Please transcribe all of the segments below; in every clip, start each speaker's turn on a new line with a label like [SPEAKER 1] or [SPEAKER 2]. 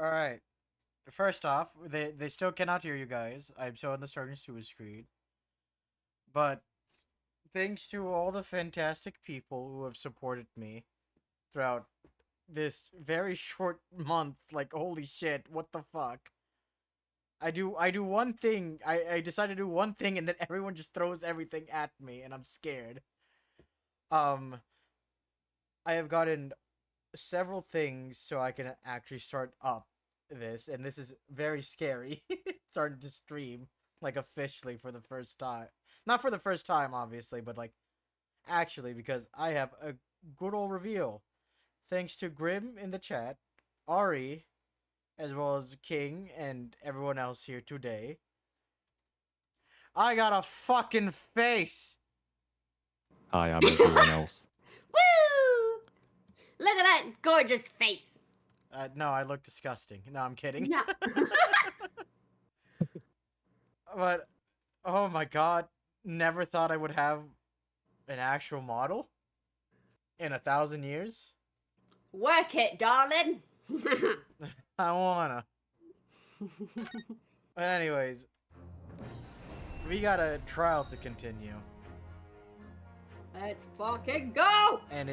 [SPEAKER 1] Alright. First off, they still cannot hear you guys. I'm showing the starting to screen. But thanks to all the fantastic people who have supported me throughout this very short month, like holy shit, what the fuck? I do one thing. I decide to do one thing and then everyone just throws everything at me and I'm scared. Um I have gotten several things so I can actually start up this, and this is very scary. Starting to stream like officially for the first time. Not for the first time, obviously, but like actually because I have a good old reveal. Thanks to Grim in the chat, Ari, as well as King and everyone else here today. I got a fucking face.
[SPEAKER 2] Hi, I'm everyone else.
[SPEAKER 3] Woo! Look at that gorgeous face.
[SPEAKER 1] No, I look disgusting. No, I'm kidding.
[SPEAKER 3] No.
[SPEAKER 1] But oh my god, never thought I would have an actual model in 1,000 years.
[SPEAKER 3] Work it, darling.
[SPEAKER 1] I wanna. But anyways, we got a trial to continue.
[SPEAKER 3] Let's fucking go.
[SPEAKER 1] And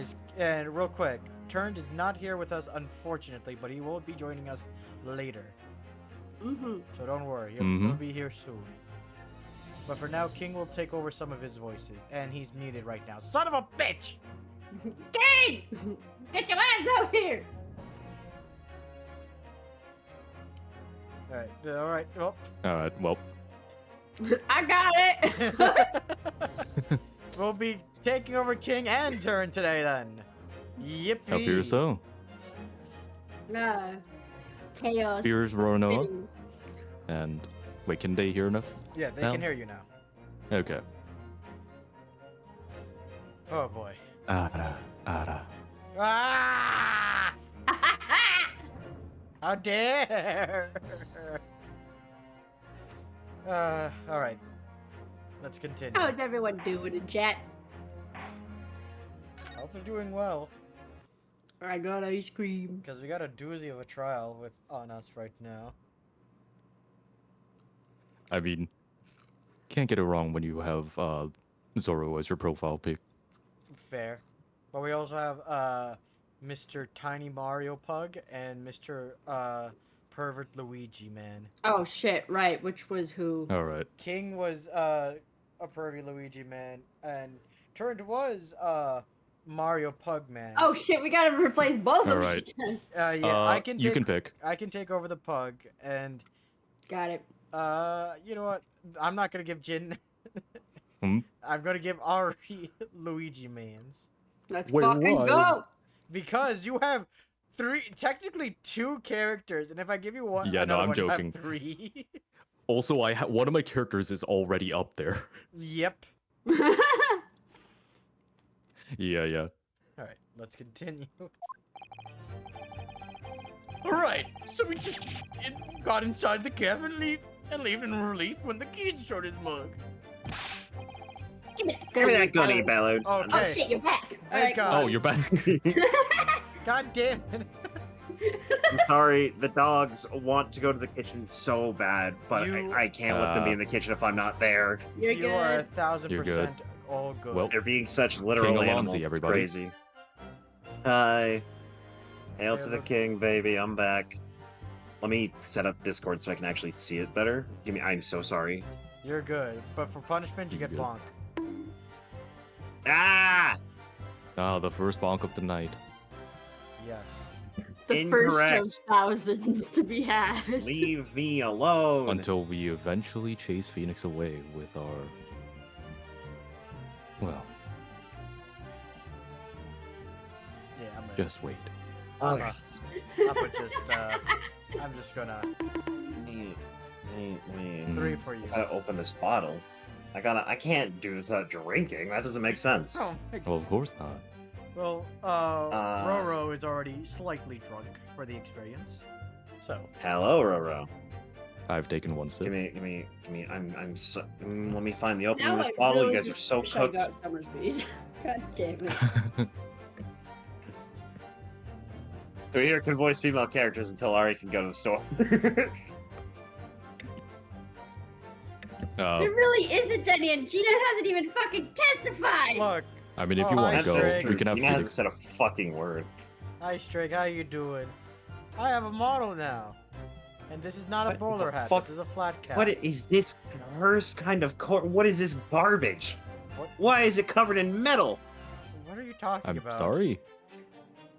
[SPEAKER 1] real quick, Turned is not here with us, unfortunately, but he will be joining us later. So don't worry, he'll be here soon. But for now, King will take over some of his voices, and he's muted right now. Son of a bitch!
[SPEAKER 3] King! Get your ass out here!
[SPEAKER 1] Alright, well.
[SPEAKER 2] Alright, well.
[SPEAKER 3] I got it!
[SPEAKER 1] We'll be taking over King and Turn today then. Yippee!
[SPEAKER 2] Up here so.
[SPEAKER 3] Chaos.
[SPEAKER 2] Here's Roronoa. And wait, can they hear us?
[SPEAKER 1] Yeah, they
[SPEAKER 2] now?
[SPEAKER 1] can hear you now.
[SPEAKER 2] Okay.
[SPEAKER 1] Oh boy.
[SPEAKER 2] Ara.
[SPEAKER 1] Ah! How dare! Alright. Let's continue.
[SPEAKER 3] How's everyone doing in chat?
[SPEAKER 1] Hope they're doing well.
[SPEAKER 3] I got ice cream.
[SPEAKER 1] Because we got a doozy of a trial on us right now.
[SPEAKER 2] I mean, can't get it wrong when you have Zoro as your profile pic.
[SPEAKER 1] Fair. But we also have Mr. Tiny Mario Pug and Mr. Pervert Luigi Man.
[SPEAKER 3] Oh shit, right, which was who?
[SPEAKER 2] Alright.
[SPEAKER 1] King was a pervy Luigi Man, and Turned was Mario Pug Man.
[SPEAKER 3] Oh shit, we gotta replace both of
[SPEAKER 2] Alright.
[SPEAKER 3] these.
[SPEAKER 1] Yeah, I can.
[SPEAKER 2] You can pick.
[SPEAKER 1] I can take over the pug, and
[SPEAKER 3] Got it.
[SPEAKER 1] you know what? I'm not gonna give Jin.
[SPEAKER 2] Hmm?
[SPEAKER 1] I'm gonna give Ari Luigi Mans.
[SPEAKER 3] Let's
[SPEAKER 2] Wait,
[SPEAKER 3] fucking
[SPEAKER 2] why?
[SPEAKER 3] go!
[SPEAKER 1] Because you have technically two characters, and if I give you one,
[SPEAKER 2] Yeah, no, I'm
[SPEAKER 1] one, you have
[SPEAKER 2] joking.
[SPEAKER 1] three.
[SPEAKER 2] Also, one of my characters is already up there.
[SPEAKER 1] Yep.
[SPEAKER 2] Yeah.
[SPEAKER 1] Alright, let's continue. Alright, so we just got inside the cave and leave in relief when the kid showed his mug.
[SPEAKER 3] Give me that
[SPEAKER 4] Give me that
[SPEAKER 3] gunny
[SPEAKER 4] gunny, Ballard.
[SPEAKER 1] Okay.
[SPEAKER 3] Oh shit, you're back.
[SPEAKER 1] Thank
[SPEAKER 3] Alright,
[SPEAKER 1] God.
[SPEAKER 2] Oh, you're back.
[SPEAKER 1] God damn it.
[SPEAKER 4] I'm sorry, the dogs want to go to the kitchen so bad, but I can't let them be in the kitchen if I'm not there.
[SPEAKER 3] You're
[SPEAKER 1] You are
[SPEAKER 3] good.
[SPEAKER 1] 1,000% all good.
[SPEAKER 2] Well,
[SPEAKER 4] They're being such literal
[SPEAKER 2] King
[SPEAKER 4] animals.
[SPEAKER 2] Alonzi,
[SPEAKER 4] It's
[SPEAKER 2] everybody.
[SPEAKER 4] crazy. Hi. Hail
[SPEAKER 1] Hey,
[SPEAKER 4] to the
[SPEAKER 1] look.
[SPEAKER 4] king, baby. I'm back. Let me set up Discord so I can actually see it better. I'm so sorry.
[SPEAKER 1] You're good, but for punishment, you
[SPEAKER 2] You're
[SPEAKER 1] get
[SPEAKER 2] good.
[SPEAKER 1] bonk.
[SPEAKER 4] Ah!
[SPEAKER 2] the first bonk of the night.
[SPEAKER 1] Yes.
[SPEAKER 3] The first of
[SPEAKER 4] Incorrect.
[SPEAKER 3] thousands to be had.
[SPEAKER 4] Leave me alone.
[SPEAKER 2] Until we eventually chase Phoenix away with our... Well,
[SPEAKER 1] Yeah, I'm
[SPEAKER 2] just wait.
[SPEAKER 4] Alright.
[SPEAKER 1] I'm just gonna
[SPEAKER 4] Wait.
[SPEAKER 1] 3 for you.
[SPEAKER 4] Gotta open this bottle. I can't do this without drinking. That doesn't make sense.
[SPEAKER 1] Oh my god.
[SPEAKER 2] Well, of course not.
[SPEAKER 1] Well, Roro is already slightly drunk for the experience. So,
[SPEAKER 4] Hello, Roro.
[SPEAKER 2] I've taken one sip.
[SPEAKER 4] Give me. I'm so. Let me find the opening
[SPEAKER 3] Now
[SPEAKER 4] of this
[SPEAKER 3] I
[SPEAKER 4] bottle.
[SPEAKER 3] really
[SPEAKER 4] You guys are
[SPEAKER 3] just
[SPEAKER 4] so
[SPEAKER 3] wish I
[SPEAKER 4] cooked.
[SPEAKER 3] got Summersby's. God damn it.
[SPEAKER 4] We're here can voice female characters until Ari can go to the store.
[SPEAKER 3] There really isn't any, and Gina hasn't even fucking testified!
[SPEAKER 1] Look,
[SPEAKER 2] I mean, if
[SPEAKER 1] Oh,
[SPEAKER 2] you want
[SPEAKER 1] hi,
[SPEAKER 2] to go,
[SPEAKER 1] Strake.
[SPEAKER 2] we can have
[SPEAKER 4] Gina hasn't
[SPEAKER 2] Felix.
[SPEAKER 4] said a fucking word.
[SPEAKER 1] hi Strake, how you doing? I have a model now. And this is not a
[SPEAKER 4] What
[SPEAKER 1] bowler
[SPEAKER 4] the
[SPEAKER 1] hat,
[SPEAKER 4] fuck?
[SPEAKER 1] this is a flat cap.
[SPEAKER 4] What is this cursed kind of what is this garbage?
[SPEAKER 1] What,
[SPEAKER 4] Why is it covered in metal?
[SPEAKER 1] what are you talking
[SPEAKER 2] I'm
[SPEAKER 1] about?
[SPEAKER 2] sorry.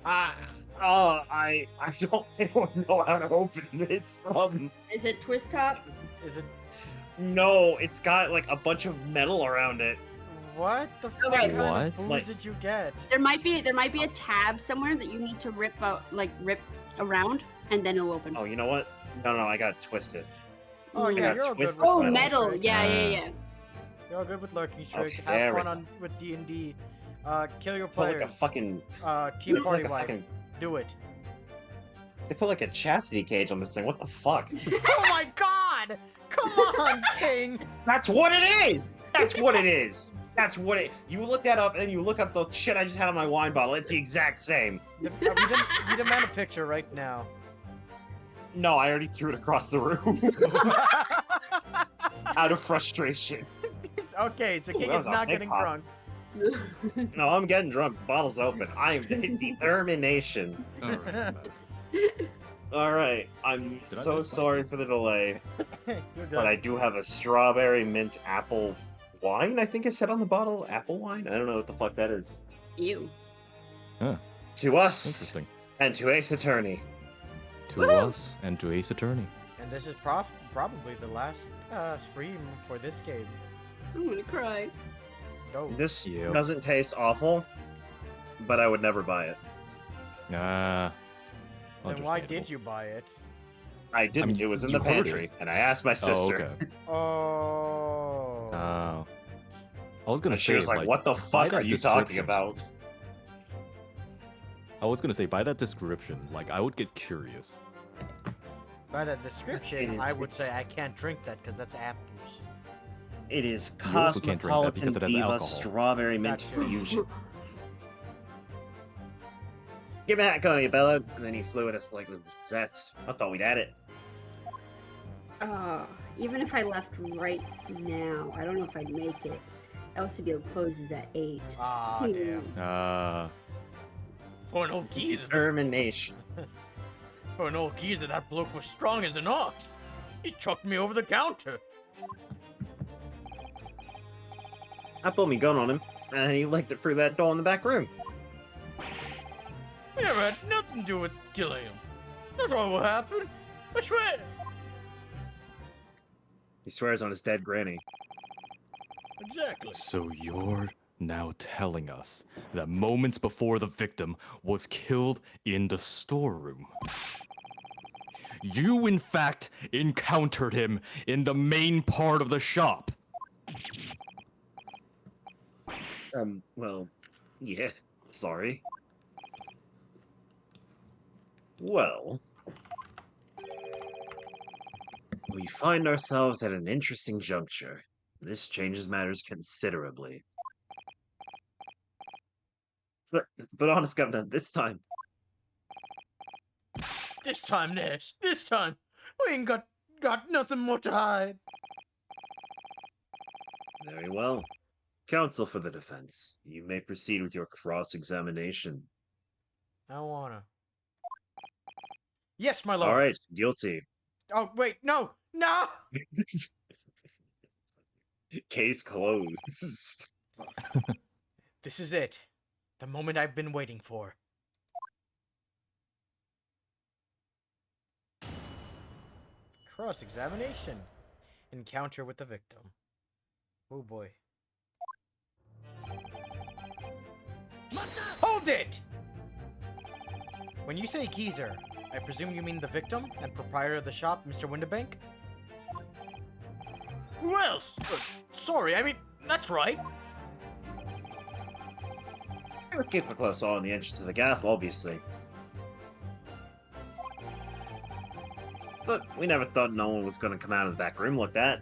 [SPEAKER 4] I don't know how to open this.
[SPEAKER 3] Is it twist top?
[SPEAKER 1] Is it...
[SPEAKER 4] No, it's got like a bunch of metal around it.
[SPEAKER 1] What the fuck
[SPEAKER 3] Okay.
[SPEAKER 1] kind
[SPEAKER 2] What?
[SPEAKER 1] of booze
[SPEAKER 4] Like-
[SPEAKER 1] did you get?
[SPEAKER 3] There might be a tab somewhere that you need to rip out, like rip around, and then it'll open.
[SPEAKER 4] Oh, you know what? No, I gotta twist it.
[SPEAKER 1] Oh
[SPEAKER 3] I
[SPEAKER 1] yeah,
[SPEAKER 4] got
[SPEAKER 1] you're all good with
[SPEAKER 4] twisted
[SPEAKER 3] Oh,
[SPEAKER 1] lurking,
[SPEAKER 3] metal.
[SPEAKER 1] Strake.
[SPEAKER 3] Yeah.
[SPEAKER 1] You're all good with lurking, Strake.
[SPEAKER 4] Okay,
[SPEAKER 1] Have
[SPEAKER 4] there we
[SPEAKER 1] fun
[SPEAKER 4] go.
[SPEAKER 1] on with D&D. Kill your
[SPEAKER 4] Put like
[SPEAKER 1] players.
[SPEAKER 4] a fucking.
[SPEAKER 1] Team
[SPEAKER 4] put
[SPEAKER 1] party
[SPEAKER 4] like a
[SPEAKER 1] wipe.
[SPEAKER 4] fucking.
[SPEAKER 1] Do it.
[SPEAKER 4] They put like a chastity cage on this thing. What the fuck?
[SPEAKER 1] Oh my god! Come on, King!
[SPEAKER 4] That's what it is! That's what it is! That's what it. You look that up and then you look up the shit I just had on my wine bottle. It's the exact same.
[SPEAKER 1] We demand a picture right now.
[SPEAKER 4] No, I already threw it across the room out of frustration.
[SPEAKER 1] Okay, so
[SPEAKER 4] Ooh,
[SPEAKER 1] King
[SPEAKER 4] that
[SPEAKER 1] is
[SPEAKER 4] was a
[SPEAKER 1] not
[SPEAKER 4] big
[SPEAKER 1] getting
[SPEAKER 4] pop.
[SPEAKER 1] drunk.
[SPEAKER 4] No, I'm getting drunk. Bottle's open. I'm determination.
[SPEAKER 2] All right.
[SPEAKER 4] All right, I'm
[SPEAKER 2] Did I
[SPEAKER 4] so
[SPEAKER 2] just
[SPEAKER 4] sorry for the delay,
[SPEAKER 1] You're
[SPEAKER 4] but
[SPEAKER 1] done.
[SPEAKER 4] I do have a strawberry mint apple wine. I think it said on the bottle apple wine. I don't know what the fuck that is.
[SPEAKER 3] You.
[SPEAKER 4] To us
[SPEAKER 2] Interesting.
[SPEAKER 4] and to Ace Attorney.
[SPEAKER 2] To
[SPEAKER 3] Woohoo!
[SPEAKER 2] us and to Ace Attorney.
[SPEAKER 1] And this is probably the last stream for this game.
[SPEAKER 3] I'm gonna cry.
[SPEAKER 1] No.
[SPEAKER 4] This
[SPEAKER 2] Yep.
[SPEAKER 4] doesn't taste awful, but I would never buy it.
[SPEAKER 2] Ah.
[SPEAKER 1] Then why did you buy it?
[SPEAKER 4] I didn't.
[SPEAKER 2] mean,
[SPEAKER 4] It was in
[SPEAKER 2] you
[SPEAKER 4] the
[SPEAKER 2] heard
[SPEAKER 4] pantry,
[SPEAKER 2] it.
[SPEAKER 4] and I asked my
[SPEAKER 2] Oh,
[SPEAKER 4] sister.
[SPEAKER 2] okay.
[SPEAKER 1] Oh.
[SPEAKER 2] Oh. I was gonna
[SPEAKER 4] And
[SPEAKER 2] say,
[SPEAKER 4] she was like, "What the
[SPEAKER 2] by
[SPEAKER 4] fuck are
[SPEAKER 2] that
[SPEAKER 4] you talking
[SPEAKER 2] description-
[SPEAKER 4] about?"
[SPEAKER 2] I was gonna say, by that description, like, I would get curious.
[SPEAKER 1] By that description,
[SPEAKER 4] It is-
[SPEAKER 1] I would
[SPEAKER 4] it's-
[SPEAKER 1] say I can't drink that because that's apples.
[SPEAKER 4] It is
[SPEAKER 2] You also can't drink that
[SPEAKER 4] Cosmopolitan
[SPEAKER 2] because it has
[SPEAKER 4] Diva
[SPEAKER 2] alcohol.
[SPEAKER 4] Strawberry Mint
[SPEAKER 1] That too.
[SPEAKER 4] Fusion. Get back on you, Bella. And then he flew at us like we were possessed. I thought we'd had it.
[SPEAKER 3] Even if I left right now, I don't know if I'd make it. LCBO closes at 8.
[SPEAKER 1] Ah, damn. For an old geezer,
[SPEAKER 4] Determination.
[SPEAKER 1] for an old geezer, that bloke was strong as an ox. He chucked me over the counter.
[SPEAKER 4] I pulled me gun on him, and he licked it through that door in the back room.
[SPEAKER 1] We never had nothing to do with killing him. That's all what happened. I swear.
[SPEAKER 4] He swears on his dead granny.
[SPEAKER 1] Exactly.
[SPEAKER 2] So you're now telling us that moments before the victim was killed in the storeroom, you in fact encountered him in the main part of the shop.
[SPEAKER 4] Well, yeah, sorry. Well, we find ourselves at an interesting juncture. This changes matters considerably. But honest, Governor, this time,
[SPEAKER 1] This time, Nash. This time, we ain't got nothing more to hide.
[SPEAKER 4] very well. Counsel for the defense, you may proceed with your cross-examination.
[SPEAKER 1] I wanna. Yes, my lord.
[SPEAKER 4] All right, guilty.
[SPEAKER 1] Oh wait, no.
[SPEAKER 4] Case closed.
[SPEAKER 1] This is it. The moment I've been waiting for. Cross-examination. Encounter with the victim. Oh boy. Hold it! When you say geezer, I presume you mean the victim and proprietor of the shop, Mr. Winterbank? Who else? Sorry, I mean, that's right.
[SPEAKER 4] We'll keep a close eye on the entrance to the gaff, obviously. But we never thought no one was going to come out of the back room like that.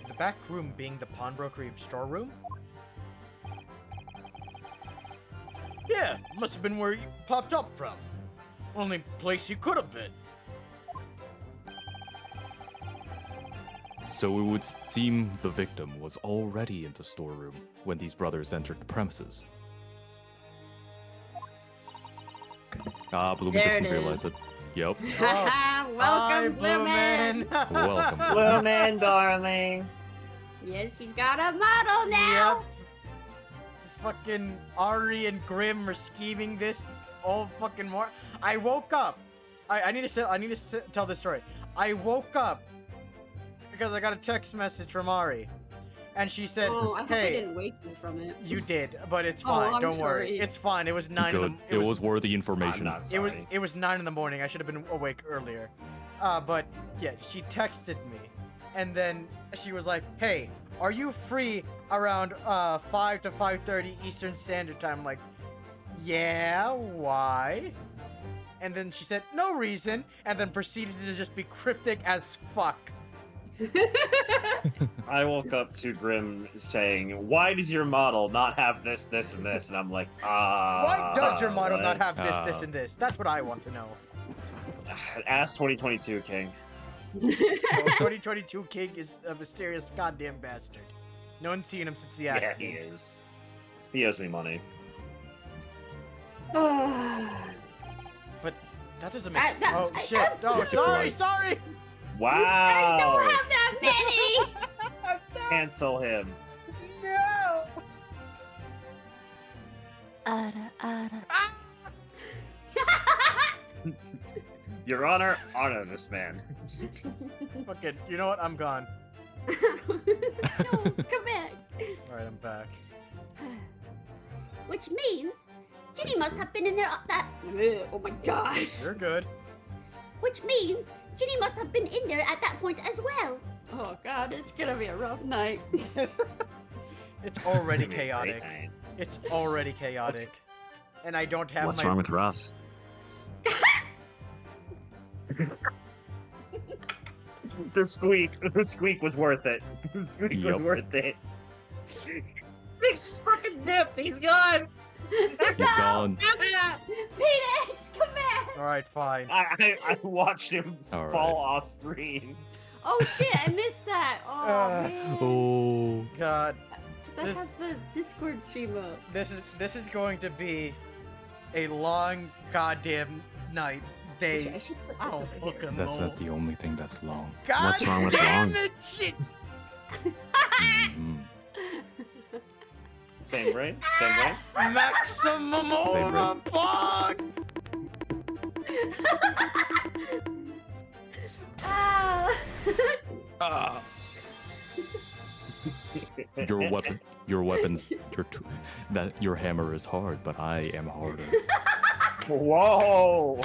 [SPEAKER 1] The back room being the pawnbrokery storeroom? Yeah, must have been where you popped up from. Only place you could have been.
[SPEAKER 2] So it would seem the victim was already in the storeroom when these brothers entered the premises. Bloomin
[SPEAKER 3] There
[SPEAKER 2] just
[SPEAKER 3] it
[SPEAKER 2] realized
[SPEAKER 3] is.
[SPEAKER 2] it. Yep.
[SPEAKER 1] Hi,
[SPEAKER 3] Welcome, Blue Man.
[SPEAKER 2] Welcome,
[SPEAKER 4] Blue
[SPEAKER 2] Bloomin.
[SPEAKER 4] man, darling.
[SPEAKER 3] Yes, he's got a model now.
[SPEAKER 1] Yep. Fucking Ari and Grim are scheming this all fucking more. I woke up. I need to tell this story. I woke up because I got a text message from Ari, and she said,
[SPEAKER 3] Oh, I hope I
[SPEAKER 1] "Hey,
[SPEAKER 3] didn't wake you from it.
[SPEAKER 1] you did, but it's
[SPEAKER 3] Oh,
[SPEAKER 1] fine.
[SPEAKER 3] I'm
[SPEAKER 1] Don't worry.
[SPEAKER 3] sorry.
[SPEAKER 1] It's fine. It was 9
[SPEAKER 2] Good.
[SPEAKER 1] in the
[SPEAKER 2] It was worthy
[SPEAKER 4] I'm
[SPEAKER 2] information.
[SPEAKER 4] not
[SPEAKER 1] It was
[SPEAKER 4] sorry.
[SPEAKER 1] it was 9 in the morning. I should have been awake earlier. But yeah, she texted me, and then she was like, "Hey, are you free around 5 to 5:30 Eastern Standard Time?" I'm like, "Yeah, why?" And then she said, "No reason," and then proceeded to just be cryptic as fuck.
[SPEAKER 4] I woke up to Grim saying, "Why does your model not have this, this, and this?" And I'm like,
[SPEAKER 1] Why does your model not
[SPEAKER 4] what?
[SPEAKER 1] have this, and this? That's what I want to know.
[SPEAKER 4] Ask 2022 King."
[SPEAKER 1] No, 2022 King is a mysterious goddamn bastard. No one's seen him since the
[SPEAKER 4] Yeah,
[SPEAKER 1] accident.
[SPEAKER 4] he is. He owes me money.
[SPEAKER 1] But that doesn't make sense.
[SPEAKER 3] that-
[SPEAKER 1] Oh
[SPEAKER 3] I-
[SPEAKER 1] shit! Oh,
[SPEAKER 2] Mr.
[SPEAKER 1] sorry,
[SPEAKER 2] Polite.
[SPEAKER 1] sorry.
[SPEAKER 3] I don't
[SPEAKER 4] Wow!
[SPEAKER 3] have that many.
[SPEAKER 1] I'm sorry.
[SPEAKER 4] Cancel him.
[SPEAKER 1] No.
[SPEAKER 4] Your Honor, honor this man.
[SPEAKER 1] Fucking, you know what? I'm gone.
[SPEAKER 3] No, come back.
[SPEAKER 1] All right, I'm back.
[SPEAKER 3] Which means Ginny must have been in there. Oh my god.
[SPEAKER 1] You're good.
[SPEAKER 3] Which means Ginny must have been in there at that point as well. Oh god, it's gonna be a rough night.
[SPEAKER 1] It's already
[SPEAKER 4] It's gonna be a great
[SPEAKER 1] chaotic.
[SPEAKER 4] night.
[SPEAKER 1] It's already chaotic. And I don't have
[SPEAKER 4] What's
[SPEAKER 1] my.
[SPEAKER 4] wrong with Ruff? The squeak was worth it. The squeak was
[SPEAKER 2] Yep.
[SPEAKER 4] worth it. He's fucking dipped. He's gone.
[SPEAKER 2] He's gone.
[SPEAKER 3] Phoenix, come back!
[SPEAKER 1] All right, fine.
[SPEAKER 4] I watched him
[SPEAKER 2] All
[SPEAKER 4] fall
[SPEAKER 2] right.
[SPEAKER 4] off screen.
[SPEAKER 3] Oh shit, I missed that. Oh man.
[SPEAKER 2] Oh.
[SPEAKER 1] God,
[SPEAKER 3] 'Cause I
[SPEAKER 1] this-
[SPEAKER 3] have the Discord stream up.
[SPEAKER 1] this is going to be a long goddamn night,
[SPEAKER 3] Actually,
[SPEAKER 1] day.
[SPEAKER 3] I should put this
[SPEAKER 1] Oh,
[SPEAKER 3] over here.
[SPEAKER 1] fucking
[SPEAKER 2] That's
[SPEAKER 1] no.
[SPEAKER 2] not the only thing that's long.
[SPEAKER 1] God
[SPEAKER 4] What's wrong with
[SPEAKER 1] damn
[SPEAKER 4] long?
[SPEAKER 1] it, shit!
[SPEAKER 2] Mhm.
[SPEAKER 4] Same brain? Same brain?
[SPEAKER 1] Maximum
[SPEAKER 2] Same room.
[SPEAKER 1] overbog!
[SPEAKER 3] Ah.
[SPEAKER 2] Ah. Your weapons, your hammer is hard, but I am harder.
[SPEAKER 4] Whoa!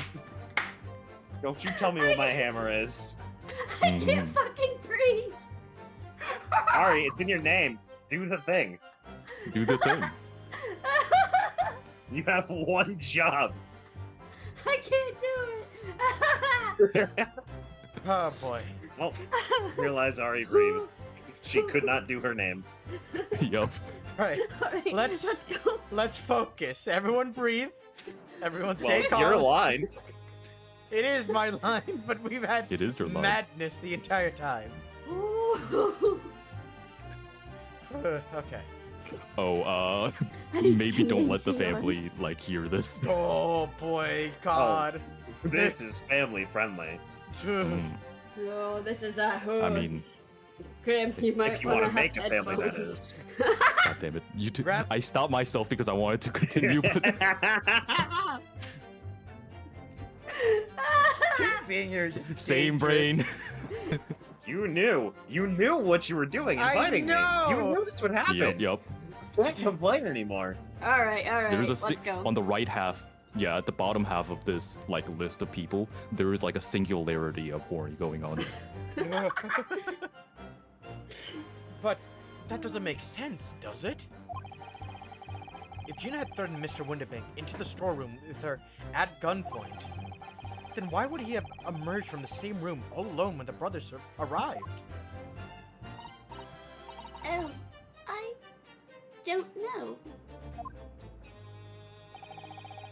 [SPEAKER 4] Don't you tell me what my hammer is.
[SPEAKER 3] I can't
[SPEAKER 2] Mhm.
[SPEAKER 3] fucking breathe.
[SPEAKER 4] Ari, it's in your name. Do the thing.
[SPEAKER 2] Do the thing.
[SPEAKER 4] You have one job.
[SPEAKER 3] I can't do it.
[SPEAKER 1] Oh boy.
[SPEAKER 4] Well, realize Ari breathes. She could not do her name.
[SPEAKER 2] Yup.
[SPEAKER 1] Right.
[SPEAKER 3] Alright,
[SPEAKER 1] Let's-
[SPEAKER 3] let's go.
[SPEAKER 1] Let's focus. Everyone breathe. Everyone
[SPEAKER 4] Well,
[SPEAKER 1] stay
[SPEAKER 4] it's
[SPEAKER 1] calm.
[SPEAKER 4] your line.
[SPEAKER 1] It is my line, but we've had
[SPEAKER 2] It is your line.
[SPEAKER 1] madness the entire time.
[SPEAKER 3] Ooh.
[SPEAKER 1] Okay.
[SPEAKER 2] Oh,
[SPEAKER 3] I need
[SPEAKER 2] maybe don't let the
[SPEAKER 3] Nancy on.
[SPEAKER 2] family like hear this.
[SPEAKER 1] Oh boy, God.
[SPEAKER 4] This is family friendly.
[SPEAKER 2] Mm,
[SPEAKER 3] Oh, this is a hood.
[SPEAKER 2] I mean,
[SPEAKER 3] Grim, you might
[SPEAKER 4] If you want
[SPEAKER 3] wanna
[SPEAKER 4] to make
[SPEAKER 3] have
[SPEAKER 4] a family, that
[SPEAKER 3] headphones.
[SPEAKER 4] is.
[SPEAKER 2] God damn it! You two,
[SPEAKER 1] Grab-
[SPEAKER 2] I stopped myself because I wanted to continue. But
[SPEAKER 1] Keep being your just
[SPEAKER 2] same brain.
[SPEAKER 4] You knew what you were doing,
[SPEAKER 1] I
[SPEAKER 4] inviting me.
[SPEAKER 1] know.
[SPEAKER 4] You knew this would happen.
[SPEAKER 2] Yep.
[SPEAKER 4] Can't complain anymore.
[SPEAKER 3] Alright,
[SPEAKER 2] There's a
[SPEAKER 3] let's go.
[SPEAKER 2] on the right half. Yeah, at the bottom half of this like list of people, there is like a singularity of horny going on.
[SPEAKER 1] But that doesn't make sense, does it? If Gina had threatened Mr. Winterbank into the storeroom with her at gunpoint, then why would he have emerged from the same room all alone when the brothers arrived?
[SPEAKER 3] Oh, I don't know.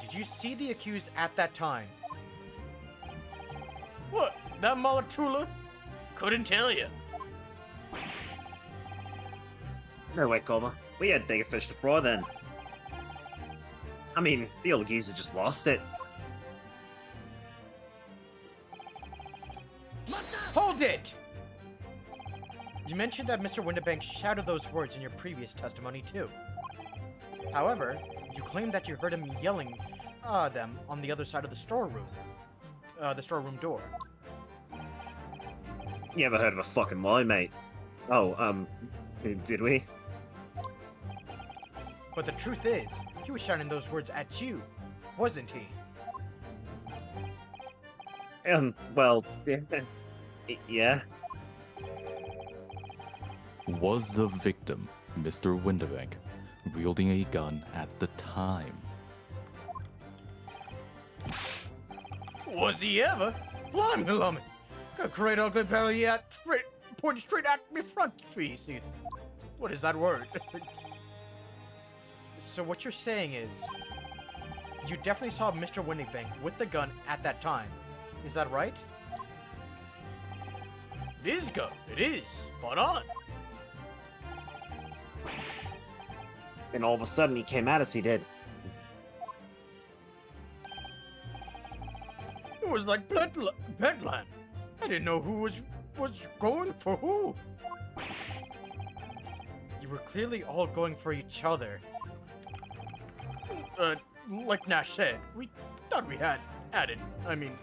[SPEAKER 1] Did you see the accused at that time? What? That Malatula? Couldn't tell you.
[SPEAKER 4] No way, Coma. We had bigger fish to fry then. I mean, the old geezer just lost it.
[SPEAKER 1] Hold it! You mentioned that Mr. Winterbank shouted those words in your previous testimony, too. However, you claimed that you heard him yelling them on the other side of the storeroom door.
[SPEAKER 4] You ever heard of a fucking lie, mate? Oh, did we?
[SPEAKER 1] But the truth is, he was shouting those words at you, wasn't he?
[SPEAKER 4] Well, yeah.
[SPEAKER 2] Was the victim, Mr. Winterbank, wielding a gun at the time?
[SPEAKER 1] Was he ever? Blimey, lummy! A great ugly belly pointing straight at me front feces. What is that word? So what you're saying is, you definitely saw Mr. Winterbank with the gun at that time. Is that right? It is, Gov. It is. Spot on.
[SPEAKER 4] Then all of a sudden he came at us, he did.
[SPEAKER 1] It was like Bedlam. I didn't know who was going for who. You were clearly all going for each other. Like Nash said, we thought we had it. I mean,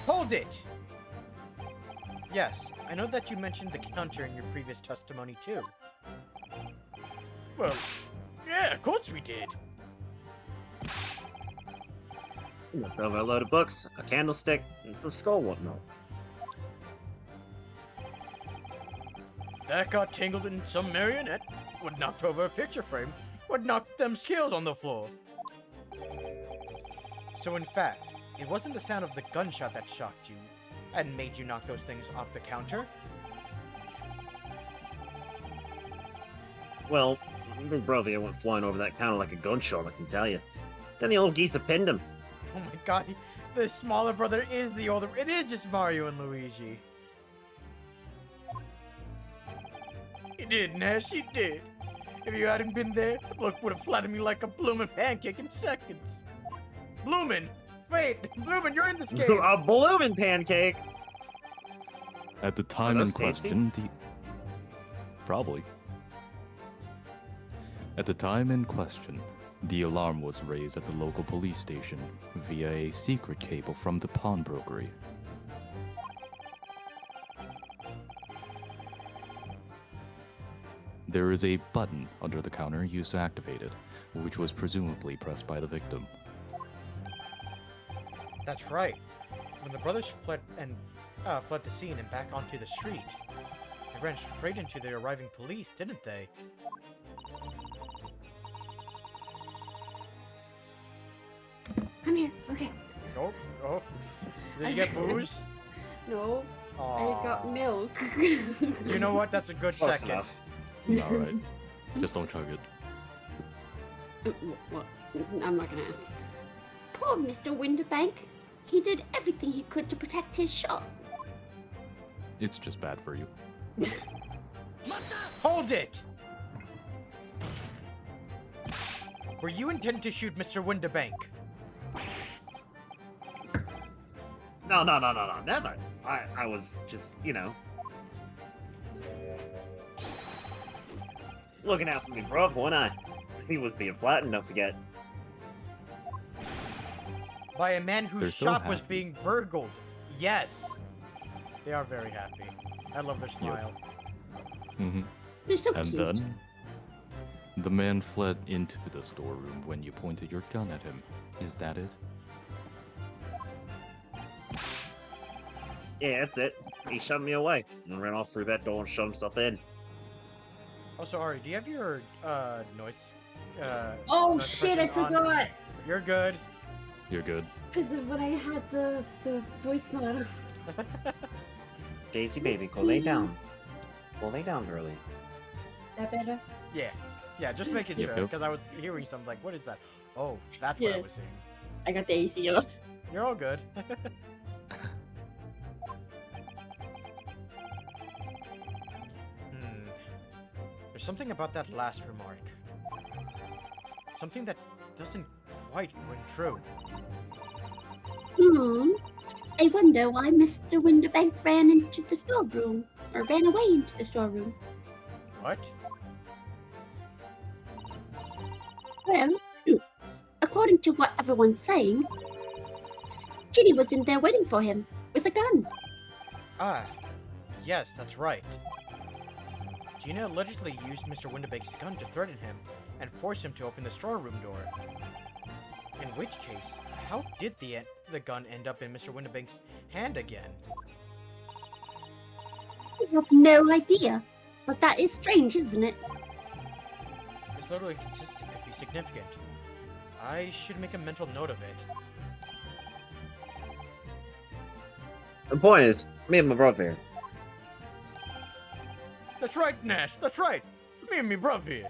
[SPEAKER 1] Hold it! Yes, I know that you mentioned the counter in your previous testimony, too. Well, yeah, of course we did.
[SPEAKER 4] Over a load of books, a candlestick, and some skull whatnot.
[SPEAKER 1] That got tangled in some marionette, would knocked over a picture frame, would knock them scales on the floor. So in fact, it wasn't the sound of the gunshot that shocked you and made you knock those things off the counter?
[SPEAKER 4] Well, Big Brother went flying over that counter like a gunshot, I can tell you. Then the old geezer pinned him.
[SPEAKER 1] Oh my god, the smaller brother is the older. It is just Mario and Luigi. He did, Nash, he did. If you hadn't been there, the bloke would have flattened me like a bloomin' pancake in seconds. Bloomin'? Wait, Bloomin', you're in this game.
[SPEAKER 4] A bloomin' pancake!
[SPEAKER 2] At the time in
[SPEAKER 4] those tasty?
[SPEAKER 2] question, Probably. At the time in question, the alarm was raised at the local police station via a secret cable from the pawnbrokery. There is a button under the counter used to activate it, which was presumably pressed by the victim.
[SPEAKER 1] That's right. When the brothers fled the scene and back onto the street, they ran straight into the arriving police, didn't they?
[SPEAKER 3] Come here. Okay.
[SPEAKER 1] Oh, oh. Did you get booze?
[SPEAKER 3] No. I got
[SPEAKER 1] Aw.
[SPEAKER 3] milk.
[SPEAKER 1] You know what? That's a good
[SPEAKER 4] Close
[SPEAKER 1] second.
[SPEAKER 4] enough.
[SPEAKER 2] Alright, just don't chug it.
[SPEAKER 3] What? I'm not gonna ask. Poor Mr. Winterbank. He did everything he could to protect his shop.
[SPEAKER 2] It's just bad for you.
[SPEAKER 1] Hold it! Were you intending to shoot Mr. Winterbank?
[SPEAKER 4] No, never. I was just, looking out for me, bruv, wasn't I? He was being flattened, don't forget.
[SPEAKER 1] By a man whose
[SPEAKER 2] They're so
[SPEAKER 1] shop was
[SPEAKER 2] happy.
[SPEAKER 1] being burgled. Yes. They are very happy. I love their smile.
[SPEAKER 2] Mm-hmm.
[SPEAKER 3] They're so
[SPEAKER 2] And
[SPEAKER 3] cute.
[SPEAKER 2] then, the man fled into the storeroom when you pointed your gun at him. Is that it?
[SPEAKER 4] Yeah, that's it. He shoved me away and ran off through that door and shoved himself in.
[SPEAKER 1] Also, Ari, do you have your noise?
[SPEAKER 3] Oh
[SPEAKER 1] noise
[SPEAKER 3] shit! I
[SPEAKER 1] suppression on?
[SPEAKER 3] forgot.
[SPEAKER 1] You're good.
[SPEAKER 2] You're good.
[SPEAKER 3] Because of when I had the voice model.
[SPEAKER 4] Daisy baby, go lay down. Go lay down, girlie.
[SPEAKER 3] That better?
[SPEAKER 1] Yeah, just making
[SPEAKER 2] Yep,
[SPEAKER 1] sure,
[SPEAKER 2] yep.
[SPEAKER 1] because I was hearing something like, what is that? Oh, that's what I
[SPEAKER 3] Yeah.
[SPEAKER 1] was saying.
[SPEAKER 3] I got the AC on.
[SPEAKER 1] You're all good. There's something about that last remark. Something that doesn't quite ring true.
[SPEAKER 3] I wonder why Mr. Winterbank ran into the storeroom, or ran away into the storeroom.
[SPEAKER 1] What?
[SPEAKER 3] Well, according to what everyone's saying, Ginny was in there waiting for him, with a gun.
[SPEAKER 1] Ah, yes, that's right. Gina allegedly used Mr. Winterbank's gun to threaten him and force him to open the storeroom door. In which case, how did the gun end up in Mr. Winterbank's hand again?
[SPEAKER 3] I have no idea, but that is strange, isn't it?
[SPEAKER 1] This little inconsistency could be significant. I should make a mental note of it.
[SPEAKER 4] The point is, me and my brother here.
[SPEAKER 1] That's right, Nash, that's right! Me and me brother here.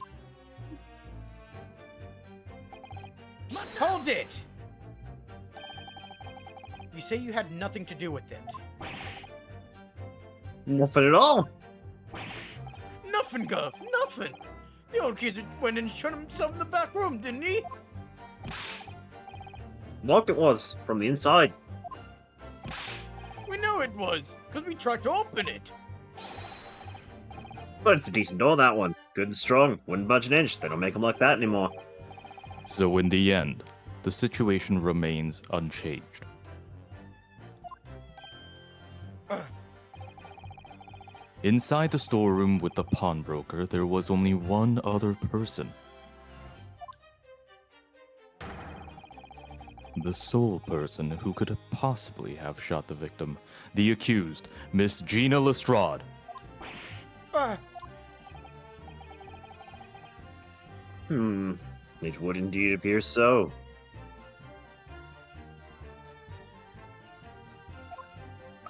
[SPEAKER 1] Hold it! You say you had nothing to do with it.
[SPEAKER 4] Nothing at all.
[SPEAKER 1] Nothing, Gov, nothing! The old kid went and shut himself in the back room, didn't he?
[SPEAKER 4] Locked it was, from the inside.
[SPEAKER 1] We knew it was, because we tried to open it.
[SPEAKER 4] But it's a decent door, that one. Good and strong. Wouldn't budge an inch. They don't make them like that anymore.
[SPEAKER 2] So in the end, the situation remains unchanged. Inside the storeroom with the pawnbroker, there was only one other person. The sole person who could possibly have shot the victim, the accused, Miss Gina Lestrade.
[SPEAKER 4] It would indeed appear so.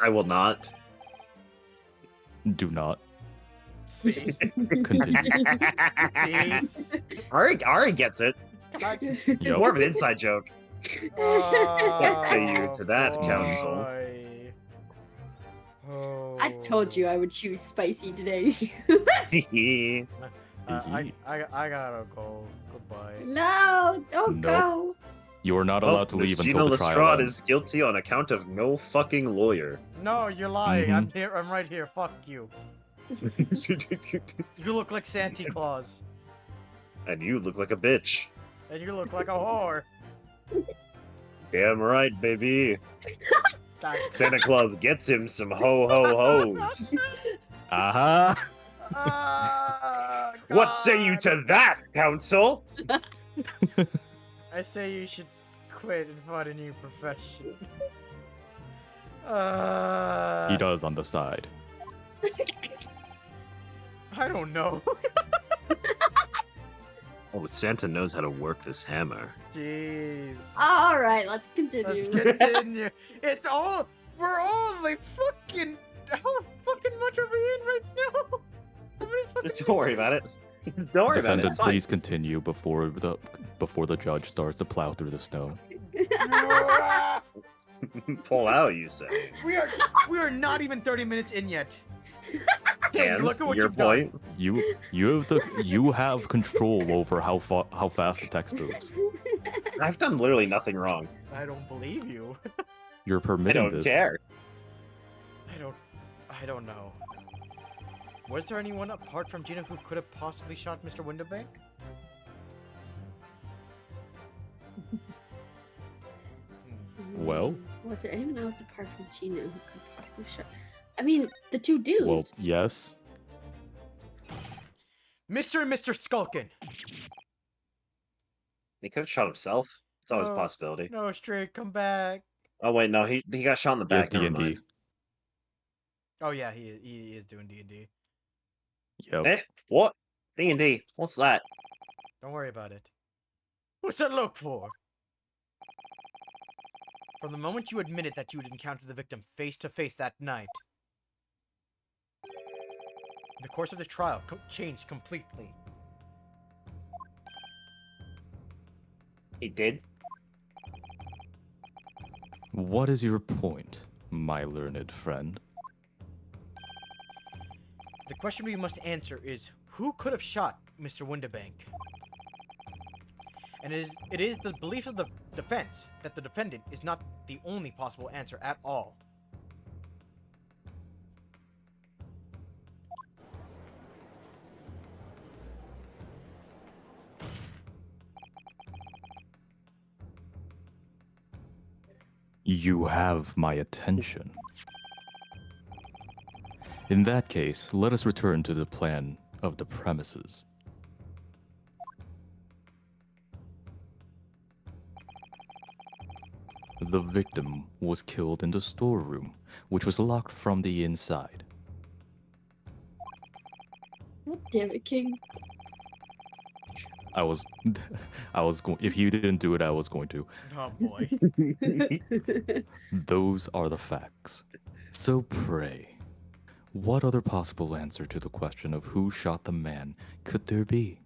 [SPEAKER 4] I will not.
[SPEAKER 2] Do not
[SPEAKER 1] Cease.
[SPEAKER 2] continue.
[SPEAKER 1] Cease.
[SPEAKER 4] Ari gets it.
[SPEAKER 2] Yup.
[SPEAKER 4] More of an inside joke.
[SPEAKER 1] What
[SPEAKER 4] say you to that, Counsel?
[SPEAKER 1] Oh.
[SPEAKER 3] I told you I would choose spicy today.
[SPEAKER 1] I gotta go. Goodbye.
[SPEAKER 3] No, don't
[SPEAKER 2] Nope.
[SPEAKER 3] go.
[SPEAKER 2] You are not allowed to leave
[SPEAKER 4] Miss Gina
[SPEAKER 2] until the trial
[SPEAKER 4] Lestrade
[SPEAKER 2] ends.
[SPEAKER 4] is guilty on account of no fucking lawyer.
[SPEAKER 1] No, you're lying.
[SPEAKER 2] Mhm.
[SPEAKER 1] I'm here. I'm right here. Fuck you. You look like Santa Claus,
[SPEAKER 4] And you look like a bitch.
[SPEAKER 1] and you look like a whore.
[SPEAKER 4] Damn right, baby.
[SPEAKER 1] That-
[SPEAKER 4] Santa Claus gets him some ho-ho-hos.
[SPEAKER 2] Aha!
[SPEAKER 1] Ah,
[SPEAKER 4] What say you
[SPEAKER 1] God.
[SPEAKER 4] to that, Counsel?
[SPEAKER 1] I say you should quit and find a new profession.
[SPEAKER 2] He does on the side.
[SPEAKER 1] I don't know.
[SPEAKER 4] Oh, Santa knows how to work this hammer.
[SPEAKER 1] Jeez.
[SPEAKER 3] All right, let's continue.
[SPEAKER 1] Let's continue. It's all. We're all like fucking. How fucking much are we in right now? How many fucking
[SPEAKER 4] Just don't worry about it. Don't worry about it.
[SPEAKER 2] Defendant,
[SPEAKER 4] It's fine.
[SPEAKER 2] please continue before the judge starts to plow through the snow.
[SPEAKER 4] Pull out, you say.
[SPEAKER 1] we are not even 30 minutes in yet.
[SPEAKER 4] And
[SPEAKER 1] look at what
[SPEAKER 4] your
[SPEAKER 1] you've done.
[SPEAKER 4] point.
[SPEAKER 2] You have control over how fast the text moves.
[SPEAKER 4] I've done literally nothing wrong.
[SPEAKER 1] I don't believe you.
[SPEAKER 2] You're
[SPEAKER 4] I
[SPEAKER 2] permitting
[SPEAKER 4] don't
[SPEAKER 2] this.
[SPEAKER 4] care.
[SPEAKER 1] I don't know. Was there anyone apart from Gina who could have possibly shot Mr. Winterbank?
[SPEAKER 2] Well?
[SPEAKER 3] Was there anyone else apart from Gina who could possibly shot? I mean, the two dudes.
[SPEAKER 2] Well, yes.
[SPEAKER 1] Mr. and Mr. Skulkin.
[SPEAKER 4] He could have shot himself. It's always a
[SPEAKER 1] Oh.
[SPEAKER 4] possibility.
[SPEAKER 1] No, straight, come back.
[SPEAKER 4] Oh wait, no, he got shot in the
[SPEAKER 2] Yes,
[SPEAKER 4] back. Never
[SPEAKER 2] D&D.
[SPEAKER 4] mind.
[SPEAKER 1] Oh yeah, he is doing D&D.
[SPEAKER 2] Yep.
[SPEAKER 4] Eh? What? D&D? What's that?
[SPEAKER 1] Don't worry about it. What's that look for? From the moment you admitted that you had encountered the victim face to face that night, The course of the trial changed completely.
[SPEAKER 4] It did?
[SPEAKER 2] What is your point, my learned friend?
[SPEAKER 1] The question we must answer is, who could have shot Mr. Windibank? And it is the belief of the defense that the defendant is not the only possible answer at all.
[SPEAKER 2] You have my attention. In that case, let us return to the plan of the premises. The victim was killed in the storeroom, which was locked from the inside.
[SPEAKER 3] God damn it, King.
[SPEAKER 2] I was going. If you didn't do it, I was going to.
[SPEAKER 1] Oh boy.
[SPEAKER 2] Those are the facts. So pray, what other possible answer to the question of who shot the man could there be?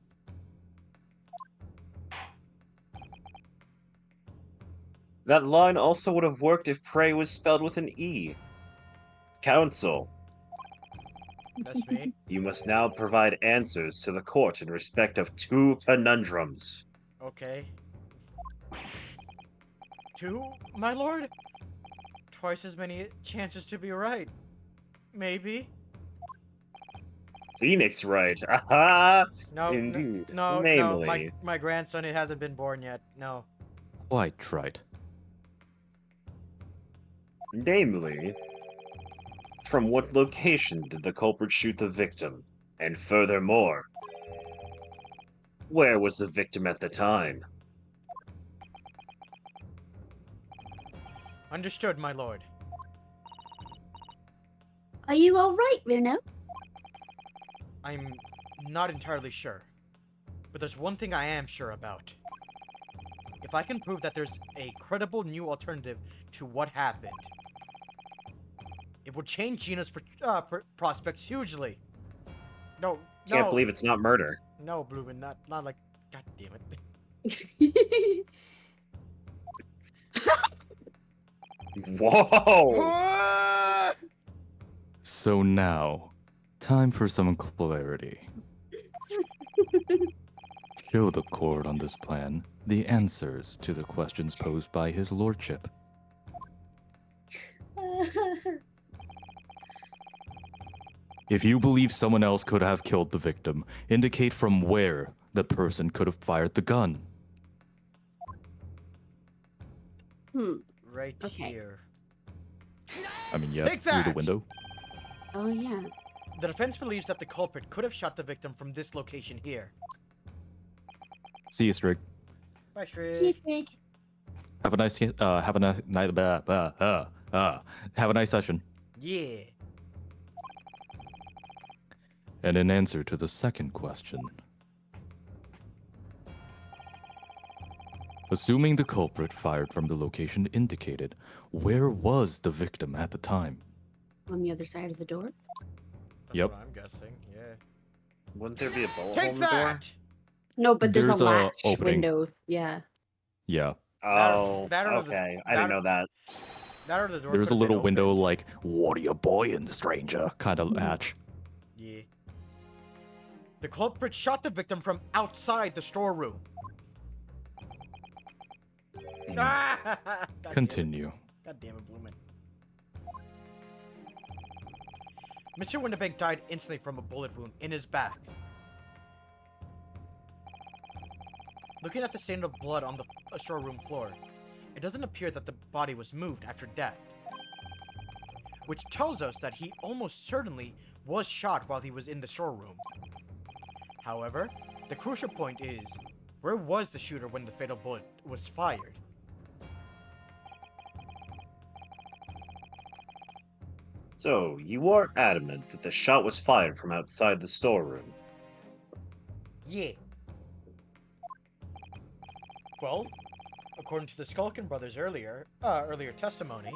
[SPEAKER 4] That line also would have worked if prey was spelled with an E. Counsel,
[SPEAKER 1] That's me.
[SPEAKER 4] you must now provide answers to the court in respect of 2 conundrums.
[SPEAKER 1] Okay. 2, my lord? Twice as many chances to be right. Maybe.
[SPEAKER 4] Phoenix right. Aha!
[SPEAKER 1] No,
[SPEAKER 4] Indeed.
[SPEAKER 1] no,
[SPEAKER 4] Namely,
[SPEAKER 1] my grandson, it hasn't been born yet. No.
[SPEAKER 2] Quite right.
[SPEAKER 4] namely, from what location did the culprit shoot the victim? And furthermore, where was the victim at the time?
[SPEAKER 1] Understood, my lord.
[SPEAKER 3] Are you alright, Runo?
[SPEAKER 1] I'm not entirely sure. But there's one thing I am sure about. If I can prove that there's a credible new alternative to what happened, it will change Gina's prospects hugely. No,
[SPEAKER 4] Can't believe it's not murder.
[SPEAKER 1] no, Bloomin, not like, god damn it.
[SPEAKER 4] Whoa!
[SPEAKER 2] So now, time for some clarity. Show the court on this plan the answers to the questions posed by his lordship. If you believe someone else could have killed the victim, indicate from where the person could have fired the gun.
[SPEAKER 1] Right
[SPEAKER 3] Okay.
[SPEAKER 1] here.
[SPEAKER 2] I mean, yeah,
[SPEAKER 1] Take
[SPEAKER 2] through the
[SPEAKER 1] that!
[SPEAKER 2] window.
[SPEAKER 3] Oh, yeah.
[SPEAKER 1] The defense believes that the culprit could have shot the victim from this location here.
[SPEAKER 2] See you, Strig.
[SPEAKER 1] Bye, Shrig.
[SPEAKER 3] See you, Stig.
[SPEAKER 2] Have a nice have a nice night. Have a nice session.
[SPEAKER 1] Yeah.
[SPEAKER 2] And in answer to the second question, assuming the culprit fired from the location indicated, where was the victim at the time?
[SPEAKER 3] On the other side of the door?
[SPEAKER 1] That's
[SPEAKER 2] Yep.
[SPEAKER 1] what I'm guessing, yeah.
[SPEAKER 4] Wouldn't there be a bullet hole
[SPEAKER 1] Take
[SPEAKER 4] in the door?
[SPEAKER 1] that!
[SPEAKER 3] No, but there's
[SPEAKER 2] There's
[SPEAKER 3] a
[SPEAKER 2] a
[SPEAKER 3] latch
[SPEAKER 2] opening.
[SPEAKER 3] windows. Yeah.
[SPEAKER 2] Yeah,
[SPEAKER 4] Oh,
[SPEAKER 1] that or the-
[SPEAKER 4] okay. I didn't know that.
[SPEAKER 1] That or the door
[SPEAKER 2] there's a
[SPEAKER 1] could've been
[SPEAKER 2] little window
[SPEAKER 1] opened.
[SPEAKER 2] like, what are you buying, stranger? Kind of hatch.
[SPEAKER 1] Yeah. The culprit shot the victim from outside the storeroom. Ah! God damn it.
[SPEAKER 2] Continue.
[SPEAKER 1] God damn it, Bloomin. Mr. Windibank died instantly from a bullet wound in his back. Looking at the stain of blood on the storeroom floor, it doesn't appear that the body was moved after death, which tells us that he almost certainly was shot while he was in the storeroom. However, the crucial point is, where was the shooter when the fatal bullet was fired?
[SPEAKER 4] So, you are adamant that the shot was fired from outside the storeroom.
[SPEAKER 1] Yeah. Well, according to the Skulkin brothers' earlier testimony,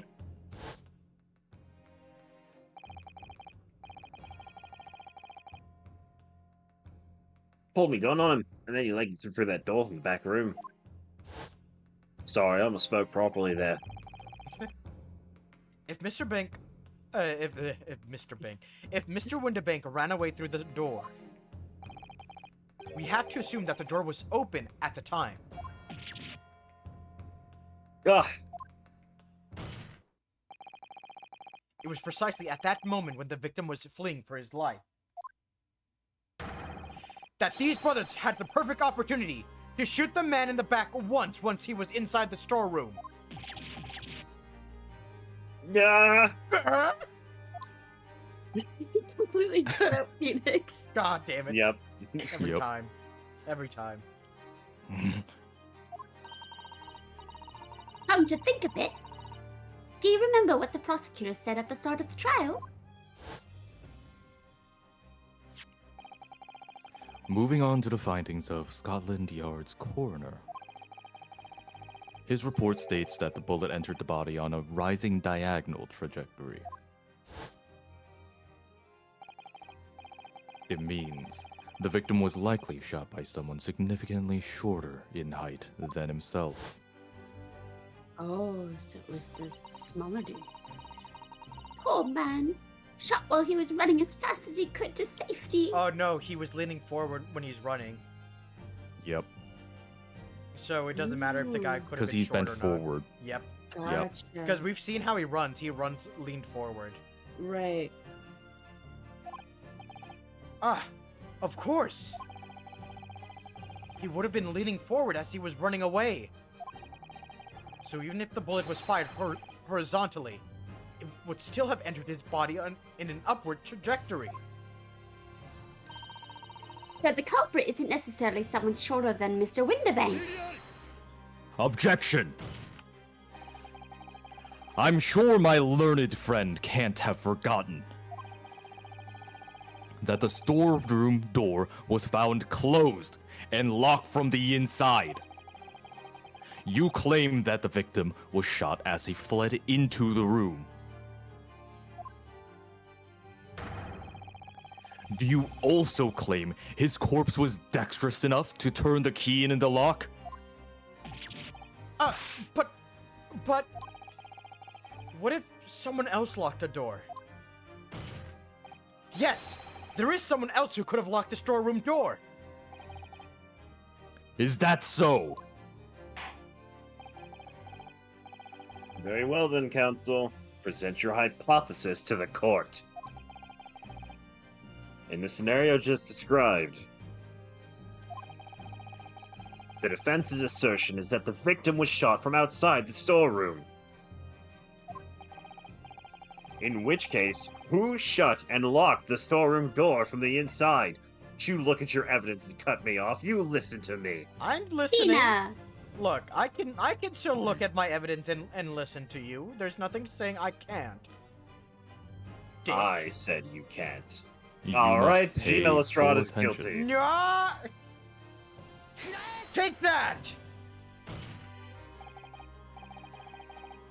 [SPEAKER 4] pulled me gun on him, and then you legged through that door from the back room. Sorry, I almost spoke properly there.
[SPEAKER 1] If Mr. Bank, if Mr. Bank, if Mr. Winterbank ran away through the door, we have to assume that the door was open at the time.
[SPEAKER 4] Ugh.
[SPEAKER 1] It was precisely at that moment when the victim was fleeing for his life that these brothers had the perfect opportunity to shoot the man in the back once he was inside the storeroom.
[SPEAKER 4] Yeah.
[SPEAKER 3] Completely cut out Phoenix.
[SPEAKER 1] God damn it.
[SPEAKER 4] Yep.
[SPEAKER 1] Every
[SPEAKER 2] Yep.
[SPEAKER 1] time. Every time.
[SPEAKER 3] Come to think of it, do you remember what the prosecutor said at the start of the trial?
[SPEAKER 2] Moving on to the findings of Scotland Yard's coroner. His report states that the bullet entered the body on a rising diagonal trajectory. It means the victim was likely shot by someone significantly shorter in height than himself.
[SPEAKER 3] Oh, so it was the smaller dude. Poor man. Shot while he was running as fast as he could to safety.
[SPEAKER 1] Oh no, he was leaning forward when he's running.
[SPEAKER 2] Yep,
[SPEAKER 1] So it doesn't matter if the guy could have been
[SPEAKER 2] because he's
[SPEAKER 1] short
[SPEAKER 2] bent
[SPEAKER 1] or not.
[SPEAKER 2] forward.
[SPEAKER 1] Yep.
[SPEAKER 3] Gotcha.
[SPEAKER 1] Because we've seen how he runs. He runs leaned forward.
[SPEAKER 3] Right.
[SPEAKER 1] Ah, of course. He would have been leaning forward as he was running away. So even if the bullet was fired horizontally, it would still have entered his body in an upward trajectory.
[SPEAKER 3] So the culprit isn't necessarily someone shorter than Mr. Winterbank.
[SPEAKER 2] Objection! I'm sure my learned friend can't have forgotten that the storeroom door was found closed and locked from the inside. You claim that the victim was shot as he fled into the room. Do you also claim his corpse was dexterous enough to turn the key in the lock?
[SPEAKER 1] But... What if someone else locked the door? Yes! There is someone else who could have locked the storeroom door!
[SPEAKER 2] Is that so?
[SPEAKER 4] Very well then, counsel. Present your hypothesis to the court. In the scenario just described, the defense's assertion is that the victim was shot from outside the storeroom. In which case, who shut and locked the storeroom door from the inside? You look at your evidence and cut me off. You listen to me.
[SPEAKER 1] I'm listening.
[SPEAKER 3] Tina!
[SPEAKER 1] Look, I can still look at my evidence and listen to you. There's nothing saying I can't. Dick.
[SPEAKER 4] I said you can't.
[SPEAKER 2] You
[SPEAKER 4] All
[SPEAKER 2] must
[SPEAKER 4] right,
[SPEAKER 2] pay
[SPEAKER 4] Gina Lestrade
[SPEAKER 2] full
[SPEAKER 4] is
[SPEAKER 2] attention.
[SPEAKER 4] guilty.
[SPEAKER 1] No! Take that!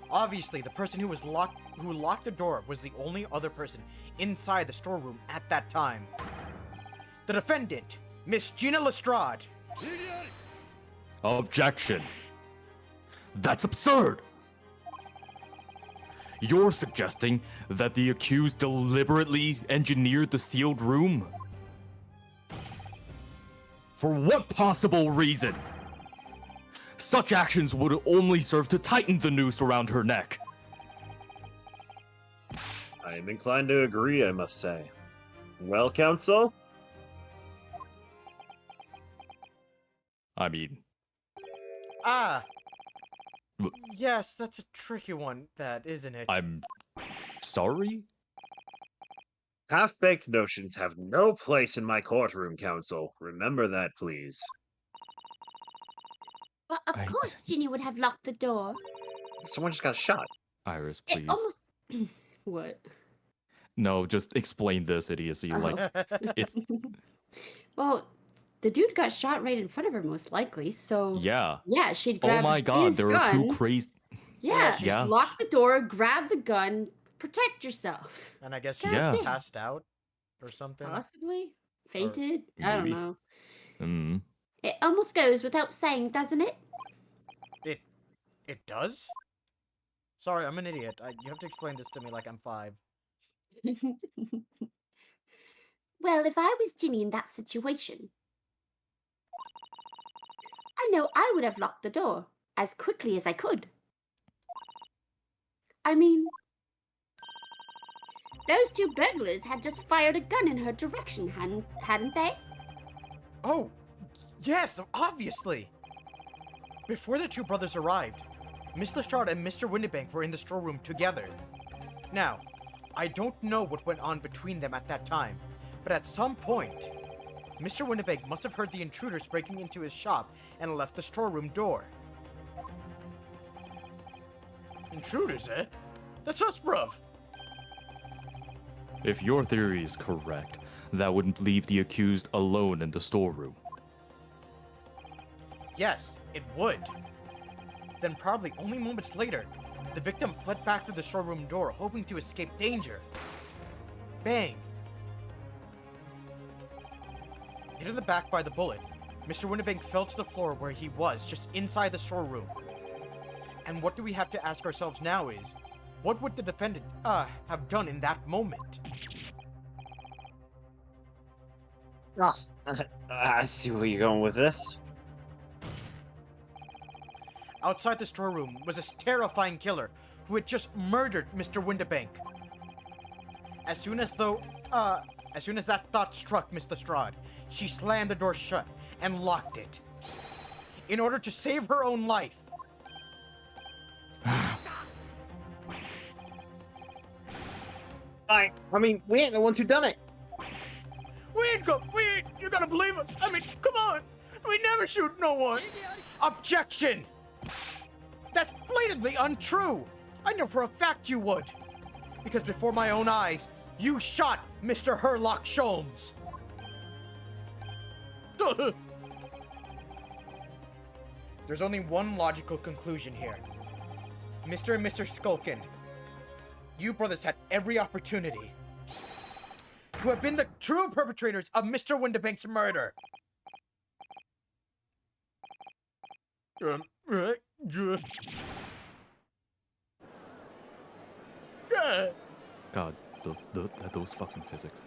[SPEAKER 1] Obviously, the person who locked the door was the only other person inside the storeroom at that time. The defendant, Miss Gina Lestrade.
[SPEAKER 2] Objection. That's absurd. You're suggesting that the accused deliberately engineered the sealed room? For what possible reason? Such actions would only serve to tighten the noose around her neck.
[SPEAKER 4] I am inclined to agree, I must say. Well, counsel?
[SPEAKER 2] I mean,
[SPEAKER 1] Ah.
[SPEAKER 2] W-
[SPEAKER 1] Yes, that's a tricky one, that, isn't it?
[SPEAKER 2] I'm sorry?
[SPEAKER 4] Half-baked notions have no place in my courtroom, counsel. Remember that, please.
[SPEAKER 3] Well, of
[SPEAKER 2] I-
[SPEAKER 3] course Ginny would have locked the door.
[SPEAKER 4] Someone just got shot.
[SPEAKER 2] Iris,
[SPEAKER 3] It
[SPEAKER 2] please.
[SPEAKER 3] almost... What?
[SPEAKER 2] No, just explain this idiocy.
[SPEAKER 3] Oh.
[SPEAKER 2] Like, it's
[SPEAKER 3] Well, the dude got shot right in front of her, most likely, so...
[SPEAKER 2] yeah.
[SPEAKER 3] Yeah, she'd
[SPEAKER 2] Oh
[SPEAKER 3] grab
[SPEAKER 2] my god,
[SPEAKER 3] his
[SPEAKER 2] there
[SPEAKER 3] gun.
[SPEAKER 2] are two crazy.
[SPEAKER 3] Yeah,
[SPEAKER 1] she's-
[SPEAKER 2] Yeah.
[SPEAKER 3] lock the door, grab the gun, protect yourself.
[SPEAKER 1] And I guess she
[SPEAKER 2] Yeah.
[SPEAKER 1] just passed out or something.
[SPEAKER 3] Possibly. Fainted? I don't
[SPEAKER 2] maybe.
[SPEAKER 3] know.
[SPEAKER 2] Hmm.
[SPEAKER 3] It almost goes without saying, doesn't it?
[SPEAKER 1] It does? Sorry, I'm an idiot. You have to explain this to me like I'm 5.
[SPEAKER 3] Well, if I was Ginny in that situation, I know I would have locked the door as quickly as I could. I mean, those 2 burglars had just fired a gun in her direction, hadn't they?
[SPEAKER 1] Oh, yes, obviously. Before the 2 brothers arrived, Miss Lestrade and Mr. Windibank were in the storeroom together. Now, I don't know what went on between them at that time, but at some point, Mr. Windibank must have heard the intruders breaking into his shop and left the storeroom door. Intruders, eh? That's us, bruv.
[SPEAKER 2] If your theory is correct, that wouldn't leave the accused alone in the storeroom.
[SPEAKER 1] Yes, it would. Then probably only moments later, the victim fled back through the storeroom door, hoping to escape danger. Bang! Hit in the back by the bullet, Mr. Windibank fell to the floor where he was, just inside the storeroom. And what do we have to ask ourselves now is, what would the defendant, have done in that moment?
[SPEAKER 4] Ah, I see where you're going with this.
[SPEAKER 1] Outside the storeroom was a terrifying killer who had just murdered Mr. Windibank. As soon as that thought struck Miss Lestrade, she slammed the door shut and locked it. In order to save her own life.
[SPEAKER 4] I mean, we ain't the ones who done it.
[SPEAKER 1] You gotta believe us. I mean, come on. We never shoot no one. Objection! That's blatantly untrue. I know for a fact you would. Because before my own eyes, you shot Mr. Herlock Sholmes. There's only one logical conclusion here. Mr. and Mr. Skulkin, you brothers had every opportunity to have been the true perpetrators of Mr. Windibank's murder.
[SPEAKER 2] God, those fucking physics.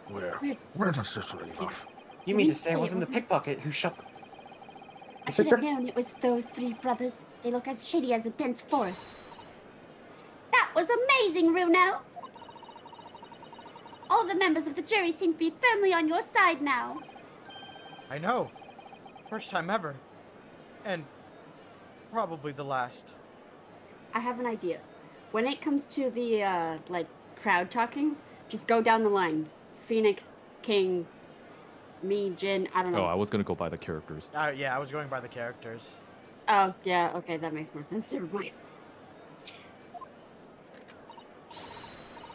[SPEAKER 5] Where does this leave us?
[SPEAKER 4] You mean to say it wasn't the pickpocket who shot the...
[SPEAKER 3] I should have known it was those 3 brothers. They look as shady as a dense forest. That was amazing, Runo! All the members of the jury seem to be firmly on your side now.
[SPEAKER 1] I know. First time ever. And probably the last.
[SPEAKER 3] I have an idea. When it comes to the, crowd talking, just go down the line. Phoenix, King, me, Jin, I don't know.
[SPEAKER 2] Oh, I was gonna go by the characters.
[SPEAKER 1] Yeah, I was going by the characters.
[SPEAKER 3] Oh, yeah, okay, that makes more sense. Never mind.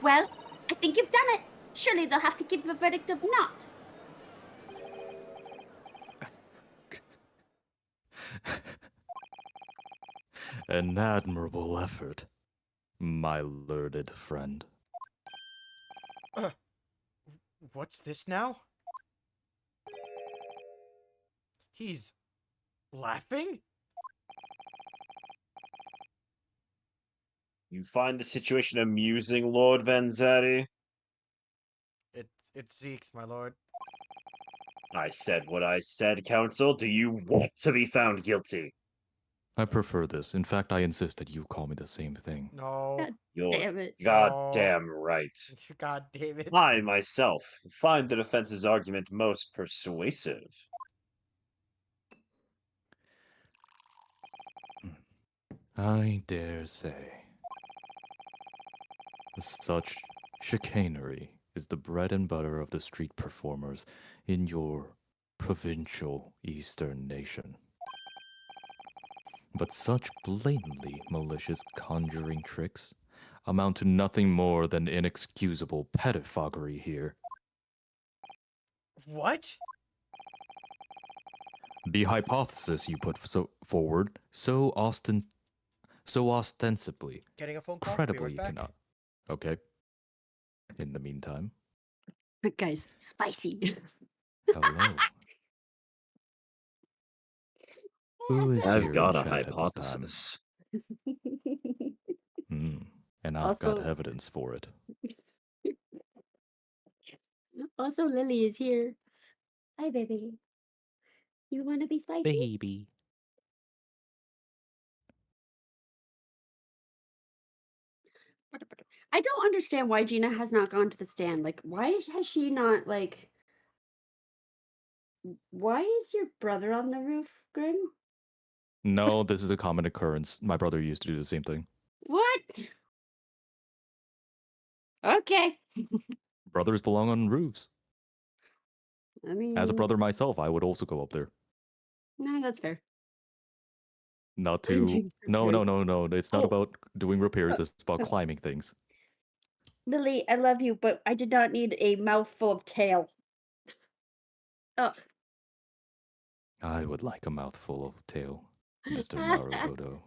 [SPEAKER 3] Well, I think you've done it. Surely they'll have to give a verdict of not.
[SPEAKER 2] An admirable effort, my learned friend.
[SPEAKER 1] What's this now? He's laughing?
[SPEAKER 4] You find the situation amusing, Lord Vanzetti?
[SPEAKER 1] It's Zeke's, my lord.
[SPEAKER 4] I said what I said, Counsel. Do you want to be found guilty?
[SPEAKER 2] I prefer this. In fact, I insist that you call me the same thing.
[SPEAKER 1] No.
[SPEAKER 4] You're
[SPEAKER 3] Damn it.
[SPEAKER 4] goddamn right.
[SPEAKER 1] God damn it.
[SPEAKER 4] I, myself, find the defense's argument most persuasive.
[SPEAKER 2] I dare say. Such chicanery is the bread and butter of the street performers in your provincial eastern nation. But such blatantly malicious conjuring tricks amount to nothing more than inexcusable pettifoggery here.
[SPEAKER 1] What?
[SPEAKER 2] The hypothesis you put forward so ostensibly,
[SPEAKER 1] Getting a phone call? Be
[SPEAKER 2] credibly
[SPEAKER 1] right
[SPEAKER 2] you
[SPEAKER 1] back.
[SPEAKER 2] cannot. Okay. In the meantime,
[SPEAKER 3] Guys, spicy.
[SPEAKER 2] hello. Who is
[SPEAKER 4] I've
[SPEAKER 2] here
[SPEAKER 4] got
[SPEAKER 2] in
[SPEAKER 4] a
[SPEAKER 2] chat at this time?
[SPEAKER 4] hypothesis.
[SPEAKER 2] And I've got
[SPEAKER 3] Also-
[SPEAKER 2] evidence for it.
[SPEAKER 3] Also, Lily is here. Hi, baby. You want to be spicy?
[SPEAKER 2] Baby.
[SPEAKER 3] I don't understand why Gina has not gone to the stand. Like, why has she not, like... Why is your brother on the roof, Grim?
[SPEAKER 2] No, this is a common occurrence. My brother used to do the same thing.
[SPEAKER 3] What? Okay.
[SPEAKER 2] Brothers belong on roofs.
[SPEAKER 3] I mean...
[SPEAKER 2] As a brother myself, I would also go up there.
[SPEAKER 3] No, that's fair.
[SPEAKER 2] Not to.
[SPEAKER 3] Doing
[SPEAKER 2] No,
[SPEAKER 3] repairs.
[SPEAKER 2] no, no, no. It's not
[SPEAKER 3] Oh.
[SPEAKER 2] about doing repairs. It's about climbing things.
[SPEAKER 3] Lily, I love you, but I did not need a mouthful of tail. Ugh.
[SPEAKER 2] I would like a mouthful of tail, Mr. Naruhodo.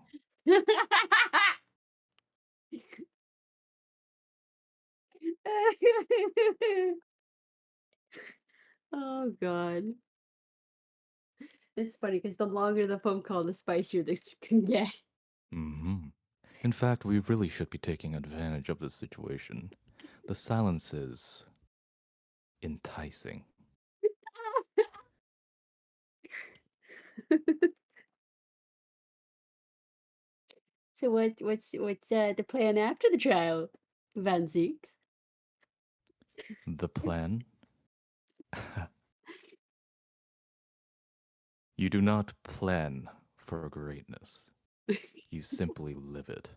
[SPEAKER 3] Oh god. It's funny because the longer the phone call, the spicier this can get.
[SPEAKER 2] In fact, we really should be taking advantage of this situation. The silence is enticing.
[SPEAKER 3] So what's the plan after the trial, Van Zeeks?
[SPEAKER 2] The plan? You do not plan for greatness. You simply live it.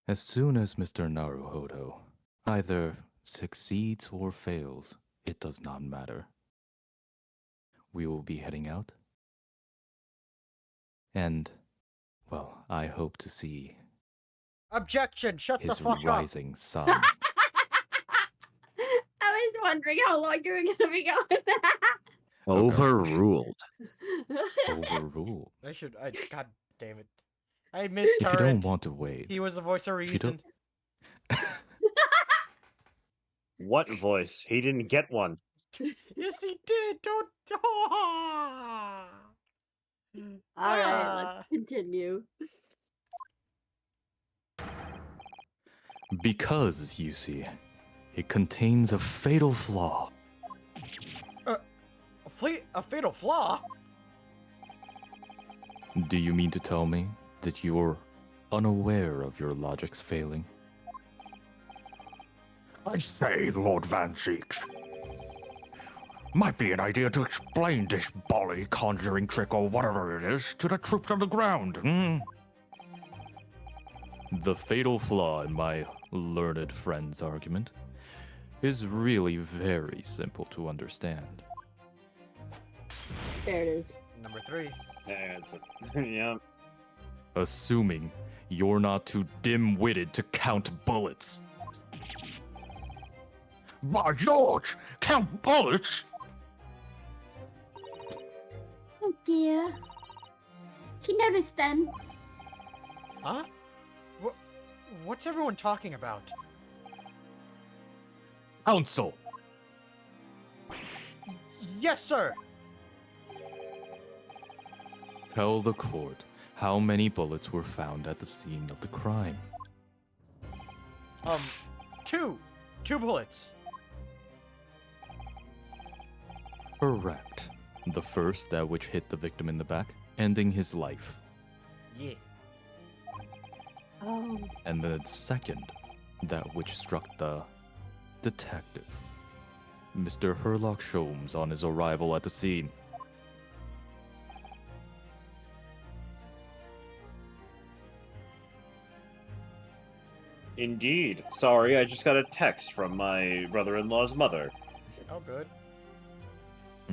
[SPEAKER 2] As soon as Mr. Naruhodo either succeeds or fails, it does not matter. We will be heading out. And, well, I hope to see
[SPEAKER 1] Objection! Shut the
[SPEAKER 2] his
[SPEAKER 1] fuck up!
[SPEAKER 2] rising sun.
[SPEAKER 3] I was wondering how long you were gonna be going.
[SPEAKER 4] Overruled.
[SPEAKER 2] Overruled.
[SPEAKER 1] God damn it. I missed
[SPEAKER 2] If you
[SPEAKER 1] Turret.
[SPEAKER 2] don't want to wait,
[SPEAKER 1] He was the voice of
[SPEAKER 2] you
[SPEAKER 1] reason.
[SPEAKER 4] What voice? He didn't get one.
[SPEAKER 1] Yes, he did. Don't.
[SPEAKER 3] All right,
[SPEAKER 1] Ah.
[SPEAKER 3] let's continue.
[SPEAKER 2] because, you see, it contains a fatal flaw.
[SPEAKER 1] A fatal flaw?
[SPEAKER 2] Do you mean to tell me that you're unaware of your logic's failing?
[SPEAKER 5] I say, Lord Van Zeeks. Might be an idea to explain this bolly conjuring trick or whatever it is to the troops on the ground, hmm?
[SPEAKER 2] The fatal flaw in my learned friend's argument is really very simple to understand.
[SPEAKER 3] There it is.
[SPEAKER 1] Number 3.
[SPEAKER 4] That's yeah.
[SPEAKER 2] Assuming you're not too dim-witted to count bullets.
[SPEAKER 5] My lords, count bullets?
[SPEAKER 3] Oh dear. He noticed then.
[SPEAKER 1] Huh? What's everyone talking about?
[SPEAKER 2] Counsel!
[SPEAKER 1] Yes, sir!
[SPEAKER 2] Tell the court how many bullets were found at the scene of the crime.
[SPEAKER 1] 2. 2 bullets.
[SPEAKER 2] Correct. The first, that which hit the victim in the back, ending his life.
[SPEAKER 1] Yeah.
[SPEAKER 3] Oh.
[SPEAKER 2] And the second, that which struck the detective, Mr. Herlock Sholmes, on his arrival at the scene.
[SPEAKER 4] Indeed. Sorry, I just got a text from my brother-in-law's mother.
[SPEAKER 1] Oh, good.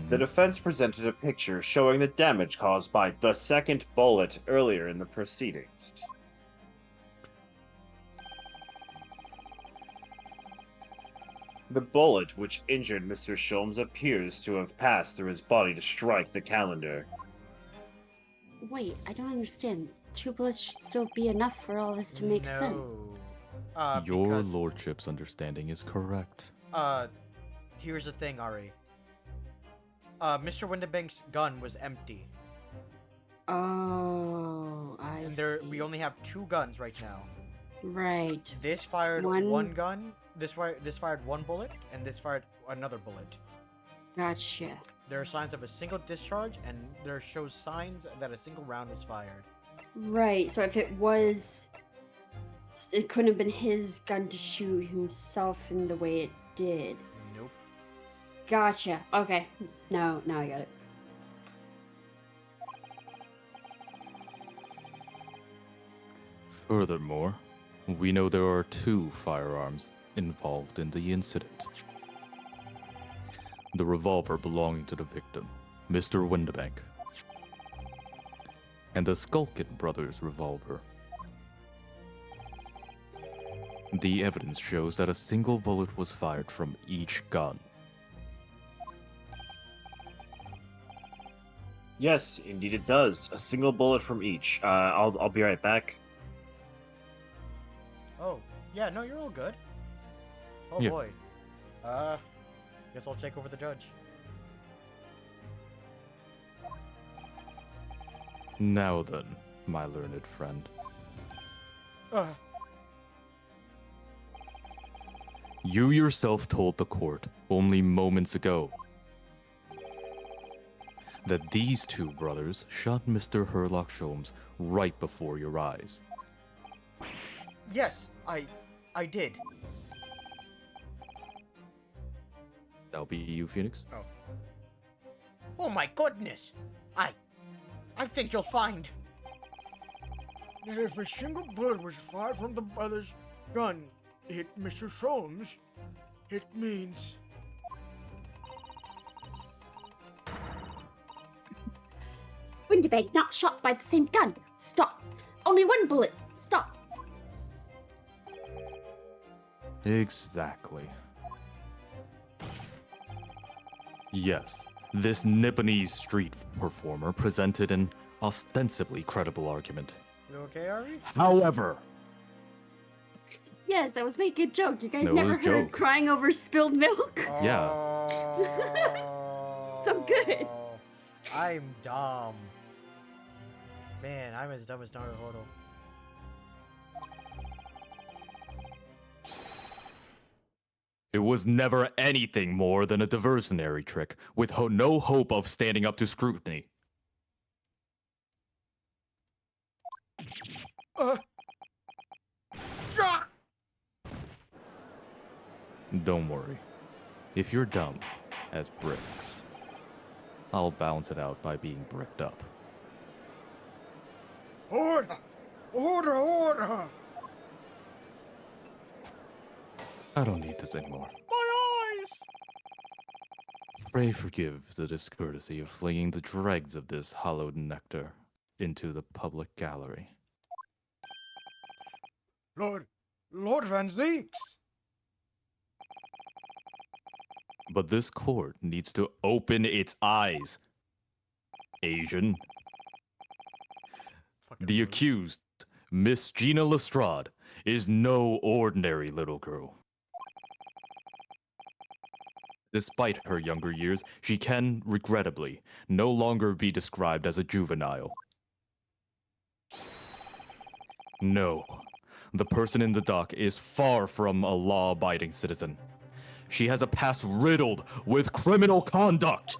[SPEAKER 4] The defense presented a picture showing the damage caused by the second bullet earlier in the proceedings. The bullet which injured Mr. Sholmes appears to have passed through his body to strike the calendar.
[SPEAKER 3] Wait, I don't understand. 2 bullets should still be enough for all this to make sense.
[SPEAKER 2] Your
[SPEAKER 1] Because
[SPEAKER 2] lordship's understanding is correct.
[SPEAKER 1] here's the thing, Ari. Mr. Windibank's gun was empty,
[SPEAKER 3] Oh, I
[SPEAKER 1] and
[SPEAKER 3] see.
[SPEAKER 1] we only have 2 guns right now.
[SPEAKER 3] Right.
[SPEAKER 1] This fired
[SPEAKER 3] One-
[SPEAKER 1] one gun. This fired 1 bullet, and this fired another bullet.
[SPEAKER 3] Gotcha.
[SPEAKER 1] There are signs of a single discharge, and there shows signs that a single round was fired.
[SPEAKER 3] Right. So if it was, it couldn't have been his gun to shoot himself in the way it did.
[SPEAKER 1] Nope.
[SPEAKER 3] Gotcha. Okay. Now I got it.
[SPEAKER 2] Furthermore, we know there are 2 firearms involved in the incident. The revolver belonging to the victim, Mr. Windibank, and the Skulkin brothers' revolver. The evidence shows that a single bullet was fired from each gun.
[SPEAKER 4] Yes, indeed it does. A single bullet from each. I'll be right back.
[SPEAKER 1] Oh, yeah, no, you're all good. Oh
[SPEAKER 2] Yeah.
[SPEAKER 1] boy. Guess I'll take over the judge.
[SPEAKER 2] Now then, my learned friend,
[SPEAKER 1] Uh,
[SPEAKER 2] you yourself told the court only moments ago that these 2 brothers shot Mr. Herlock Sholmes right before your eyes.
[SPEAKER 1] yes, I did.
[SPEAKER 2] That'll be you, Phoenix?
[SPEAKER 1] Oh my goodness! I think you'll find that if a single bullet was fired from the brother's gun hit Mr. Sholmes, it means
[SPEAKER 3] Windibank not shot by the same gun. Stop. Only 1 bullet. Stop.
[SPEAKER 2] Exactly. Yes, this Nipponese street performer presented an ostensibly credible argument.
[SPEAKER 1] you okay, Ari?
[SPEAKER 2] However,
[SPEAKER 3] Yes, I was making a joke. You guys
[SPEAKER 2] No, it
[SPEAKER 3] never
[SPEAKER 2] was
[SPEAKER 3] heard
[SPEAKER 2] a joke.
[SPEAKER 3] crying over spilled milk?
[SPEAKER 2] Yeah.
[SPEAKER 3] I'm good.
[SPEAKER 1] I'm dumb. Man, I'm as dumb as Naruhodo.
[SPEAKER 2] it was never anything more than a diversionary trick with no hope of standing up to scrutiny.
[SPEAKER 1] Ah!
[SPEAKER 2] Don't worry. If you're dumb as bricks, I'll balance it out by being bricked up.
[SPEAKER 1] Order! Order! Order!
[SPEAKER 2] I don't need this anymore.
[SPEAKER 1] My eyes!
[SPEAKER 2] Pray forgive the discourtesy of flinging the dregs of this hallowed nectar into the public gallery.
[SPEAKER 1] Lord Van Zeeks!
[SPEAKER 2] But this court needs to open its eyes. Asian. The accused, Miss Gina Lestrade, is no ordinary little girl. Despite her younger years, she can, regrettably, no longer be described as a juvenile. No, the person in the dock is far from a law-abiding citizen. She has a past riddled with criminal conduct.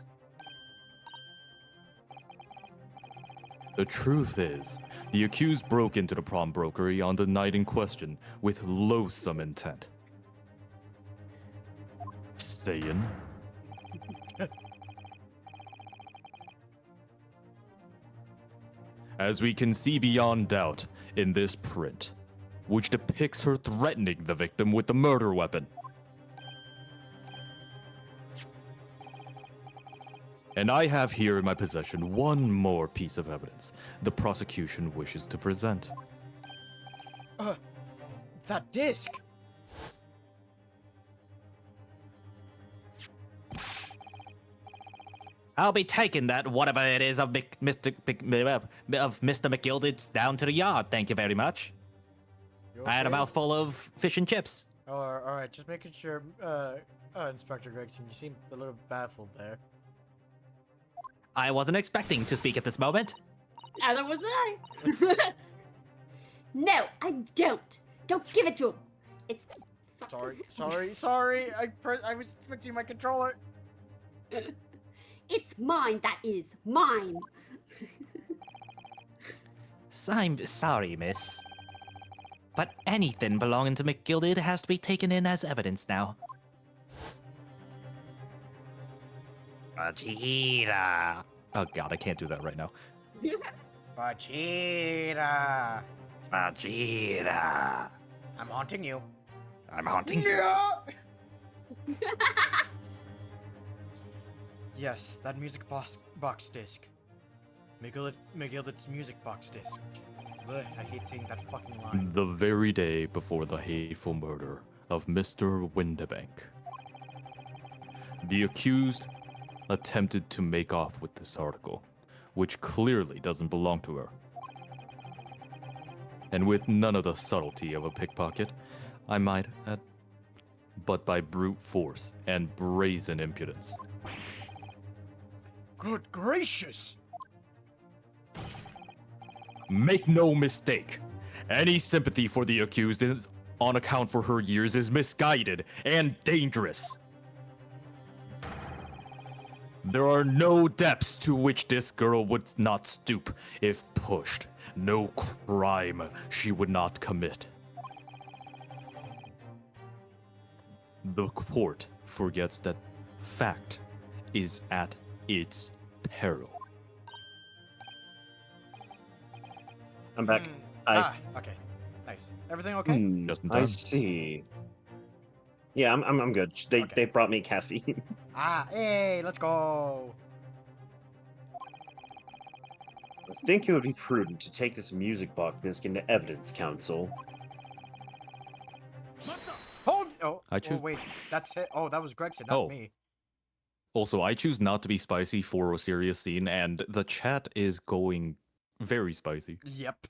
[SPEAKER 2] The truth is, the accused broke into the pawnbrokery on the night in question with loathsome intent. Saying? As we can see beyond doubt in this print, which depicts her threatening the victim with the murder weapon. And I have here in my possession one more piece of evidence the prosecution wishes to present.
[SPEAKER 1] That disc!
[SPEAKER 6] I'll be taking that, whatever it is, of Mr. McGilden's down to the yard. Thank you very much.
[SPEAKER 1] You
[SPEAKER 6] I had a
[SPEAKER 1] okay?
[SPEAKER 6] mouthful of fish and chips.
[SPEAKER 1] Oh, all right. Just making sure, Inspector Gregson, you seem a little baffled there.
[SPEAKER 6] I wasn't expecting to speak at this moment.
[SPEAKER 3] Neither was I. No, I don't. Don't give it to him. It's
[SPEAKER 1] Sorry. I was fixing my controller.
[SPEAKER 3] it's mine. That is mine.
[SPEAKER 6] I'm sorry, miss. But anything belonging to McGilded has to be taken in as evidence now. Vegeta.
[SPEAKER 2] Oh god, I can't do that right now.
[SPEAKER 1] Vegeta,
[SPEAKER 6] Vegeta.
[SPEAKER 1] I'm haunting you.
[SPEAKER 6] I'm haunting.
[SPEAKER 1] Yeah. Yes, that music box disc. McGillet's music box disc. Ugh, I hate saying that fucking line.
[SPEAKER 2] The very day before the hateful murder of Mr. Windibank, the accused attempted to make off with this article, which clearly doesn't belong to her. And with none of the subtlety of a pickpocket, I might add, but by brute force and brazen impudence.
[SPEAKER 1] Good gracious!
[SPEAKER 2] Make no mistake, any sympathy for the accused is on account for her years is misguided and dangerous. There are no depths to which this girl would not stoop if pushed. No crime she would not commit. The court forgets that fact is at its peril.
[SPEAKER 4] I'm back. I
[SPEAKER 1] Okay. Nice. Everything okay?
[SPEAKER 2] Just in
[SPEAKER 4] I
[SPEAKER 2] time.
[SPEAKER 4] see. Yeah, I'm good. They
[SPEAKER 1] Okay.
[SPEAKER 4] brought me caffeine.
[SPEAKER 1] Hey, let's go.
[SPEAKER 4] I think it would be prudent to take this music box disc into evidence, Counsel.
[SPEAKER 1] Hold. Oh,
[SPEAKER 2] I choose-
[SPEAKER 1] wait. That's it. Oh, that was Gregson, not
[SPEAKER 2] Oh.
[SPEAKER 1] me.
[SPEAKER 2] Also, I choose not to be spicy for a serious scene, and the chat is going very spicy.
[SPEAKER 1] Yep.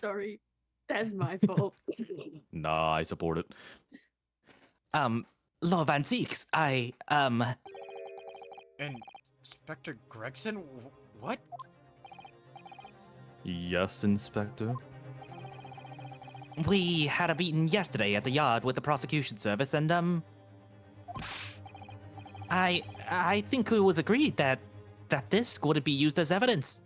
[SPEAKER 3] Sorry. That's my fault.
[SPEAKER 2] Nah, I support it.
[SPEAKER 6] Lord Van Zeeks,
[SPEAKER 1] Inspector Gregson? What?
[SPEAKER 2] Yes, Inspector?
[SPEAKER 6] we had a meeting yesterday at the yard with the prosecution service, and, I think it was agreed that disc wouldn't be used as evidence.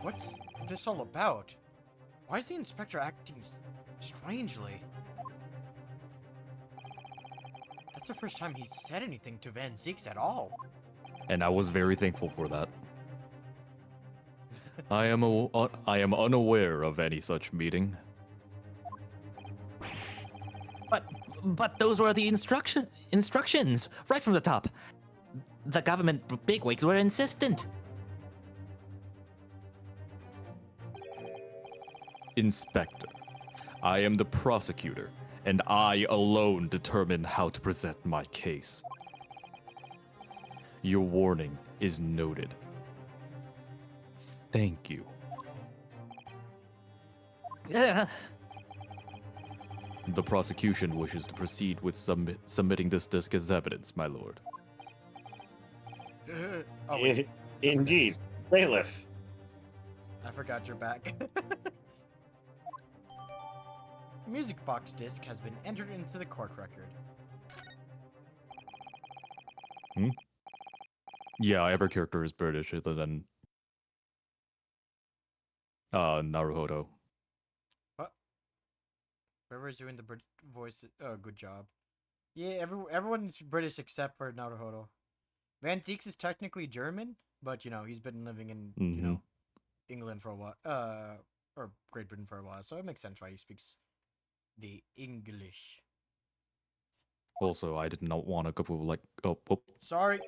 [SPEAKER 1] What's this all about? Why is the inspector acting strangely? That's the first time he's said anything to Van Zeeks at all.
[SPEAKER 2] And I was very thankful for that. I am unaware of any such meeting.
[SPEAKER 6] But those were the instructions right from the top. The government bigwigs were insistent.
[SPEAKER 2] Inspector, I am the prosecutor, and I alone determine how to present my case. Your warning is noted. Thank you. The prosecution wishes to proceed with submitting this disc as evidence, my lord.
[SPEAKER 1] Oh, wait.
[SPEAKER 4] Indeed. Bailiff.
[SPEAKER 1] I forgot you're back. Music box disc has been entered into the court record.
[SPEAKER 2] Yeah, every character is British other than Naruhodo.
[SPEAKER 1] Whoever's doing the voice, good job. Yeah, everyone's British except for Naruhodo. Van Zeeks is technically German, but you know he's been living in England for a while, or Great Britain for a while, so it makes sense why he speaks the English.
[SPEAKER 2] Also, I did not want to go like
[SPEAKER 1] Sorry,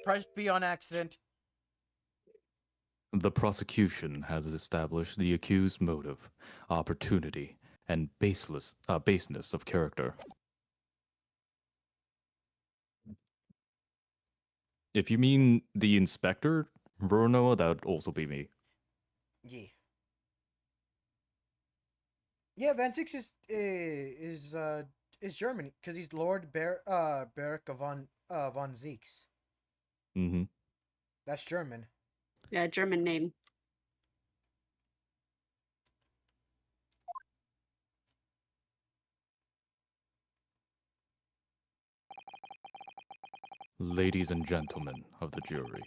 [SPEAKER 1] pressed B on accident.
[SPEAKER 2] The prosecution has established the accused's motive, opportunity, and baseness of character. If you mean the inspector, Bruno, that would also be me.
[SPEAKER 1] Yeah. Yeah, Van Six is German because he's Lord Beric of von Zeeks.
[SPEAKER 2] Mm-hmm.
[SPEAKER 1] That's German.
[SPEAKER 3] Yeah, German name.
[SPEAKER 2] Ladies and gentlemen of the jury,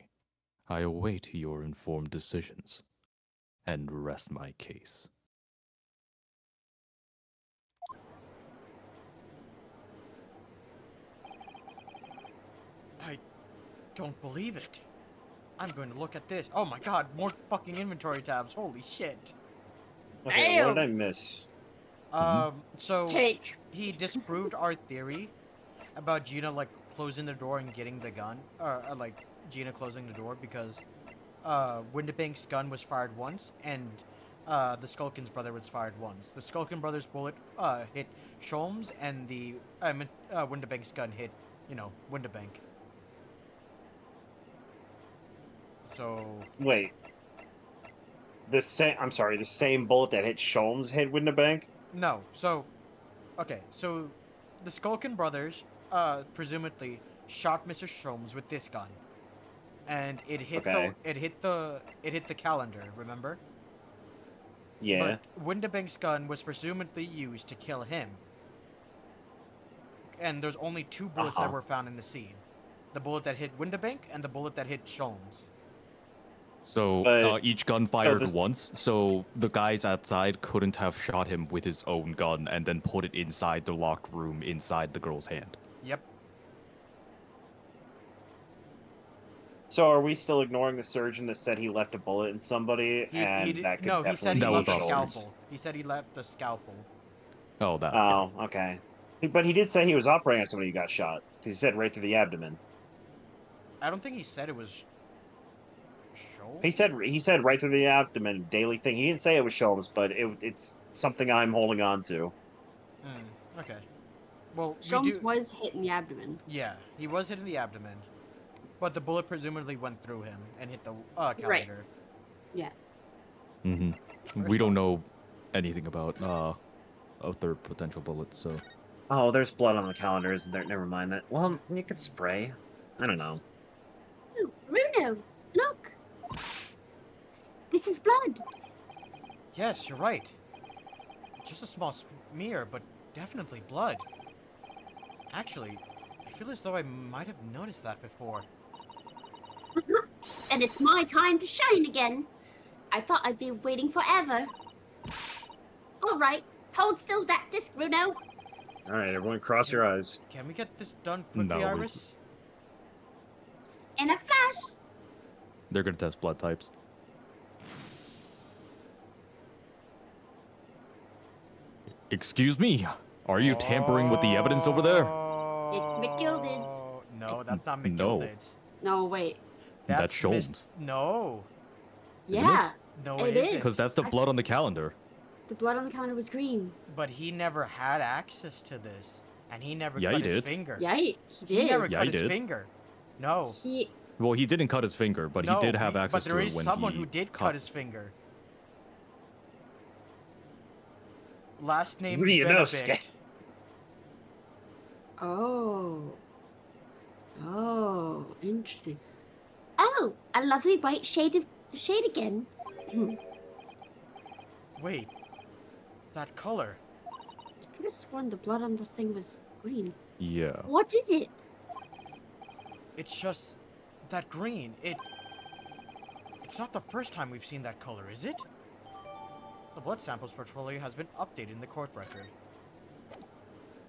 [SPEAKER 2] I await your informed decisions and rest my case.
[SPEAKER 1] I don't believe it. I'm going to look at this. Oh my god, more fucking inventory tabs. Holy shit.
[SPEAKER 4] Okay, what did I
[SPEAKER 3] Damn.
[SPEAKER 4] miss?
[SPEAKER 1] So
[SPEAKER 3] Cake.
[SPEAKER 1] he disproved our theory about Gina like closing the door and getting the gun, or like Gina closing the door because Windibank's gun was fired once and the Skulkin's brother was fired once. The Skulkin brother's bullet hit Sholmes and the Windibank's gun hit, Windibank. So
[SPEAKER 4] Wait, the same bullet that hit Sholmes hit Windibank?
[SPEAKER 1] no, so okay, so the Skulkin brothers presumably shot Mr. Sholmes with this gun. And it hit
[SPEAKER 4] Okay.
[SPEAKER 1] the calendar, remember?
[SPEAKER 4] Yeah.
[SPEAKER 1] But Windibank's gun was presumably used to kill him. And there's only two bullets that
[SPEAKER 4] Uh-huh.
[SPEAKER 1] were found in the scene. The bullet that hit Windibank and the bullet that hit Sholmes.
[SPEAKER 2] So
[SPEAKER 4] But-
[SPEAKER 2] each gun fired
[SPEAKER 4] this-
[SPEAKER 2] once, so the guys outside couldn't have shot him with his own gun and then put it inside the locked room inside the girl's hand.
[SPEAKER 1] Yep.
[SPEAKER 4] So are we still ignoring the surgeon that said he left a bullet in somebody that could
[SPEAKER 1] No, he said he
[SPEAKER 2] That
[SPEAKER 4] definitely
[SPEAKER 1] left
[SPEAKER 2] was
[SPEAKER 1] the
[SPEAKER 4] be
[SPEAKER 2] us.
[SPEAKER 4] Sholmes?
[SPEAKER 1] scalpel. He said he left the scalpel.
[SPEAKER 2] Oh, that. yeah.
[SPEAKER 4] Oh, okay. But he did say he was operating on somebody who got shot. He said right through the abdomen.
[SPEAKER 1] I don't think he said it was Sholmes.
[SPEAKER 4] He said right through the abdomen, daily thing. He didn't say it was Sholmes, but it's something I'm holding on to.
[SPEAKER 1] Okay. Well, we
[SPEAKER 3] Sholmes
[SPEAKER 1] do.
[SPEAKER 3] was hit in the abdomen.
[SPEAKER 1] Yeah, he was hit in the abdomen, but the bullet presumably went through him and hit the calendar.
[SPEAKER 3] Right. Yeah.
[SPEAKER 2] Mm-hmm. We don't know anything about a third potential bullet, so
[SPEAKER 4] Oh, there's blood on the calendar, isn't there? Never mind that. Well, you could spray. I don't know.
[SPEAKER 3] Oh, Bruno, look. This is blood.
[SPEAKER 1] Yes, you're right. Just a small smear, but definitely blood. Actually, I feel as though I might have noticed that before.
[SPEAKER 3] And it's my time to shine again. I thought I'd be waiting forever. All right, hold still that disc, Bruno.
[SPEAKER 4] All right, everyone, cross your eyes.
[SPEAKER 1] Can we get this done quickly,
[SPEAKER 2] No, we-
[SPEAKER 1] Iris?
[SPEAKER 3] In a flash.
[SPEAKER 2] they're gonna test blood types. Excuse me, are you tampering with the evidence over there?
[SPEAKER 3] It's McGilded's.
[SPEAKER 1] Oh, no, that's not
[SPEAKER 2] No.
[SPEAKER 1] McGilded's.
[SPEAKER 3] No, wait.
[SPEAKER 2] That's
[SPEAKER 1] Miss-
[SPEAKER 2] Sholmes.
[SPEAKER 1] No.
[SPEAKER 2] Isn't
[SPEAKER 3] Yeah,
[SPEAKER 1] No,
[SPEAKER 3] It
[SPEAKER 1] it isn't.
[SPEAKER 3] is.
[SPEAKER 2] Because that's the blood on the calendar.
[SPEAKER 3] the blood on the calendar was green.
[SPEAKER 1] But he never had access to this. And he never
[SPEAKER 2] Yeah,
[SPEAKER 1] cut
[SPEAKER 2] he
[SPEAKER 1] his
[SPEAKER 2] did.
[SPEAKER 1] finger.
[SPEAKER 3] Yeah, he
[SPEAKER 1] He
[SPEAKER 3] did.
[SPEAKER 1] never
[SPEAKER 2] Yeah,
[SPEAKER 1] cut
[SPEAKER 2] he
[SPEAKER 1] his
[SPEAKER 2] did.
[SPEAKER 1] finger. No.
[SPEAKER 3] He
[SPEAKER 2] Well, he didn't cut his finger, but
[SPEAKER 1] no,
[SPEAKER 2] he did have access
[SPEAKER 1] but there
[SPEAKER 2] to
[SPEAKER 1] is
[SPEAKER 2] it when
[SPEAKER 1] someone
[SPEAKER 2] he
[SPEAKER 1] who did cut his finger. Last name
[SPEAKER 4] Who do you know,
[SPEAKER 1] Benedict.
[SPEAKER 3] Oh. Oh, interesting. Oh, a lovely bright shade again.
[SPEAKER 1] Wait. That color.
[SPEAKER 3] I could have sworn the blood on the thing was green.
[SPEAKER 2] Yeah.
[SPEAKER 3] What is it?
[SPEAKER 1] It's just that green. It's not the first time we've seen that color, is it? The blood samples portfolio has been updated in the court record.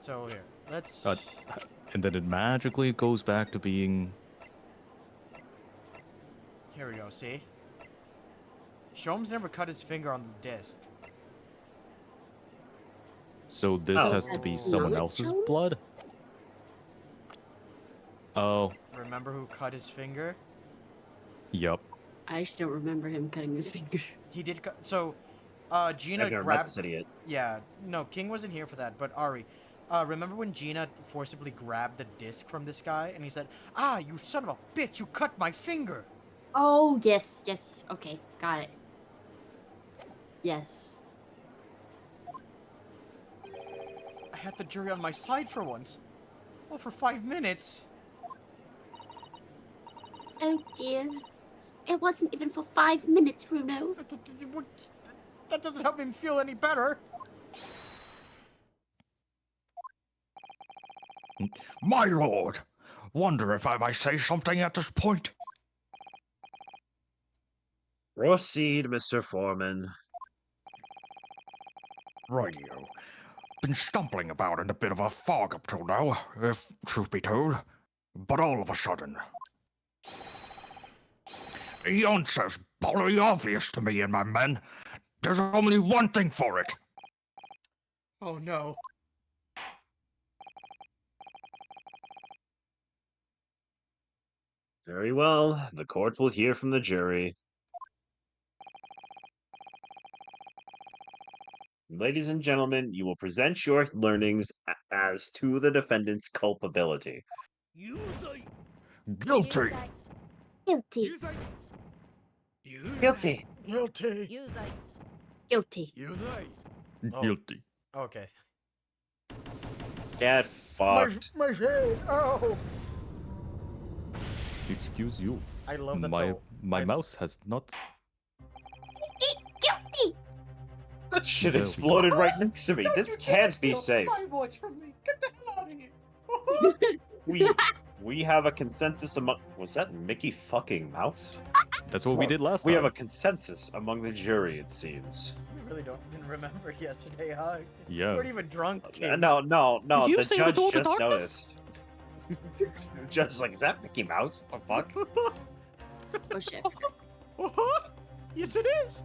[SPEAKER 1] So here, let's.
[SPEAKER 2] And then it magically goes back to being.
[SPEAKER 1] Here we go. See. Sholmes never cut his finger on the disc.
[SPEAKER 2] So this
[SPEAKER 4] Oh.
[SPEAKER 2] has to be
[SPEAKER 3] That's
[SPEAKER 2] someone
[SPEAKER 3] not
[SPEAKER 2] else's
[SPEAKER 3] Jones?
[SPEAKER 2] blood? Oh,
[SPEAKER 1] Remember who cut his finger?
[SPEAKER 2] yep.
[SPEAKER 3] I actually don't remember him cutting his finger.
[SPEAKER 1] He did cut. So, Gina
[SPEAKER 4] I've never met
[SPEAKER 1] grabbed.
[SPEAKER 4] this idiot.
[SPEAKER 1] Yeah, no, King wasn't here for that, but Ari, remember when Gina forcibly grabbed the disc from this guy and he said, "Ah, you son of a bitch, you cut my finger!"
[SPEAKER 3] Oh, yes, yes. Okay, got it. Yes.
[SPEAKER 1] I had the jury on my side for once. Well, for 5 minutes.
[SPEAKER 3] Oh dear. It wasn't even for 5 minutes, Bruno.
[SPEAKER 1] That doesn't help me feel any better.
[SPEAKER 5] My lord, wonder if I might say something at this point?
[SPEAKER 4] Proceed, Mr. Foreman.
[SPEAKER 5] Radio. Been stumbling about in a bit of a fog up till now, if truth be told. But all of a sudden, the answer's bloody obvious to me and my men. There's only one thing for it.
[SPEAKER 1] Oh no.
[SPEAKER 4] Very well. The court will hear from the jury. Ladies and gentlemen, you will present your learnings as to the defendant's culpability.
[SPEAKER 5] Guilty.
[SPEAKER 3] Guilty.
[SPEAKER 4] Guilty.
[SPEAKER 1] Guilty.
[SPEAKER 3] Guilty.
[SPEAKER 1] Oh.
[SPEAKER 2] Guilty.
[SPEAKER 1] Okay.
[SPEAKER 4] Get fucked.
[SPEAKER 1] My head. Oh.
[SPEAKER 2] Excuse you.
[SPEAKER 1] I love that
[SPEAKER 2] My
[SPEAKER 1] though.
[SPEAKER 2] my mouse has not.
[SPEAKER 3] Guilty.
[SPEAKER 4] That shit
[SPEAKER 2] There we go.
[SPEAKER 4] exploded right next to me.
[SPEAKER 1] Don't
[SPEAKER 4] This
[SPEAKER 1] you dare
[SPEAKER 4] can't be
[SPEAKER 1] steal
[SPEAKER 4] safe.
[SPEAKER 1] My voice from me. Get the hell out of here.
[SPEAKER 4] We have a consensus among. Was that Mickey fucking Mouse?
[SPEAKER 2] That's what we did last
[SPEAKER 4] We
[SPEAKER 2] time.
[SPEAKER 4] have a consensus among the jury, it seems.
[SPEAKER 1] You really didn't remember yesterday, huh?
[SPEAKER 2] Yeah.
[SPEAKER 1] You weren't even drunk. King.
[SPEAKER 4] No.
[SPEAKER 6] Did you
[SPEAKER 4] The
[SPEAKER 6] say the
[SPEAKER 4] judge
[SPEAKER 6] door to
[SPEAKER 4] just
[SPEAKER 6] darkness?
[SPEAKER 4] noticed. The judge's like, is that Mickey Mouse? What the fuck?
[SPEAKER 3] Oh shit.
[SPEAKER 1] Yes, it is.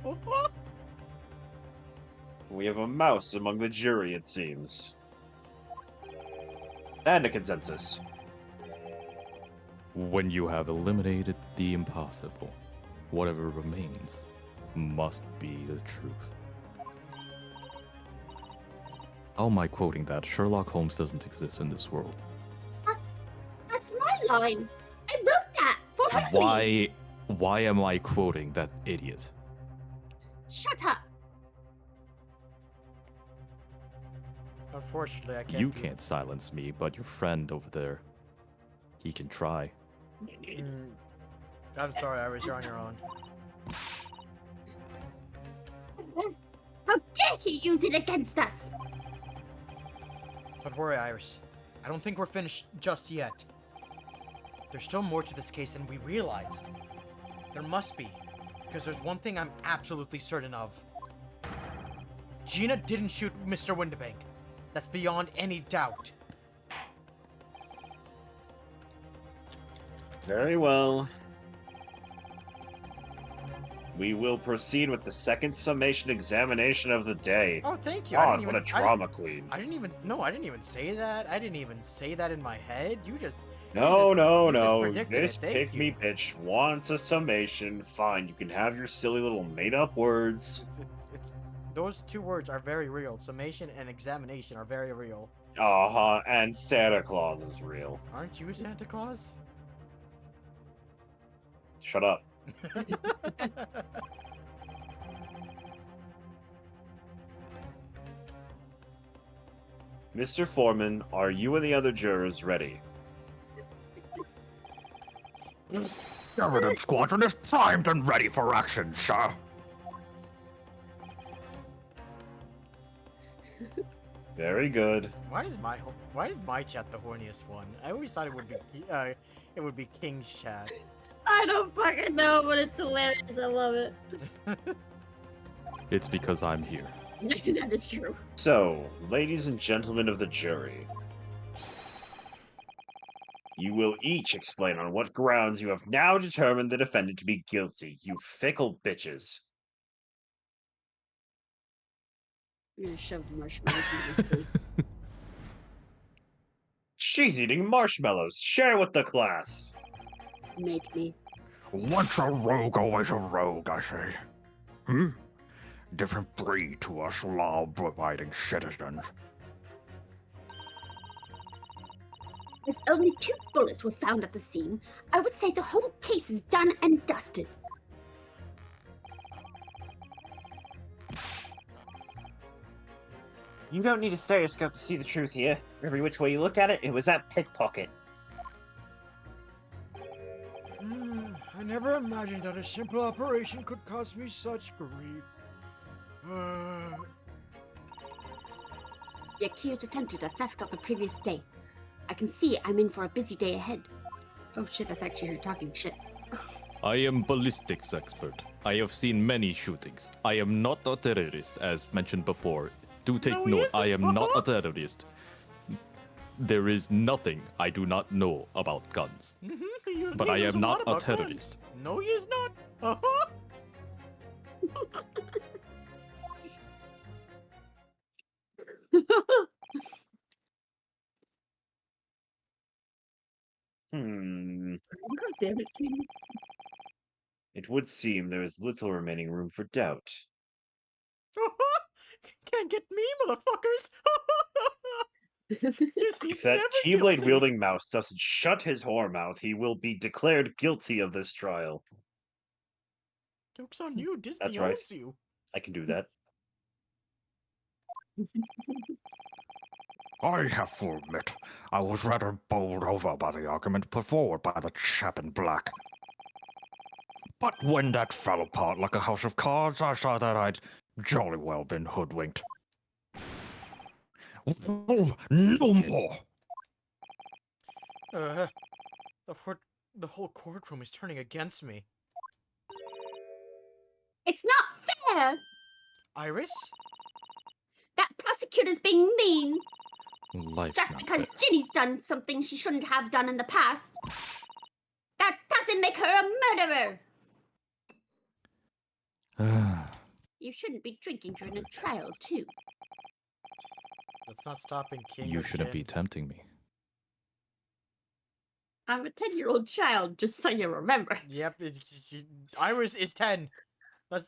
[SPEAKER 4] We have a mouse among the jury, it seems. And a consensus.
[SPEAKER 2] When you have eliminated the impossible, whatever remains must be the truth. How am I quoting that? Sherlock Holmes doesn't exist in this world.
[SPEAKER 3] That's my line. I wrote that for Harley.
[SPEAKER 2] Why am I quoting that idiot?
[SPEAKER 3] Shut up.
[SPEAKER 1] Unfortunately, I can't.
[SPEAKER 2] You can't silence me, but your friend over there, he can try.
[SPEAKER 1] I'm sorry, Iris. You're on your own.
[SPEAKER 3] How dare he use it against us?
[SPEAKER 1] Don't worry, Iris. I don't think we're finished just yet. There's still more to this case than we realized. There must be, because there's one thing I'm absolutely certain of. Gina didn't shoot Mr. Windibank. That's beyond any doubt.
[SPEAKER 4] Very well. We will proceed with the second summation examination of the day.
[SPEAKER 1] Oh, thank you.
[SPEAKER 4] God, what a drama queen.
[SPEAKER 1] I didn't even say that. I didn't even say that in my head. You just
[SPEAKER 4] No.
[SPEAKER 1] predicted
[SPEAKER 4] This
[SPEAKER 1] it. Thank
[SPEAKER 4] pick
[SPEAKER 1] you.
[SPEAKER 4] me bitch wants a summation. Fine, you can have your silly little made up words.
[SPEAKER 1] It's those two words are very real. Summation and examination are very real.
[SPEAKER 4] Uh-huh, and Santa Claus is real.
[SPEAKER 1] Aren't you Santa Claus?
[SPEAKER 4] Shut up. Mr. Foreman, are you and the other jurors ready?
[SPEAKER 5] Evidence squadron is primed and ready for action, sir.
[SPEAKER 4] Very good.
[SPEAKER 1] Why is my chat the horniest one? I always thought it would be King's chat.
[SPEAKER 3] I don't fucking know, but it's hilarious. I love it.
[SPEAKER 2] It's because I'm here.
[SPEAKER 3] That is true.
[SPEAKER 4] So, ladies and gentlemen of the jury, you will each explain on what grounds you have now determined the defendant to be guilty, you fickle bitches.
[SPEAKER 3] I'm gonna shove marshmallows in his face.
[SPEAKER 4] She's eating marshmallows. Share with the class.
[SPEAKER 3] Make me.
[SPEAKER 5] Once a rogue, always a rogue, I say. Different breed to us law-abiding citizens.
[SPEAKER 3] as only 2 bullets were found at the scene, I would say the whole case is done and dusted.
[SPEAKER 4] You don't need a stereoscope to see the truth here. Every which way you look at it, it was that pickpocket.
[SPEAKER 1] I never imagined that a simple operation could cause me such grief.
[SPEAKER 3] The accused attempted a theft on the previous day. I can see I'm in for a busy day ahead. Oh shit, that's actually her talking shit.
[SPEAKER 2] I am ballistics expert. I have seen many shootings. I am not a terrorist, as mentioned before. Do take
[SPEAKER 1] No, he
[SPEAKER 2] note, I
[SPEAKER 1] isn't.
[SPEAKER 2] am not a terrorist. There is nothing I do not know about guns. But I am not a terrorist.
[SPEAKER 1] No, he is not.
[SPEAKER 3] God damn it, Katie.
[SPEAKER 4] It would seem there is little remaining room for doubt.
[SPEAKER 1] Can't get me, motherfuckers. Yes, he's
[SPEAKER 4] If that
[SPEAKER 1] never
[SPEAKER 4] Keyblade
[SPEAKER 1] guilty.
[SPEAKER 4] wielding mouse doesn't shut his whore mouth, he will be declared guilty of this trial.
[SPEAKER 1] Joke's on you. Disney
[SPEAKER 4] That's right.
[SPEAKER 1] owns you.
[SPEAKER 4] I can do that.
[SPEAKER 5] I have to admit, I was rather bowled over by the argument put forward by the chap in black. But when that fell apart like a house of cards, I saw that I'd jolly well been hoodwinked. No more!
[SPEAKER 1] The whole courtroom is turning against me.
[SPEAKER 3] It's not fair!
[SPEAKER 1] Iris?
[SPEAKER 3] That prosecutor's being mean!
[SPEAKER 2] Life's
[SPEAKER 3] Just
[SPEAKER 2] not
[SPEAKER 3] because
[SPEAKER 2] fair.
[SPEAKER 3] Ginny's done something she shouldn't have done in the past. That doesn't make her a murderer! You shouldn't be drinking during a trial, too.
[SPEAKER 1] That's not stopping King.
[SPEAKER 2] You
[SPEAKER 1] of
[SPEAKER 2] shouldn't be
[SPEAKER 1] Gin.
[SPEAKER 2] tempting me.
[SPEAKER 3] I'm a 10-year-old child, just so you remember.
[SPEAKER 1] Yep, Iris is 10.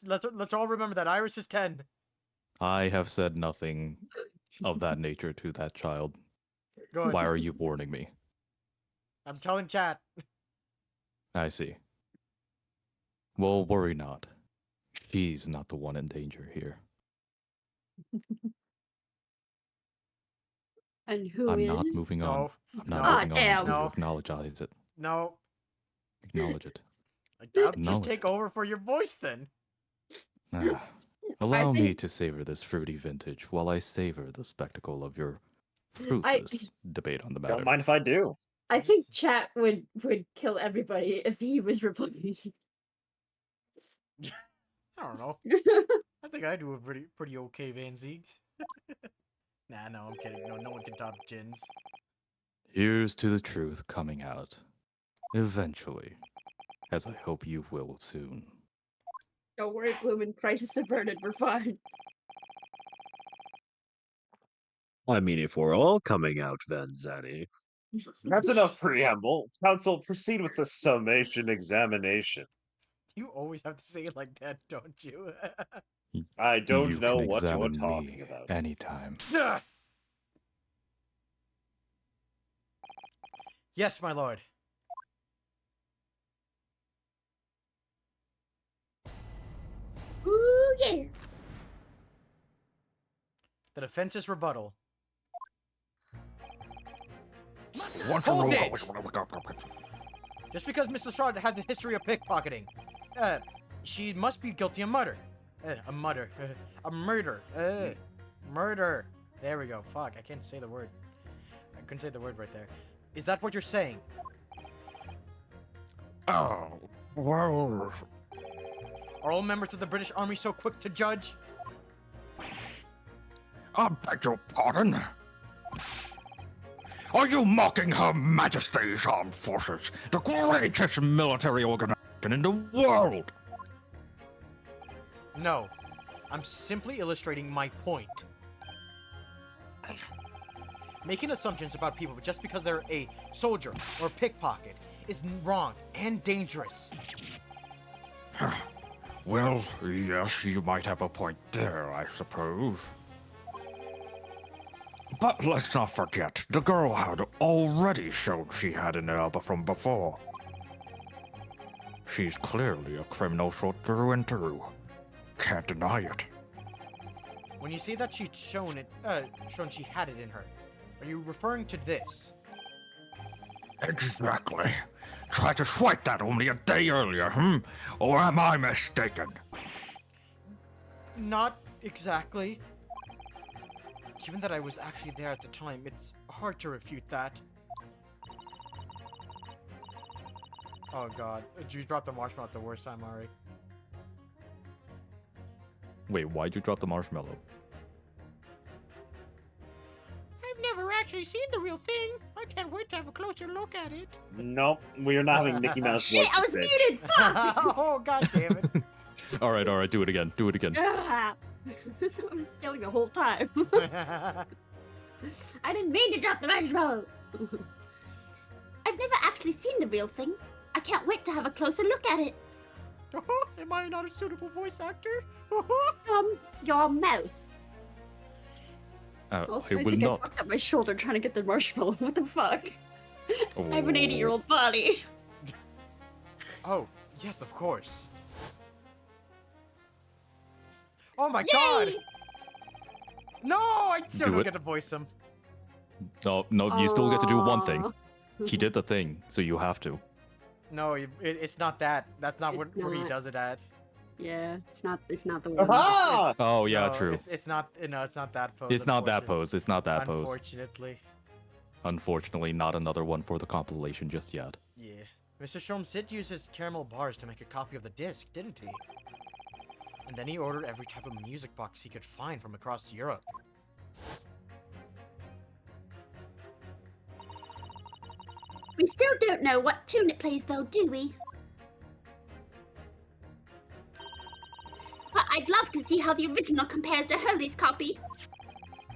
[SPEAKER 1] Let's all remember that Iris is 10.
[SPEAKER 2] I have said nothing of that nature to that child.
[SPEAKER 1] Good.
[SPEAKER 2] Why are you warning me?
[SPEAKER 1] I'm telling chat.
[SPEAKER 2] I see. Well, worry not. She's not the one in danger here.
[SPEAKER 3] And who
[SPEAKER 2] I'm
[SPEAKER 3] is?
[SPEAKER 2] not moving on.
[SPEAKER 1] No.
[SPEAKER 2] I'm not
[SPEAKER 1] No.
[SPEAKER 2] moving on
[SPEAKER 3] Damn.
[SPEAKER 2] until
[SPEAKER 1] No.
[SPEAKER 2] you acknowledge it.
[SPEAKER 1] No.
[SPEAKER 2] Acknowledge it.
[SPEAKER 1] I'll
[SPEAKER 2] Acknowledge
[SPEAKER 1] just take
[SPEAKER 2] it.
[SPEAKER 1] over for your voice then.
[SPEAKER 2] Allow me
[SPEAKER 3] think-
[SPEAKER 2] to savor this fruity vintage while I savor the spectacle of your fruitless debate on the matter.
[SPEAKER 4] Don't mind if I do.
[SPEAKER 3] I think chat would kill everybody if he was replaced.
[SPEAKER 1] I don't know. I think I do a pretty okay Van Ziegs. Nah, no, I'm kidding. No one can top Jins.
[SPEAKER 2] Here's to the truth coming out. Eventually. As I hope you will soon.
[SPEAKER 3] Don't worry, Bloomin', crisis averted, we're fine.
[SPEAKER 4] I mean, if we're all coming out, Vanzani. That's enough preamble. Council, proceed with the summation examination.
[SPEAKER 1] You always have to say it like that, don't you?
[SPEAKER 4] I don't
[SPEAKER 2] you
[SPEAKER 4] know
[SPEAKER 2] can
[SPEAKER 4] what you're
[SPEAKER 2] examine
[SPEAKER 4] talking
[SPEAKER 2] me
[SPEAKER 4] about.
[SPEAKER 2] anytime.
[SPEAKER 1] Ugh. Yes, my lord.
[SPEAKER 3] Ooh, yeah.
[SPEAKER 1] The defense's rebuttal.
[SPEAKER 5] Once
[SPEAKER 1] Hold
[SPEAKER 5] you
[SPEAKER 1] it! Just because Miss Lestrade has a history of pickpocketing, she must be guilty of murder. A murder. A murder. Murder. There we go. Fuck, I can't say the word. I couldn't say the word right there. Is that what you're saying?
[SPEAKER 5] Oh, well,
[SPEAKER 1] Are all members of the British Army so quick to judge?
[SPEAKER 5] I beg your pardon. Are you mocking Her Majesty's Armed Forces, the greatest military organization in the world?
[SPEAKER 1] No. I'm simply illustrating my point. Making assumptions about people just because they're a soldier or pickpocket is wrong and dangerous.
[SPEAKER 5] Well, yes, you might have a point there, I suppose. But let's not forget, the girl had already shown she had an elbow from before. She's clearly a criminal through and through. Can't deny it.
[SPEAKER 1] When you say that she'd shown she had it in her, are you referring to this?
[SPEAKER 5] Exactly. Tried to swipe that only a day earlier, Or am I mistaken?
[SPEAKER 1] Not exactly. Given that I was actually there at the time, it's hard to refute that. Oh god, you dropped the marshmallow at the worst time, Ari.
[SPEAKER 2] Wait, why'd you drop the marshmallow?
[SPEAKER 1] I've never actually seen the real thing. I can't wait to have a closer look at it.
[SPEAKER 4] Nope, we are not having Mickey Mouse
[SPEAKER 3] Shit, I was
[SPEAKER 4] voices, bitch.
[SPEAKER 3] muted! Fuck!
[SPEAKER 1] Oh god damn it.
[SPEAKER 2] Alright, do it again. Do it again.
[SPEAKER 3] I was stealing the whole time. I didn't mean to drop the marshmallow. I've never actually seen the real thing. I can't wait to have a closer look at it.
[SPEAKER 1] Am I not a suitable voice actor?
[SPEAKER 3] You're a mouse. Also,
[SPEAKER 2] I
[SPEAKER 3] I
[SPEAKER 2] will
[SPEAKER 3] think I
[SPEAKER 2] not.
[SPEAKER 3] fucked up my shoulder trying to get the marshmallow. What the fuck? I have an
[SPEAKER 2] Oh.
[SPEAKER 3] 80-year-old body.
[SPEAKER 1] Oh, yes, of course. Oh my
[SPEAKER 3] Yay!
[SPEAKER 1] god! No, I still
[SPEAKER 2] Do
[SPEAKER 1] don't
[SPEAKER 2] it.
[SPEAKER 1] get to voice him.
[SPEAKER 2] No, you still get to do one thing.
[SPEAKER 3] Aw.
[SPEAKER 2] He did the thing, so you have to.
[SPEAKER 1] No, it's not that. That's not
[SPEAKER 3] It's
[SPEAKER 1] where he
[SPEAKER 3] not.
[SPEAKER 1] does it at.
[SPEAKER 3] Yeah, it's not the one.
[SPEAKER 4] Aha!
[SPEAKER 2] Oh, yeah,
[SPEAKER 1] No,
[SPEAKER 2] true.
[SPEAKER 1] It's not. No, it's not that pose.
[SPEAKER 2] It's not that pose. It's not that pose.
[SPEAKER 1] Unfortunately,
[SPEAKER 2] Unfortunately, not another one for the compilation just yet.
[SPEAKER 1] yeah. Mr. Sholmes did use his caramel bars to make a copy of the disc, didn't he? And then he ordered every type of music box he could find from across Europe.
[SPEAKER 3] We still don't know what tune it plays, though, do we? But I'd love to see how the original compares to Hurley's copy.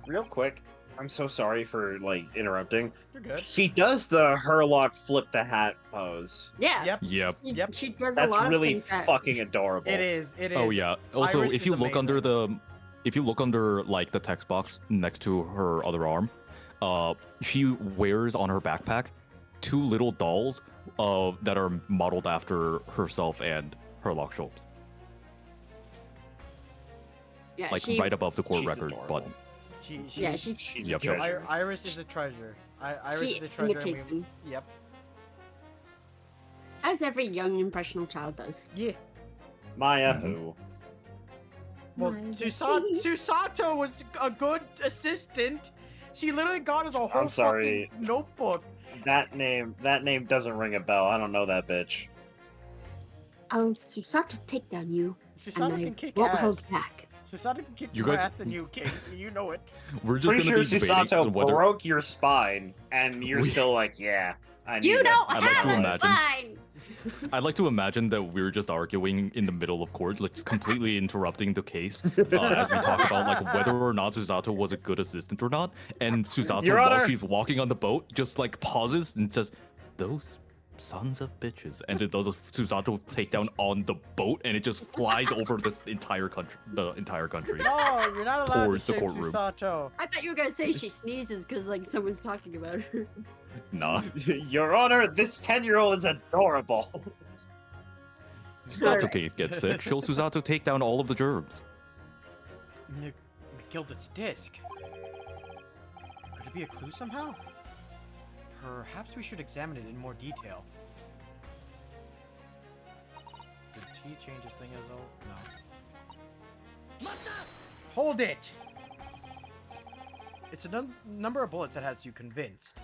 [SPEAKER 4] Real quick, I'm so sorry for, like, interrupting.
[SPEAKER 1] You're good.
[SPEAKER 4] She does the Herlock flip the hat pose.
[SPEAKER 3] Yeah.
[SPEAKER 1] Yep.
[SPEAKER 2] Yep.
[SPEAKER 1] Yep.
[SPEAKER 3] She does
[SPEAKER 4] That's
[SPEAKER 3] a lot
[SPEAKER 4] really
[SPEAKER 3] of things that...
[SPEAKER 4] fucking adorable.
[SPEAKER 1] It is. It is.
[SPEAKER 2] Oh yeah. Also,
[SPEAKER 1] Iris
[SPEAKER 2] if you
[SPEAKER 1] is
[SPEAKER 2] look under
[SPEAKER 1] amazing.
[SPEAKER 2] if you look under like the text box next to her other arm, she wears on her backpack two little dolls that are modeled after herself and Herlock Sholmes.
[SPEAKER 3] Yeah,
[SPEAKER 2] Like
[SPEAKER 3] she...
[SPEAKER 2] right above the court
[SPEAKER 4] She's
[SPEAKER 2] record
[SPEAKER 4] adorable.
[SPEAKER 2] button.
[SPEAKER 3] Yeah, she...
[SPEAKER 4] She's
[SPEAKER 2] Yep,
[SPEAKER 4] a
[SPEAKER 2] yep.
[SPEAKER 4] treasure.
[SPEAKER 1] Iris is a treasure. Iris
[SPEAKER 3] She
[SPEAKER 1] is a treasure.
[SPEAKER 3] imitates them.
[SPEAKER 1] Yep.
[SPEAKER 3] As every young, impressionable child does.
[SPEAKER 1] Yeah.
[SPEAKER 4] Maya
[SPEAKER 2] Mhm.
[SPEAKER 4] who?
[SPEAKER 1] Well,
[SPEAKER 3] My
[SPEAKER 1] Susato was a good assistant. She literally got us a whole
[SPEAKER 4] I'm sorry.
[SPEAKER 1] fucking notebook.
[SPEAKER 4] That name doesn't ring a bell. I don't know that bitch.
[SPEAKER 3] I'll Susato take down you,
[SPEAKER 1] Susato
[SPEAKER 3] and
[SPEAKER 1] can
[SPEAKER 3] I
[SPEAKER 1] kick
[SPEAKER 3] won't
[SPEAKER 1] ass.
[SPEAKER 3] hold back.
[SPEAKER 1] Susato can kick
[SPEAKER 2] You
[SPEAKER 1] more
[SPEAKER 2] guys-
[SPEAKER 1] ass than you kick. You know it.
[SPEAKER 2] We're just
[SPEAKER 4] Pretty sure
[SPEAKER 2] gonna be debating
[SPEAKER 4] Susato
[SPEAKER 2] whether
[SPEAKER 4] broke your spine, and you're
[SPEAKER 2] We-
[SPEAKER 4] still like, yeah, I knew
[SPEAKER 3] You
[SPEAKER 4] that.
[SPEAKER 3] don't
[SPEAKER 2] I'd like
[SPEAKER 3] have
[SPEAKER 2] to
[SPEAKER 3] a
[SPEAKER 2] imagine-
[SPEAKER 3] spine!
[SPEAKER 2] I'd like to imagine that we're just arguing in the middle of court, like just completely interrupting the case as we talk about like whether or not Susato was a good assistant or not. And Susato,
[SPEAKER 4] Your
[SPEAKER 2] while
[SPEAKER 4] Honor.
[SPEAKER 2] she's walking on the boat, just like pauses and says, "Those sons of bitches," and it does a Susato takedown on the boat, and it just flies over the entire country. The entire country.
[SPEAKER 1] No, you're not allowed
[SPEAKER 2] Towards
[SPEAKER 1] to
[SPEAKER 2] the
[SPEAKER 1] say
[SPEAKER 2] courtroom.
[SPEAKER 1] Susato.
[SPEAKER 3] I thought you were gonna say she sneezes because like someone's talking about her.
[SPEAKER 2] Nah,
[SPEAKER 4] Your Honor, this 10-year-old is adorable.
[SPEAKER 2] Susato can't get sick. She'll Susato take down all of the germs.
[SPEAKER 1] We killed its disc. Could it be a clue somehow? Perhaps we should examine it in more detail. Did he change his thing as well? No. Hold it! It's a number of bullets that has you convinced.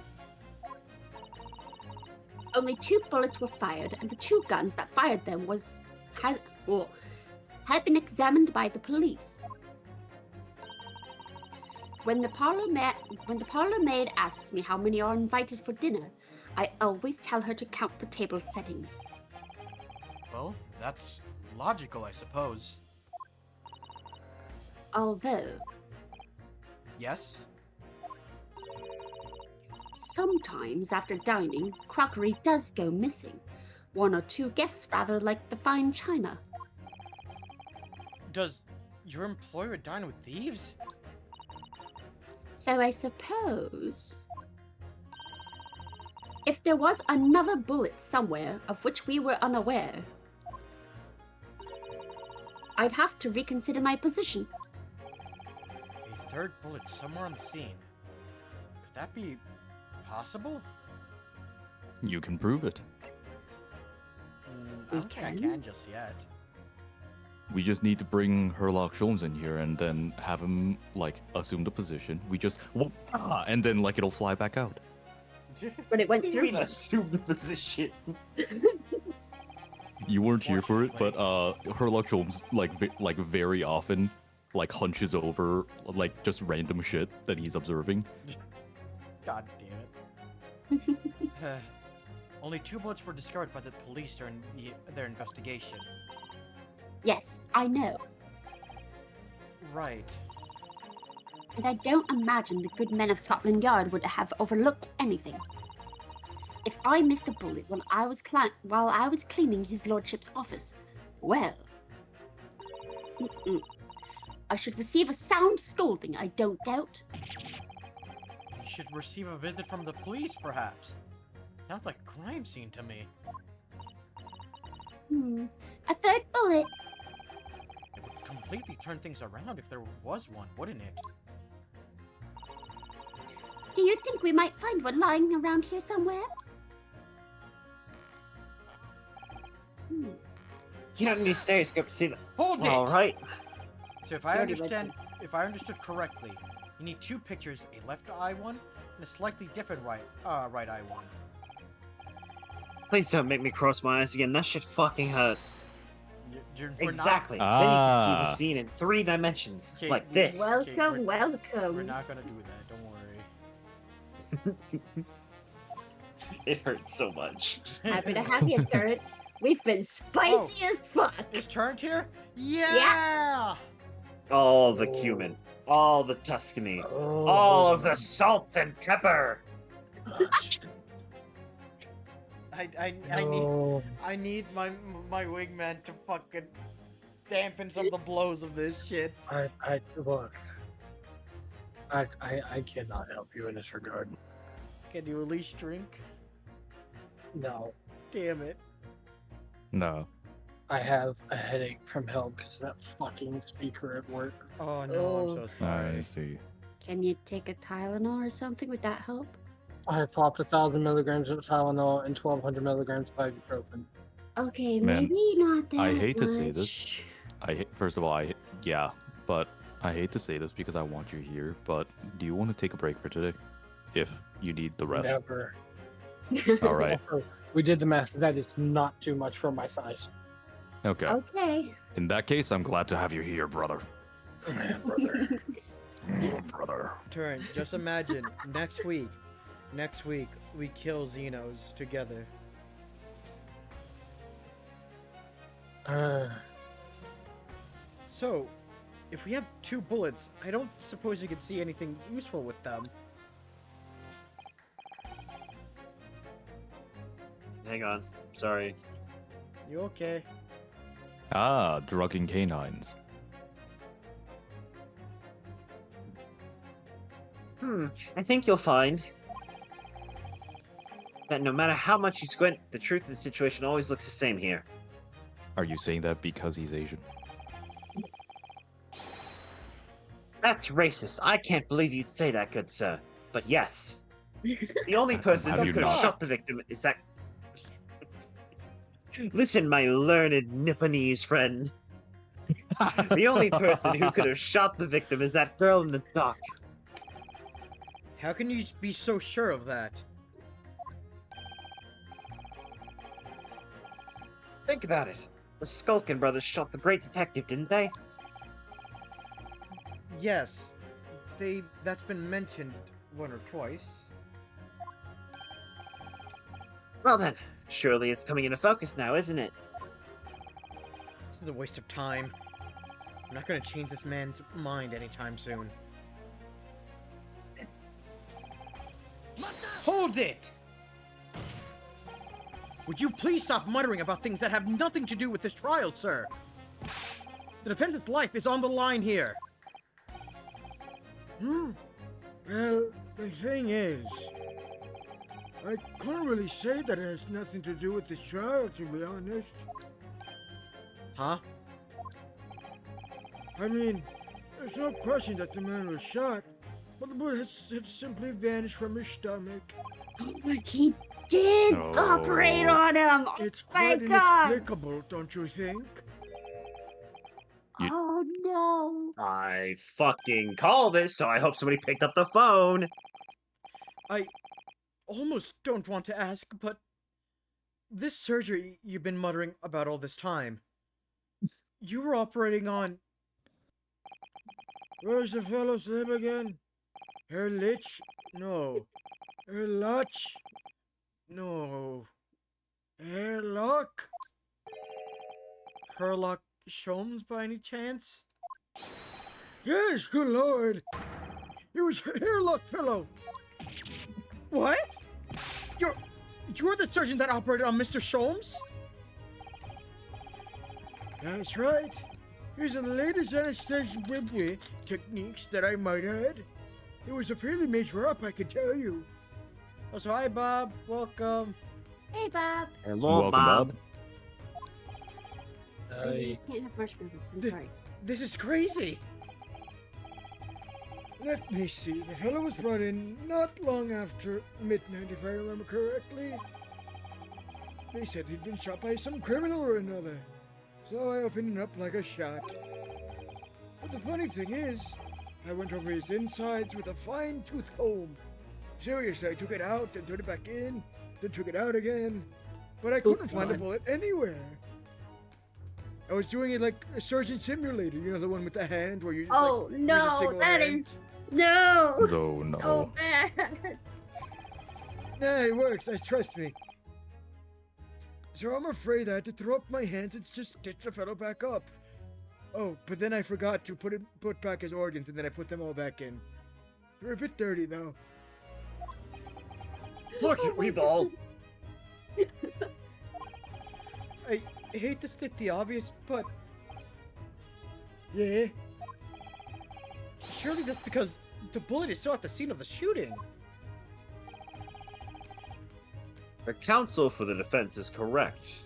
[SPEAKER 3] Only 2 bullets were fired, and the 2 guns that fired them had been examined by the police. When the parlor maid asks me how many are invited for dinner, I always tell her to count the table settings.
[SPEAKER 1] Well, that's logical, I suppose.
[SPEAKER 3] Although,
[SPEAKER 1] Yes?
[SPEAKER 3] sometimes after dining, crockery does go missing. 1 or 2 guests rather like the fine china.
[SPEAKER 1] Does your employer dine with thieves?
[SPEAKER 3] So I suppose if there was another bullet somewhere of which we were unaware, I'd have to reconsider my position.
[SPEAKER 1] A third bullet somewhere on the scene. Could that be possible?
[SPEAKER 2] You can prove it.
[SPEAKER 1] I don't think I
[SPEAKER 3] can.
[SPEAKER 1] can just yet.
[SPEAKER 2] We just need to bring Herlock Sholmes in here and then have him, like, assume the position. We just, and then, like, it'll fly back out.
[SPEAKER 3] But it went
[SPEAKER 4] What do you
[SPEAKER 3] through.
[SPEAKER 4] mean assume the position?
[SPEAKER 2] You weren't here for it, but
[SPEAKER 1] Unfortunately.
[SPEAKER 2] Herlock Sholmes, like very often, like, hunches over, like, just random shit that he's observing.
[SPEAKER 1] God damn it. Only 2 bullets were discovered by the police during their investigation.
[SPEAKER 3] Yes, I know.
[SPEAKER 1] Right.
[SPEAKER 3] And I don't imagine the good men of Scotland Yard would have overlooked anything. If I missed a bullet while I was cleaning his lordship's office, well, I should receive a sound scolding, I don't doubt.
[SPEAKER 1] You should receive a visit from the police, perhaps. Sounds like a crime scene to me.
[SPEAKER 3] A third bullet.
[SPEAKER 1] It would completely turn things around if there was one, wouldn't it?
[SPEAKER 3] Do you think we might find one lying around here somewhere?
[SPEAKER 4] You don't need stereoscope to see that.
[SPEAKER 1] Hold it!
[SPEAKER 4] All right.
[SPEAKER 1] So if I
[SPEAKER 3] Already read
[SPEAKER 1] understood correctly, you need 2 pictures, a left eye one and a slightly different right eye one.
[SPEAKER 4] Please don't make me cross my eyes again. That shit fucking hurts.
[SPEAKER 1] We're not-
[SPEAKER 4] Exactly. Then you can see the
[SPEAKER 2] Ah.
[SPEAKER 4] scene in 3 dimensions,
[SPEAKER 1] Okay,
[SPEAKER 4] like this.
[SPEAKER 1] Okay,
[SPEAKER 3] Welcome,
[SPEAKER 1] we're
[SPEAKER 3] welcome.
[SPEAKER 1] not gonna do that. Don't worry.
[SPEAKER 4] It hurts so much.
[SPEAKER 3] Happy to have you, turret. We've been spicy as fuck.
[SPEAKER 1] It's turned here? Yeah!
[SPEAKER 4] All the cumin, all the Tuscany, all of the salt and pepper.
[SPEAKER 1] I need my wingman to fucking dampen some of the blows of this shit.
[SPEAKER 7] Look. I cannot help you in this regard.
[SPEAKER 1] Can you at least drink?
[SPEAKER 7] No.
[SPEAKER 1] Damn it.
[SPEAKER 2] No.
[SPEAKER 7] I have a headache from hell because that fucking speaker at work.
[SPEAKER 1] Oh no,
[SPEAKER 3] Oh.
[SPEAKER 1] I'm so sorry.
[SPEAKER 2] I see.
[SPEAKER 3] Can you take a Tylenol or something? Would that help?
[SPEAKER 7] I popped 1,000 milligrams of Tylenol and 1,200 milligrams of ibuprofen.
[SPEAKER 3] Okay,
[SPEAKER 2] Man,
[SPEAKER 3] maybe not that
[SPEAKER 2] I hate to say this.
[SPEAKER 3] much.
[SPEAKER 2] First of all, yeah, but I hate to say this because I want you here, but do you want to take a break for today? If you need the rest.
[SPEAKER 7] Never.
[SPEAKER 2] All right.
[SPEAKER 7] We did the math. That is not too much for my size.
[SPEAKER 2] Okay.
[SPEAKER 3] Okay.
[SPEAKER 2] In that case, I'm glad to have you here, brother.
[SPEAKER 7] Brother.
[SPEAKER 2] Brother.
[SPEAKER 1] Turn. Just imagine next week we kill Xenos together. So, if we have 2 bullets, I don't suppose you can see anything useful with them.
[SPEAKER 4] Hang on. Sorry.
[SPEAKER 1] You okay?
[SPEAKER 2] Ah, drugging canines.
[SPEAKER 4] I think you'll find that no matter how much you squint, the truth of the situation always looks the same here.
[SPEAKER 2] Are you saying that because he's Asian?
[SPEAKER 4] That's racist. I can't believe you'd say that, good sir. But yes. The only person
[SPEAKER 2] Have
[SPEAKER 4] who
[SPEAKER 2] you
[SPEAKER 4] could have
[SPEAKER 2] not?
[SPEAKER 4] shot the victim is that. Listen, my learned Nipponese friend. The only person who could have shot the victim is that girl in the dock.
[SPEAKER 1] How can you be so sure of that?
[SPEAKER 4] Think about it. The Skulkin brothers shot the great detective, didn't they?
[SPEAKER 1] Yes. That's been mentioned 1 or twice.
[SPEAKER 4] Well then, surely it's coming into focus now, isn't it?
[SPEAKER 1] This is a waste of time. I'm not gonna change this man's mind anytime soon. Hold it! Would you please stop muttering about things that have nothing to do with this trial, sir? The defendant's life is on the line here.
[SPEAKER 8] Well, the thing is, I can't really say that it has nothing to do with the trial, to be honest.
[SPEAKER 1] Huh?
[SPEAKER 8] I mean, there's no question that the man was shot, but the bullet had simply vanished from his stomach.
[SPEAKER 3] He did
[SPEAKER 2] Oh.
[SPEAKER 3] operate on him.
[SPEAKER 8] It's
[SPEAKER 3] my
[SPEAKER 8] quite
[SPEAKER 3] God.
[SPEAKER 8] inexplicable, don't you think?
[SPEAKER 2] You-
[SPEAKER 3] Oh no.
[SPEAKER 4] I fucking called it, so I hope somebody picked up the phone.
[SPEAKER 1] I almost don't want to ask, but this surgery you've been muttering about all this time, you were operating on.
[SPEAKER 8] Where's the fellow's name again? Herlich? No. Erlach? No. Herlock?
[SPEAKER 1] Herlock Sholmes by any chance?
[SPEAKER 8] Yes, good lord. It was Herlock fellow.
[SPEAKER 1] What? You're the surgeon that operated on Mr. Sholmes?
[SPEAKER 8] That's right. Here's the latest anesthesia techniques that I might add. It was a fairly major up, I can tell you.
[SPEAKER 1] Oh, so hi, Bob. Welcome.
[SPEAKER 3] Hey, Bob.
[SPEAKER 4] Hello,
[SPEAKER 2] Welcome, Bob.
[SPEAKER 3] I can't have marshmallows. I'm sorry.
[SPEAKER 1] This is crazy.
[SPEAKER 8] Let me see. The fellow was brought in not long after midnight, if I remember correctly. They said he'd been shot by some criminal or another. So I opened it up like a shot. But the funny thing is, I went over his insides with a fine-tooth comb. Seriously, I took it out, then put it back in, then took it out again. But I couldn't find a bullet anywhere. I was doing it like a surgeon simulator, you know, the one with the hand where you just,
[SPEAKER 3] Oh,
[SPEAKER 8] use a
[SPEAKER 3] no,
[SPEAKER 8] single
[SPEAKER 3] that
[SPEAKER 8] hand.
[SPEAKER 3] is- No.
[SPEAKER 2] No, no.
[SPEAKER 3] Oh, bad.
[SPEAKER 8] Nah, it works. Trust me. So I'm afraid I had to throw up my hands and just stitch the fellow back up. Oh, but then I forgot to put back his organs, and then I put them all back in. They're a bit dirty, though.
[SPEAKER 4] Look at Weeball.
[SPEAKER 1] I hate to state the obvious, but
[SPEAKER 8] Yeah?
[SPEAKER 1] surely that's because the bullet is still at the scene of the shooting.
[SPEAKER 4] The counsel for the defense is correct,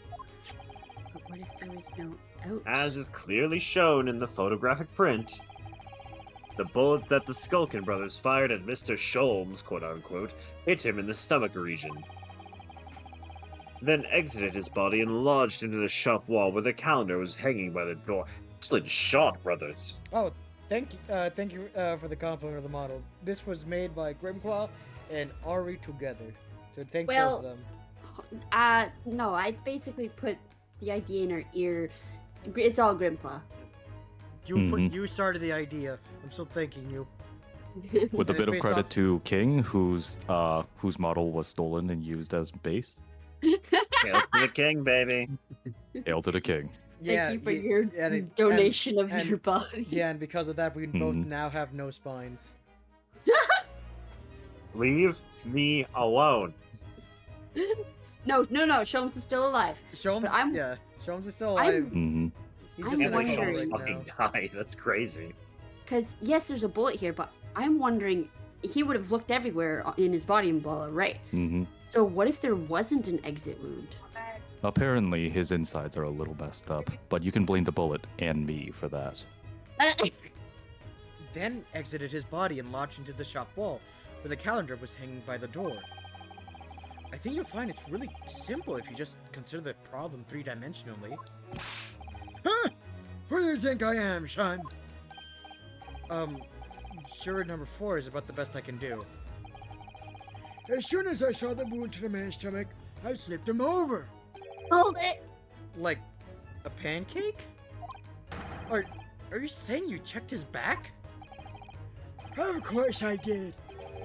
[SPEAKER 3] But what if there was no out?
[SPEAKER 4] as is clearly shown in the photographic print. The bullet that the Skulkin brothers fired at Mr. Sholmes, quote-unquote, hit him in the stomach region, then exited his body and lodged into the shop wall where the calendar was hanging by the door. Excellent shot, brothers.
[SPEAKER 1] Oh, thank you for the compliment of the model. This was made by Grimclaw and Ari together. So thank both of them.
[SPEAKER 3] No, I basically put the idea in her ear. It's all Grimclaw.
[SPEAKER 1] You started the idea. I'm still thanking you.
[SPEAKER 2] With a
[SPEAKER 1] And
[SPEAKER 2] bit
[SPEAKER 1] it's
[SPEAKER 2] of
[SPEAKER 1] based
[SPEAKER 2] credit
[SPEAKER 1] off-
[SPEAKER 2] to King, whose model was stolen and used as base.
[SPEAKER 4] Hail to the king, baby.
[SPEAKER 2] Hail to the king.
[SPEAKER 1] Yeah,
[SPEAKER 3] Thank you for
[SPEAKER 1] ye-
[SPEAKER 3] your
[SPEAKER 1] and it-
[SPEAKER 3] donation of
[SPEAKER 1] and-
[SPEAKER 3] your body.
[SPEAKER 1] Yeah, and because of that, we both
[SPEAKER 2] Mhm.
[SPEAKER 1] now have no spines.
[SPEAKER 4] Leave me alone.
[SPEAKER 3] No, Sholmes is still alive.
[SPEAKER 1] Sholmes,
[SPEAKER 3] But I'm-
[SPEAKER 1] Sholmes is still alive.
[SPEAKER 2] hmm
[SPEAKER 1] He's
[SPEAKER 3] I'm
[SPEAKER 1] just in a
[SPEAKER 4] And
[SPEAKER 1] coma
[SPEAKER 3] wondering-
[SPEAKER 4] Sholmes
[SPEAKER 1] right
[SPEAKER 4] fucking
[SPEAKER 1] now.
[SPEAKER 4] died. That's crazy.
[SPEAKER 3] Because, yes, there's a bullet here, but I'm wondering, he would have looked everywhere in his body and blah, right?
[SPEAKER 2] hmm
[SPEAKER 3] So what if there wasn't an exit wound?
[SPEAKER 2] Apparently, his insides are a little messed up, but you can blame the bullet and me for that.
[SPEAKER 1] Then exited his body and lodged into the shop wall, where the calendar was hanging by the door. I think you'll find it's really simple if you just consider the problem three-dimensionally.
[SPEAKER 8] Huh? Who do you think I am, son?
[SPEAKER 1] Juror number 4 is about the best I can do.
[SPEAKER 8] As soon as I saw the wound to the man's stomach, I slipped him over.
[SPEAKER 3] Hold it!
[SPEAKER 1] Like, a pancake? Or, are you saying you checked his back?
[SPEAKER 8] Of course I did.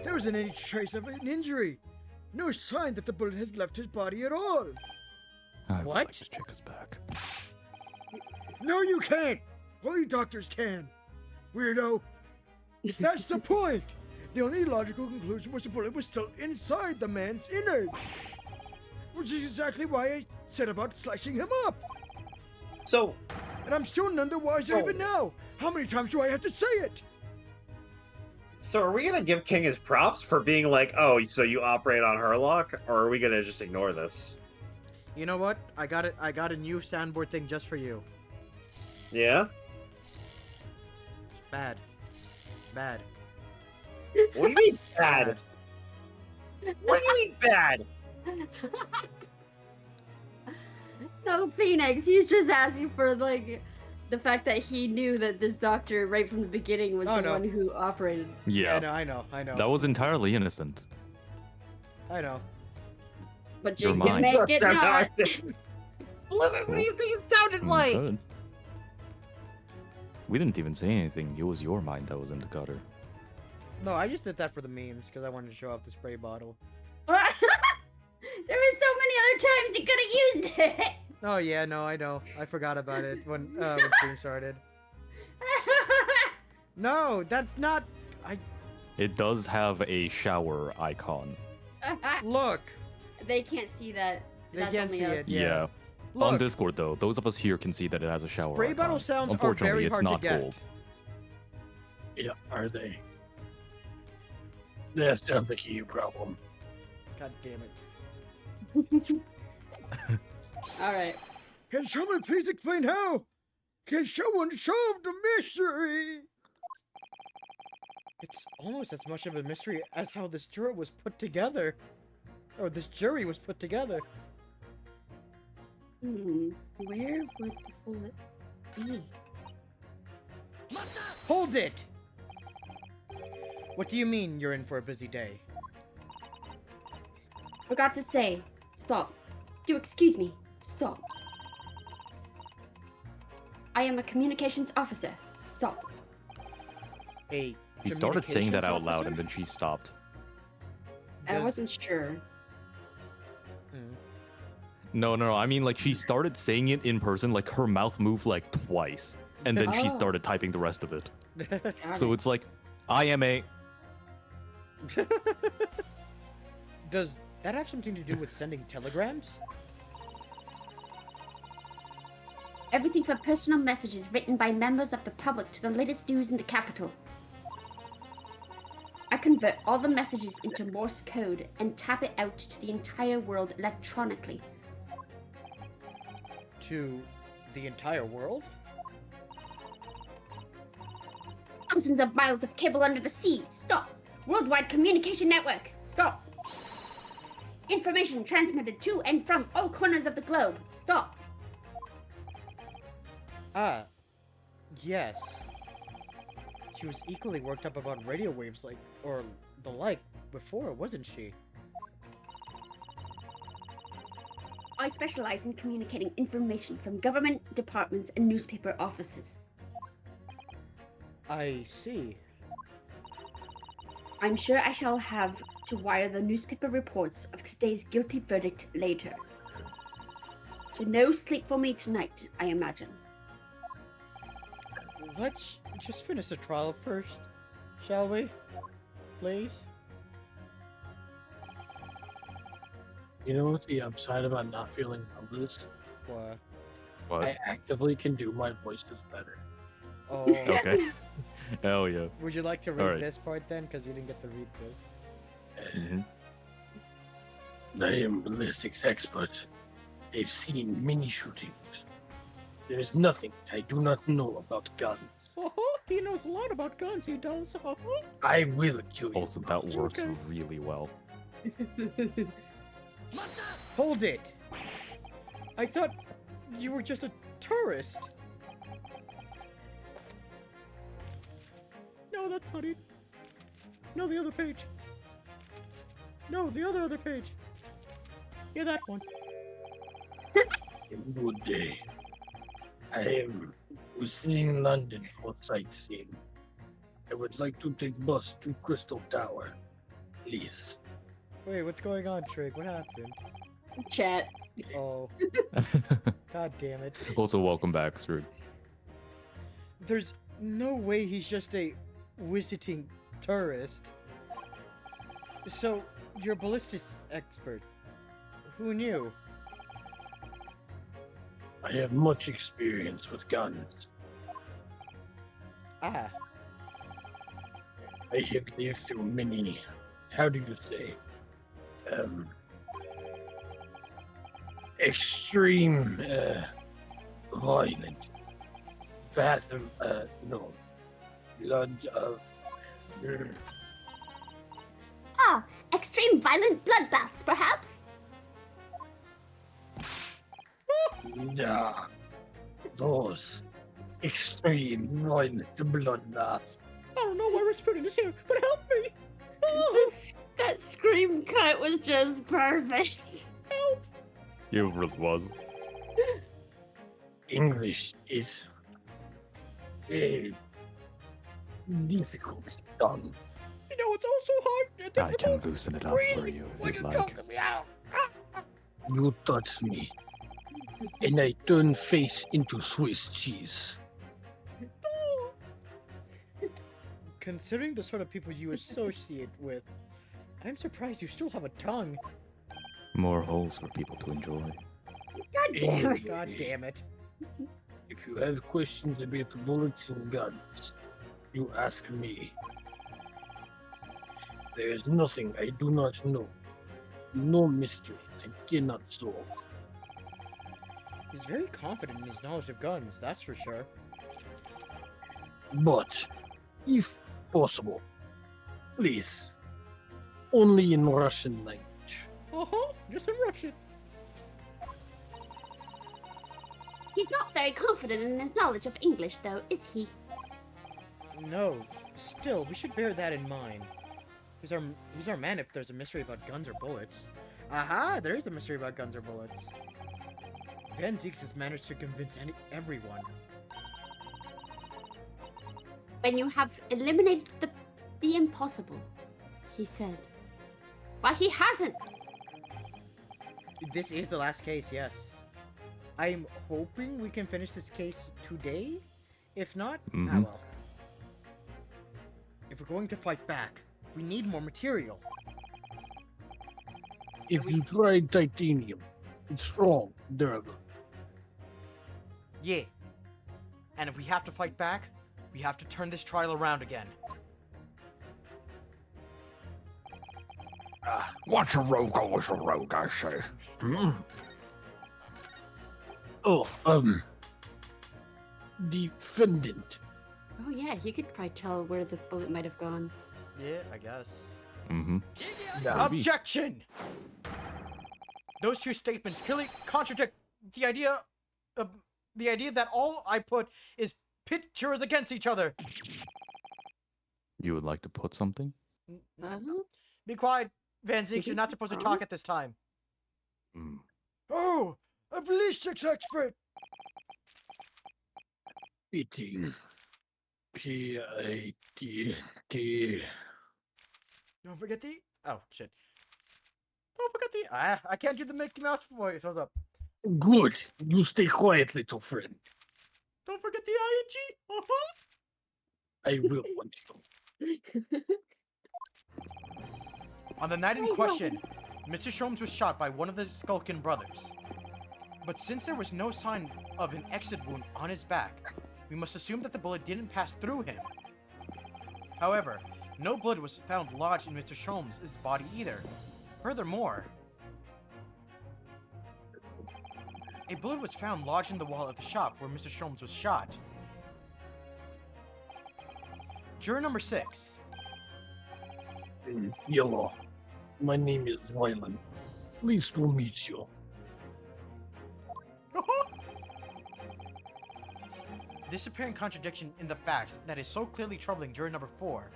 [SPEAKER 8] There wasn't any trace of an injury. No sign that the bullet had left his body at all.
[SPEAKER 2] I would
[SPEAKER 1] What?
[SPEAKER 2] like to check his back.
[SPEAKER 8] No, you can't. Only doctors can. Weirdo. That's the point. The only logical conclusion was the bullet was still inside the man's innards. Which is exactly why I set about slicing him up.
[SPEAKER 4] So,
[SPEAKER 8] And I'm still none the wiser
[SPEAKER 4] Oh.
[SPEAKER 8] even now. How many times do I have to say it?
[SPEAKER 4] So are we gonna give King his props for being like, oh, so you operate on Herlock, or are we gonna just ignore this?
[SPEAKER 1] You know what? I got it. I got a new soundboard thing just for you.
[SPEAKER 4] Yeah?
[SPEAKER 1] It's bad. Bad.
[SPEAKER 4] What do you mean bad? What do you mean bad?
[SPEAKER 3] No, Phoenix. He's just asking for like the fact that he knew that this doctor right from the beginning was
[SPEAKER 1] Oh,
[SPEAKER 3] the
[SPEAKER 1] no.
[SPEAKER 3] one who operated.
[SPEAKER 2] Yeah,
[SPEAKER 1] I know.
[SPEAKER 2] that was entirely innocent.
[SPEAKER 1] I know.
[SPEAKER 3] But
[SPEAKER 2] You're
[SPEAKER 3] Jake can
[SPEAKER 2] mine.
[SPEAKER 3] make it
[SPEAKER 4] Sound
[SPEAKER 3] not.
[SPEAKER 4] What do you think it sounded like?
[SPEAKER 2] Good. We didn't even say anything. It was your mind that was in the gutter.
[SPEAKER 1] No, I just did that for the memes because I wanted to show off the spray bottle.
[SPEAKER 3] There was so many other times he could have used it.
[SPEAKER 1] Oh yeah, no, I know. I forgot about it when stream started. No, that's not.
[SPEAKER 2] It does have a shower icon.
[SPEAKER 1] Look.
[SPEAKER 3] They can't see that.
[SPEAKER 1] They
[SPEAKER 3] That's
[SPEAKER 1] can't
[SPEAKER 3] only
[SPEAKER 1] see
[SPEAKER 3] us.
[SPEAKER 1] it.
[SPEAKER 2] Yeah.
[SPEAKER 1] Yeah.
[SPEAKER 2] On
[SPEAKER 1] Look.
[SPEAKER 2] Discord, though, those of us here can see that it has a shower
[SPEAKER 1] Spray
[SPEAKER 2] icon.
[SPEAKER 1] bottle sounds are
[SPEAKER 2] Unfortunately,
[SPEAKER 1] very
[SPEAKER 2] it's
[SPEAKER 1] hard to
[SPEAKER 2] not
[SPEAKER 1] get.
[SPEAKER 2] gold.
[SPEAKER 7] Yeah, are they? That sounds like a you problem.
[SPEAKER 1] God damn it.
[SPEAKER 3] All right.
[SPEAKER 8] Can someone please explain how? Can someone solve the mystery?
[SPEAKER 1] It's almost as much of a mystery as how this jury was put together. Or this jury was put together.
[SPEAKER 3] Where would the bullet be?
[SPEAKER 1] Hold it! What do you mean you're in for a busy day?
[SPEAKER 3] Forgot to say. Stop. Do excuse me. Stop. I am a communications officer. Stop.
[SPEAKER 1] A
[SPEAKER 2] She started saying that out
[SPEAKER 1] communications
[SPEAKER 2] loud
[SPEAKER 1] officer?
[SPEAKER 2] and then she stopped.
[SPEAKER 3] I
[SPEAKER 1] Does-
[SPEAKER 3] wasn't sure.
[SPEAKER 1] Hmm.
[SPEAKER 2] No. I mean, like, she started saying it in person, like, her mouth moved, like, twice. And then she
[SPEAKER 3] Oh.
[SPEAKER 2] started typing the rest of it.
[SPEAKER 3] Got
[SPEAKER 2] So
[SPEAKER 3] it.
[SPEAKER 2] it's like, I am a...
[SPEAKER 1] Does that have something to do with sending telegrams?
[SPEAKER 3] Everything from personal messages written by members of the public to the latest news in the capital. I convert all the messages into Morse code and tap it out to the entire world electronically.
[SPEAKER 1] To the entire world?
[SPEAKER 3] Thousands of miles of cable under the sea. Stop. Worldwide communication network. Stop. Information transmitted to and from all corners of the globe. Stop.
[SPEAKER 1] Ah, yes. She was equally worked up about radio waves or the like before, wasn't she?
[SPEAKER 3] I specialize in communicating information from government departments and newspaper offices.
[SPEAKER 1] I see.
[SPEAKER 3] I'm sure I shall have to wire the newspaper reports of today's guilty verdict later. So no sleep for me tonight, I imagine.
[SPEAKER 1] Let's just finish the trial first, shall we? Please?
[SPEAKER 7] You know what the upside about not feeling numbers?
[SPEAKER 1] What?
[SPEAKER 2] What?
[SPEAKER 7] I actively can do my voices better.
[SPEAKER 1] Oh.
[SPEAKER 2] Okay. Hell yeah.
[SPEAKER 1] Would you like to read
[SPEAKER 2] Alright.
[SPEAKER 1] this part then? Because you didn't get to read this.
[SPEAKER 2] hmm
[SPEAKER 7] I am ballistics expert. They've seen many shootings. There is nothing I do not know about guns.
[SPEAKER 1] Oh, he knows a lot about guns, he does.
[SPEAKER 7] I will kill you.
[SPEAKER 2] Also, that works
[SPEAKER 1] Okay.
[SPEAKER 2] really well.
[SPEAKER 1] Hold it! I thought you were just a tourist. No, that's not it. No, the other page. No, the other page. Yeah, that one.
[SPEAKER 7] Good day. I was sitting in London for sightseeing. I would like to take bus to Crystal Tower. Please.
[SPEAKER 1] Wait, what's going on, Trig? What happened?
[SPEAKER 3] Chat.
[SPEAKER 1] Oh, god damn it.
[SPEAKER 2] Also, welcome back, Strud.
[SPEAKER 1] There's no way he's just a visiting tourist. So, you're a ballistics expert. Who knew?
[SPEAKER 7] I have much experience with guns.
[SPEAKER 1] Ah.
[SPEAKER 7] I have lived through many, how do you say, extreme, violent, fathom, no, blood of,
[SPEAKER 3] Ah, extreme violent bloodbaths, perhaps?
[SPEAKER 7] yeah, those extreme violent bloodbaths.
[SPEAKER 1] I don't know why we're splitting this here, but help me!
[SPEAKER 3] That scream cut was just perfect.
[SPEAKER 2] It really was.
[SPEAKER 7] English is very difficult tongue.
[SPEAKER 1] You know, it's also hard and
[SPEAKER 2] I can
[SPEAKER 1] difficult.
[SPEAKER 2] loosen it up for you if you'd like.
[SPEAKER 1] me out?
[SPEAKER 7] You touch me, and I turn face into Swiss cheese.
[SPEAKER 1] Considering the sort of people you associate with, I'm surprised you still have a tongue.
[SPEAKER 2] More holes for people to enjoy.
[SPEAKER 3] God damn it.
[SPEAKER 1] God damn it.
[SPEAKER 7] If you have questions about bullets and guns, you ask me. There is nothing I do not know. No mystery I cannot solve.
[SPEAKER 1] He's very confident in his knowledge of guns, that's for sure.
[SPEAKER 7] But, if possible, please, only in Russian language.
[SPEAKER 1] Uh-huh, just in Russian.
[SPEAKER 3] He's not very confident in his knowledge of English, though, is he?
[SPEAKER 1] No, still, we should bear that in mind. He's our man if there's a mystery about guns or bullets. Aha, there is a mystery about guns or bullets. Van Zeeks has managed to convince everyone.
[SPEAKER 3] When you have eliminated the impossible, he said. But he hasn't.
[SPEAKER 1] This is the last case, yes. I'm hoping we can finish this case today. If not, ah well. If we're going to fight back, we need more material.
[SPEAKER 7] If you try titanium, it's strong, durable.
[SPEAKER 1] Yeah. And if we have to fight back, we have to turn this trial around again.
[SPEAKER 5] Once a rogue, always a rogue, I say.
[SPEAKER 7] Oh, defendant.
[SPEAKER 3] Oh yeah, he could probably tell where the bullet might have gone.
[SPEAKER 1] Yeah, I guess.
[SPEAKER 2] Mm-hmm.
[SPEAKER 1] Objection! Those two statements clearly contradict the idea that all I put is pictures against each other.
[SPEAKER 2] You would like to put something?
[SPEAKER 1] Be quiet, Van Zeeks. You're not supposed to talk at this time.
[SPEAKER 2] Mm.
[SPEAKER 8] Oh, a ballistics expert.
[SPEAKER 7] Beating. P-I-T-T.
[SPEAKER 1] Don't forget the... Oh, shit. Don't forget the... I can't do the Mickey Mouse voice. Hold up.
[SPEAKER 7] Good. You stay quiet, little friend.
[SPEAKER 1] Don't forget the ing. Uh-huh.
[SPEAKER 7] I will want you.
[SPEAKER 1] On the night in question, Mr. Sholmes was shot by one of the Skulkin brothers. But since there was no sign of an exit wound on his back, we must assume that the bullet didn't pass through him. However, no blood was found lodged in Mr. Sholmes' body either. Furthermore, a bullet was found lodged in the wall of the shop where Mr. Sholmes was shot. Juror number 6.
[SPEAKER 7] Yellow. My name is Wyland. Pleased to meet you.
[SPEAKER 1] This apparent contradiction in the facts that is so clearly troubling juror number 4.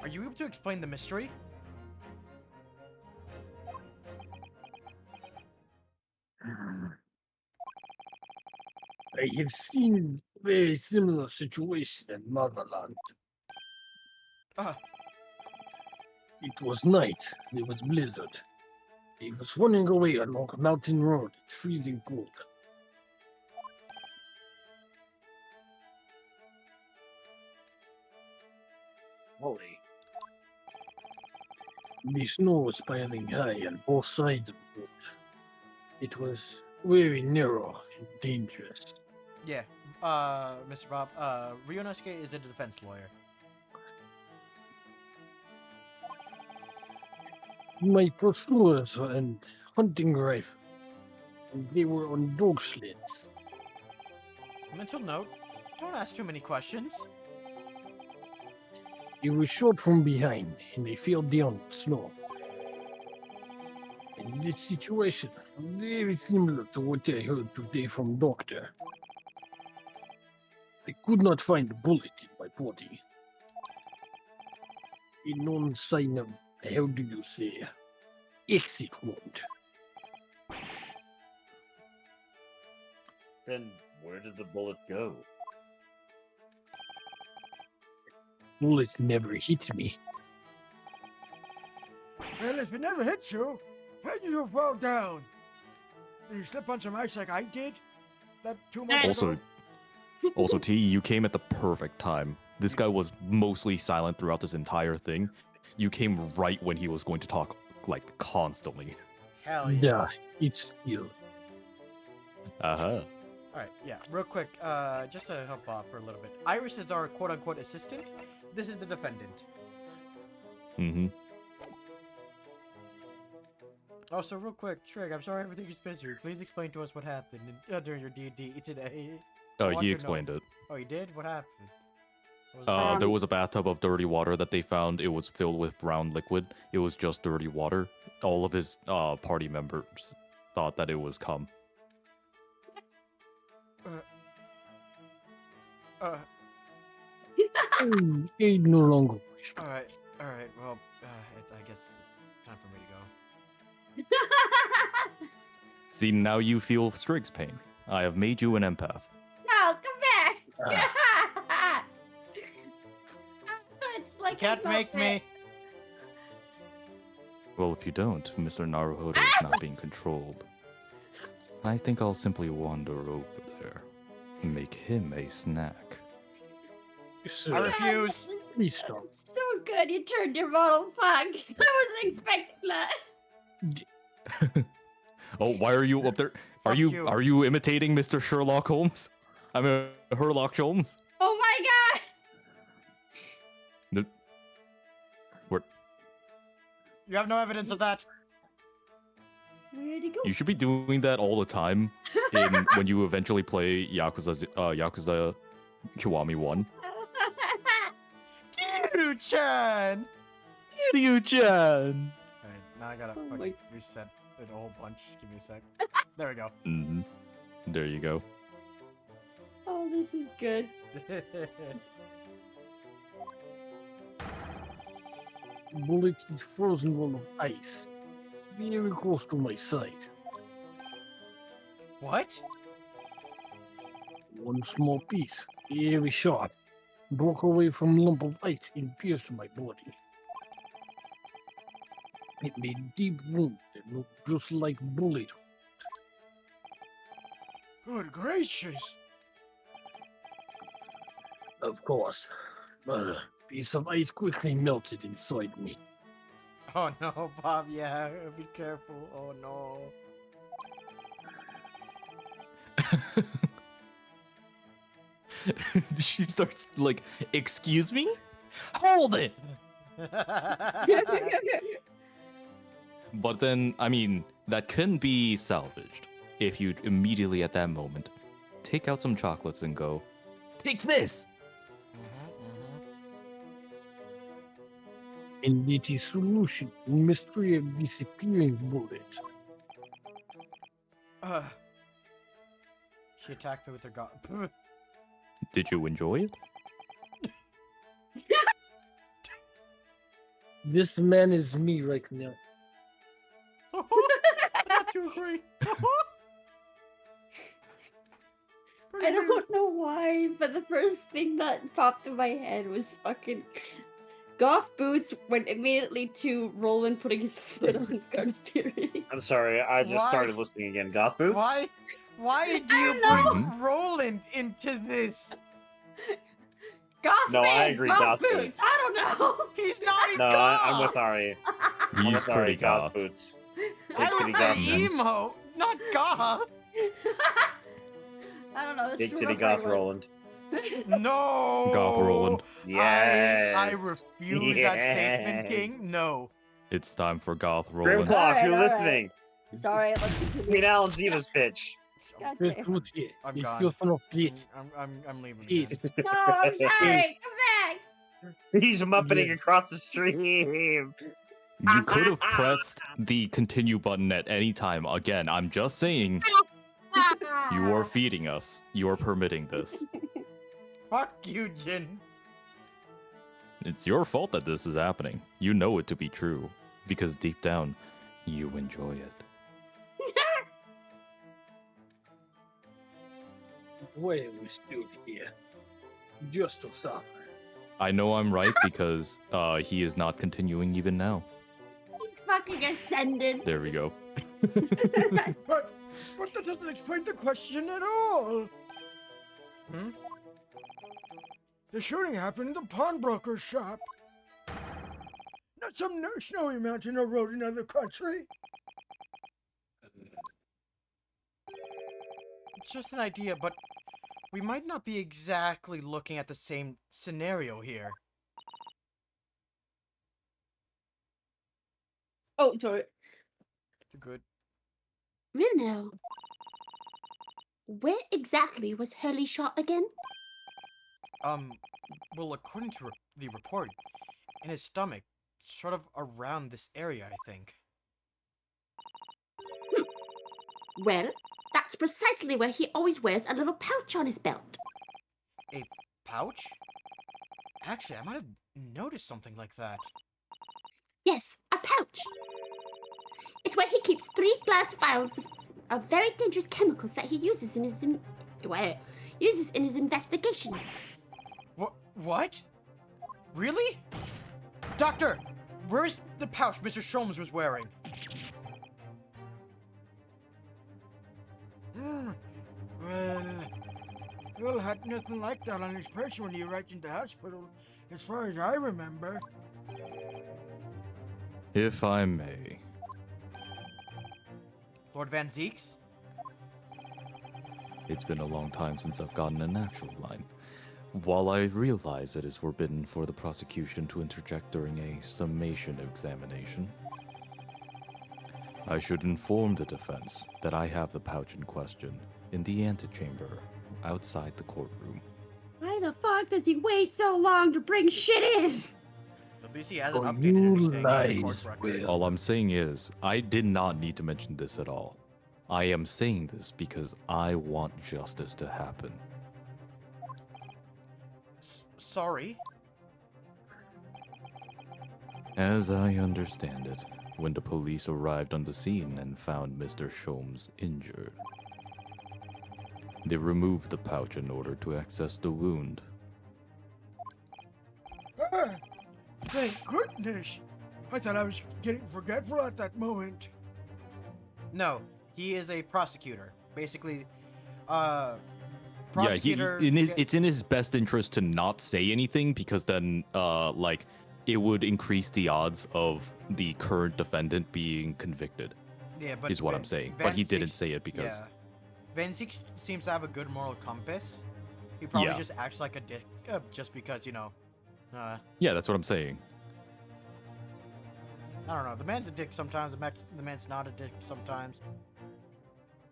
[SPEAKER 1] Are you able to explain the mystery?
[SPEAKER 7] I have seen very similar situation in Motherland.
[SPEAKER 1] Uh,
[SPEAKER 7] It was night. There was blizzard. He was running away along a mountain road. Freezing cold.
[SPEAKER 4] Holy.
[SPEAKER 7] The snow was piling high on both sides of the road. It was very narrow and dangerous.
[SPEAKER 1] yeah, Mr. Bob, Ryunosuke is a defense lawyer.
[SPEAKER 7] My pursuers and hunting rifle. And they were on dog sleds.
[SPEAKER 1] Mental note, don't ask too many questions.
[SPEAKER 7] They were shot from behind and they fell down the snow. In this situation, very similar to what I heard today from Doctor. I could not find a bullet in my body. A known sign of, how do you say, exit wound.
[SPEAKER 4] Then where did the bullet go?
[SPEAKER 7] Bullet never hit me.
[SPEAKER 8] Well, if it never hits you, how did you fall down? Did you slip on some ice like I did? That 2 months
[SPEAKER 2] Also,
[SPEAKER 8] ago?
[SPEAKER 2] also, T, you came at the perfect time. This guy was mostly silent throughout this entire thing. You came right when he was going to talk, like, constantly.
[SPEAKER 1] Hell yeah.
[SPEAKER 7] Yeah, it's skill.
[SPEAKER 2] Uh-huh.
[SPEAKER 1] Alright, yeah, real quick, just to help Bob for a little bit. Iris is our quote-unquote assistant. This is the defendant.
[SPEAKER 2] Mm-hmm.
[SPEAKER 1] Also, real quick, Trig, I'm sorry everything is busy. Please explain to us what happened during your D&D today. I want to
[SPEAKER 2] He
[SPEAKER 1] know.
[SPEAKER 2] explained it.
[SPEAKER 1] Oh, he did? What happened? What was it?
[SPEAKER 2] There was a bathtub of dirty water that they found. It was filled with brown liquid. It was just dirty water. All of his party members thought that it was cum.
[SPEAKER 7] I no longer wish.
[SPEAKER 1] Alright, well, I guess it's time for me to go.
[SPEAKER 2] See, now you feel Strig's pain. I have made you an empath.
[SPEAKER 3] No, come back. It's like
[SPEAKER 1] You can't
[SPEAKER 3] I
[SPEAKER 1] make
[SPEAKER 3] love it.
[SPEAKER 1] me.
[SPEAKER 2] Well, if you don't, Mr. Naruhodo is not being controlled. I think I'll simply wander over there and make him a snack.
[SPEAKER 1] I
[SPEAKER 7] Sir,
[SPEAKER 1] refuse.
[SPEAKER 7] please stop.
[SPEAKER 3] So good, you turned your model fuck. I wasn't expecting that.
[SPEAKER 2] Oh, why are you up there?
[SPEAKER 1] Fuck you.
[SPEAKER 2] Are you imitating Mr. Sherlock Holmes? I mean, Herlock Holmes?
[SPEAKER 3] Oh my god!
[SPEAKER 2] Where
[SPEAKER 1] You have no evidence of that.
[SPEAKER 3] Where'd he go?
[SPEAKER 2] you should be doing that all the time when you eventually play Yakuza Kiwami 1.
[SPEAKER 1] Kiryu-chan!
[SPEAKER 2] Kiryu-chan!
[SPEAKER 1] Alright, now I gotta
[SPEAKER 3] Oh
[SPEAKER 1] fucking
[SPEAKER 3] my-
[SPEAKER 1] reset it a whole bunch. Give me a sec. There we go.
[SPEAKER 2] Mm-hmm. There you go.
[SPEAKER 3] Oh, this is good.
[SPEAKER 7] Bullet is frozen wall of ice. Very close to my side.
[SPEAKER 1] What?
[SPEAKER 7] One small piece, very sharp, broke away from lump of ice and pierced my body. It made a deep wound that looked just like bullet.
[SPEAKER 8] Good gracious.
[SPEAKER 7] Of course, but a piece of ice quickly melted inside me.
[SPEAKER 1] Oh no, Bob, yeah, be careful. Oh no.
[SPEAKER 2] She starts like, excuse me? Hold it! But then, I mean, that can be salvaged if you immediately at that moment take out some chocolates and go, take this!
[SPEAKER 7] And it is solution to mystery of disappearing bullet.
[SPEAKER 1] She attacked me with her god.
[SPEAKER 2] Did you enjoy it?
[SPEAKER 7] This man is me right now.
[SPEAKER 1] Not to agree.
[SPEAKER 3] I don't know why, but the first thing that popped in my head was fucking Goth Boots went immediately to Roland putting his foot on Gun Fury.
[SPEAKER 4] I'm sorry, I just
[SPEAKER 1] Why?
[SPEAKER 4] started listening again. Goth Boots?
[SPEAKER 1] Why do you
[SPEAKER 3] don't
[SPEAKER 1] bring Roland into this?
[SPEAKER 3] Goth
[SPEAKER 4] No,
[SPEAKER 3] man,
[SPEAKER 4] I agree,
[SPEAKER 3] Goth
[SPEAKER 4] Goth
[SPEAKER 3] Boots.
[SPEAKER 4] Boots.
[SPEAKER 3] I don't know.
[SPEAKER 1] He's not a
[SPEAKER 4] No,
[SPEAKER 1] goth.
[SPEAKER 4] I'm with Ari. I'm
[SPEAKER 2] He's
[SPEAKER 4] with Ari,
[SPEAKER 2] pretty
[SPEAKER 4] Goth
[SPEAKER 2] goth.
[SPEAKER 4] Boots.
[SPEAKER 1] I
[SPEAKER 4] Big
[SPEAKER 1] would
[SPEAKER 4] kitty
[SPEAKER 1] say
[SPEAKER 4] goth man.
[SPEAKER 1] emo, not goth.
[SPEAKER 3] I don't know. It's
[SPEAKER 4] Big
[SPEAKER 3] just
[SPEAKER 4] City
[SPEAKER 3] a
[SPEAKER 4] Goth
[SPEAKER 3] great one.
[SPEAKER 4] Roland.
[SPEAKER 1] No.
[SPEAKER 2] Goth Roland.
[SPEAKER 1] I
[SPEAKER 4] Yes.
[SPEAKER 1] refuse that statement, King. No.
[SPEAKER 2] It's time for Goth
[SPEAKER 4] Grimclaw,
[SPEAKER 2] Roland.
[SPEAKER 4] if
[SPEAKER 3] Alright,
[SPEAKER 4] you're
[SPEAKER 3] alright.
[SPEAKER 4] listening,
[SPEAKER 3] Sorry, let's
[SPEAKER 4] Queen
[SPEAKER 3] continue.
[SPEAKER 4] Alan Ziva's pitch.
[SPEAKER 3] God
[SPEAKER 7] Good
[SPEAKER 3] damn.
[SPEAKER 7] food here.
[SPEAKER 1] I'm
[SPEAKER 7] It's
[SPEAKER 1] gone.
[SPEAKER 7] still full of pleats.
[SPEAKER 1] I'm leaving.
[SPEAKER 7] Pleats.
[SPEAKER 1] Again.
[SPEAKER 3] No, I'm sorry. Come back.
[SPEAKER 4] He's muppeting
[SPEAKER 7] Yeah.
[SPEAKER 4] across the stream.
[SPEAKER 2] You could have pressed the continue button at any time. Again, I'm just saying, you are feeding us. You are permitting this.
[SPEAKER 1] Fuck you, Jin.
[SPEAKER 2] It's your fault that this is happening. You know it to be true. Because deep down, you enjoy it.
[SPEAKER 7] Why are we still here? Just to suffer.
[SPEAKER 2] I know I'm right because he is not continuing even now.
[SPEAKER 3] He's fucking ascended.
[SPEAKER 2] There we go.
[SPEAKER 8] But that doesn't explain the question at all.
[SPEAKER 1] Hmm?
[SPEAKER 8] The shooting happened in the pawnbroker's shop. Not some snowy mountain or road in another country.
[SPEAKER 1] It's just an idea, but we might not be exactly looking at the same scenario here.
[SPEAKER 3] Oh, sorry.
[SPEAKER 1] Good.
[SPEAKER 3] Runo. Where exactly was Hurley shot again?
[SPEAKER 1] Well, according to the report, in his stomach, sort of around this area, I think.
[SPEAKER 3] Well, that's precisely where he always wears a little pouch on his belt.
[SPEAKER 1] A pouch? Actually, I might have noticed something like that.
[SPEAKER 3] Yes, a pouch. It's where he keeps 3 glass vials of very dangerous chemicals that he uses in his investigations.
[SPEAKER 1] What? Really? Doctor, where's the pouch Mr. Sholmes was wearing?
[SPEAKER 8] Well, had nothing like that on his person when he arrived in the hospital, as far as I remember.
[SPEAKER 2] If I may.
[SPEAKER 1] Lord Van Zeeks?
[SPEAKER 2] It's been a long time since I've gotten a natural line. While I realize it is forbidden for the prosecution to interject during a summation examination, I should inform the defense that I have the pouch in question in the antechamber outside the courtroom.
[SPEAKER 3] Why the fuck does he wait so long to bring shit in?
[SPEAKER 1] At least he hasn't
[SPEAKER 7] Oh,
[SPEAKER 1] updated
[SPEAKER 7] you
[SPEAKER 1] anything in the
[SPEAKER 7] lies,
[SPEAKER 1] court record.
[SPEAKER 7] Will.
[SPEAKER 2] All I'm saying is, I did not need to mention this at all. I am saying this because I want justice to happen.
[SPEAKER 1] Sorry?
[SPEAKER 2] As I understand it, when the police arrived on the scene and found Mr. Sholmes injured, they removed the pouch in order to access the wound.
[SPEAKER 8] Ah, thank goodness. I thought I was getting forgetful at that moment.
[SPEAKER 1] No, he is a prosecutor. Basically,
[SPEAKER 2] Yeah,
[SPEAKER 1] prosecutor...
[SPEAKER 2] it's in his best interest to not say anything because then, it would increase the odds of the current defendant being convicted.
[SPEAKER 1] Yeah, but
[SPEAKER 2] is what I'm saying. But he didn't say it because...
[SPEAKER 1] Yeah. Van Zeek seems to have a good moral compass. He probably
[SPEAKER 2] Yeah.
[SPEAKER 1] just acts like a dick just because, you know...
[SPEAKER 2] Yeah, that's what I'm saying.
[SPEAKER 1] I don't know. The man's a dick sometimes. The man's not a dick sometimes.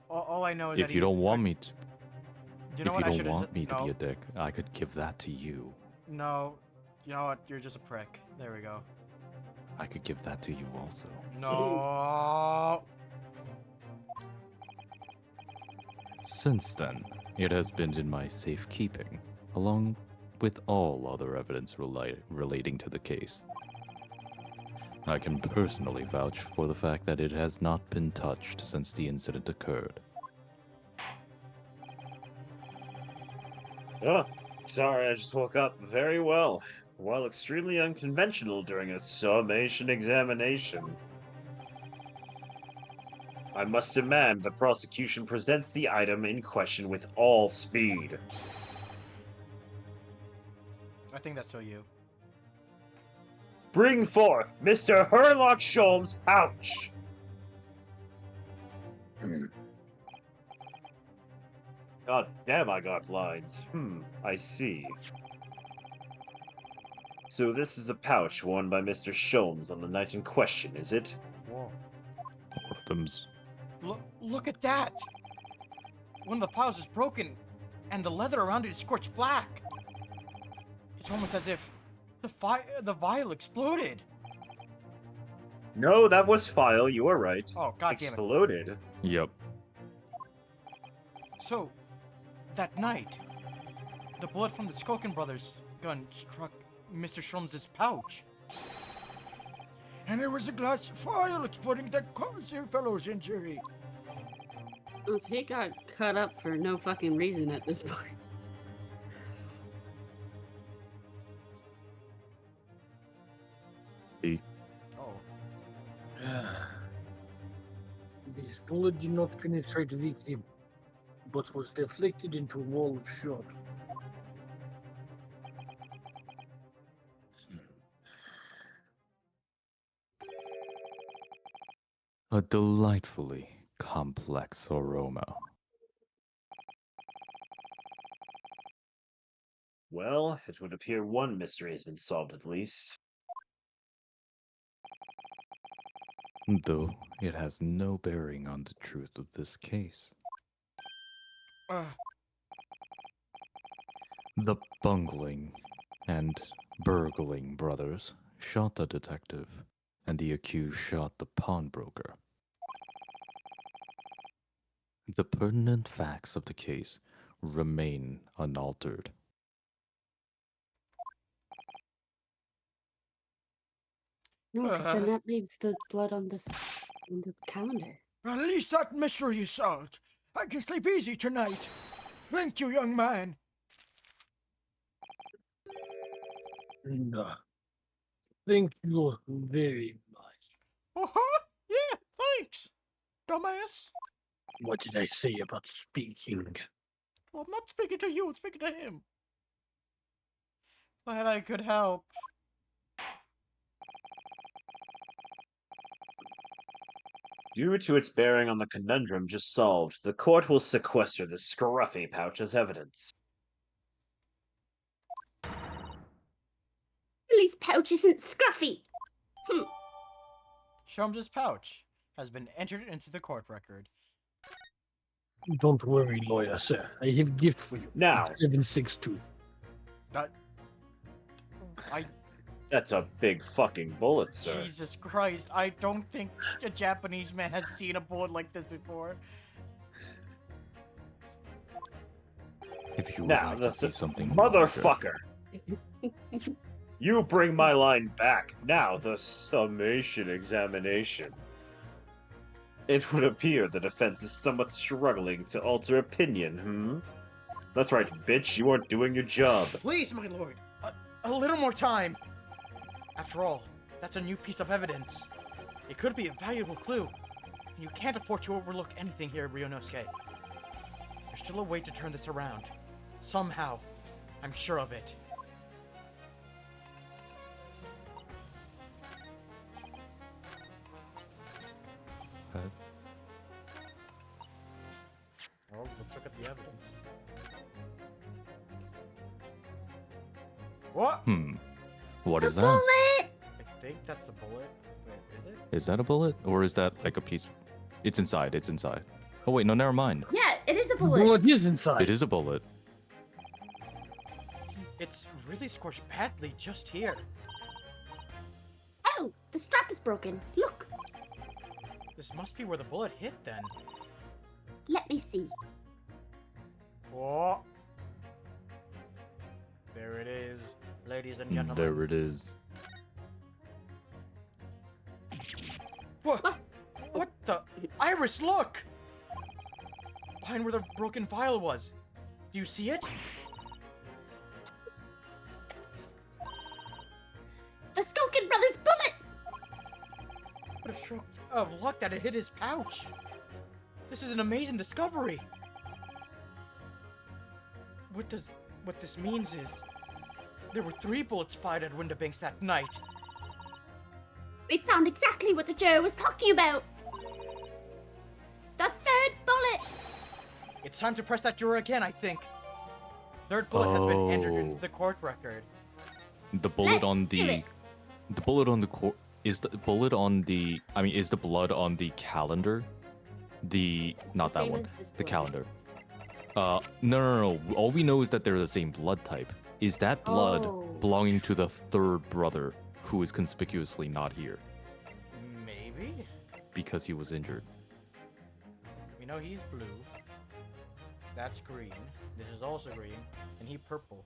[SPEAKER 1] All I know is that
[SPEAKER 2] If you don't want me to...
[SPEAKER 1] You know
[SPEAKER 2] if
[SPEAKER 1] what?
[SPEAKER 2] you
[SPEAKER 1] I
[SPEAKER 2] don't
[SPEAKER 1] should
[SPEAKER 2] want me to be a dick, I could give that to you.
[SPEAKER 1] No. You know what? You're just a prick. There we go.
[SPEAKER 2] I could give that to you also.
[SPEAKER 1] No.
[SPEAKER 2] Since then, it has been in my safekeeping, along with all other evidence relating to the case. I can personally vouch for the fact that it has not been touched since the incident occurred.
[SPEAKER 4] Oh, sorry, I just woke up very well. While extremely unconventional during a summation examination. I must demand the prosecution presents the item in question with all speed.
[SPEAKER 1] I think that's so you.
[SPEAKER 4] Bring forth Mr. Herlock Sholmes' pouch! God damn, I got lines. I see. So this is a pouch worn by Mr. Sholmes on the night in question, is it?
[SPEAKER 1] Whoa.
[SPEAKER 2] One of them's
[SPEAKER 1] Look at that! One of the files is broken, and the leather around it is scorched black. It's almost as if the vial exploded.
[SPEAKER 4] No, that was File, you are right.
[SPEAKER 1] Oh, god damn it.
[SPEAKER 4] Exploded.
[SPEAKER 2] Yep.
[SPEAKER 1] So, that night, the bullet from the Skulkin brothers' gun struck Mr. Sholmes' pouch.
[SPEAKER 8] And it was a glass foil exploding that caused your fellow's injury.
[SPEAKER 3] Oh, so he got cut up for no fucking reason at this point.
[SPEAKER 1] Oh.
[SPEAKER 7] This bullet did not penetrate the victim, but was deflected into a wall of shot.
[SPEAKER 2] A delightfully complex aroma.
[SPEAKER 4] Well, it would appear one mystery has been solved at least.
[SPEAKER 2] Though it has no bearing on the truth of this case. The bungling and burgling brothers shot the detective, and the accused shot the pawnbroker. The pertinent facts of the case remain unaltered.
[SPEAKER 3] No, because then that leaves the blood on the calendar.
[SPEAKER 8] Well, at least that mystery is solved. I can sleep easy tonight. Thank you, young man.
[SPEAKER 7] And, thank you very much.
[SPEAKER 1] Uh-huh. Yeah, thanks, dumbass.
[SPEAKER 7] What did I say about speaking?
[SPEAKER 1] Well, I'm not speaking to you, I'm speaking to him. Glad I could help.
[SPEAKER 4] Due to its bearing on the conundrum just solved, the court will sequester the scruffy pouch as evidence.
[SPEAKER 3] Lily's pouch isn't scruffy.
[SPEAKER 1] Sholmes' pouch has been entered into the court record.
[SPEAKER 7] Don't worry, lawyer, sir. I have a gift for you.
[SPEAKER 4] Now.
[SPEAKER 7] 762.
[SPEAKER 4] That's a big fucking bullet, sir.
[SPEAKER 1] Jesus Christ, I don't think a Japanese man has seen a bullet like this before.
[SPEAKER 2] If you would
[SPEAKER 4] Now,
[SPEAKER 2] like to see something
[SPEAKER 4] motherfucker! You bring my line back. Now, the summation examination. It would appear the defense is somewhat struggling to alter opinion, That's right, bitch, you aren't doing your job.
[SPEAKER 1] Please, my lord, a little more time. After all, that's a new piece of evidence. It could be a valuable clue, and you can't afford to overlook anything here, Ryunosuke. There's still a way to turn this around. Somehow. I'm sure of it. Well, let's look at the evidence. What?
[SPEAKER 2] What is that?
[SPEAKER 3] Bullet!
[SPEAKER 1] I think that's a bullet. Wait, is it?
[SPEAKER 2] Is that a bullet? Or is that like a piece? It's inside, it's inside. Oh wait, no, never mind.
[SPEAKER 3] Yeah, it is a
[SPEAKER 7] The
[SPEAKER 3] bullet.
[SPEAKER 7] bullet is inside.
[SPEAKER 2] It is a bullet.
[SPEAKER 1] It's really scorched badly just here.
[SPEAKER 3] Oh, the strap is broken. Look,
[SPEAKER 1] This must be where the bullet hit then.
[SPEAKER 3] let me see.
[SPEAKER 1] Oh. There it is, ladies and gentlemen.
[SPEAKER 2] There it is.
[SPEAKER 1] What? What the? Iris, look! Behind where the broken vial was. Do you see it?
[SPEAKER 3] The Skulkin Brothers bullet!
[SPEAKER 1] What a stroke of luck that it hit his pouch. This is an amazing discovery. What this means is there were 3 bullets fired at Windibanks that night.
[SPEAKER 3] We found exactly what the juror was talking about. The third bullet!
[SPEAKER 1] It's time to press that juror again, I think. Third bullet has been entered into
[SPEAKER 2] Oh.
[SPEAKER 1] the court record.
[SPEAKER 2] The bullet
[SPEAKER 3] Let's
[SPEAKER 2] on
[SPEAKER 3] do
[SPEAKER 2] the
[SPEAKER 3] it.
[SPEAKER 2] the bullet on the is the bullet on the is the blood on the calendar? Not
[SPEAKER 3] The
[SPEAKER 2] that
[SPEAKER 3] same
[SPEAKER 2] one.
[SPEAKER 3] as this
[SPEAKER 2] The
[SPEAKER 3] blood.
[SPEAKER 2] calendar. No. All we know is that they're the same blood type. Is that blood
[SPEAKER 3] Oh.
[SPEAKER 2] belonging to the third brother who is conspicuously not here
[SPEAKER 1] Maybe?
[SPEAKER 2] because he was injured?
[SPEAKER 1] We know he's blue. That's green. This is also green. And he purple.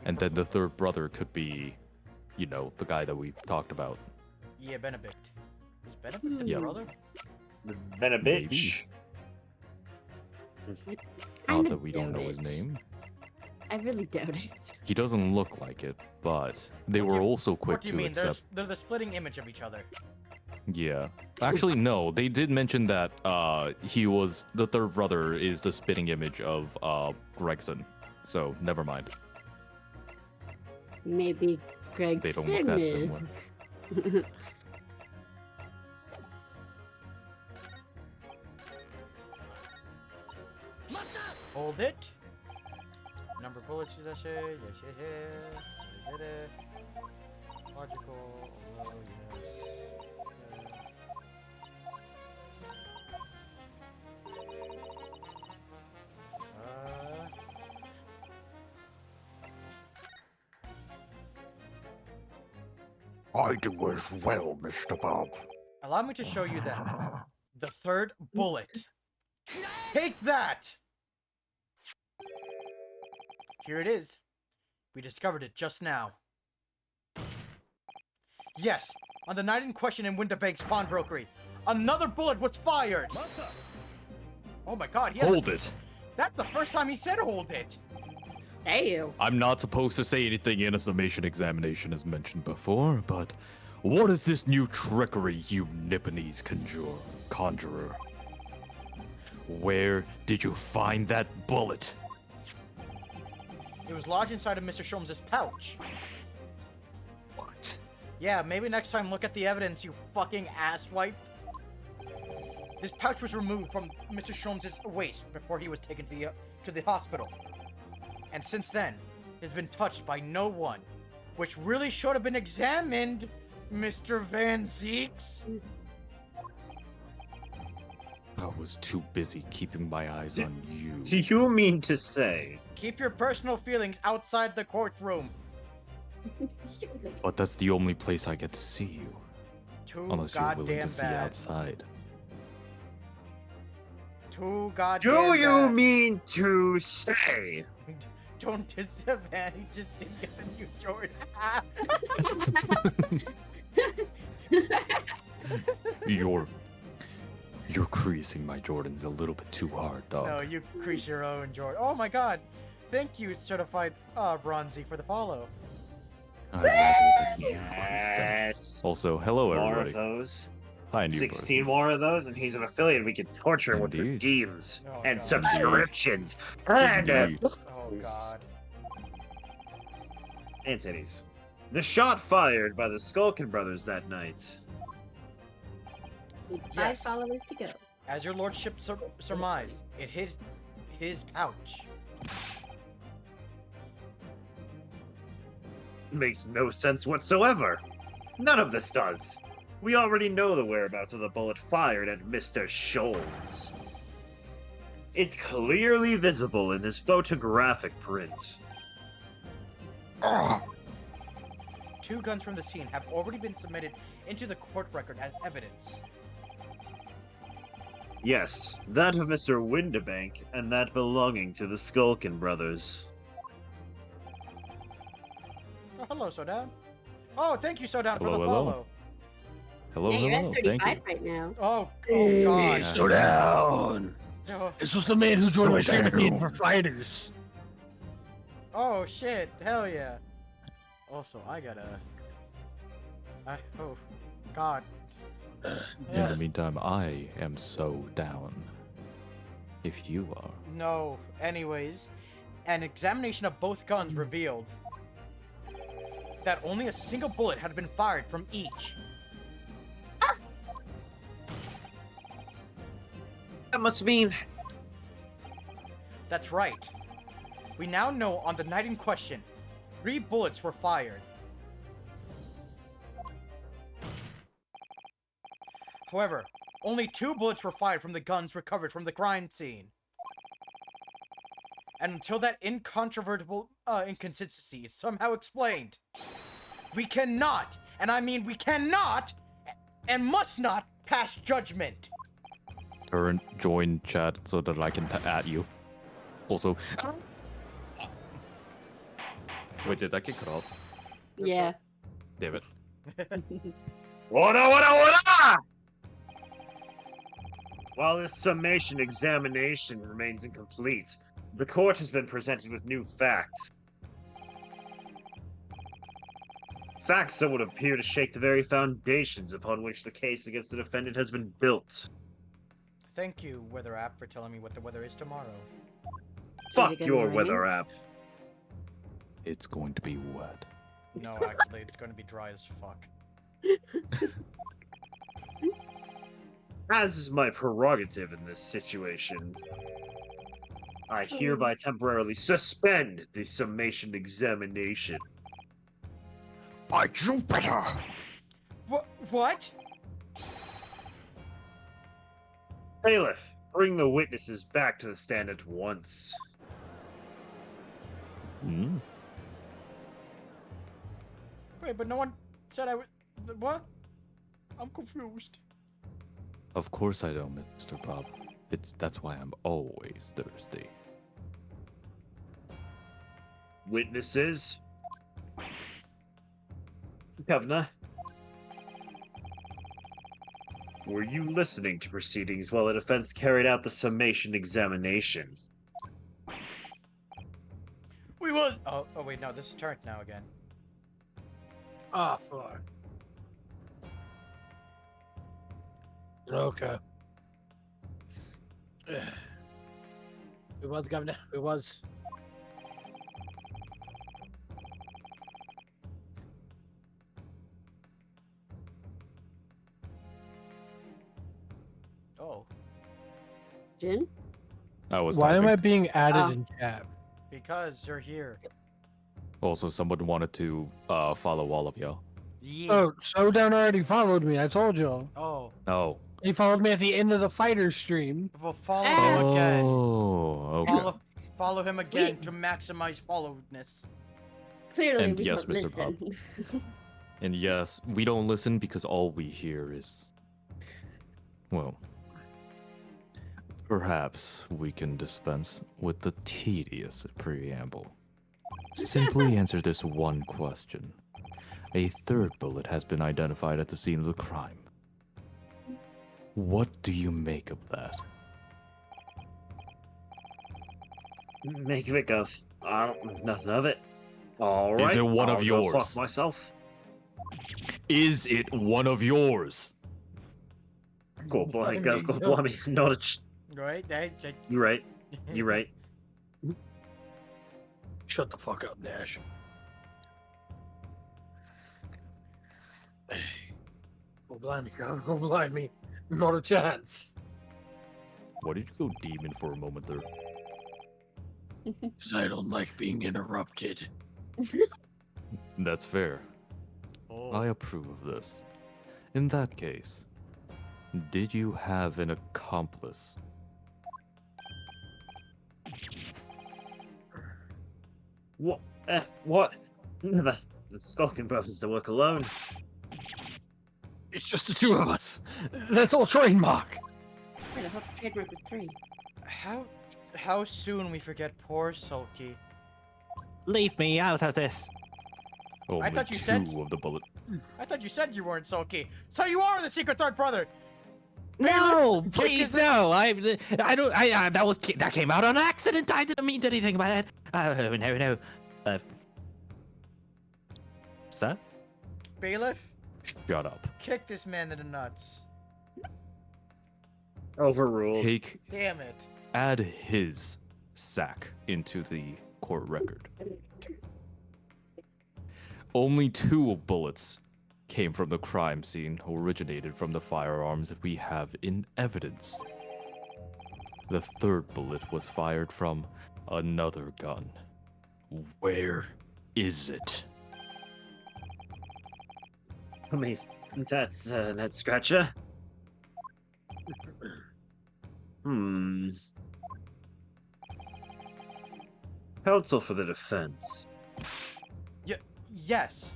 [SPEAKER 2] And then the third brother could be, the guy that we talked about.
[SPEAKER 1] Yeah, Benedict. Is Benedict the
[SPEAKER 2] Yep.
[SPEAKER 1] brother?
[SPEAKER 4] Been a
[SPEAKER 2] Maybe.
[SPEAKER 4] bitch.
[SPEAKER 2] Not
[SPEAKER 3] Kinda
[SPEAKER 2] that we don't know
[SPEAKER 3] doubt
[SPEAKER 2] his
[SPEAKER 3] it.
[SPEAKER 2] name.
[SPEAKER 3] I really doubt it.
[SPEAKER 2] He doesn't look like it, but they
[SPEAKER 1] What do
[SPEAKER 2] were
[SPEAKER 1] you-
[SPEAKER 2] also
[SPEAKER 1] What
[SPEAKER 2] quick
[SPEAKER 1] do you
[SPEAKER 2] to
[SPEAKER 1] mean?
[SPEAKER 2] accept.
[SPEAKER 1] They're the splitting image of each other.
[SPEAKER 2] Yeah. Actually, no. They did mention that the third brother is the spitting image of Gregson. So never mind.
[SPEAKER 3] Maybe Greg
[SPEAKER 2] They don't look that similar.
[SPEAKER 3] Simmons.
[SPEAKER 1] Hold it. Number of bullets, did I say? Yes. I did it. Logical, although, yes.
[SPEAKER 5] I do as well, Mr. Bob.
[SPEAKER 1] Allow me to show you then. The third bullet. Take that! Here it is. We discovered it just now. Yes, on the night in question in Winterbank's pawnbrokery, another bullet was fired! Oh my god, he has
[SPEAKER 2] Hold it.
[SPEAKER 1] That's the first time he said hold it!
[SPEAKER 3] Damn.
[SPEAKER 2] I'm not supposed to say anything in a summation examination as mentioned before, but what is this new trickery, you Nipponese conjurer? Where did you find that bullet?
[SPEAKER 1] It was lodged inside of Mr. Sholmes' pouch.
[SPEAKER 2] What?
[SPEAKER 1] Yeah, maybe next time look at the evidence, you fucking asswipe. This pouch was removed from Mr. Sholmes' waist before he was taken to the hospital. And since then, it has been touched by no one. Which really should have been examined, Mr. Van Zeeks.
[SPEAKER 2] I was too busy keeping my eyes on you.
[SPEAKER 4] Do you mean to say?
[SPEAKER 1] Keep your personal feelings outside the courtroom.
[SPEAKER 2] But that's the only place I get to see you.
[SPEAKER 1] Too
[SPEAKER 2] Unless you're willing
[SPEAKER 1] goddamn
[SPEAKER 2] to see
[SPEAKER 1] bad.
[SPEAKER 2] outside.
[SPEAKER 1] Too goddamn
[SPEAKER 4] Do you
[SPEAKER 1] bad.
[SPEAKER 4] mean to say?
[SPEAKER 1] Don't disadvantage, he just didn't get the new Jordan.
[SPEAKER 2] You're creasing my Jordans a little bit too hard, dog.
[SPEAKER 1] No, you crease your own Jordan. Oh my god. Thank you, certified Bronzy, for the follow.
[SPEAKER 2] I'd rather that you crease them.
[SPEAKER 4] Yes.
[SPEAKER 2] Also, hello
[SPEAKER 4] More
[SPEAKER 2] everybody.
[SPEAKER 4] of those.
[SPEAKER 2] Hi, new
[SPEAKER 4] 16
[SPEAKER 2] person.
[SPEAKER 4] more of those, and he's an affiliate. We can torture him with
[SPEAKER 2] Indeed.
[SPEAKER 4] redeems
[SPEAKER 1] Oh,
[SPEAKER 4] and
[SPEAKER 1] God.
[SPEAKER 4] subscriptions and
[SPEAKER 2] Indeed.
[SPEAKER 1] Oh god.
[SPEAKER 4] and titties. The shot fired by the Skulkin brothers that night.
[SPEAKER 3] With 5
[SPEAKER 1] Yes.
[SPEAKER 3] followers to go.
[SPEAKER 1] As your lordship surmised, it hit his pouch.
[SPEAKER 4] Makes no sense whatsoever. None of this does. We already know the whereabouts of the bullet fired at Mr. Scholes. It's clearly visible in his photographic print.
[SPEAKER 5] Ah,
[SPEAKER 1] 2 guns from the scene have already been submitted into the court record as evidence.
[SPEAKER 4] Yes, that of Mr. Windibank and that belonging to the Skulkin brothers.
[SPEAKER 1] Oh, hello, Sodan. Oh, thank you, Sodan, for the
[SPEAKER 2] Hello, hello.
[SPEAKER 1] follow.
[SPEAKER 2] Hello,
[SPEAKER 3] Yeah, you're
[SPEAKER 2] hello.
[SPEAKER 3] at
[SPEAKER 2] Thank
[SPEAKER 3] 35
[SPEAKER 2] you.
[SPEAKER 3] right now.
[SPEAKER 1] Oh
[SPEAKER 7] Hey,
[SPEAKER 1] god.
[SPEAKER 7] slow down.
[SPEAKER 1] Oh,
[SPEAKER 7] This was the man who joined my
[SPEAKER 5] Slow
[SPEAKER 7] sympathy
[SPEAKER 5] down.
[SPEAKER 7] for fighters.
[SPEAKER 1] oh shit, hell yeah. Also, I gotta... oh, god.
[SPEAKER 2] In the meantime, I am so down. If you are.
[SPEAKER 1] No, anyways, an examination of both guns revealed that only a single bullet had been fired from each.
[SPEAKER 4] That must mean
[SPEAKER 1] That's right. We now know on the night in question, 3 bullets were fired. However, only 2 bullets were fired from the guns recovered from the crime scene. And until that incontrovertible inconsistency is somehow explained, we cannot, and I mean we cannot, and must not pass judgment.
[SPEAKER 2] Current join chat so that I can add you. Also, wait, did that get cut off?
[SPEAKER 3] Yeah.
[SPEAKER 2] Damn it.
[SPEAKER 4] What? While this summation examination remains incomplete, the court has been presented with new facts. Facts that would appear to shake the very foundations upon which the case against the defendant has been built.
[SPEAKER 1] Thank you, weather app, for telling me what the weather is tomorrow.
[SPEAKER 4] Fuck
[SPEAKER 3] gonna
[SPEAKER 4] your
[SPEAKER 3] rain?
[SPEAKER 4] weather app.
[SPEAKER 2] It's going to be wet.
[SPEAKER 1] No, actually, it's going to be dry as fuck.
[SPEAKER 4] As is my prerogative in this situation, I hereby temporarily suspend the summation examination.
[SPEAKER 5] By Jupiter!
[SPEAKER 1] What?
[SPEAKER 4] Bailiff, bring the witnesses back to the stand at once.
[SPEAKER 2] Hmm?
[SPEAKER 1] Wait, but no one said I was. What? I'm confused.
[SPEAKER 2] Of course I don't, Mr. Bob. That's why I'm always thirsty.
[SPEAKER 4] Witnesses? Governor? Were you listening to proceedings while the defense carried out the summation examination?
[SPEAKER 1] We was. Oh wait, no, this is turned now again.
[SPEAKER 7] Ah, fuck. Okay. It was, Governor. It was.
[SPEAKER 1] Oh,
[SPEAKER 3] Jin?
[SPEAKER 2] I was
[SPEAKER 9] Why am I
[SPEAKER 2] typing.
[SPEAKER 9] being added
[SPEAKER 3] Oh.
[SPEAKER 9] in chat?
[SPEAKER 1] because you're here.
[SPEAKER 2] Also, someone wanted to follow all of y'all.
[SPEAKER 1] Yeah.
[SPEAKER 9] Oh, Showdown already followed me. I told y'all.
[SPEAKER 1] Oh.
[SPEAKER 2] Oh.
[SPEAKER 9] He followed me at the end of the fighter stream.
[SPEAKER 1] Well, follow him again.
[SPEAKER 2] Oh, okay.
[SPEAKER 1] Follow him again
[SPEAKER 3] Wait.
[SPEAKER 1] to maximize followedness.
[SPEAKER 3] Clearly
[SPEAKER 2] And
[SPEAKER 3] we
[SPEAKER 2] yes,
[SPEAKER 3] don't
[SPEAKER 2] Mr. Bob.
[SPEAKER 3] listen.
[SPEAKER 2] And yes, we don't listen because all we hear is, well, perhaps we can dispense with the tedious preamble. Simply answer this one question. A 3rd bullet has been identified at the scene of the crime. What do you make of that?
[SPEAKER 4] Make of it, Gov. I don't know nothing of it. Alright.
[SPEAKER 2] Is it one of
[SPEAKER 4] I'll go
[SPEAKER 2] yours?
[SPEAKER 4] fuck myself.
[SPEAKER 2] Is it one of yours?
[SPEAKER 4] Go blind,
[SPEAKER 7] Blimey,
[SPEAKER 4] Gov. Go
[SPEAKER 7] no.
[SPEAKER 4] blimey. Not a
[SPEAKER 1] Right?
[SPEAKER 4] You're right. You're right.
[SPEAKER 7] Shut the fuck up, Nash. Go blind me, Gov. Go blind me. Not a chance.
[SPEAKER 2] Why did you go demon for a moment there?
[SPEAKER 7] 'Cause I don't like being interrupted.
[SPEAKER 2] That's fair.
[SPEAKER 1] Oh.
[SPEAKER 2] I approve of this. In that case, did you have an accomplice?
[SPEAKER 4] What? What? The Skulking brothers to work alone.
[SPEAKER 9] It's just the 2 of us. That's all trademark.
[SPEAKER 3] Wait, I thought the trademark was 3.
[SPEAKER 1] How soon we forget poor Sulky.
[SPEAKER 6] Leave me out of this.
[SPEAKER 2] Only
[SPEAKER 1] thought you
[SPEAKER 2] 2
[SPEAKER 1] said-
[SPEAKER 2] of the bullet.
[SPEAKER 1] I thought you said you weren't Sulky. So you are the secret 3rd brother.
[SPEAKER 6] No,
[SPEAKER 1] Bailiff,
[SPEAKER 6] please,
[SPEAKER 1] kick
[SPEAKER 6] no. That came out on accident. I didn't mean anything by that. No. Sir?
[SPEAKER 1] Bailiff,
[SPEAKER 2] Shut up.
[SPEAKER 1] kick this man in the nuts.
[SPEAKER 4] Overruled.
[SPEAKER 2] Take,
[SPEAKER 1] Damn it.
[SPEAKER 2] add his sack into the court record. Only 2 bullets came from the crime scene, originated from the firearms that we have in evidence. the third bullet was fired from another gun. Where is it?
[SPEAKER 4] I mean, that's Scratcher. Hmm. Counsel for the defense.
[SPEAKER 1] Yes.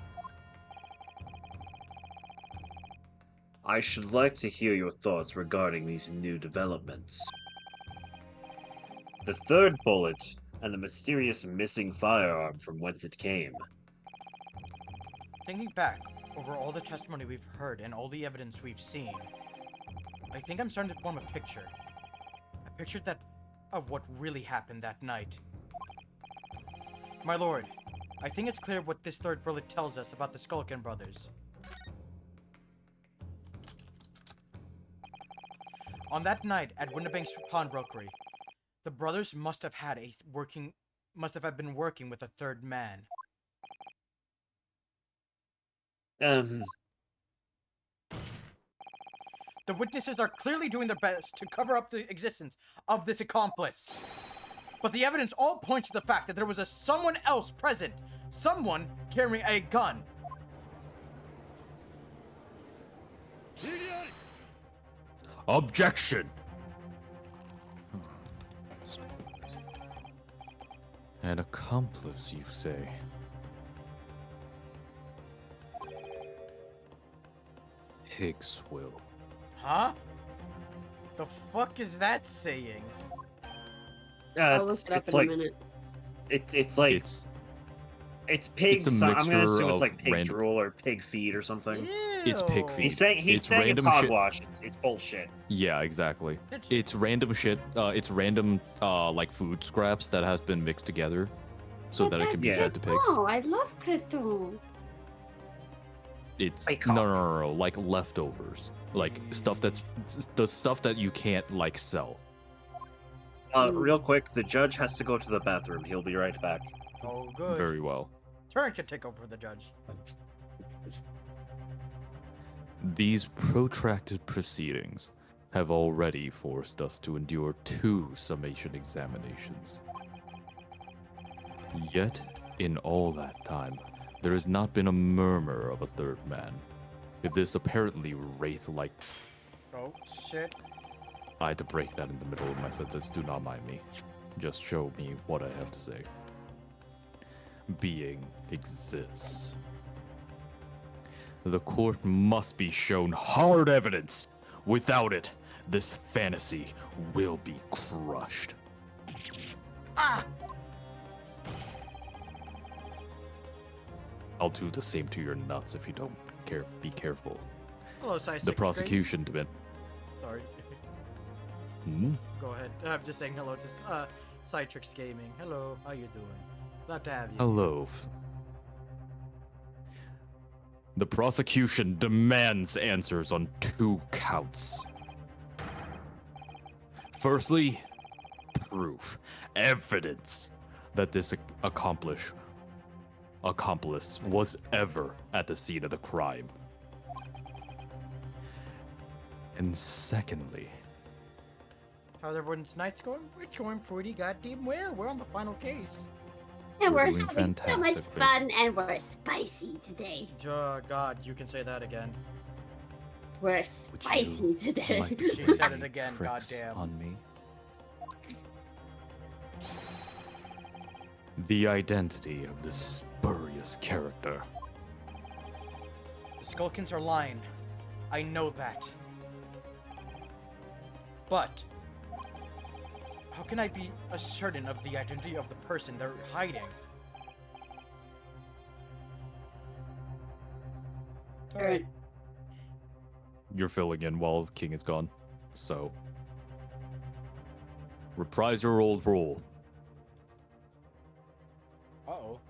[SPEAKER 4] I should like to hear your thoughts regarding these new developments. The third bullet and the mysterious missing firearm from whence it came.
[SPEAKER 1] Thinking back over all the testimony we've heard and all the evidence we've seen, I think I'm starting to form a picture. A picture of what really happened that night. My lord, I think it's clear what this third bullet tells us about the Skulkin brothers. On that night at Windibank's pawnbrokery, the brothers must have been working with a third man.
[SPEAKER 4] Um,
[SPEAKER 1] The witnesses are clearly doing their best to cover up the existence of this accomplice. But the evidence all points to the fact that there was someone else present. Someone carrying a gun.
[SPEAKER 5] Objection!
[SPEAKER 2] An accomplice, you say? Higgs will.
[SPEAKER 1] Huh? The fuck is that saying?
[SPEAKER 3] I'll look
[SPEAKER 4] it's,
[SPEAKER 3] it up
[SPEAKER 4] it's
[SPEAKER 3] in
[SPEAKER 4] like
[SPEAKER 3] a minute.
[SPEAKER 4] it's like it's pig.
[SPEAKER 2] it's a
[SPEAKER 4] I'm gonna
[SPEAKER 2] mixture
[SPEAKER 4] assume it's
[SPEAKER 2] of
[SPEAKER 4] like pig
[SPEAKER 2] random-
[SPEAKER 4] drool or pig feet or something.
[SPEAKER 2] It's pig
[SPEAKER 1] Ew.
[SPEAKER 2] feet.
[SPEAKER 4] He's saying
[SPEAKER 2] It's
[SPEAKER 4] it's
[SPEAKER 2] random shit.
[SPEAKER 4] hogwash. It's bullshit.
[SPEAKER 2] Yeah, exactly.
[SPEAKER 1] It's-
[SPEAKER 2] It's random shit. It's random, like food scraps that has been mixed together, so that it can be
[SPEAKER 4] Yeah.
[SPEAKER 2] fed to pigs.
[SPEAKER 3] Oh, I love Krypton.
[SPEAKER 2] It's
[SPEAKER 4] I
[SPEAKER 2] no, like leftovers, like stuff that's the stuff that you can't like sell.
[SPEAKER 4] Real quick, the judge has to go to the bathroom. He'll be right back.
[SPEAKER 1] Oh, good.
[SPEAKER 2] Very well.
[SPEAKER 1] Turn can take over for the judge.
[SPEAKER 2] These protracted proceedings have already forced us to endure 2 summation examinations. Yet, in all that time, there has not been a murmur of a third man. If this apparently wraith-like...
[SPEAKER 1] Oh, shit.
[SPEAKER 2] I had to break that in the middle of my sentence, do not mind me. Just show me what I have to say. Being exists. The court must be shown hard evidence. Without it, this fantasy will be crushed.
[SPEAKER 1] Ah!
[SPEAKER 2] I'll do the same to your nuts if you don't be careful.
[SPEAKER 1] Hello, size
[SPEAKER 2] The
[SPEAKER 1] 6
[SPEAKER 2] prosecution demand.
[SPEAKER 1] Sorry.
[SPEAKER 2] Hmm?
[SPEAKER 1] Go ahead. I'm just saying hello to Citrix Gaming. Hello, how you doing? Glad to have you.
[SPEAKER 2] Hello. The prosecution demands answers on 2 counts. Firstly, proof, evidence that this accomplice was ever at the scene of the crime. And secondly,
[SPEAKER 1] How's everyone's nights going? We're going pretty goddamn well. We're on the final case.
[SPEAKER 3] And
[SPEAKER 2] We're
[SPEAKER 3] we're
[SPEAKER 2] doing
[SPEAKER 3] having so much
[SPEAKER 2] fantastic, babe.
[SPEAKER 3] fun and we're spicy today.
[SPEAKER 1] Oh, God, you can say that again.
[SPEAKER 3] We're
[SPEAKER 2] would
[SPEAKER 3] spicy
[SPEAKER 2] you
[SPEAKER 3] today.
[SPEAKER 2] like
[SPEAKER 1] She
[SPEAKER 2] to
[SPEAKER 1] said
[SPEAKER 2] play
[SPEAKER 1] it again,
[SPEAKER 2] tricks
[SPEAKER 1] goddamn.
[SPEAKER 2] on me? The identity of this spurious character.
[SPEAKER 1] The Skulkins are lying. I know that. But how can I be certain of the identity of the person they're hiding?
[SPEAKER 3] Alright.
[SPEAKER 2] You're filling in while King is gone, so reprise your old role.
[SPEAKER 1] Uh-oh.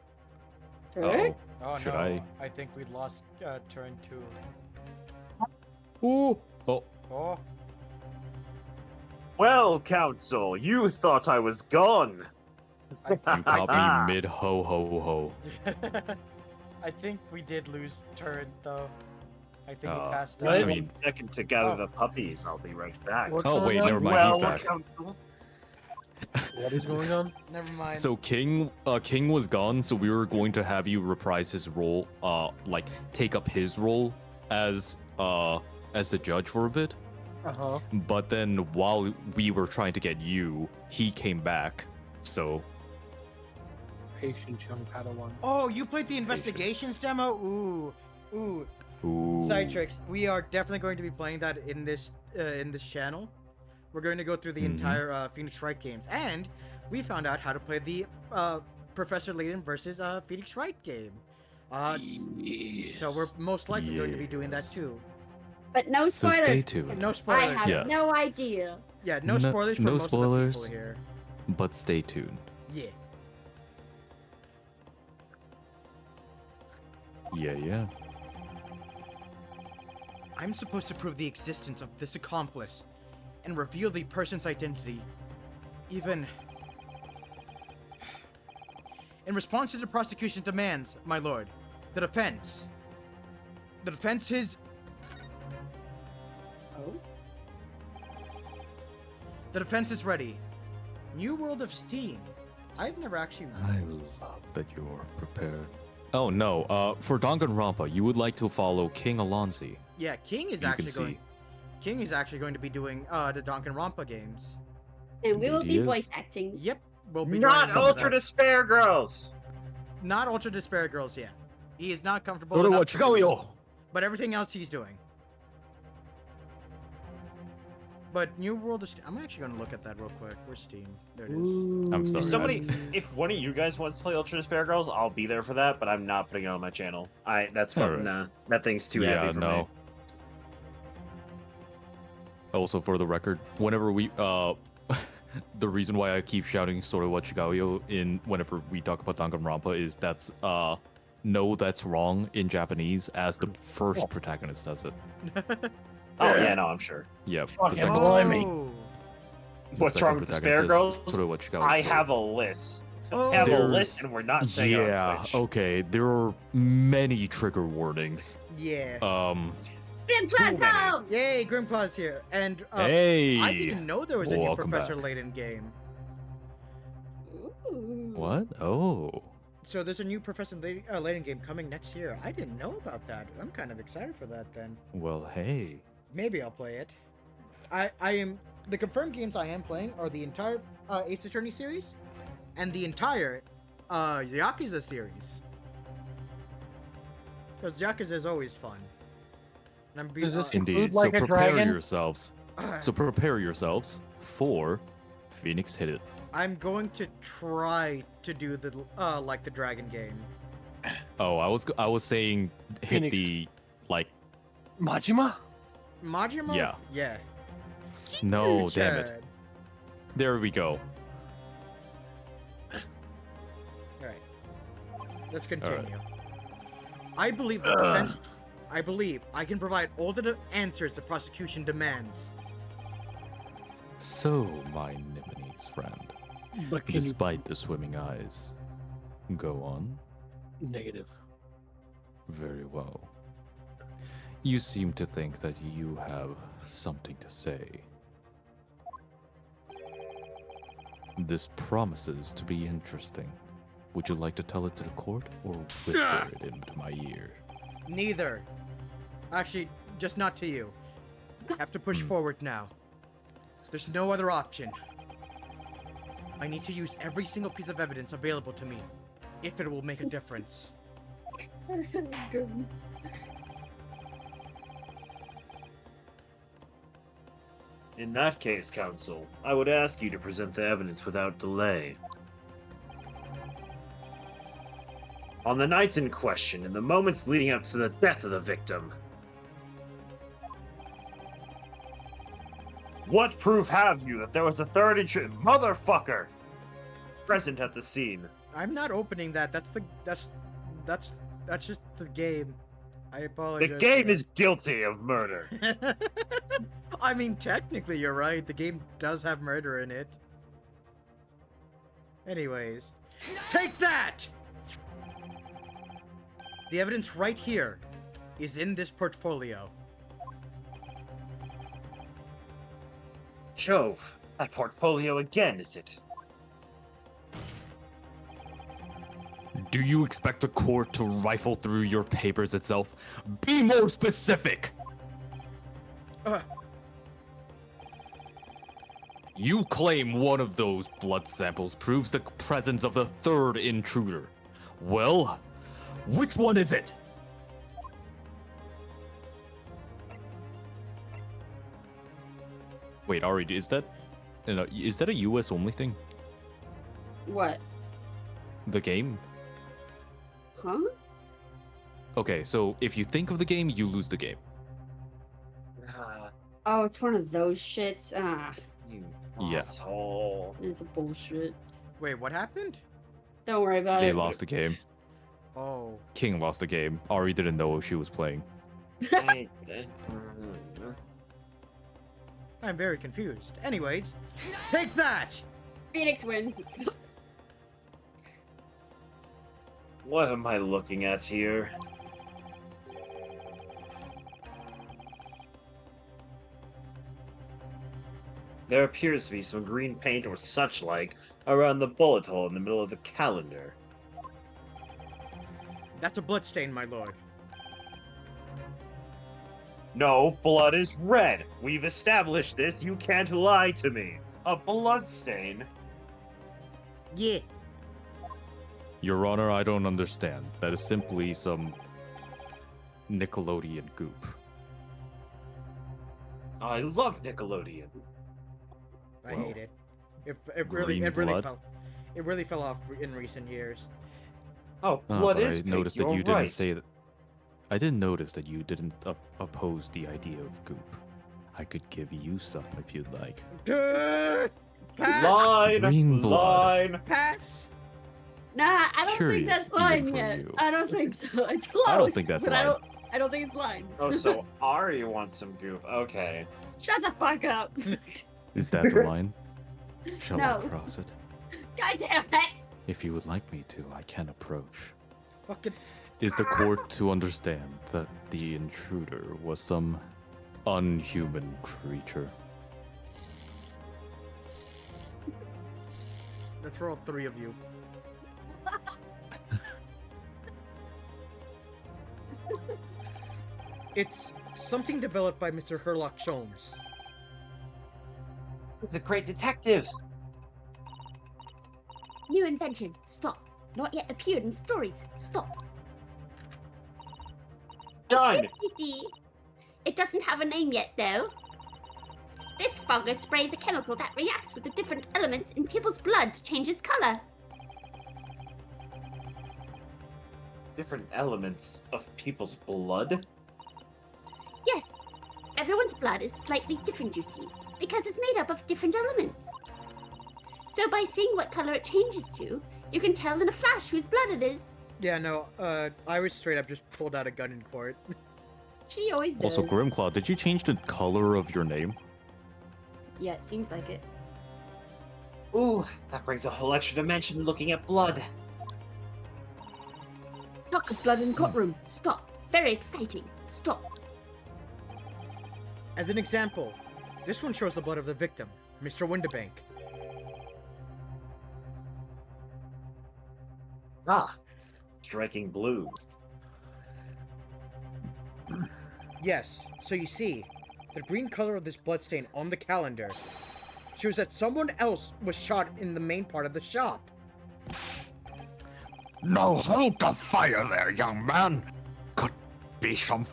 [SPEAKER 3] Alright.
[SPEAKER 1] Oh,
[SPEAKER 2] Should
[SPEAKER 1] no.
[SPEAKER 2] I?
[SPEAKER 1] I think we lost turn 2.
[SPEAKER 2] Ooh. Oh.
[SPEAKER 1] Oh.
[SPEAKER 4] Well, counsel, you thought I was gone.
[SPEAKER 2] You caught me mid ho ho ho.
[SPEAKER 1] I think we did lose turn, though. I think we
[SPEAKER 2] Uh,
[SPEAKER 1] passed
[SPEAKER 7] right?
[SPEAKER 1] out.
[SPEAKER 2] I mean,
[SPEAKER 4] Second to gather
[SPEAKER 1] Oh.
[SPEAKER 4] the puppies. I'll be right back.
[SPEAKER 7] What's
[SPEAKER 2] oh
[SPEAKER 7] going
[SPEAKER 2] wait,
[SPEAKER 7] on?
[SPEAKER 2] never mind.
[SPEAKER 4] Well,
[SPEAKER 2] He's back.
[SPEAKER 4] counsel,
[SPEAKER 9] What is going on?
[SPEAKER 1] Never mind.
[SPEAKER 2] So King was gone, so we were going to have you reprise his role, like take up his role as the judge for a bit.
[SPEAKER 9] Uh-huh.
[SPEAKER 2] But then while we were trying to get you, he came back. So
[SPEAKER 9] Patient young Padawan.
[SPEAKER 1] Oh, you played the investigations demo? Ooh. Side tricks. We are definitely going to be playing that in this channel. We're going to go through the entire Phoenix Wright games, and we found out how to play the Professor Layton versus Phoenix Wright game. So we're most likely going to be doing that
[SPEAKER 2] Yes.
[SPEAKER 1] too.
[SPEAKER 3] But no
[SPEAKER 2] So
[SPEAKER 3] spoilers.
[SPEAKER 2] stay tuned.
[SPEAKER 1] No
[SPEAKER 3] I
[SPEAKER 1] spoilers.
[SPEAKER 3] have
[SPEAKER 2] Yes.
[SPEAKER 3] no idea.
[SPEAKER 1] Yeah, no spoilers for
[SPEAKER 2] no
[SPEAKER 1] most
[SPEAKER 2] spoilers.
[SPEAKER 1] of the people here.
[SPEAKER 2] But stay tuned.
[SPEAKER 1] Yeah.
[SPEAKER 2] Yeah.
[SPEAKER 1] I'm supposed to prove the existence of this accomplice and reveal the person's identity. Even in response to the prosecution's demands, my lord, the defense is...
[SPEAKER 3] Oh?
[SPEAKER 1] The defense is ready. New World of Steam. I've never actually...
[SPEAKER 2] I love that you're prepared. Oh no, for Danganronpa, you would like to follow King Alonzi.
[SPEAKER 1] Yeah, King is
[SPEAKER 2] You
[SPEAKER 1] actually
[SPEAKER 2] can
[SPEAKER 1] going...
[SPEAKER 2] see.
[SPEAKER 1] King is actually going to be doing the Danganronpa games.
[SPEAKER 3] And we will
[SPEAKER 2] Indeed
[SPEAKER 3] be
[SPEAKER 2] he is.
[SPEAKER 3] voice acting.
[SPEAKER 1] Yep, we'll be
[SPEAKER 4] Not
[SPEAKER 1] joining
[SPEAKER 4] Ultra
[SPEAKER 1] some of that.
[SPEAKER 4] Despair Girls!
[SPEAKER 1] Not Ultra Despair Girls yet. He is not comfortable
[SPEAKER 9] So do
[SPEAKER 1] enough
[SPEAKER 9] what
[SPEAKER 1] to
[SPEAKER 9] you
[SPEAKER 1] do it,
[SPEAKER 9] go,
[SPEAKER 1] but everything else he's doing. But New World of Steam... I'm actually going to look at that real quick. Where's Steam? There it is.
[SPEAKER 2] I'm sorry.
[SPEAKER 4] If somebody, if one of you guys wants to play Ultra Despair Girls, I'll be there for that, but I'm not putting it on my channel. That's fun.
[SPEAKER 2] Alright.
[SPEAKER 4] Nah, that thing's too
[SPEAKER 2] Yeah,
[SPEAKER 4] heavy for
[SPEAKER 2] no.
[SPEAKER 4] me.
[SPEAKER 2] Also, for the record, whenever we the reason why I keep shouting "Sora wa Chigayo" in whenever we talk about Danganronpa is that's no, that's wrong in Japanese, as the first protagonist does it.
[SPEAKER 4] Oh yeah, no, I'm sure.
[SPEAKER 2] Yeah,
[SPEAKER 9] Fucking
[SPEAKER 2] the second,
[SPEAKER 9] blimey.
[SPEAKER 1] Oh.
[SPEAKER 2] the
[SPEAKER 4] What's
[SPEAKER 2] second
[SPEAKER 4] wrong with
[SPEAKER 2] protagonist
[SPEAKER 4] Despair
[SPEAKER 2] says,
[SPEAKER 4] Girls?
[SPEAKER 2] "Sora wa Chigayo,"
[SPEAKER 4] I
[SPEAKER 2] so-
[SPEAKER 4] have a list.
[SPEAKER 1] Oh.
[SPEAKER 4] I have a
[SPEAKER 2] There's-
[SPEAKER 4] list, and we're not saying it on
[SPEAKER 2] Yeah,
[SPEAKER 4] Twitch.
[SPEAKER 2] okay. There are many trigger warnings.
[SPEAKER 1] Yeah.
[SPEAKER 3] Grim Plasma!
[SPEAKER 1] Yay, Grimclaw's here. And
[SPEAKER 2] Hey,
[SPEAKER 1] I didn't know there was a new
[SPEAKER 2] welcome
[SPEAKER 1] Professor
[SPEAKER 2] back.
[SPEAKER 1] Layton game.
[SPEAKER 3] Ooh.
[SPEAKER 2] What? Oh,
[SPEAKER 1] So there's a new Professor Layton game coming next year. I didn't know about that. I'm kind of excited for that then.
[SPEAKER 2] well, hey.
[SPEAKER 1] Maybe I'll play it. I am... The confirmed games I am playing are the entire Ace Attorney series and the entire Yakuza series. Because Yakuza is always fun. And I'm
[SPEAKER 9] Does this
[SPEAKER 2] Indeed.
[SPEAKER 9] include
[SPEAKER 2] So
[SPEAKER 9] like a
[SPEAKER 2] prepare
[SPEAKER 9] dragon?
[SPEAKER 2] yourselves. So prepare yourselves for Phoenix Hit It.
[SPEAKER 1] I'm going to try to do the like the dragon game.
[SPEAKER 2] Oh, I was saying hit
[SPEAKER 9] Phoenix.
[SPEAKER 2] the like
[SPEAKER 9] Majima?
[SPEAKER 1] Majima?
[SPEAKER 2] Yeah.
[SPEAKER 1] Yeah.
[SPEAKER 2] no, damn it.
[SPEAKER 1] Chad.
[SPEAKER 2] There we go.
[SPEAKER 1] Alright. Let's continue. I believe the defense... I believe I can provide all the answers the prosecution demands.
[SPEAKER 2] So, my Nimone's friend,
[SPEAKER 9] But can you...
[SPEAKER 2] despite the swimming eyes, go on.
[SPEAKER 9] Negative.
[SPEAKER 2] Very well. You seem to think that you have something to say. This promises to be interesting. Would you like to tell it to the court or whisper it into my ear?
[SPEAKER 1] Neither. Actually, just not to you. Have to push forward now. There's no other option. I need to use every single piece of evidence available to me, if it will make a difference.
[SPEAKER 3] Grim.
[SPEAKER 4] In that case, counsel, I would ask you to present the evidence without delay. On the nights in question, and the moments leading up to the death of the victim, what proof have you that there was a third motherfucker present at the scene?
[SPEAKER 1] I'm not opening that. That's just the game. I
[SPEAKER 4] The
[SPEAKER 1] apologize.
[SPEAKER 4] game is guilty of murder.
[SPEAKER 1] I mean, technically, you're right. The game does have murder in it. Anyways, take that! The evidence right here is in this portfolio.
[SPEAKER 4] Jove, that portfolio again, is it?
[SPEAKER 2] Do you expect the court to rifle through your papers itself? Be more specific! You claim one of those blood samples proves the presence of the third intruder. Well, which one is it? Wait, Ari, is that a US only thing?
[SPEAKER 3] What?
[SPEAKER 2] The game?
[SPEAKER 3] Huh?
[SPEAKER 2] Okay, so if you think of the game, you lose the game.
[SPEAKER 3] Oh, it's one of those shits. Ah,
[SPEAKER 4] You
[SPEAKER 2] Yeah.
[SPEAKER 4] asshole.
[SPEAKER 3] it's a bullshit.
[SPEAKER 1] Wait, what happened?
[SPEAKER 3] Don't worry about
[SPEAKER 2] They
[SPEAKER 3] it.
[SPEAKER 2] lost the game.
[SPEAKER 1] Oh,
[SPEAKER 2] King lost the game. Ari didn't know she was playing.
[SPEAKER 1] I'm very confused. Anyways, take that!
[SPEAKER 3] Phoenix wins.
[SPEAKER 4] What am I looking at here? There appears to be some green paint or such like around the bullet hole in the middle of the calendar.
[SPEAKER 1] That's a bloodstain, my lord.
[SPEAKER 4] No, blood is red. We've established this. You can't lie to me. A blood stain?
[SPEAKER 1] Yeah.
[SPEAKER 2] Your Honor, I don't understand. That is simply some Nickelodeon goop.
[SPEAKER 4] I love Nickelodeon.
[SPEAKER 1] I
[SPEAKER 2] Well,
[SPEAKER 1] hate it.
[SPEAKER 2] green blood?
[SPEAKER 1] It really fell off in recent years.
[SPEAKER 4] Oh,
[SPEAKER 2] Ah,
[SPEAKER 4] blood
[SPEAKER 2] but
[SPEAKER 4] is
[SPEAKER 2] I
[SPEAKER 4] pink.
[SPEAKER 2] noticed that
[SPEAKER 4] You're
[SPEAKER 2] you didn't
[SPEAKER 4] right.
[SPEAKER 2] say that. I didn't notice that you didn't oppose the idea of goop. I could give you some if you'd like.
[SPEAKER 1] Pass!
[SPEAKER 4] Line!
[SPEAKER 2] Green blood.
[SPEAKER 4] Line!
[SPEAKER 1] Pass!
[SPEAKER 3] Nah, I don't think
[SPEAKER 2] Curious
[SPEAKER 3] that's
[SPEAKER 2] even
[SPEAKER 3] line
[SPEAKER 2] for
[SPEAKER 3] yet.
[SPEAKER 2] you.
[SPEAKER 3] I don't think so. It's close.
[SPEAKER 2] I don't think that's
[SPEAKER 3] but
[SPEAKER 2] line.
[SPEAKER 3] I don't think it's line.
[SPEAKER 4] Oh, so Ari wants some goop. Okay.
[SPEAKER 3] Shut the fuck up.
[SPEAKER 2] Is that the line? Shall I
[SPEAKER 3] No.
[SPEAKER 2] cross it?
[SPEAKER 3] God damn it.
[SPEAKER 2] If you would like me to, I can approach.
[SPEAKER 1] Fucking.
[SPEAKER 2] Is the court to understand that the intruder was some unhuman creature?
[SPEAKER 1] That's for all three of you. It's something developed by Mr. Herlock Sholmes.
[SPEAKER 4] The great detective!
[SPEAKER 3] New invention. Stop. Not yet appeared in stories. Stop.
[SPEAKER 4] Done!
[SPEAKER 3] It's It doesn't have a name yet, though. This fungus sprays a chemical that reacts with the different elements in people's blood to change its color.
[SPEAKER 4] Different elements of people's blood?
[SPEAKER 3] Yes, everyone's blood is slightly different, you see, because it's made up of different elements. So by seeing what color it changes to, you can tell in a flash whose blood it is.
[SPEAKER 1] Yeah, no, I was straight up just pulled out a gun in court.
[SPEAKER 3] She always does.
[SPEAKER 2] Also, Grimclaw, did you change the color of your name?
[SPEAKER 3] Yeah, it seems like it.
[SPEAKER 4] Ooh, that brings a whole extra dimension looking at blood.
[SPEAKER 3] Talk of blood in courtroom. Stop. Very exciting. Stop.
[SPEAKER 1] As an example, this one shows the blood of the victim, Mr. Windibank.
[SPEAKER 4] Ah, striking blue.
[SPEAKER 1] Yes, so you see, the green color of this bloodstain on the calendar shows that someone else was shot in the main part of the shop.
[SPEAKER 5] No, hold the fire there, young man. Could be from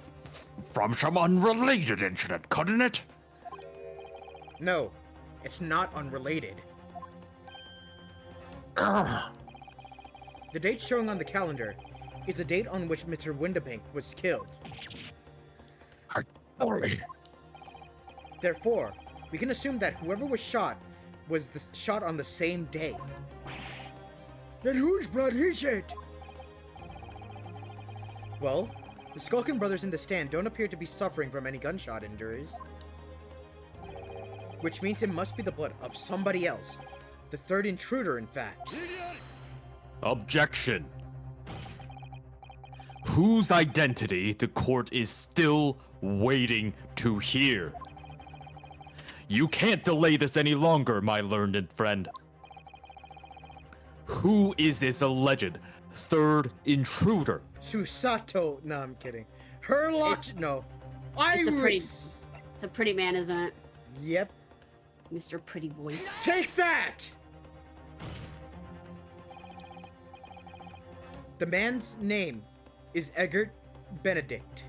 [SPEAKER 5] some unrelated incident, couldn't it?
[SPEAKER 1] No, it's not unrelated.
[SPEAKER 5] Ugh.
[SPEAKER 1] The date showing on the calendar is the date on which Mr. Windibank was killed.
[SPEAKER 5] Only.
[SPEAKER 1] Therefore, we can assume that whoever was shot was shot on the same day.
[SPEAKER 8] Then whose blood is it?
[SPEAKER 1] Well, the Skulkin brothers in the stand don't appear to be suffering from any gunshot injuries. Which means it must be the blood of somebody else. The third intruder, in fact.
[SPEAKER 2] Objection. Whose identity the court is still waiting to hear. You can't delay this any longer, my learned friend. Who is this alleged third intruder.
[SPEAKER 1] Susato. No, I'm kidding. Her lot. No.
[SPEAKER 3] It's a pretty-
[SPEAKER 1] Iris.
[SPEAKER 3] It's a pretty man, isn't it?
[SPEAKER 1] Yep.
[SPEAKER 3] Mr. Pretty Boy.
[SPEAKER 1] Take that! The man's name is Eggert Benedict.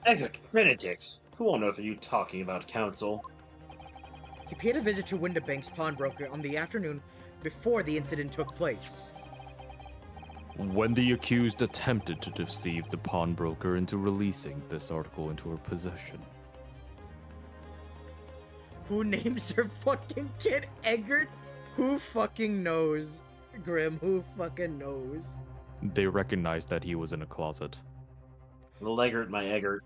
[SPEAKER 4] Eggert Benedict. Who on earth are you talking about, Council?
[SPEAKER 1] He paid a visit to Windibank's pawnbroker on the afternoon before the incident took place.
[SPEAKER 2] When the accused attempted to deceive the pawnbroker into releasing this article into her possession.
[SPEAKER 1] Who names her fucking kid Eggert? Who fucking knows? Grim, who fucking knows?
[SPEAKER 2] They recognized that he was in a closet.
[SPEAKER 4] Little Eggert, my Eggert.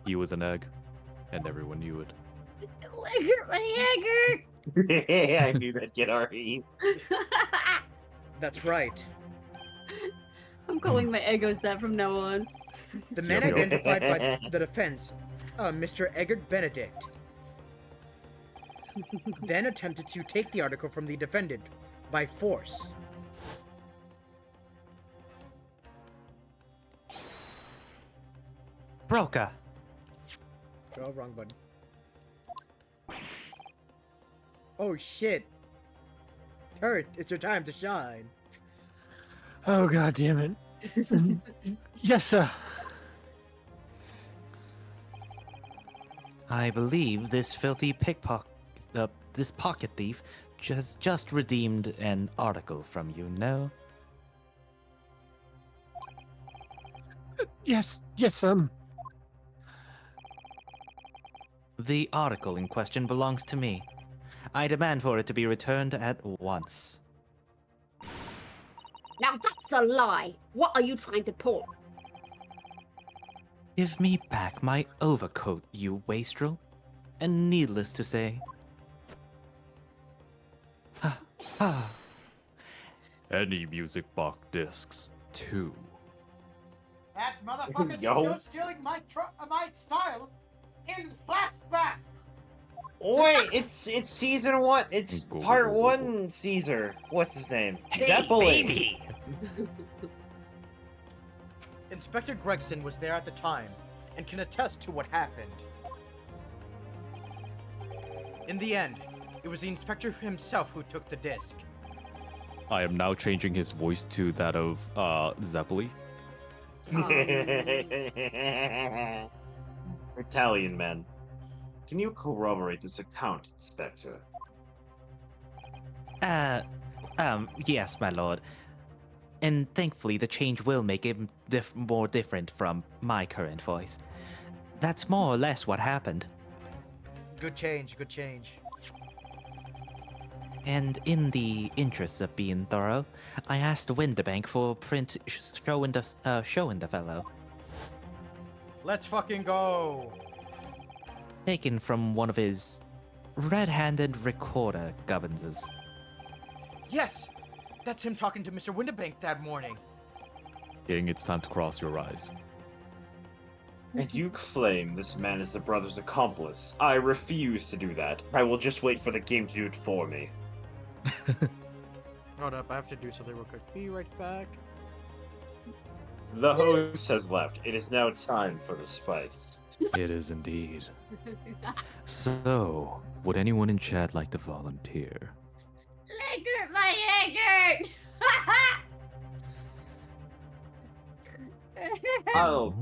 [SPEAKER 2] He was an egg, and everyone knew it.
[SPEAKER 3] Eggert, my Eggert!
[SPEAKER 4] I knew that'd get RE.
[SPEAKER 1] That's right.
[SPEAKER 3] I'm calling my Eggos that from now on.
[SPEAKER 1] The man
[SPEAKER 2] Yep, yep.
[SPEAKER 1] identified by the defense, Mr. Eggert Benedict, then attempted to take the article from the defendant by force.
[SPEAKER 6] Broker.
[SPEAKER 1] Oh, wrong button. Oh shit. Turret, it's your time to shine.
[SPEAKER 9] Oh god damn it. Yes, sir.
[SPEAKER 6] I believe this filthy this pocket thief just redeemed an article from you, no?
[SPEAKER 9] Yes,
[SPEAKER 6] The article in question belongs to me. I demand for it to be returned at once.
[SPEAKER 3] Now that's a lie. What are you trying to pull?
[SPEAKER 6] Give me back my overcoat, you wastrel. And needless to say...
[SPEAKER 2] Any music box discs, too.
[SPEAKER 1] That motherfucker's
[SPEAKER 4] Yo.
[SPEAKER 1] still stealing my style in flashback.
[SPEAKER 4] Wait, it's season one. It's
[SPEAKER 2] Go, go,
[SPEAKER 4] part
[SPEAKER 2] go, go,
[SPEAKER 4] one, Caesar. What's his name? Zeppelin.
[SPEAKER 1] Inspector Gregson was there at the time and can attest to what happened. In the end, it was the inspector himself who took the disc.
[SPEAKER 2] I am now changing his voice to that of Zeppeli.
[SPEAKER 4] Italian man. Can you corroborate this account, Inspector?
[SPEAKER 6] Yes, my lord. And thankfully, the change will make it more different from my current voice. That's more or less what happened.
[SPEAKER 1] Good change, good change.
[SPEAKER 6] And in the interest of being thorough, I asked Windibank for a print showing the fellow,
[SPEAKER 1] Let's fucking go.
[SPEAKER 6] taken from one of his red-handed recorder governors.
[SPEAKER 1] Yes, that's him talking to Mr. Windibank that morning.
[SPEAKER 2] King, it's time to cross your eyes.
[SPEAKER 4] And you claim this man is the brother's accomplice. I refuse to do that. I will just wait for the game to do it for me.
[SPEAKER 1] Hold up, I have to do something real quick. Be right back.
[SPEAKER 4] The host has left. It is now time for the spice.
[SPEAKER 2] It is indeed. So, would anyone in chat like to volunteer?
[SPEAKER 3] Eggert, my Eggert!
[SPEAKER 4] Oh.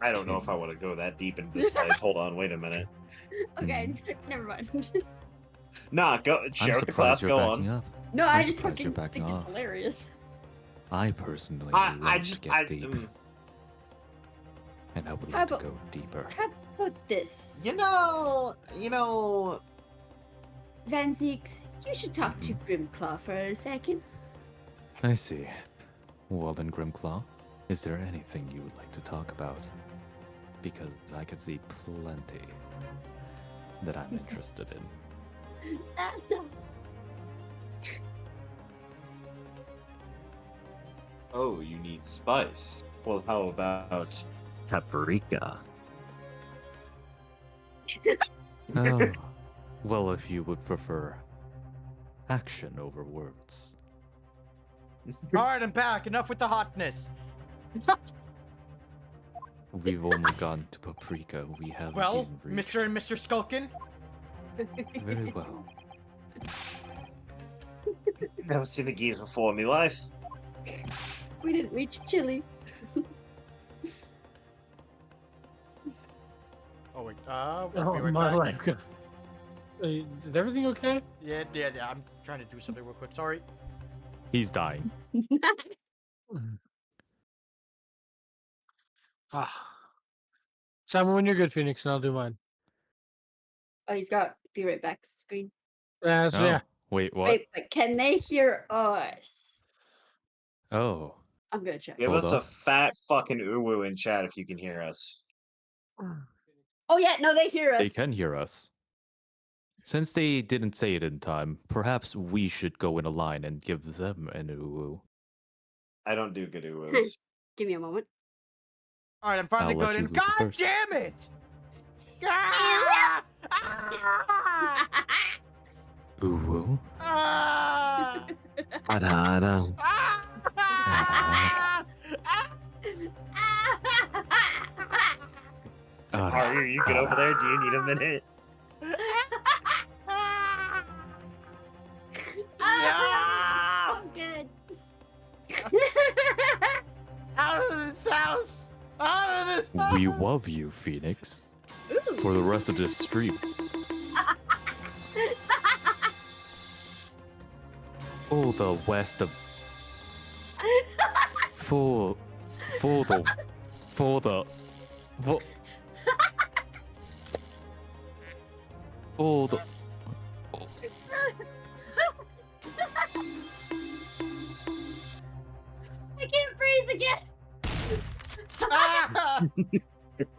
[SPEAKER 4] I don't know if I want to go that deep into this spice. Hold on, wait a minute.
[SPEAKER 3] Okay, never mind.
[SPEAKER 4] Nah, go share
[SPEAKER 2] I'm
[SPEAKER 4] with the class.
[SPEAKER 2] surprised you're
[SPEAKER 4] Go
[SPEAKER 2] backing
[SPEAKER 4] on.
[SPEAKER 2] up.
[SPEAKER 3] No,
[SPEAKER 2] I'm
[SPEAKER 3] I just
[SPEAKER 2] surprised you're
[SPEAKER 3] fucking
[SPEAKER 2] backing
[SPEAKER 3] think it's
[SPEAKER 2] off.
[SPEAKER 3] hilarious.
[SPEAKER 2] I personally
[SPEAKER 4] I
[SPEAKER 2] love
[SPEAKER 4] just
[SPEAKER 2] to get deep,
[SPEAKER 4] mm,
[SPEAKER 2] and I would
[SPEAKER 3] How
[SPEAKER 2] like to
[SPEAKER 3] about-
[SPEAKER 2] go deeper.
[SPEAKER 3] How about this?
[SPEAKER 4] you know.
[SPEAKER 3] Van Zeeks, you should talk to Grimclaw for a second.
[SPEAKER 2] I see. Well then, Grimclaw, is there anything you would like to talk about? Because I could see plenty that I'm interested in.
[SPEAKER 4] Oh, you need spice. Well, how about paprika?
[SPEAKER 2] Oh, well, if you would prefer action over words.
[SPEAKER 1] All right, I'm back. Enough with the hotness.
[SPEAKER 2] We've only gone to Paprika. We haven't
[SPEAKER 1] Well,
[SPEAKER 2] even reached.
[SPEAKER 1] Mr. and Mr. Skulkin.
[SPEAKER 2] Very well.
[SPEAKER 4] Never seen the geese before in my life.
[SPEAKER 3] We didn't reach Chile.
[SPEAKER 1] Oh wait. We'll be
[SPEAKER 7] Oh,
[SPEAKER 1] right
[SPEAKER 7] my
[SPEAKER 1] back.
[SPEAKER 7] life. Is everything okay?
[SPEAKER 1] Yeah. I'm trying to do something real quick. Sorry.
[SPEAKER 2] He's dying.
[SPEAKER 7] Ah. Simon, when you're good, Phoenix, and I'll do mine.
[SPEAKER 3] Oh, he's got be right back screen.
[SPEAKER 7] So
[SPEAKER 2] Oh,
[SPEAKER 7] yeah.
[SPEAKER 2] wait, what?
[SPEAKER 3] Wait, but can they hear us?
[SPEAKER 2] Oh,
[SPEAKER 3] I'm gonna check.
[SPEAKER 4] Give
[SPEAKER 2] Hold
[SPEAKER 4] us a
[SPEAKER 2] up.
[SPEAKER 4] fat fucking uwu in chat if you can hear us.
[SPEAKER 3] Oh yeah, no, they hear us.
[SPEAKER 2] they can hear us. Since they didn't say it in time, perhaps we should go in a line and give them an uwu.
[SPEAKER 4] I don't do good uwus.
[SPEAKER 3] Give me a moment.
[SPEAKER 1] All right, I'm finally
[SPEAKER 2] I'll let
[SPEAKER 1] good.
[SPEAKER 2] you
[SPEAKER 1] And
[SPEAKER 2] go
[SPEAKER 1] God
[SPEAKER 2] first.
[SPEAKER 1] damn it! Ah! Ah!
[SPEAKER 2] Uwu?
[SPEAKER 1] Ah!
[SPEAKER 4] Ada.
[SPEAKER 1] Ah!
[SPEAKER 4] Are you good over there? Do you need a minute?
[SPEAKER 3] So good.
[SPEAKER 1] Out of this house! Out of this house!
[SPEAKER 2] We love you, Phoenix. For the rest of this stream. Oh, the west of. For the. For the. For the.
[SPEAKER 3] I can't breathe again.
[SPEAKER 1] Ah!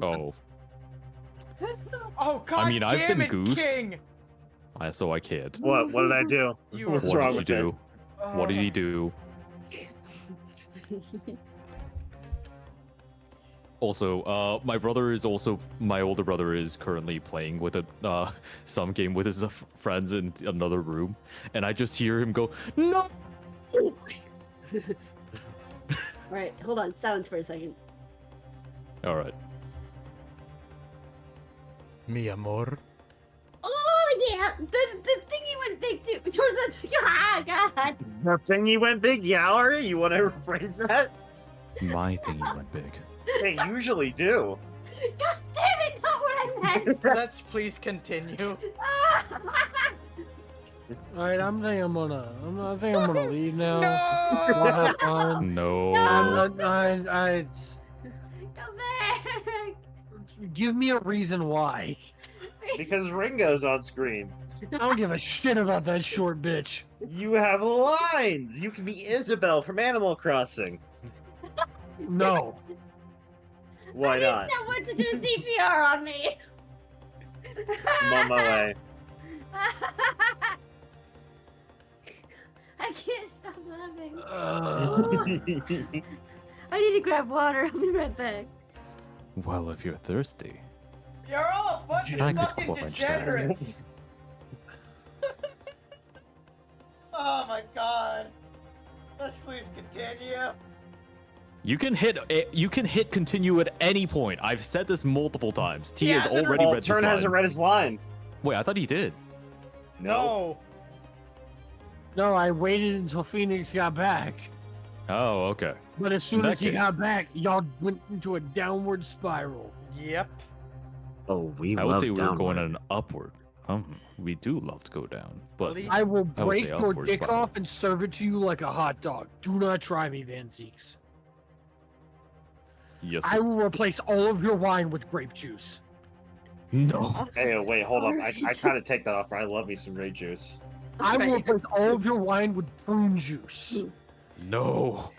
[SPEAKER 2] Oh,
[SPEAKER 1] Oh God!
[SPEAKER 2] mean, I've
[SPEAKER 1] damn
[SPEAKER 2] been
[SPEAKER 1] it,
[SPEAKER 2] goosed.
[SPEAKER 1] King!
[SPEAKER 2] So I can't.
[SPEAKER 4] What? What did I do?
[SPEAKER 1] You
[SPEAKER 4] What's
[SPEAKER 2] What
[SPEAKER 4] wrong
[SPEAKER 2] did
[SPEAKER 4] with
[SPEAKER 2] you
[SPEAKER 4] it?
[SPEAKER 2] do? What did he do? Also, my older brother is currently playing with some game with his friends in another room, and I just hear him go, "No!"
[SPEAKER 3] All right, hold on. Silence for a second.
[SPEAKER 2] All right.
[SPEAKER 1] Mi amor.
[SPEAKER 3] Oh yeah, the thingy went big too. Ah, God.
[SPEAKER 4] The thingy went big, Yower? You want to rephrase that?
[SPEAKER 2] My thingy went big.
[SPEAKER 4] They usually do.
[SPEAKER 3] God damn it! Not what I meant.
[SPEAKER 1] Let's please continue.
[SPEAKER 7] All right, I think I'm gonna leave now.
[SPEAKER 1] No!
[SPEAKER 7] I'll have fun.
[SPEAKER 2] No.
[SPEAKER 3] No.
[SPEAKER 7] I
[SPEAKER 3] Come back.
[SPEAKER 7] give me a reason why.
[SPEAKER 4] Because Ringo's on screen.
[SPEAKER 7] I don't give a shit about that short bitch.
[SPEAKER 4] You have lines! You can be Isabel from Animal Crossing.
[SPEAKER 7] No.
[SPEAKER 4] Why not?
[SPEAKER 3] I want to do CPR on me.
[SPEAKER 4] I'm on my way.
[SPEAKER 3] I can't stop laughing.
[SPEAKER 7] Uh,
[SPEAKER 3] I need to grab water. I'll be right back.
[SPEAKER 2] Well, if you're thirsty.
[SPEAKER 1] You're all a bunch
[SPEAKER 2] I
[SPEAKER 1] of
[SPEAKER 2] could
[SPEAKER 1] fucking
[SPEAKER 2] quench that.
[SPEAKER 1] degenerates. Oh my God. Let's please continue.
[SPEAKER 2] You can hit continue at any point. I've said this multiple times. T has
[SPEAKER 1] hasn't
[SPEAKER 2] already
[SPEAKER 4] Well,
[SPEAKER 2] read this
[SPEAKER 4] Turn
[SPEAKER 2] line.
[SPEAKER 4] hasn't read his line.
[SPEAKER 2] Wait, I thought he did.
[SPEAKER 1] No.
[SPEAKER 7] no, I waited until Phoenix got back.
[SPEAKER 2] Oh, okay.
[SPEAKER 7] But as soon
[SPEAKER 2] In
[SPEAKER 7] as
[SPEAKER 2] that
[SPEAKER 7] he
[SPEAKER 2] case-
[SPEAKER 7] got back, y'all went into a downward spiral.
[SPEAKER 1] Yep.
[SPEAKER 4] Oh, we
[SPEAKER 2] I would
[SPEAKER 4] love
[SPEAKER 2] say we were going
[SPEAKER 4] downward.
[SPEAKER 2] on an upward. We do love to go down, but
[SPEAKER 1] Believe-
[SPEAKER 7] I will
[SPEAKER 2] I would
[SPEAKER 7] break
[SPEAKER 2] say
[SPEAKER 7] your
[SPEAKER 2] upward
[SPEAKER 7] dick
[SPEAKER 2] spiral.
[SPEAKER 7] off and serve it to you like a hot dog. Do not try me, Van Zeeks.
[SPEAKER 2] yes.
[SPEAKER 7] I will replace all of your wine with grape juice.
[SPEAKER 2] No.
[SPEAKER 4] Hey, wait, hold up. I
[SPEAKER 3] Alright.
[SPEAKER 4] kind of take that off. I love me some grape juice.
[SPEAKER 7] I will
[SPEAKER 3] Right.
[SPEAKER 7] replace all of your wine with prune juice.
[SPEAKER 2] No.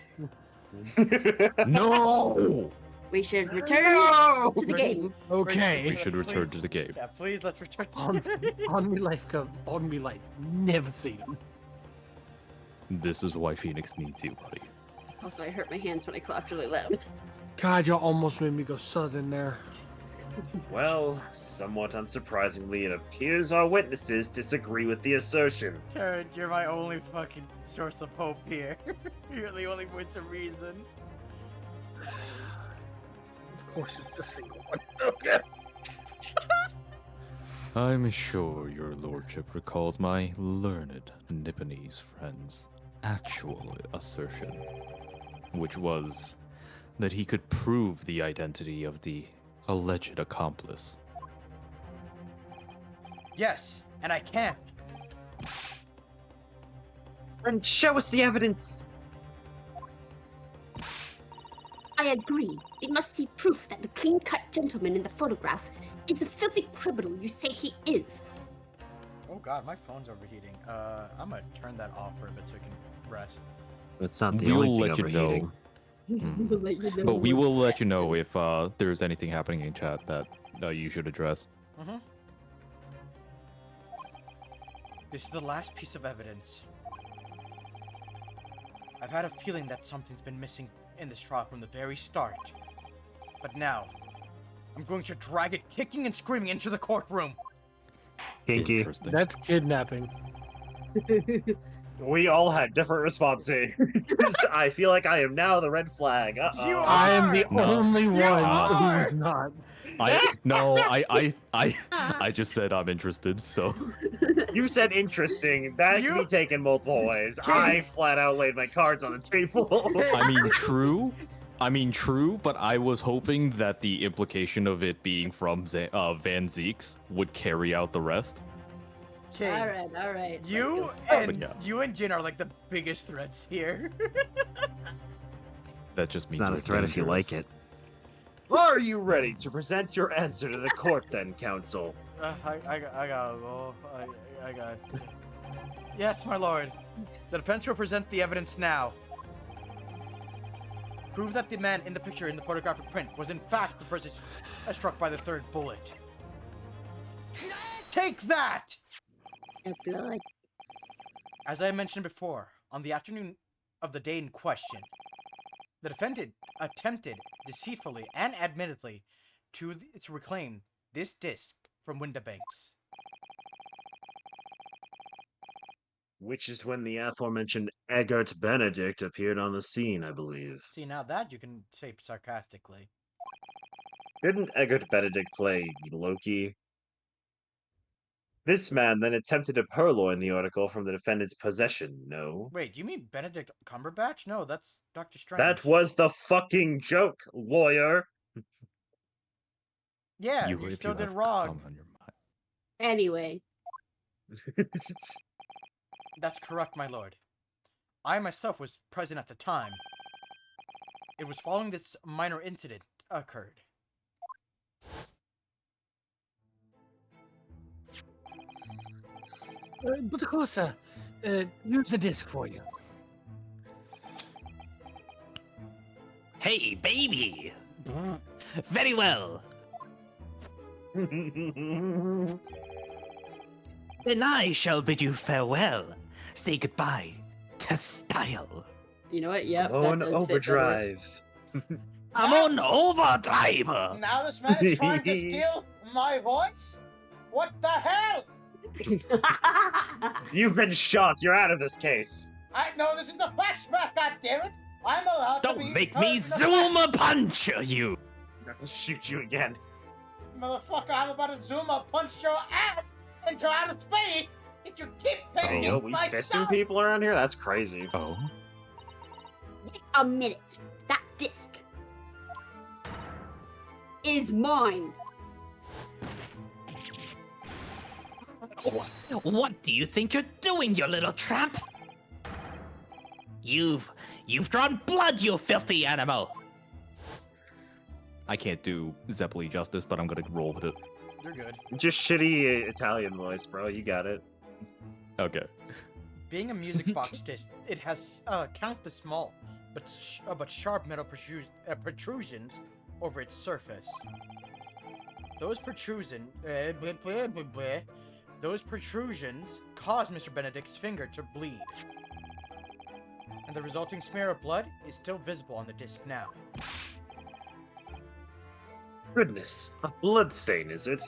[SPEAKER 2] No.
[SPEAKER 3] We should return
[SPEAKER 4] No!
[SPEAKER 3] to the game.
[SPEAKER 7] Okay.
[SPEAKER 2] We should return to the game.
[SPEAKER 1] Yeah, please, let's return to
[SPEAKER 7] on,
[SPEAKER 1] the game.
[SPEAKER 7] on me life, on me life. Never seen him.
[SPEAKER 2] This is why Phoenix needs you, buddy.
[SPEAKER 3] Also, I hurt my hands when I clapped really loud.
[SPEAKER 7] God, y'all almost made me go southern there.
[SPEAKER 4] Well, somewhat unsurprisingly, it appears our witnesses disagree with the assertion.
[SPEAKER 1] Turd, you're my only fucking source of hope here. You're the only voice of reason.
[SPEAKER 7] Of course, it's the single one. Okay.
[SPEAKER 2] I'm sure your lordship recalls my learned Nipponese friend's actual assertion, which was that he could prove the identity of the alleged accomplice.
[SPEAKER 1] Yes, and I can.
[SPEAKER 4] And show us the evidence!
[SPEAKER 3] I agree. We must see proof that the clean-cut gentleman in the photograph is the filthy criminal you say he is.
[SPEAKER 1] Oh god, my phone's overheating. I'm gonna turn that off for a bit so we can rest.
[SPEAKER 4] It's not the
[SPEAKER 2] We
[SPEAKER 4] only
[SPEAKER 2] will
[SPEAKER 4] thing
[SPEAKER 2] let you
[SPEAKER 4] overheating.
[SPEAKER 2] know.
[SPEAKER 3] We'll let you know
[SPEAKER 2] But we
[SPEAKER 3] when
[SPEAKER 2] will
[SPEAKER 3] we're
[SPEAKER 2] let you
[SPEAKER 3] back.
[SPEAKER 2] know if there's anything happening in chat that you should address.
[SPEAKER 1] Mm-hmm. This is the last piece of evidence. I've had a feeling that something's been missing in this trial from the very start. But now, I'm going to drag it kicking and screaming into the courtroom.
[SPEAKER 4] Kinky.
[SPEAKER 2] Interesting.
[SPEAKER 9] That's kidnapping.
[SPEAKER 4] We all had different responses. I feel like I am now the red flag. Uh-oh.
[SPEAKER 1] You
[SPEAKER 9] I am the
[SPEAKER 2] No.
[SPEAKER 9] only one
[SPEAKER 1] are!
[SPEAKER 9] who's not.
[SPEAKER 2] I just said I'm interested, so
[SPEAKER 4] You said interesting. That
[SPEAKER 1] You-
[SPEAKER 4] can be taken multiple ways.
[SPEAKER 1] King-
[SPEAKER 4] I flat out laid my cards on the table.
[SPEAKER 2] I mean true, but I was hoping that the implication of it being from Van Zeek's would carry out the rest.
[SPEAKER 1] King,
[SPEAKER 3] All right. let's
[SPEAKER 1] you
[SPEAKER 3] go.
[SPEAKER 1] and
[SPEAKER 2] yeah.
[SPEAKER 1] you and Jin are like the biggest threats here.
[SPEAKER 2] That just
[SPEAKER 4] It's
[SPEAKER 2] means
[SPEAKER 4] not a
[SPEAKER 2] we're
[SPEAKER 4] threat if you like
[SPEAKER 2] dangerous.
[SPEAKER 4] it. Are you ready to present your answer to the court then, counsel?
[SPEAKER 1] I gotta go. I got. Yes, my lord. The defense will present the evidence now. Prove that the man in the picture in the photographic print was in fact the person struck by the third bullet. Take that!
[SPEAKER 3] The blood.
[SPEAKER 1] As I mentioned before, on the afternoon of the day in question, the defendant attempted deceitfully and admittedly to reclaim this disc from Windabanks.
[SPEAKER 4] Which is when the aforementioned Eggert Benedict appeared on the scene, I believe.
[SPEAKER 1] See, now that you can say sarcastically.
[SPEAKER 4] Didn't Eggert Benedict play Loki? This man then attempted to purloin the article from the defendant's possession, no?
[SPEAKER 1] Wait, do you mean Benedict Cumberbatch? No, that's Doctor Strange.
[SPEAKER 4] That was the fucking joke, lawyer!
[SPEAKER 1] Yeah, you
[SPEAKER 2] if
[SPEAKER 1] still did
[SPEAKER 2] have
[SPEAKER 1] wrong.
[SPEAKER 2] calm on your mind.
[SPEAKER 3] Anyway,
[SPEAKER 1] That's correct, my lord. I myself was present at the time. It was following this minor incident occurred.
[SPEAKER 7] Butakosa, use the disc for you.
[SPEAKER 6] Hey, baby! Very well. Then I shall bid you farewell. Say goodbye to style.
[SPEAKER 3] you know what? Yep.
[SPEAKER 4] On
[SPEAKER 3] that does fit better.
[SPEAKER 4] overdrive.
[SPEAKER 6] I'm on overdrive.
[SPEAKER 1] Now this man is trying to steal my voice? What the hell?
[SPEAKER 4] You've been shot. You're out of this case.
[SPEAKER 1] I know this is the flashback, goddammit! I'm allowed to be
[SPEAKER 6] Don't make
[SPEAKER 1] heard
[SPEAKER 6] me
[SPEAKER 1] in the
[SPEAKER 6] zoom a punch you.
[SPEAKER 4] I'll shoot you again.
[SPEAKER 1] Motherfucker, I'm about to zoom a punch your ass into outer space if you keep taking
[SPEAKER 4] Yo, we
[SPEAKER 1] my
[SPEAKER 4] fisting
[SPEAKER 1] stuff!
[SPEAKER 4] people around here? That's crazy.
[SPEAKER 2] Oh,
[SPEAKER 3] Wait a minute. That disc is mine.
[SPEAKER 6] What do you think you're doing, you little tramp? You've drawn blood, you filthy animal.
[SPEAKER 2] I can't do Zeppeli justice, but I'm gonna roll with it.
[SPEAKER 1] You're good.
[SPEAKER 4] Just shitty Italian voice, bro. You got it.
[SPEAKER 2] Okay.
[SPEAKER 1] Being a music box disc, it has countless small but sharp metal protrusions over its surface. Those protrusions cause Mr. Benedict's finger to bleed, and the resulting smear of blood is still visible on the disc now.
[SPEAKER 4] Goodness, a bloodstain, is it?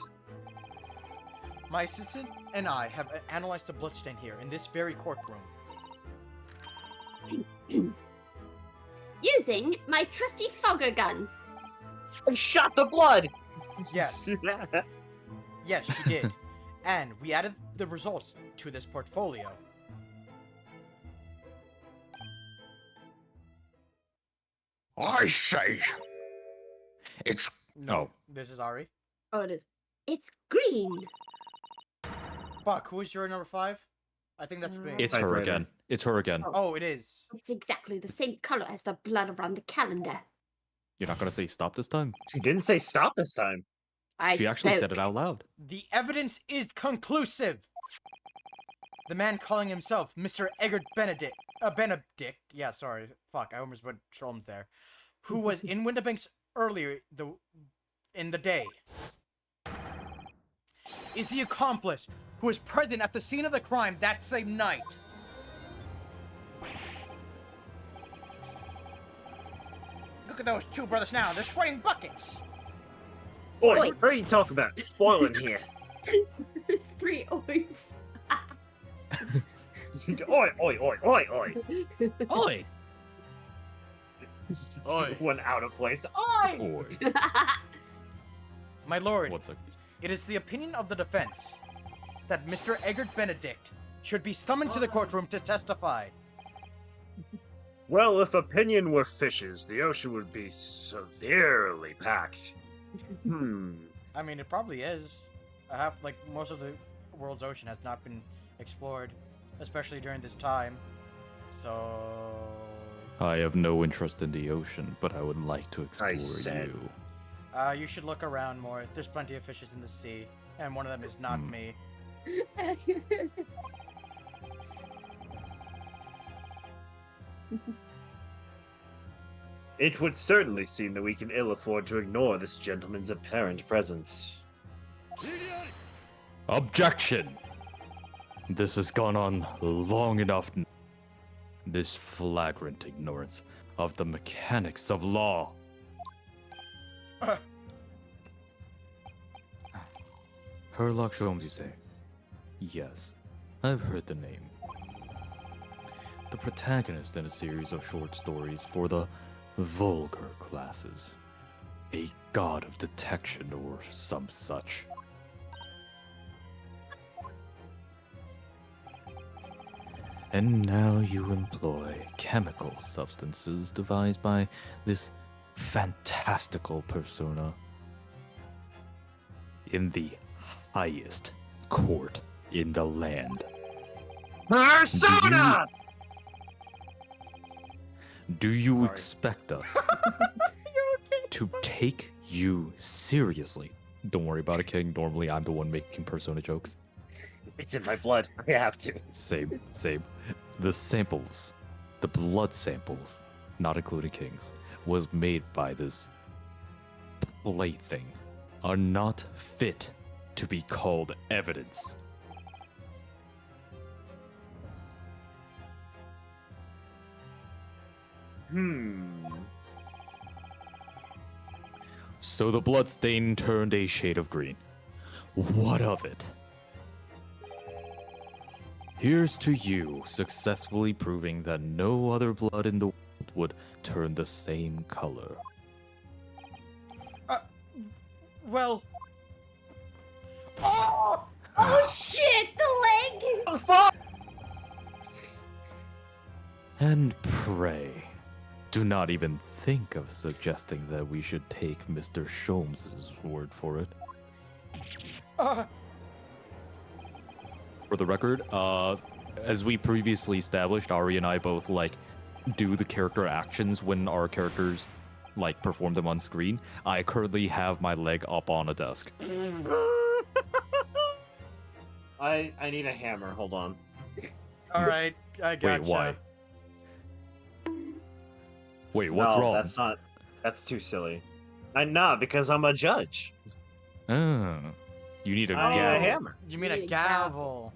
[SPEAKER 1] My assistant and I have analyzed the bloodstain here in this very courtroom.
[SPEAKER 3] Using my trusty fogger gun.
[SPEAKER 4] I shot the blood!
[SPEAKER 1] Yes. Yes, you did. And we added the results to this portfolio.
[SPEAKER 5] I say, it's
[SPEAKER 1] No, this is Ari.
[SPEAKER 3] Oh, it is. It's green.
[SPEAKER 1] Fuck, who is juror number 5? I think that's me.
[SPEAKER 2] It's her
[SPEAKER 4] Typewriter.
[SPEAKER 2] again. It's her again.
[SPEAKER 1] Oh, it is.
[SPEAKER 3] It's exactly the same color as the blood around the calendar.
[SPEAKER 2] You're not gonna say stop this time?
[SPEAKER 4] She didn't say stop this time.
[SPEAKER 2] She actually said it out loud.
[SPEAKER 1] The evidence is conclusive. The man calling himself Mr. Eggert Benedict, yeah, sorry, fuck, I almost went Sholmes there, who was in Windibanks earlier in the day, is the accomplice who was present at the scene of the crime that same night. Look at those two brothers now, they're sweating buckets.
[SPEAKER 4] Oi,
[SPEAKER 3] Oi.
[SPEAKER 4] what are you talking about? Spoiling here.
[SPEAKER 3] There's 3 oys.
[SPEAKER 4] Oi, oi, oi, oi, oi.
[SPEAKER 6] Oi!
[SPEAKER 1] Oi.
[SPEAKER 4] One out of place. Oi!
[SPEAKER 2] Oi.
[SPEAKER 1] My lord,
[SPEAKER 2] What's a...
[SPEAKER 1] it is the opinion of the defense that Mr. Eggert Benedict should be summoned to the courtroom to testify.
[SPEAKER 4] Well, if opinion were fishes, the ocean would be severely packed.
[SPEAKER 1] I mean, it probably is. Like, most of the world's ocean has not been explored, especially during this time. So...
[SPEAKER 2] I have no interest in the ocean, but I would like to explore
[SPEAKER 4] said.
[SPEAKER 2] you.
[SPEAKER 1] You should look around more. There's plenty of fishes in the sea, and one of them is not me.
[SPEAKER 4] It would certainly seem that we can ill afford to ignore this gentleman's apparent presence.
[SPEAKER 2] Objection! This has gone on long enough. This flagrant ignorance of the mechanics of law. Herlock Sholmes, you say? Yes, I've heard the name. The protagonist in a series of short stories for the vulgar classes. A god of detection or some such. And now you employ chemical substances devised by this fantastical persona in the highest court in the land.
[SPEAKER 4] Persona!
[SPEAKER 2] Do you
[SPEAKER 1] Sorry.
[SPEAKER 2] expect us to take you seriously? Don't worry about it, King. Normally I'm the one making persona jokes.
[SPEAKER 4] It's in my blood. I have to.
[SPEAKER 2] Same. The samples, the blood samples, not including King's, was made by this plaything, are not fit to be called evidence. So the bloodstain turned a shade of green. What of it? Here's to you successfully proving that no other blood in the world would turn the same color.
[SPEAKER 1] Well...
[SPEAKER 3] Oh shit, the leg!
[SPEAKER 4] Oh, fuck!
[SPEAKER 2] And pray, do not even think of suggesting that we should take Mr. Sholmes' word for it. For the record, as we previously established, Ari and I both, do the character actions when our characters, perform them on screen. I currently have my leg up on a desk.
[SPEAKER 4] I need a hammer. Hold on.
[SPEAKER 1] Alright, I gotcha.
[SPEAKER 2] Wait, why? Wait, what's
[SPEAKER 4] No,
[SPEAKER 2] wrong?
[SPEAKER 4] That's not. That's too silly. I'm not because I'm a judge.
[SPEAKER 2] Oh, you need a
[SPEAKER 4] I need a
[SPEAKER 2] gavel.
[SPEAKER 4] hammer.
[SPEAKER 1] You mean a
[SPEAKER 3] Yeah,
[SPEAKER 1] gavel?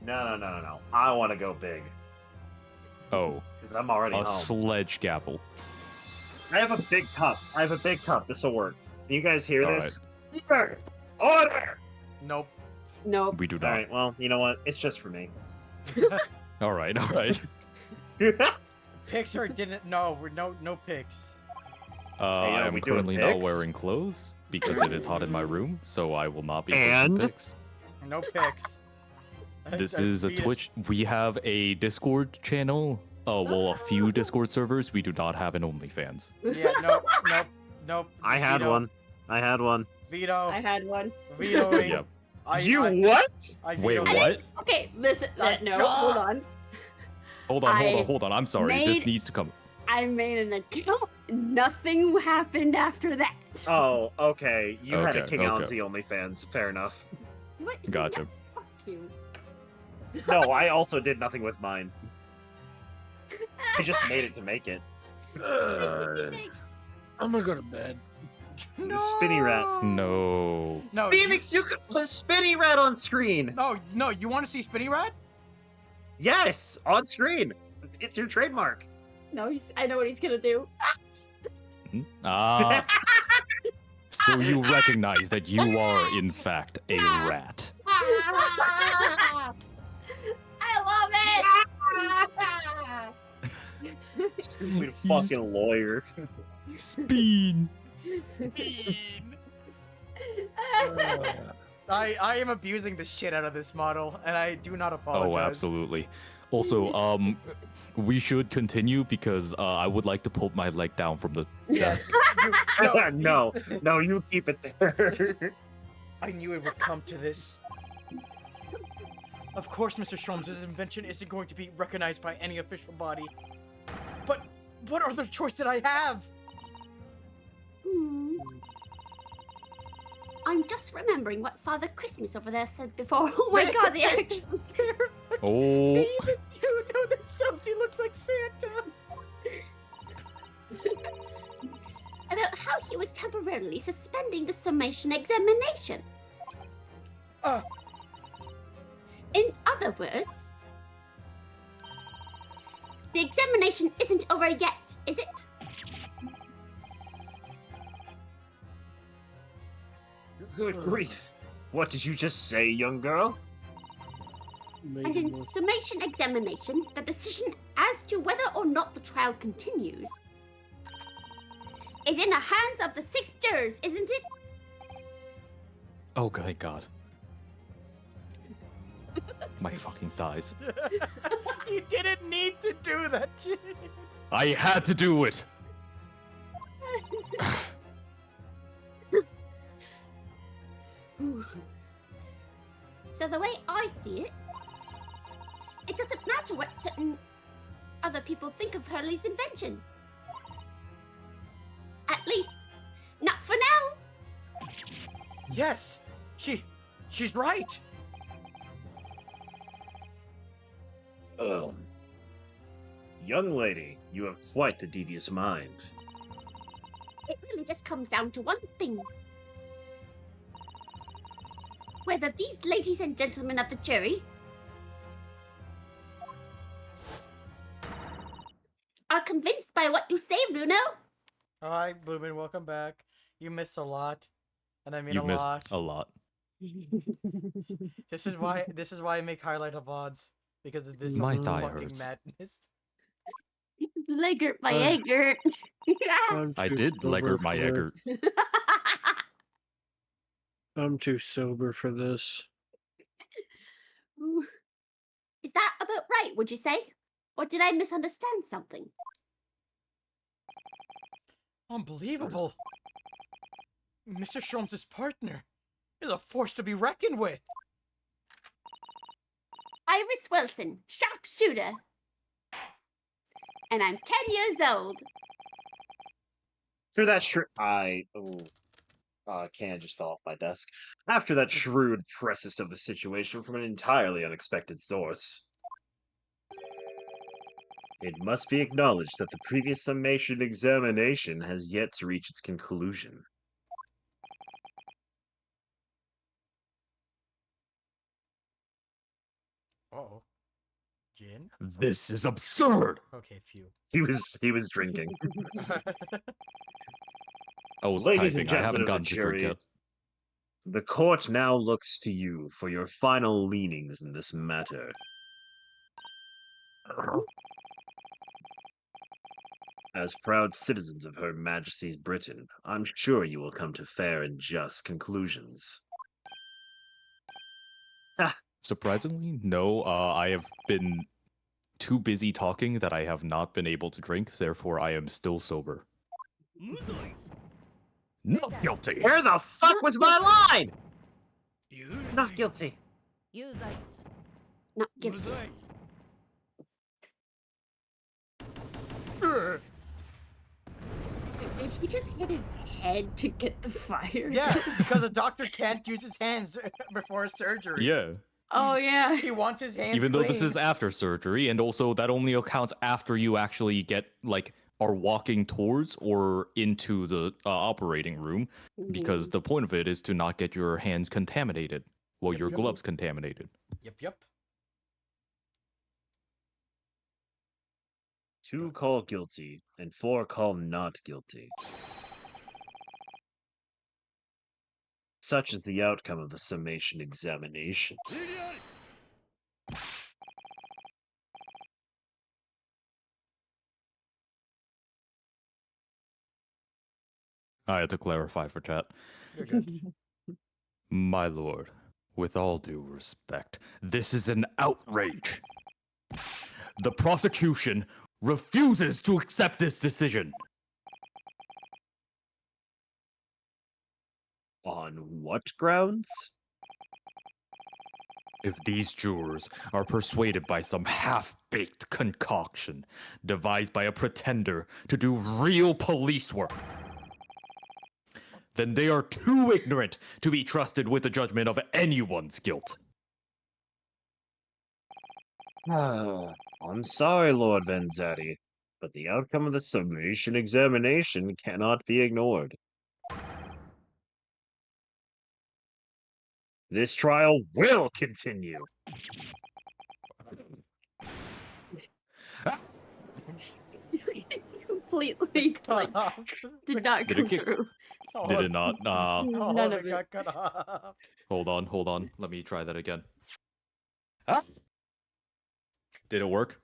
[SPEAKER 4] No. I want to go big
[SPEAKER 2] Oh,
[SPEAKER 4] because I'm already
[SPEAKER 2] a
[SPEAKER 4] home.
[SPEAKER 2] sledge gavel.
[SPEAKER 4] I have a big cup. This will work. Can you guys hear
[SPEAKER 2] All
[SPEAKER 4] this? Order! Order!
[SPEAKER 1] Nope.
[SPEAKER 3] Nope.
[SPEAKER 2] We do
[SPEAKER 4] All
[SPEAKER 2] not.
[SPEAKER 4] right. Well, you know what? It's just for me.
[SPEAKER 2] All right. All right.
[SPEAKER 1] Pixar didn't. No, we're no pics.
[SPEAKER 2] I
[SPEAKER 4] yo,
[SPEAKER 2] am
[SPEAKER 4] we doing
[SPEAKER 2] currently not
[SPEAKER 4] pics?
[SPEAKER 2] wearing clothes because it is hot in my room, so I will not be posting
[SPEAKER 4] And?
[SPEAKER 2] pics.
[SPEAKER 1] No pics.
[SPEAKER 2] This
[SPEAKER 1] I
[SPEAKER 2] is a
[SPEAKER 1] beat it.
[SPEAKER 2] Twitch. We have a Discord channel. Well, a few Discord servers. We do not have an OnlyFans.
[SPEAKER 1] Yeah. Nope.
[SPEAKER 4] I had
[SPEAKER 1] Veto.
[SPEAKER 4] one. I had one.
[SPEAKER 1] Veto.
[SPEAKER 3] I had one.
[SPEAKER 1] Vetoing.
[SPEAKER 2] Yep.
[SPEAKER 4] What?
[SPEAKER 1] I
[SPEAKER 2] Wait,
[SPEAKER 1] veto
[SPEAKER 2] what?
[SPEAKER 1] this.
[SPEAKER 3] Okay, listen. No,
[SPEAKER 1] God.
[SPEAKER 3] hold on.
[SPEAKER 2] Hold on. I'm sorry. This
[SPEAKER 3] made-
[SPEAKER 2] needs to come.
[SPEAKER 3] I made an account. Nothing happened after that.
[SPEAKER 4] Oh, okay. You had a
[SPEAKER 2] Okay,
[SPEAKER 4] King
[SPEAKER 2] okay.
[SPEAKER 4] Allen's OnlyFans. Fair enough.
[SPEAKER 3] What?
[SPEAKER 2] Gotcha.
[SPEAKER 3] Yeah, fuck you.
[SPEAKER 4] No, I also did nothing with mine. I just made it to make it.
[SPEAKER 7] I'm gonna go to bed.
[SPEAKER 4] The spinny rat.
[SPEAKER 2] No.
[SPEAKER 1] No.
[SPEAKER 4] Phoenix, you could put Spinny Rat on screen.
[SPEAKER 1] No. You want to see Spinny Rat?
[SPEAKER 4] Yes, on screen. It's your trademark.
[SPEAKER 3] No, I know what he's gonna do.
[SPEAKER 2] Ah. So you recognize that you are, in fact, a rat.
[SPEAKER 3] I love it.
[SPEAKER 4] Stupid fucking lawyer.
[SPEAKER 2] Spin.
[SPEAKER 1] I am abusing the shit out of this model, and I do not apologize.
[SPEAKER 2] Oh, absolutely. Also, we should continue because I would like to pull my leg down from the desk.
[SPEAKER 4] No, you keep it there.
[SPEAKER 1] I knew it would come to this. Of course, Mr. Shrom's invention isn't going to be recognized by any official body. But what other choice did I have?
[SPEAKER 3] I'm just remembering what Father Christmas over there said before. Oh my god, the actual
[SPEAKER 2] Oh.
[SPEAKER 1] Even you know that Somsy looks like Santa.
[SPEAKER 3] about how he was temporarily suspending the summation examination. In other words, the examination isn't over yet, is it?
[SPEAKER 4] Good grief. What did you just say, young girl?
[SPEAKER 3] And in summation examination, the decision as to whether or not the trial continues is in the hands of the 6 jurors, isn't it?
[SPEAKER 2] Oh, thank God. My fucking thighs.
[SPEAKER 1] You didn't need to do that shit.
[SPEAKER 2] I had to do it.
[SPEAKER 3] So the way I see it, it doesn't matter what certain other people think of Hurley's invention. At least, not for now.
[SPEAKER 1] Yes, she's right.
[SPEAKER 4] Young lady, you have quite the devious mind.
[SPEAKER 3] It really just comes down to one thing. Whether these ladies and gentlemen of the jury are convinced by what you say, Bruno.
[SPEAKER 1] Hi, Bloomin', welcome back. You missed a lot, and I mean
[SPEAKER 2] You
[SPEAKER 1] a
[SPEAKER 2] missed
[SPEAKER 1] lot.
[SPEAKER 2] a lot.
[SPEAKER 1] This is why I make highlight of VODs, because of this
[SPEAKER 2] My thigh
[SPEAKER 1] fucking
[SPEAKER 2] hurts.
[SPEAKER 1] madness.
[SPEAKER 3] Leggert by Eggert.
[SPEAKER 2] I did Leggert my Eggert.
[SPEAKER 9] I'm too sober for this.
[SPEAKER 3] Is that about right, would you say? Or did I misunderstand something?
[SPEAKER 1] Unbelievable. Mr. Shrom's partner is a force to be reckoned with.
[SPEAKER 3] Iris Wilson, sharpshooter. And I'm 10 years old.
[SPEAKER 4] After that can just fell off my desk. After that shrewd precis of the situation from an entirely unexpected source, it must be acknowledged that the previous summation examination has yet to reach its conclusion.
[SPEAKER 1] Uh-oh. Gin?
[SPEAKER 2] This is absurd.
[SPEAKER 1] Okay, phew.
[SPEAKER 4] He was drinking.
[SPEAKER 2] I was
[SPEAKER 4] Ladies and
[SPEAKER 2] typing. I
[SPEAKER 4] gentlemen
[SPEAKER 2] haven't
[SPEAKER 4] of the
[SPEAKER 2] gotten to drink
[SPEAKER 4] jury,
[SPEAKER 2] yet.
[SPEAKER 4] the court now looks to you for your final leanings in this matter. As proud citizens of Her Majesty's Britain, I'm sure you will come to fair and just conclusions.
[SPEAKER 2] Surprisingly, no. I have been too busy talking that I have not been able to drink. Therefore, I am still sober.
[SPEAKER 5] Not guilty.
[SPEAKER 4] Where the fuck
[SPEAKER 3] Not
[SPEAKER 4] was my line? Not guilty.
[SPEAKER 3] Not guilty. Did he just hit his head to get the fire?
[SPEAKER 1] Yeah, because a doctor can't use his hands before surgery.
[SPEAKER 2] Yeah.
[SPEAKER 3] Oh yeah.
[SPEAKER 1] He wants his hands
[SPEAKER 2] Even though this
[SPEAKER 1] clean.
[SPEAKER 2] is after surgery, and also that only accounts after you actually get are walking towards or into the operating room, because the point of it is to not get your hands contaminated,
[SPEAKER 1] Yep,
[SPEAKER 2] your
[SPEAKER 1] yep.
[SPEAKER 2] gloves contaminated.
[SPEAKER 1] Yep.
[SPEAKER 4] 2 call guilty and 4 call not guilty. Such is the outcome of the summation examination.
[SPEAKER 2] I had to clarify for chat.
[SPEAKER 1] You're good.
[SPEAKER 2] My lord, with all due respect, this is an outrage. The prosecution refuses to accept this decision.
[SPEAKER 4] On what grounds?
[SPEAKER 2] If these jurors are persuaded by some half-baked concoction devised by a pretender to do real police work, then they are too ignorant to be trusted with the judgment of anyone's guilt.
[SPEAKER 4] I'm sorry, Lord Vanzetti, but the outcome of the summation examination cannot be ignored. This trial will continue.
[SPEAKER 3] Completely like did not
[SPEAKER 2] Did
[SPEAKER 3] come
[SPEAKER 2] it get-
[SPEAKER 3] through.
[SPEAKER 2] Did it not?
[SPEAKER 3] None of it.
[SPEAKER 1] got cut off.
[SPEAKER 2] Hold on. Let me try that again. Did it work?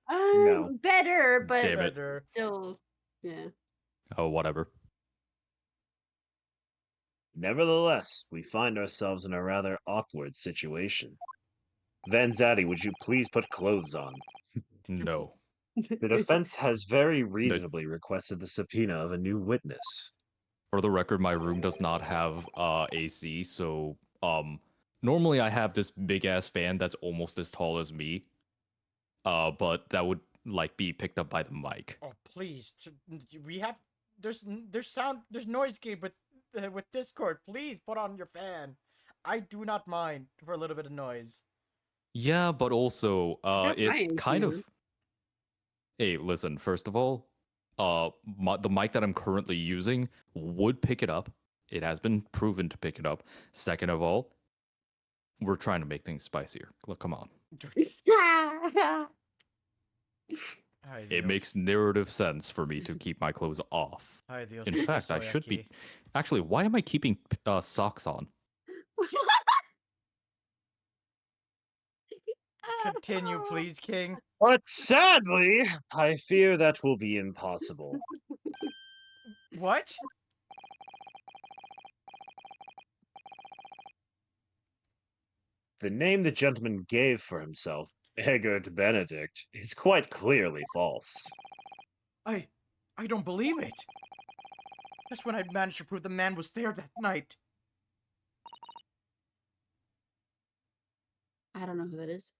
[SPEAKER 4] No.
[SPEAKER 3] Better, but
[SPEAKER 2] Damn it.
[SPEAKER 1] Better.
[SPEAKER 3] still, yeah.
[SPEAKER 2] Oh, whatever.
[SPEAKER 4] Nevertheless, we find ourselves in a rather awkward situation. Vanzetti, would you please put clothes on?
[SPEAKER 2] No.
[SPEAKER 4] The defense has very reasonably requested the subpoena of a new witness.
[SPEAKER 2] For the record, my room does not have AC, so normally I have this big ass fan that's almost as tall as me. But that would be picked up by the mic.
[SPEAKER 1] Oh please, we have there's sound there's noise gate with Discord. Please put on your fan. I do not mind for a little bit of noise.
[SPEAKER 2] Yeah, but also
[SPEAKER 3] Don't
[SPEAKER 2] it
[SPEAKER 3] mind,
[SPEAKER 2] kind
[SPEAKER 3] you
[SPEAKER 2] of. Hey, listen. First of all, the mic that I'm currently using would pick it up. It has been proven to pick it up. Second of all, we're trying to make things spicier. Look, come on.
[SPEAKER 1] Ay,
[SPEAKER 2] It
[SPEAKER 1] Dios.
[SPEAKER 2] makes narrative sense for me to keep my clothes off.
[SPEAKER 1] Ay, Dios,
[SPEAKER 2] In fact, I
[SPEAKER 1] soy
[SPEAKER 2] should be.
[SPEAKER 1] aquí.
[SPEAKER 2] Actually, why am I keeping socks on?
[SPEAKER 1] Continue, please, King.
[SPEAKER 4] But sadly, I fear that will be impossible.
[SPEAKER 1] What?
[SPEAKER 4] The name the gentleman gave for himself, Eggert Benedict, is quite clearly false.
[SPEAKER 1] I don't believe it. Just when I'd managed to prove the man was there that night.
[SPEAKER 3] I don't know who that is.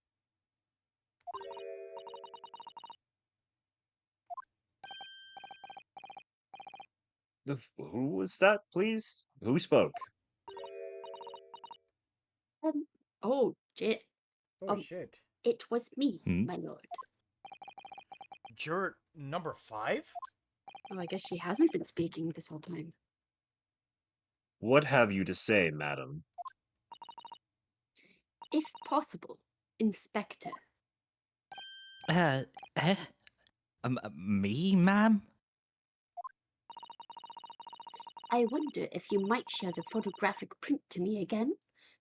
[SPEAKER 4] Who was that, please? Who spoke?
[SPEAKER 3] Oh, shit.
[SPEAKER 1] Oh
[SPEAKER 3] Um,
[SPEAKER 1] shit.
[SPEAKER 3] It was me,
[SPEAKER 2] Hmm?
[SPEAKER 3] my lord.
[SPEAKER 1] Juror number 5?
[SPEAKER 3] Oh, I guess she hasn't been speaking this whole time.
[SPEAKER 4] What have you to say, madam?
[SPEAKER 3] If possible, Inspector.
[SPEAKER 6] Eh? Me, ma'am?
[SPEAKER 3] I wonder if you might show the photographic print to me again,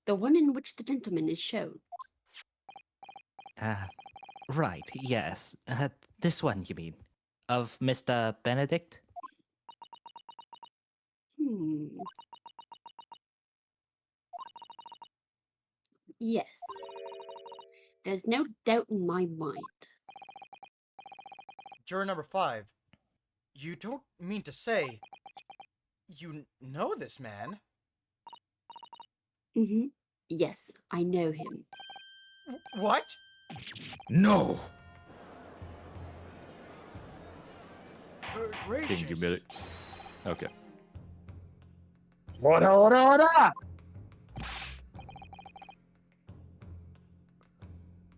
[SPEAKER 3] the one in which the gentleman is shown.
[SPEAKER 6] Right, yes. This one, you mean? Of Mr. Benedict?
[SPEAKER 3] Hmm. Yes. There's no doubt in my mind.
[SPEAKER 1] Juror number 5. You don't mean to say you know this man?
[SPEAKER 3] Mm-hmm. Yes, I know him.
[SPEAKER 1] What?
[SPEAKER 5] No!
[SPEAKER 1] Good
[SPEAKER 2] King,
[SPEAKER 1] gracious.
[SPEAKER 2] you made it. Okay.
[SPEAKER 4] Order, order, order!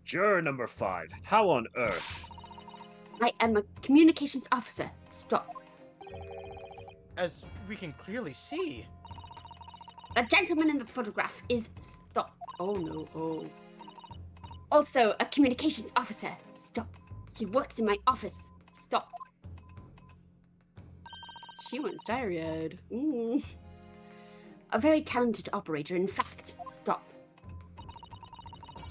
[SPEAKER 4] Juror number 5. How on earth?
[SPEAKER 3] I am a communications officer. Stop.
[SPEAKER 1] As we can clearly see.
[SPEAKER 3] The gentleman in the photograph is. Stop. Oh no, oh. Also, a communications officer. Stop. He works in my office. Stop. She went starry-eyed. A very talented operator, in fact. Stop.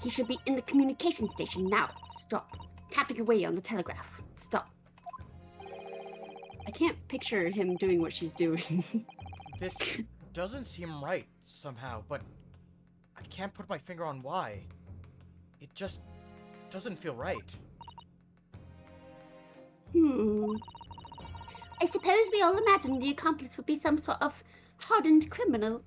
[SPEAKER 3] He should be in the communication station now. Stop. Tapping away on the telegraph. Stop. I can't picture him doing what she's doing.
[SPEAKER 1] This doesn't seem right somehow, but I can't put my finger on why. It just doesn't feel right.
[SPEAKER 3] I suppose we all imagined the accomplice would be some sort of hardened criminal.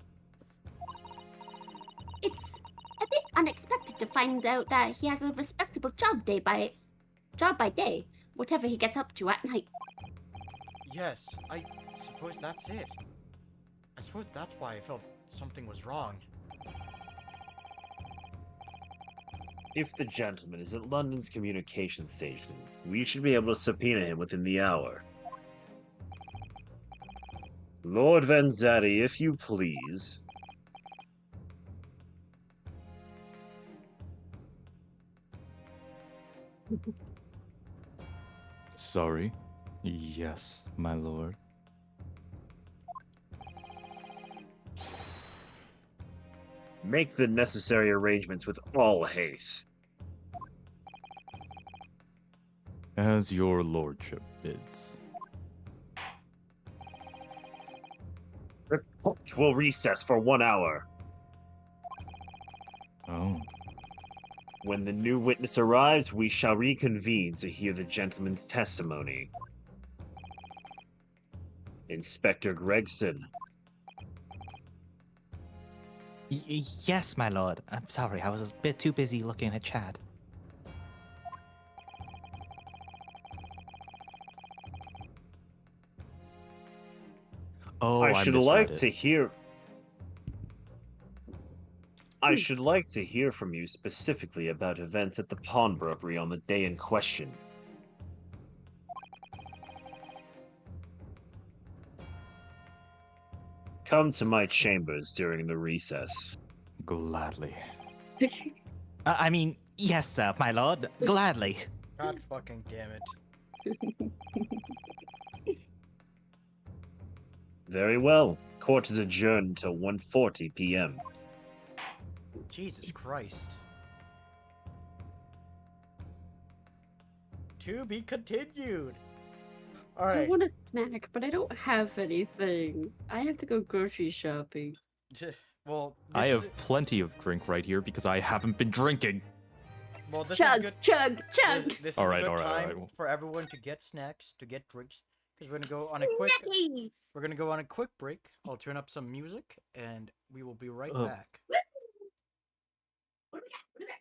[SPEAKER 3] It's a bit unexpected to find out that he has a respectable job by day, whatever he gets up to at night.
[SPEAKER 1] Yes, I suppose that's it. I suppose that's why I felt something was wrong.
[SPEAKER 4] If the gentleman is at London's communication station, we should be able to subpoena him within the hour. Lord Vanzetti, if you please.
[SPEAKER 2] Sorry. Yes, my lord.
[SPEAKER 4] Make the necessary arrangements with all haste.
[SPEAKER 2] As your lordship bids.
[SPEAKER 4] The court will recess for 1 hour.
[SPEAKER 2] Oh.
[SPEAKER 4] When the new witness arrives, we shall reconvene to hear the gentleman's testimony. Inspector Gregson.
[SPEAKER 6] Yes, my lord. I'm sorry, I was a bit too busy looking at chat.
[SPEAKER 2] Oh,
[SPEAKER 4] I
[SPEAKER 2] I
[SPEAKER 4] should
[SPEAKER 2] misread
[SPEAKER 4] like
[SPEAKER 2] it.
[SPEAKER 4] to hear. I should like to hear from you specifically about events at the pawnbrokery on the day in question. Come to my chambers during the recess.
[SPEAKER 2] Gladly.
[SPEAKER 6] I mean, yes, sir, my lord. Gladly.
[SPEAKER 1] God fucking damn it.
[SPEAKER 4] Very well. Court is adjourned until 1:40 p.m.
[SPEAKER 1] Jesus Christ. To be continued.
[SPEAKER 3] I
[SPEAKER 1] Alright.
[SPEAKER 3] want a snack, but I don't have anything. I have to go grocery shopping.
[SPEAKER 1] Well,
[SPEAKER 2] I
[SPEAKER 1] this
[SPEAKER 2] have
[SPEAKER 1] is
[SPEAKER 2] plenty of drink right here because I haven't been drinking.
[SPEAKER 1] well, this
[SPEAKER 3] Chug,
[SPEAKER 1] is good.
[SPEAKER 3] chug, chug.
[SPEAKER 1] This is
[SPEAKER 2] Alright,
[SPEAKER 1] a good
[SPEAKER 2] alright,
[SPEAKER 1] time
[SPEAKER 2] alright.
[SPEAKER 1] for everyone to get snacks, to get drinks, because we're gonna go on a quick.
[SPEAKER 3] Snackies.
[SPEAKER 1] We're gonna go on a quick break. I'll turn up some music, and we will be right
[SPEAKER 2] Oh.
[SPEAKER 1] back.
[SPEAKER 3] What do we got? What do we got?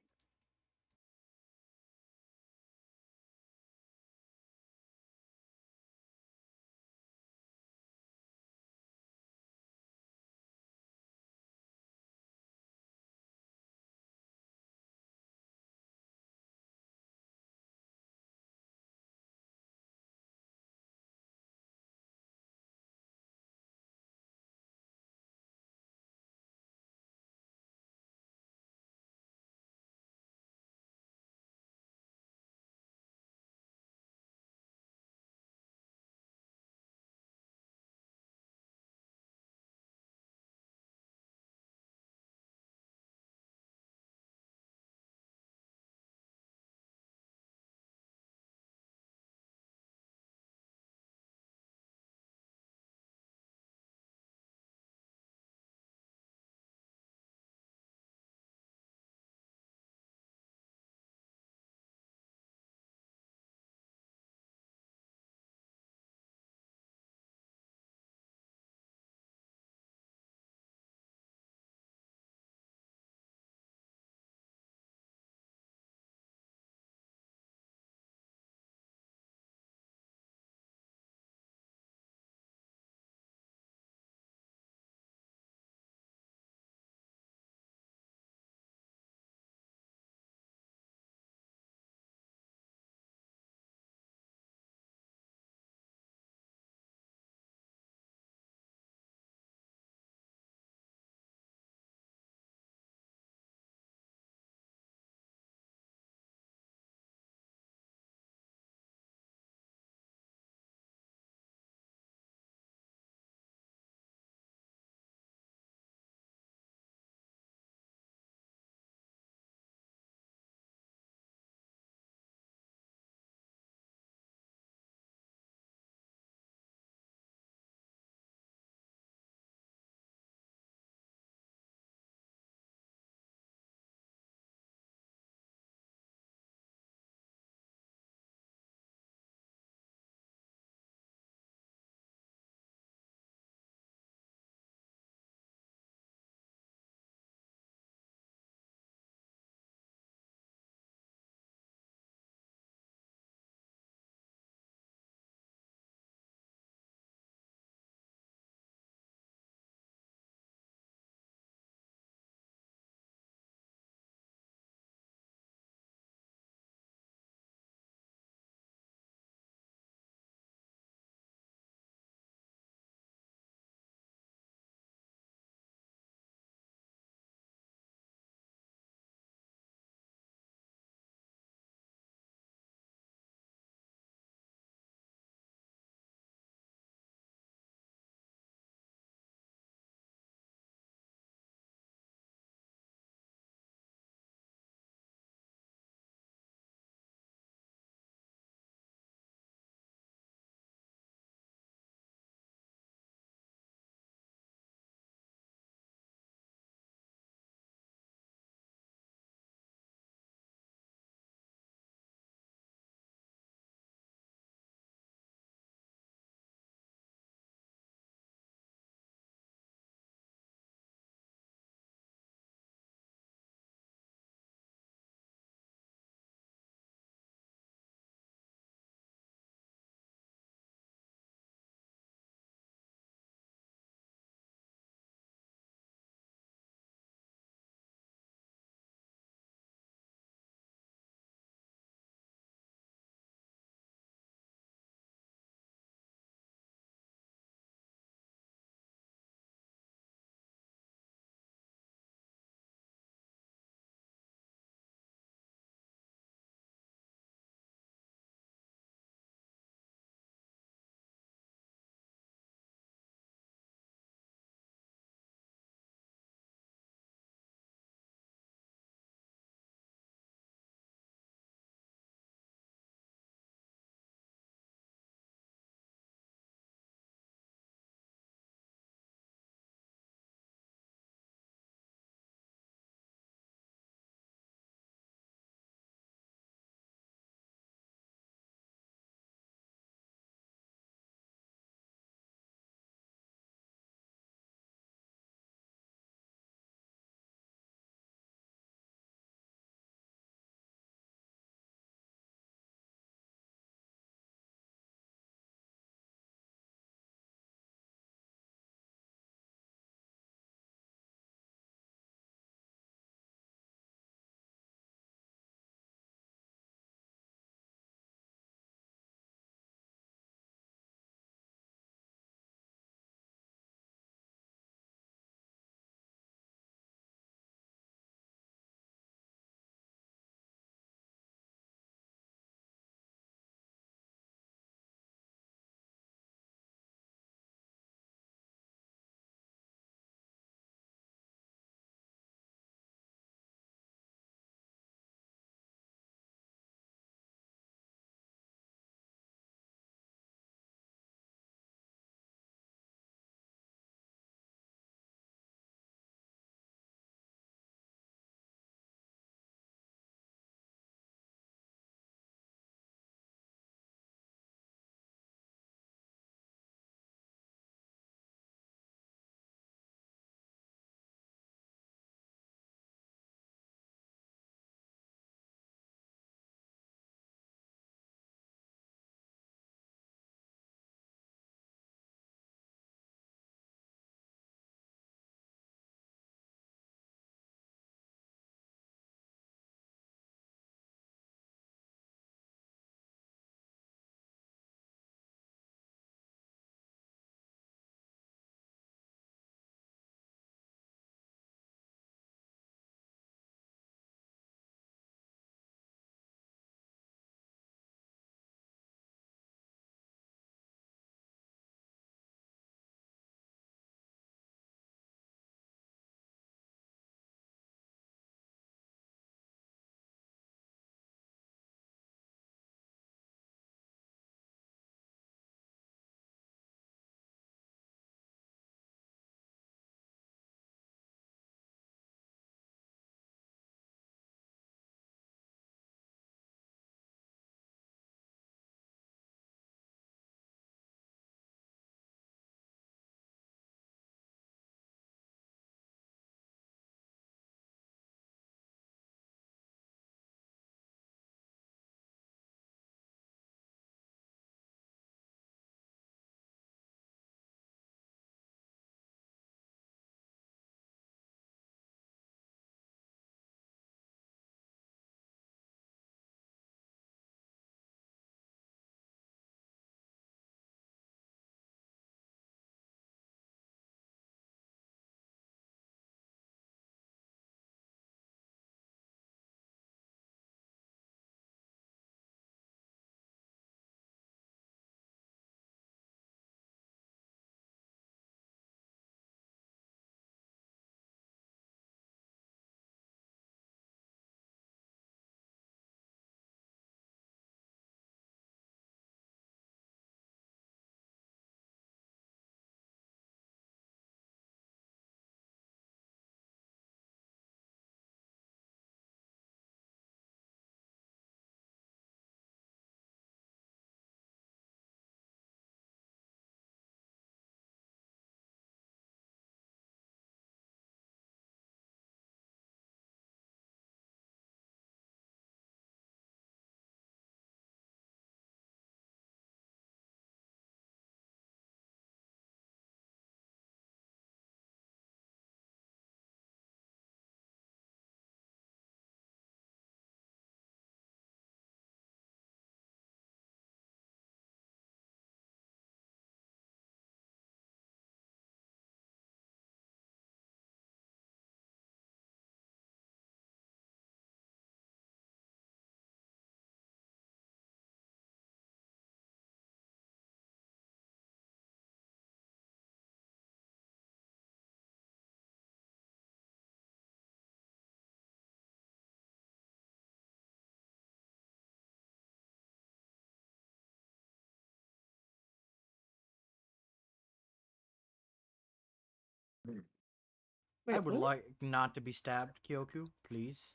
[SPEAKER 1] I
[SPEAKER 3] Wait,
[SPEAKER 1] would
[SPEAKER 3] what?
[SPEAKER 1] like not to be stabbed, Kyoku, please.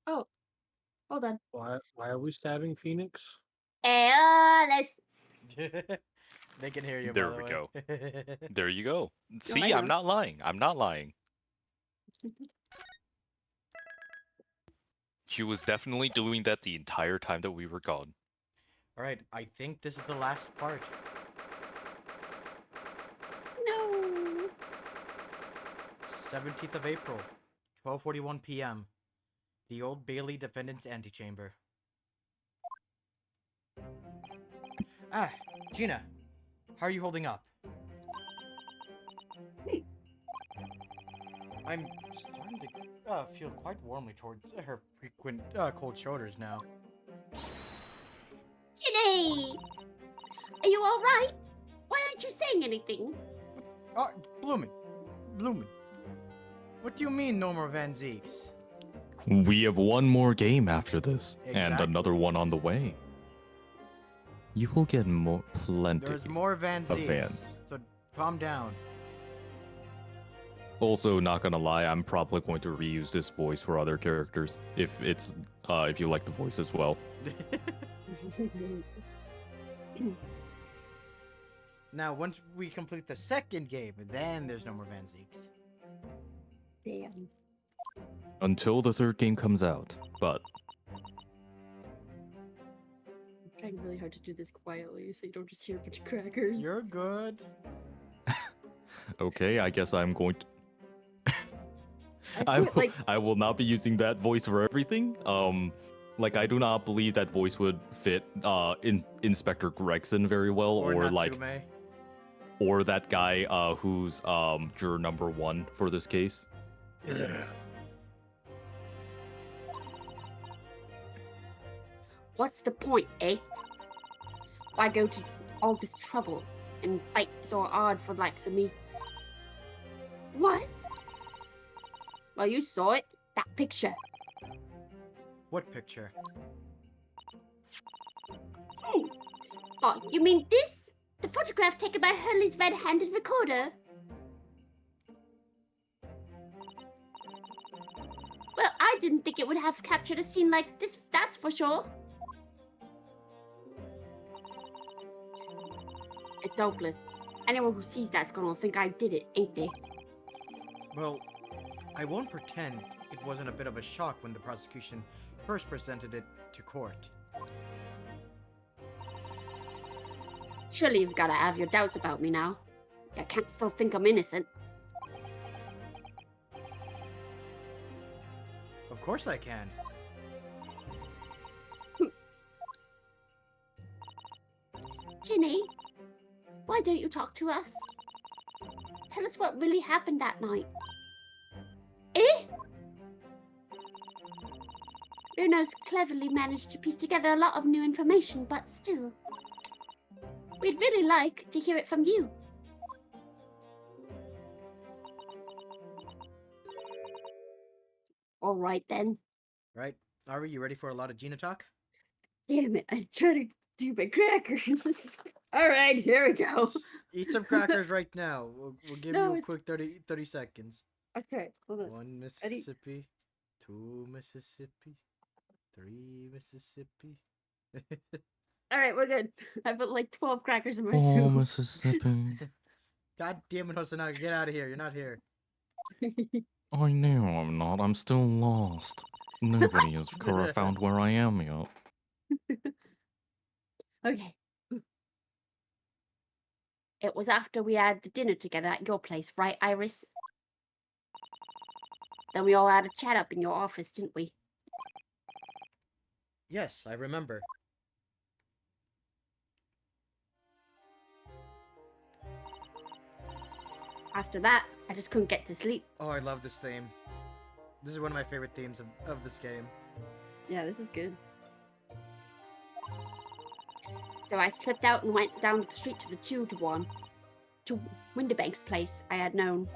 [SPEAKER 3] Oh, hold on.
[SPEAKER 7] Why are we stabbing Phoenix?
[SPEAKER 3] Let's.
[SPEAKER 1] They can hear you, by
[SPEAKER 10] There
[SPEAKER 1] the
[SPEAKER 10] we
[SPEAKER 1] way.
[SPEAKER 10] go. There you go.
[SPEAKER 3] Oh, I
[SPEAKER 10] See, I'm
[SPEAKER 3] know.
[SPEAKER 10] not lying. I'm not lying. She was definitely doing that the entire time that we were gone.
[SPEAKER 1] Alright, I think this is the last part.
[SPEAKER 3] No.
[SPEAKER 1] 17th of April, 12:41 p.m. The Old Bailey Defendant's Antechamber. Ah, Gina, how are you holding up? I'm starting to feel quite warmly towards her frequent cold shoulders now.
[SPEAKER 3] Ginny! Are you alright? Why aren't you saying anything?
[SPEAKER 1] Bloomin', what do you mean no more Van Zeeks?
[SPEAKER 2] We have one more game after this, and
[SPEAKER 1] Exactly.
[SPEAKER 2] another one on the way. You will get plenty
[SPEAKER 1] There's more Van
[SPEAKER 2] of
[SPEAKER 1] Zeeks,
[SPEAKER 2] Vans.
[SPEAKER 1] so calm down.
[SPEAKER 2] Also, not gonna lie, I'm probably going to reuse this voice for other characters if you like the voice as well.
[SPEAKER 1] Now, once we complete the second game, then there's no more Van Zeeks.
[SPEAKER 3] Damn.
[SPEAKER 2] Until the third game comes out, but
[SPEAKER 3] I'm trying really hard to do this quietly so you don't just hear a bunch of crackers.
[SPEAKER 1] You're good.
[SPEAKER 2] okay, I guess I'm going to.
[SPEAKER 3] I feel like
[SPEAKER 2] I will not be using that voice for everything. Like I do not believe that voice would fit Inspector Gregson very well, or like,
[SPEAKER 1] Natsume.
[SPEAKER 2] or that guy who's juror number 1 for this case.
[SPEAKER 3] what's the point, eh? Why go to all this trouble and fight so hard for likes of me? What? Well, you saw it. That picture.
[SPEAKER 1] What picture?
[SPEAKER 3] Oh, you mean this? The photograph taken by Hurley's red-handed recorder? Well, I didn't think it would have captured a scene like this, that's for sure. It's hopeless. Anyone who sees that's gonna think I did it, ain't they?
[SPEAKER 1] Well, I won't pretend it wasn't a bit of a shock when the prosecution first presented it to court.
[SPEAKER 3] Surely you've gotta have your doubts about me now. You can't still think I'm innocent.
[SPEAKER 1] Of course I can.
[SPEAKER 3] Ginny, why don't you talk to us? Tell us what really happened that night. Eh? Bruno's cleverly managed to piece together a lot of new information, but still. We'd really like to hear it from you. All right then.
[SPEAKER 1] Right? Ari, you ready for a lot of Gina talk?
[SPEAKER 3] Damn it, I'm trying to do my crackers. All right, here we go.
[SPEAKER 1] Eat some crackers right now. We'll give
[SPEAKER 3] No,
[SPEAKER 1] you a
[SPEAKER 3] it's-
[SPEAKER 1] quick 30 seconds.
[SPEAKER 3] Okay, hold on.
[SPEAKER 1] 1 Mississippi, 2 Mississippi, 3 Mississippi.
[SPEAKER 3] All right, we're good. I put like 12 crackers in my
[SPEAKER 2] Oh,
[SPEAKER 3] soup.
[SPEAKER 2] Mississippi.
[SPEAKER 1] God damn it, Hosanagi, get out of here. You're not here.
[SPEAKER 2] I know I'm not. I'm still lost. Nobody has found where I am yet.
[SPEAKER 3] Okay. It was after we had the dinner together at your place, right, Iris? Then we all had a chat up in your office, didn't we?
[SPEAKER 1] Yes, I remember.
[SPEAKER 3] After that, I just couldn't get to sleep.
[SPEAKER 1] Oh, I love this theme. This is one of my favorite themes of this game.
[SPEAKER 3] Yeah, this is good. So I slipped out and went down the street to the tutor one. To Winterbank's place. I had known.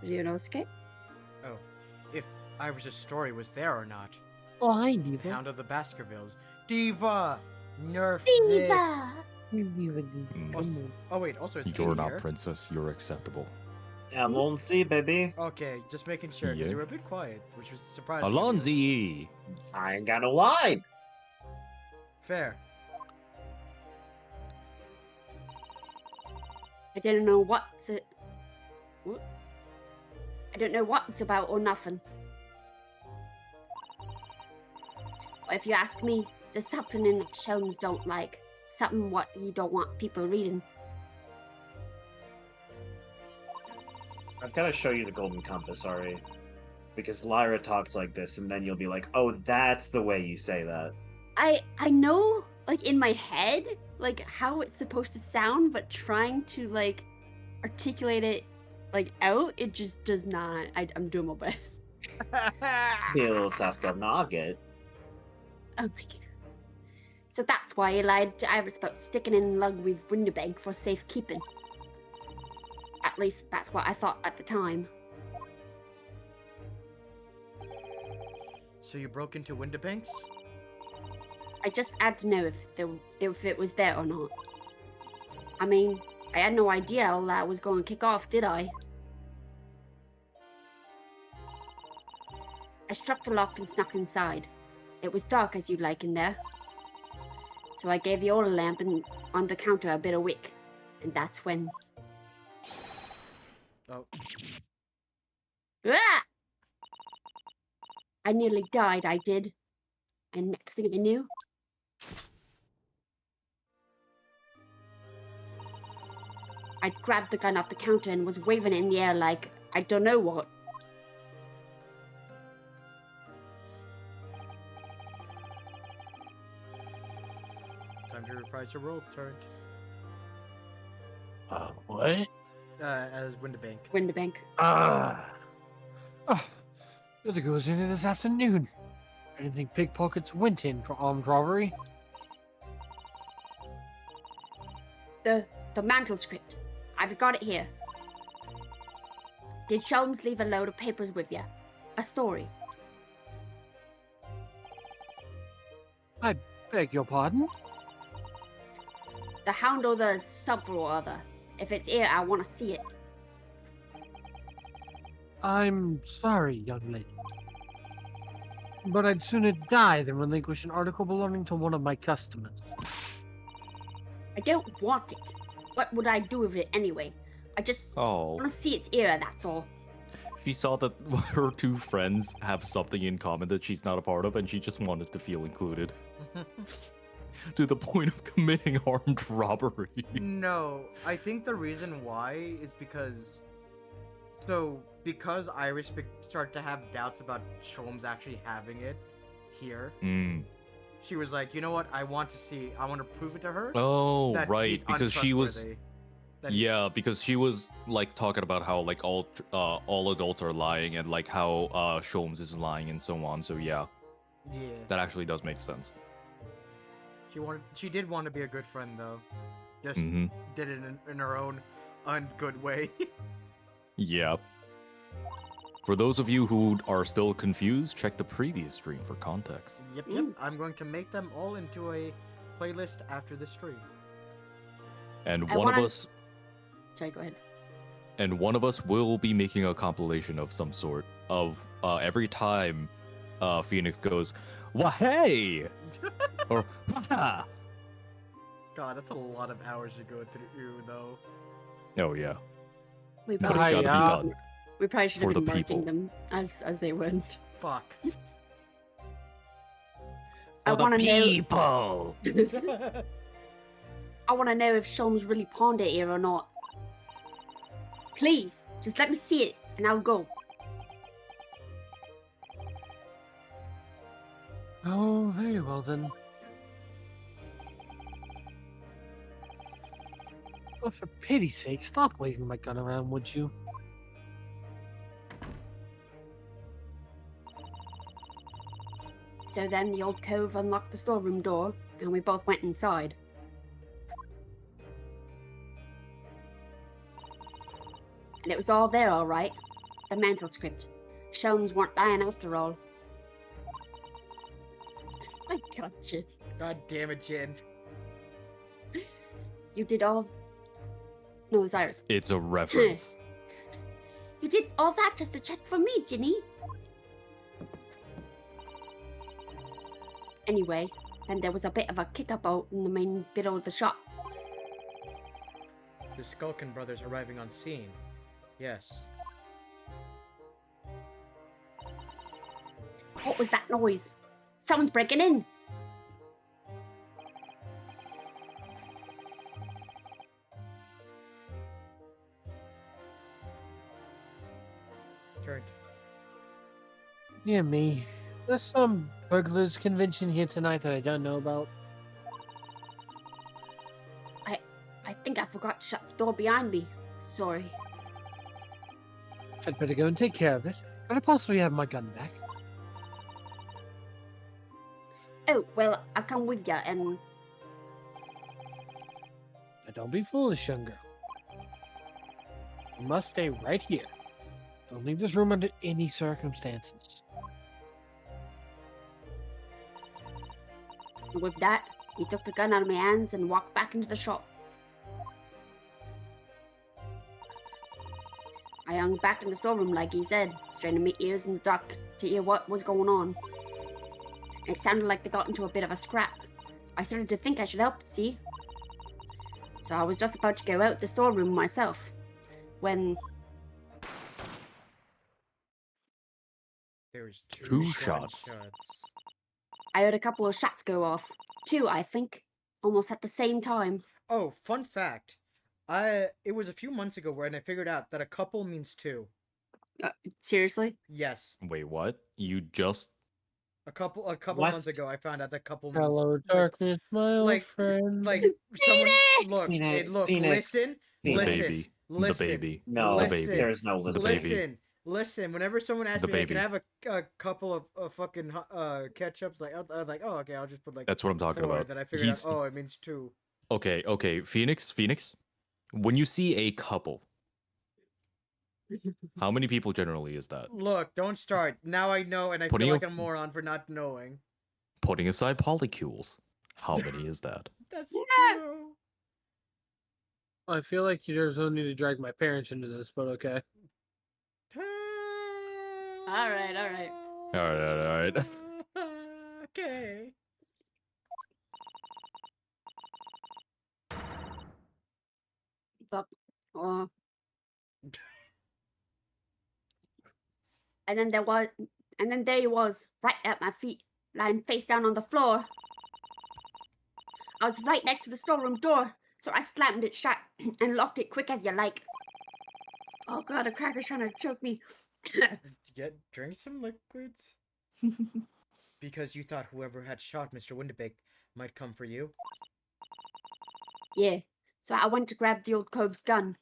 [SPEAKER 3] Did you know, escape?
[SPEAKER 1] Oh, if Iris's story was there or not.
[SPEAKER 7] Oh, hi,
[SPEAKER 1] The
[SPEAKER 7] Diva.
[SPEAKER 1] Hound of the Baskervilles. Diva! Nerf
[SPEAKER 3] Diva!
[SPEAKER 1] this! Oh wait, also it's
[SPEAKER 2] You're
[SPEAKER 1] in
[SPEAKER 2] not
[SPEAKER 1] here.
[SPEAKER 2] princess. You're acceptable.
[SPEAKER 4] Alonzi, baby.
[SPEAKER 1] Okay, just making sure because
[SPEAKER 2] Yeah.
[SPEAKER 1] you were a bit quiet, which was surprising. of you.
[SPEAKER 2] Alonzi!
[SPEAKER 4] I ain't got no line.
[SPEAKER 1] Fair.
[SPEAKER 3] I don't know what's it. What? I don't know what it's about or nothing. But if you ask me, there's something in that Shelms don't like. Something what you don't want people reading.
[SPEAKER 4] I've got to show you the golden compass, Ari. Because Lyra talks like this, and then you'll be like, oh, that's the way you say that.
[SPEAKER 3] I know, like, in my head, like, how it's supposed to sound, but trying to, like, articulate it, like, out, it just does not. I'm doing my best.
[SPEAKER 4] Be a little tough governor, I'll get.
[SPEAKER 3] Oh my god. So that's why I lied to Iris about sticking in lug with Winterbank for safekeeping. At least that's what I thought at the time.
[SPEAKER 1] So you broke into Winterbanks?
[SPEAKER 3] I just had to know if it was there or not. I mean, I had no idea all that was going to kick off, did I? I struck the lock and snuck inside. It was dark as you'd like in there. So I gave the oil lamp and on the counter a bit of wick. And that's when...
[SPEAKER 1] Oh.
[SPEAKER 3] Ah! I nearly died, I did. And next thing I knew... I'd grabbed the gun off the counter and was waving it in the air like I don't know what.
[SPEAKER 1] Time to reprise your role, turret.
[SPEAKER 7] What?
[SPEAKER 1] As Winterbank.
[SPEAKER 3] Winterbank.
[SPEAKER 9] It goes into this afternoon. I didn't think pickpockets went in for armed robbery.
[SPEAKER 3] The mantle script. I've got it here. Did Sholmes leave a load of papers with you? A story?
[SPEAKER 9] I beg your pardon?
[SPEAKER 3] The Hound or the something or other. If it's here, I want to see it.
[SPEAKER 9] I'm sorry, young lady. But I'd sooner die than relinquish an article belonging to one of my customers.
[SPEAKER 3] I don't want it. What would I do with it anyway? I just
[SPEAKER 2] Oh.
[SPEAKER 3] want to see its era, that's all.
[SPEAKER 2] She saw that her two friends have something in common that she's not a part of, and she just wanted to feel included. To the point of committing armed robbery.
[SPEAKER 1] No, I think the reason why is because... So, because Iris started to have doubts about Sholmes actually having it here, she was like, you know what, I want to prove it to her.
[SPEAKER 2] Oh,
[SPEAKER 1] that
[SPEAKER 2] right,
[SPEAKER 1] he's
[SPEAKER 2] because she was...
[SPEAKER 1] untrustworthy.
[SPEAKER 2] Yeah, because she was like talking about how like all adults are lying and like how Sholmes is lying and so on. So yeah, that actually does make sense.
[SPEAKER 1] She did want to be a good friend though, just
[SPEAKER 2] Mhm.
[SPEAKER 1] did it in her own ungood way.
[SPEAKER 2] Yeah. For those of you who are still confused, check the previous stream for context.
[SPEAKER 1] Yep. I'm going to make them all into a playlist after the stream.
[SPEAKER 2] And
[SPEAKER 3] I
[SPEAKER 2] one of
[SPEAKER 3] wanna-
[SPEAKER 2] us
[SPEAKER 3] Sorry, go ahead.
[SPEAKER 2] and one of us will be making a compilation of some sort of every time Phoenix goes, "Wah hey!" or "Wah!"
[SPEAKER 1] God, that's a lot of hours to go through though.
[SPEAKER 2] Oh yeah.
[SPEAKER 3] We
[SPEAKER 2] But it's
[SPEAKER 3] probably,
[SPEAKER 2] gotta be done.
[SPEAKER 3] we probably should have
[SPEAKER 2] for
[SPEAKER 3] been
[SPEAKER 2] the
[SPEAKER 3] marking
[SPEAKER 2] people.
[SPEAKER 3] them as they went.
[SPEAKER 1] Fuck.
[SPEAKER 3] I
[SPEAKER 6] For the
[SPEAKER 3] want to know.
[SPEAKER 6] people.
[SPEAKER 3] I want to know if Sholmes really pawned it here or not. Please, just let me see it, and I'll go.
[SPEAKER 9] Oh, very well then. Well, for pity's sake, stop waving my gun around, would you?
[SPEAKER 3] So then the old cove unlocked the storeroom door, and we both went inside. And it was all there, all right. The mantle script. Shelms weren't lying after all. My God, Jin.
[SPEAKER 1] God damn it, Jin.
[SPEAKER 3] You did all. No, Cyrus.
[SPEAKER 2] It's a reference.
[SPEAKER 3] You did all that just to check for me, Ginny. Anyway, then there was a bit of a kick-up out in the main bit of the shop.
[SPEAKER 1] The Skulkin brothers arriving on scene. Yes.
[SPEAKER 3] What was that noise? Someone's breaking in.
[SPEAKER 1] Turned.
[SPEAKER 9] Yeah, me. There's some burglars convention here tonight that I don't know about.
[SPEAKER 3] I think I forgot to shut the door behind me. Sorry.
[SPEAKER 9] I'd better go and take care of it. Could I possibly have my gun back?
[SPEAKER 3] Oh, well, I'll come with you and...
[SPEAKER 9] Now don't be foolish, young girl. You must stay right here. Don't leave this room under any circumstances.
[SPEAKER 3] With that, he took the gun out of my hands and walked back into the shop. I hung back in the storeroom like he said, straining my ears in the dark to hear what was going on. It sounded like they got into a bit of a scrap. I started to think I should help, see? So I was just about to go out the storeroom myself, when...
[SPEAKER 1] There was
[SPEAKER 2] Two
[SPEAKER 1] shots.
[SPEAKER 2] shots.
[SPEAKER 3] I heard a couple of shots go off. 2, I think. Almost at the same time.
[SPEAKER 1] Oh, fun fact. It was a few months ago when I figured out that a couple means 2.
[SPEAKER 3] Seriously?
[SPEAKER 1] Yes.
[SPEAKER 2] Wait, what? You just
[SPEAKER 1] A couple
[SPEAKER 4] What?
[SPEAKER 1] months ago I found out that couple means
[SPEAKER 9] Hello, darkness, my old
[SPEAKER 1] like
[SPEAKER 9] friend.
[SPEAKER 1] like someone look,
[SPEAKER 4] Phoenix,
[SPEAKER 1] look,
[SPEAKER 4] Phoenix,
[SPEAKER 1] listen,
[SPEAKER 2] the
[SPEAKER 4] Phoenix.
[SPEAKER 1] listen,
[SPEAKER 2] baby.
[SPEAKER 1] listen,
[SPEAKER 2] The baby.
[SPEAKER 4] No,
[SPEAKER 2] The
[SPEAKER 1] listen,
[SPEAKER 2] baby.
[SPEAKER 4] there's no
[SPEAKER 2] The
[SPEAKER 4] listen.
[SPEAKER 2] baby.
[SPEAKER 1] Listen, whenever someone asks
[SPEAKER 2] The
[SPEAKER 1] me, can
[SPEAKER 2] baby.
[SPEAKER 1] I have a couple of fucking ketchups? Like, I'm like, oh, okay, I'll just put like
[SPEAKER 2] That's what I'm talking
[SPEAKER 1] 4.
[SPEAKER 2] about.
[SPEAKER 1] Then I figured
[SPEAKER 2] He's
[SPEAKER 1] out, oh, it means 2.
[SPEAKER 2] okay. Phoenix. When you see a couple, how many people generally is that?
[SPEAKER 1] Look, don't start. Now I know, and I
[SPEAKER 2] Putting
[SPEAKER 1] feel like
[SPEAKER 2] a-
[SPEAKER 1] a moron for not knowing.
[SPEAKER 2] Putting aside polycules, how many is that?
[SPEAKER 1] That's true.
[SPEAKER 9] I feel like there's no need to drag my parents into this, but okay.
[SPEAKER 3] All right.
[SPEAKER 2] All right.
[SPEAKER 1] Okay.
[SPEAKER 3] But, and then there he was, right at my feet, lying face down on the floor. I was right next to the storeroom door, so I slammed it shut and locked it quick as you like. Oh god, a cracker's trying to choke me.
[SPEAKER 1] Drink some liquids. Because you thought whoever had shot Mr. Windibank might come for you.
[SPEAKER 3] Yeah, so I went to grab the old cove's gun.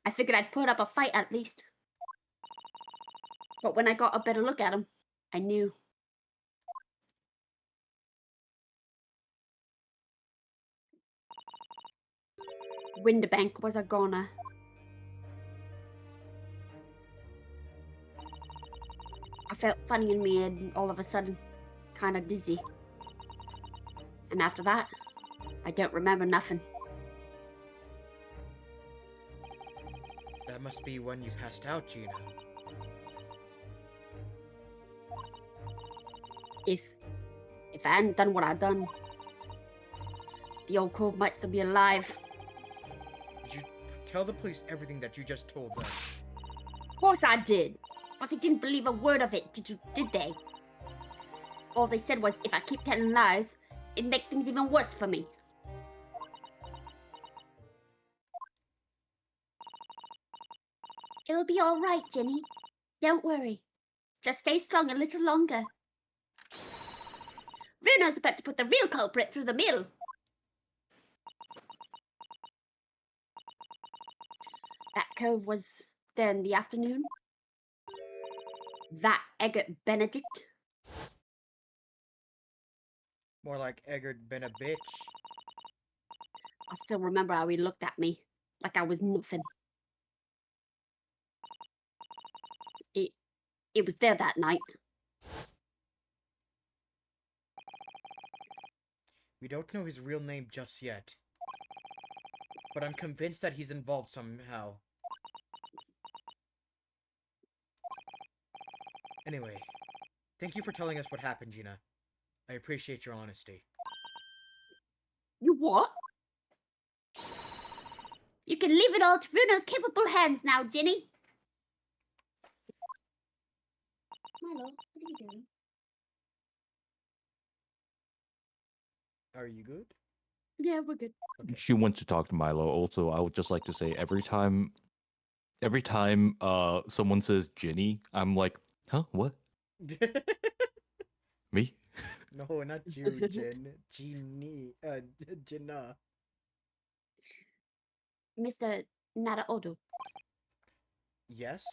[SPEAKER 3] I figured I'd put up a fight at least. But when I got a better look at him, I knew. Windibank was a goner. I felt funny in my head all of a sudden, kind of dizzy. And after that, I don't remember nothing.
[SPEAKER 1] That must be when you passed out, Gina.
[SPEAKER 3] If I hadn't done what I'd done, the old cove might still be alive.
[SPEAKER 1] Did you tell the police everything that you just told us?
[SPEAKER 3] Of course I did. But they didn't believe a word of it, did they? All they said was if I keep telling lies, it'd make things even worse for me. It'll be all right, Jenny. Don't worry. Just stay strong a little longer. Bruno's about to put the real culprit through the mill. That cove was there in the afternoon. That Eggert Benedict.
[SPEAKER 1] More like Eggert been a bitch.
[SPEAKER 3] I still remember how he looked at me, like I was nothing. It was there that night.
[SPEAKER 1] We don't know his real name just yet. but I'm convinced that he's involved somehow. Anyway, thank you for telling us what happened, Gina. I appreciate your honesty.
[SPEAKER 3] You what? You can leave it all to Bruno's capable hands now, Jenny. Milo, what are you doing?
[SPEAKER 1] Are you good?
[SPEAKER 3] Yeah, we're good.
[SPEAKER 1] Okay.
[SPEAKER 2] She wants to talk to Milo. Also, I would just like to say every time someone says Ginny, I'm like, huh? What? Me?
[SPEAKER 1] No, not you, Jin. Genie. Jinna.
[SPEAKER 3] Mr. Naraodo,
[SPEAKER 1] Yes?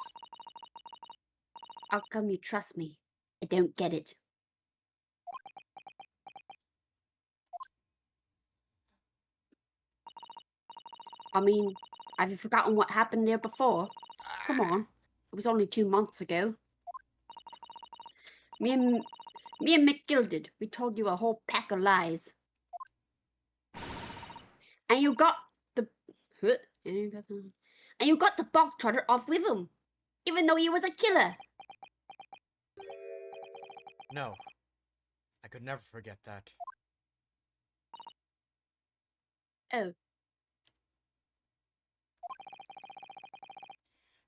[SPEAKER 3] how come you trust me? I don't get it. I mean, have you forgotten what happened there before? Come on. It was only 2 months ago. Me and McGilded, we told you a whole pack of lies. And you got the and you got the bog trotter off with him, even though he was a killer.
[SPEAKER 1] No. I could never forget that.
[SPEAKER 3] Oh,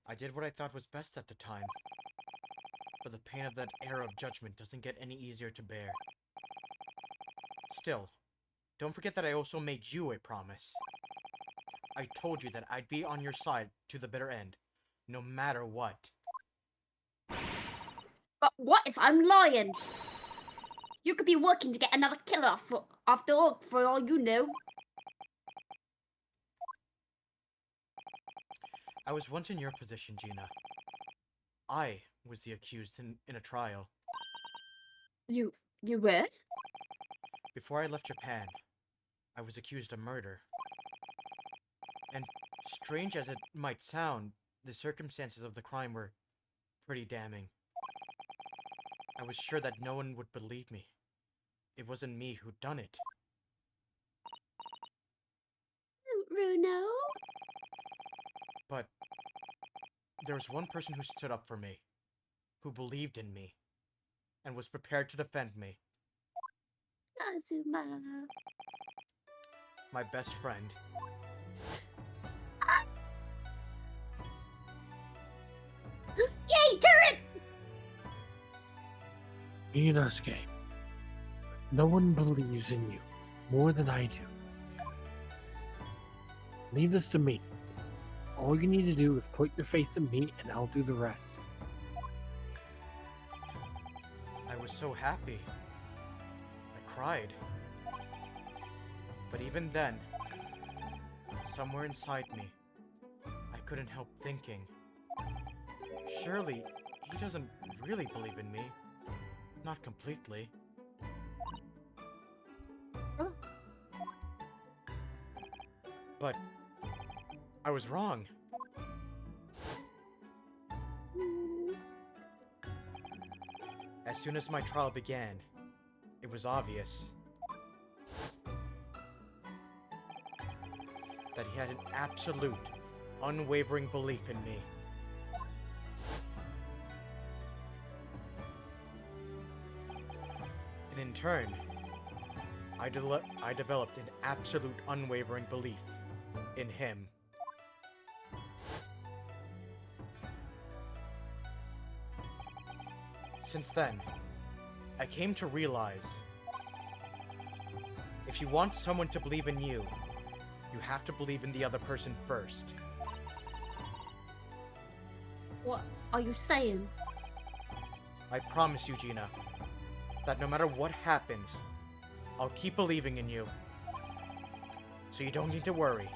[SPEAKER 1] I did what I thought was best at the time. But the pain of that era of judgment doesn't get any easier to bear. Still, don't forget that I also made you a promise. I told you that I'd be on your side to the bitter end, no matter what.
[SPEAKER 3] but what if I'm lying? You could be working to get another killer off the hook for all you know.
[SPEAKER 1] I was once in your position, Gina. I was the accused in a trial.
[SPEAKER 3] You were?
[SPEAKER 1] Before I left Japan, I was accused of murder. And strange as it might sound, the circumstances of the crime were pretty damning. I was sure that no one would believe me. It wasn't me who'd done it.
[SPEAKER 3] Bruno?
[SPEAKER 1] But there was one person who stood up for me, who believed in me, and was prepared to defend me.
[SPEAKER 3] Azuma.
[SPEAKER 1] My best friend.
[SPEAKER 3] Yay, turret!
[SPEAKER 9] Inosuke, no one believes in you more than I do. Leave this to me. All you need to do is put your faith in me and I'll do the rest.
[SPEAKER 1] I was so happy. I cried. But even then, somewhere inside me, I couldn't help thinking, surely he doesn't really believe in me. Not completely.
[SPEAKER 3] Oh.
[SPEAKER 1] But I was wrong. As soon as my trial began, it was obvious that he had an absolute, unwavering belief in me. And in turn, I developed an absolute, unwavering belief in him. Since then, I came to realize, if you want someone to believe in you, you have to believe in the other person first.
[SPEAKER 3] What are you saying?
[SPEAKER 1] I promise you, Gina, that no matter what happens, I'll keep believing in you. So you don't need to worry.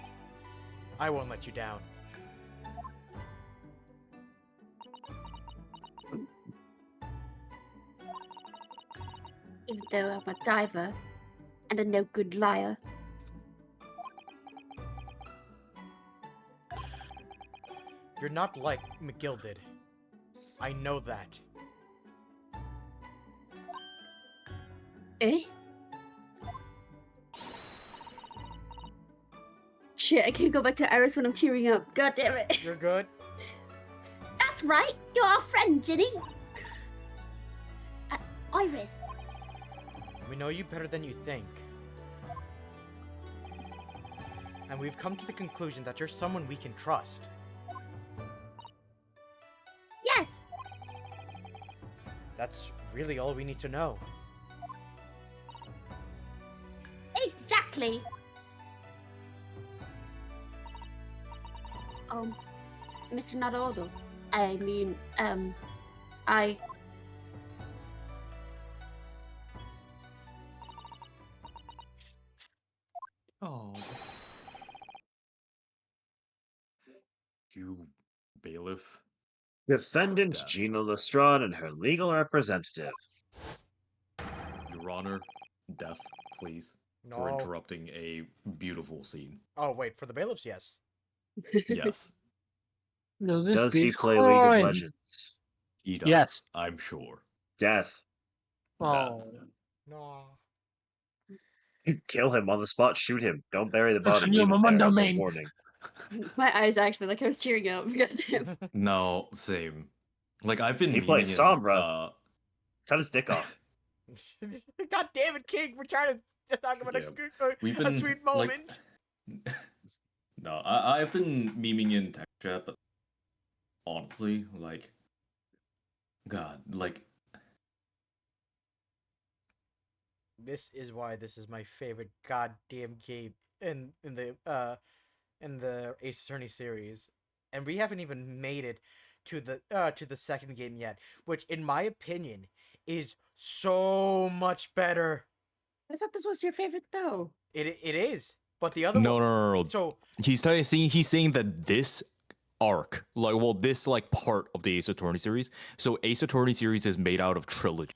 [SPEAKER 1] I won't let you down.
[SPEAKER 3] Even though I'm a diver and a no good liar.
[SPEAKER 1] You're not like McGilded. I know that.
[SPEAKER 3] Eh? shit, I can't go back to Iris when I'm tearing up. God damn it.
[SPEAKER 1] You're good.
[SPEAKER 3] That's right, you're our friend, Ginny. Iris.
[SPEAKER 1] We know you better than you think. And we've come to the conclusion that you're someone we can trust.
[SPEAKER 3] Yes.
[SPEAKER 1] That's really all we need to know.
[SPEAKER 3] Exactly. Mr. Naruto. I mean, I...
[SPEAKER 2] Oh. You bailiff.
[SPEAKER 4] Defendant
[SPEAKER 2] Death.
[SPEAKER 4] Gina Lestrade and her legal representative.
[SPEAKER 2] Your Honor, death, please.
[SPEAKER 1] No.
[SPEAKER 2] For interrupting a beautiful scene.
[SPEAKER 1] Oh, wait, for the bailiffs, yes.
[SPEAKER 2] Yes,
[SPEAKER 9] No, this
[SPEAKER 4] Does he
[SPEAKER 9] bitch
[SPEAKER 4] play League of
[SPEAKER 9] crying.
[SPEAKER 4] Legends?
[SPEAKER 2] he does.
[SPEAKER 9] Yes.
[SPEAKER 2] I'm sure.
[SPEAKER 4] Death.
[SPEAKER 2] Death.
[SPEAKER 9] Oh.
[SPEAKER 1] No.
[SPEAKER 4] Kill him on the spot, shoot him. Don't bury the
[SPEAKER 9] Listen,
[SPEAKER 4] body.
[SPEAKER 9] you
[SPEAKER 4] Leave it
[SPEAKER 9] Momondo
[SPEAKER 4] there as a
[SPEAKER 9] main.
[SPEAKER 4] warning.
[SPEAKER 3] My eyes actually, like I was tearing up. God damn.
[SPEAKER 2] No, same. Like I've been
[SPEAKER 4] He plays
[SPEAKER 2] memeing
[SPEAKER 4] Sombra. Cut his dick off.
[SPEAKER 1] God damn it, King! We're trying to talk about
[SPEAKER 2] Yeah, we've
[SPEAKER 1] a
[SPEAKER 2] been,
[SPEAKER 1] sweet
[SPEAKER 2] like-
[SPEAKER 1] moment.
[SPEAKER 2] No, I've been memeing in tech chat, but honestly, like, God, like,
[SPEAKER 1] This is why this is my favorite goddamn game in the Ace Attorney series, and we haven't even made it to the second game yet, which in my opinion is so much better.
[SPEAKER 3] I thought this was your favorite, though.
[SPEAKER 1] It is, but the other
[SPEAKER 2] no,
[SPEAKER 1] one.
[SPEAKER 2] no, no, no, no.
[SPEAKER 1] So
[SPEAKER 2] He's saying that this arc, like, well, this like part of the Ace Attorney series. So Ace Attorney series is made out of trilogy.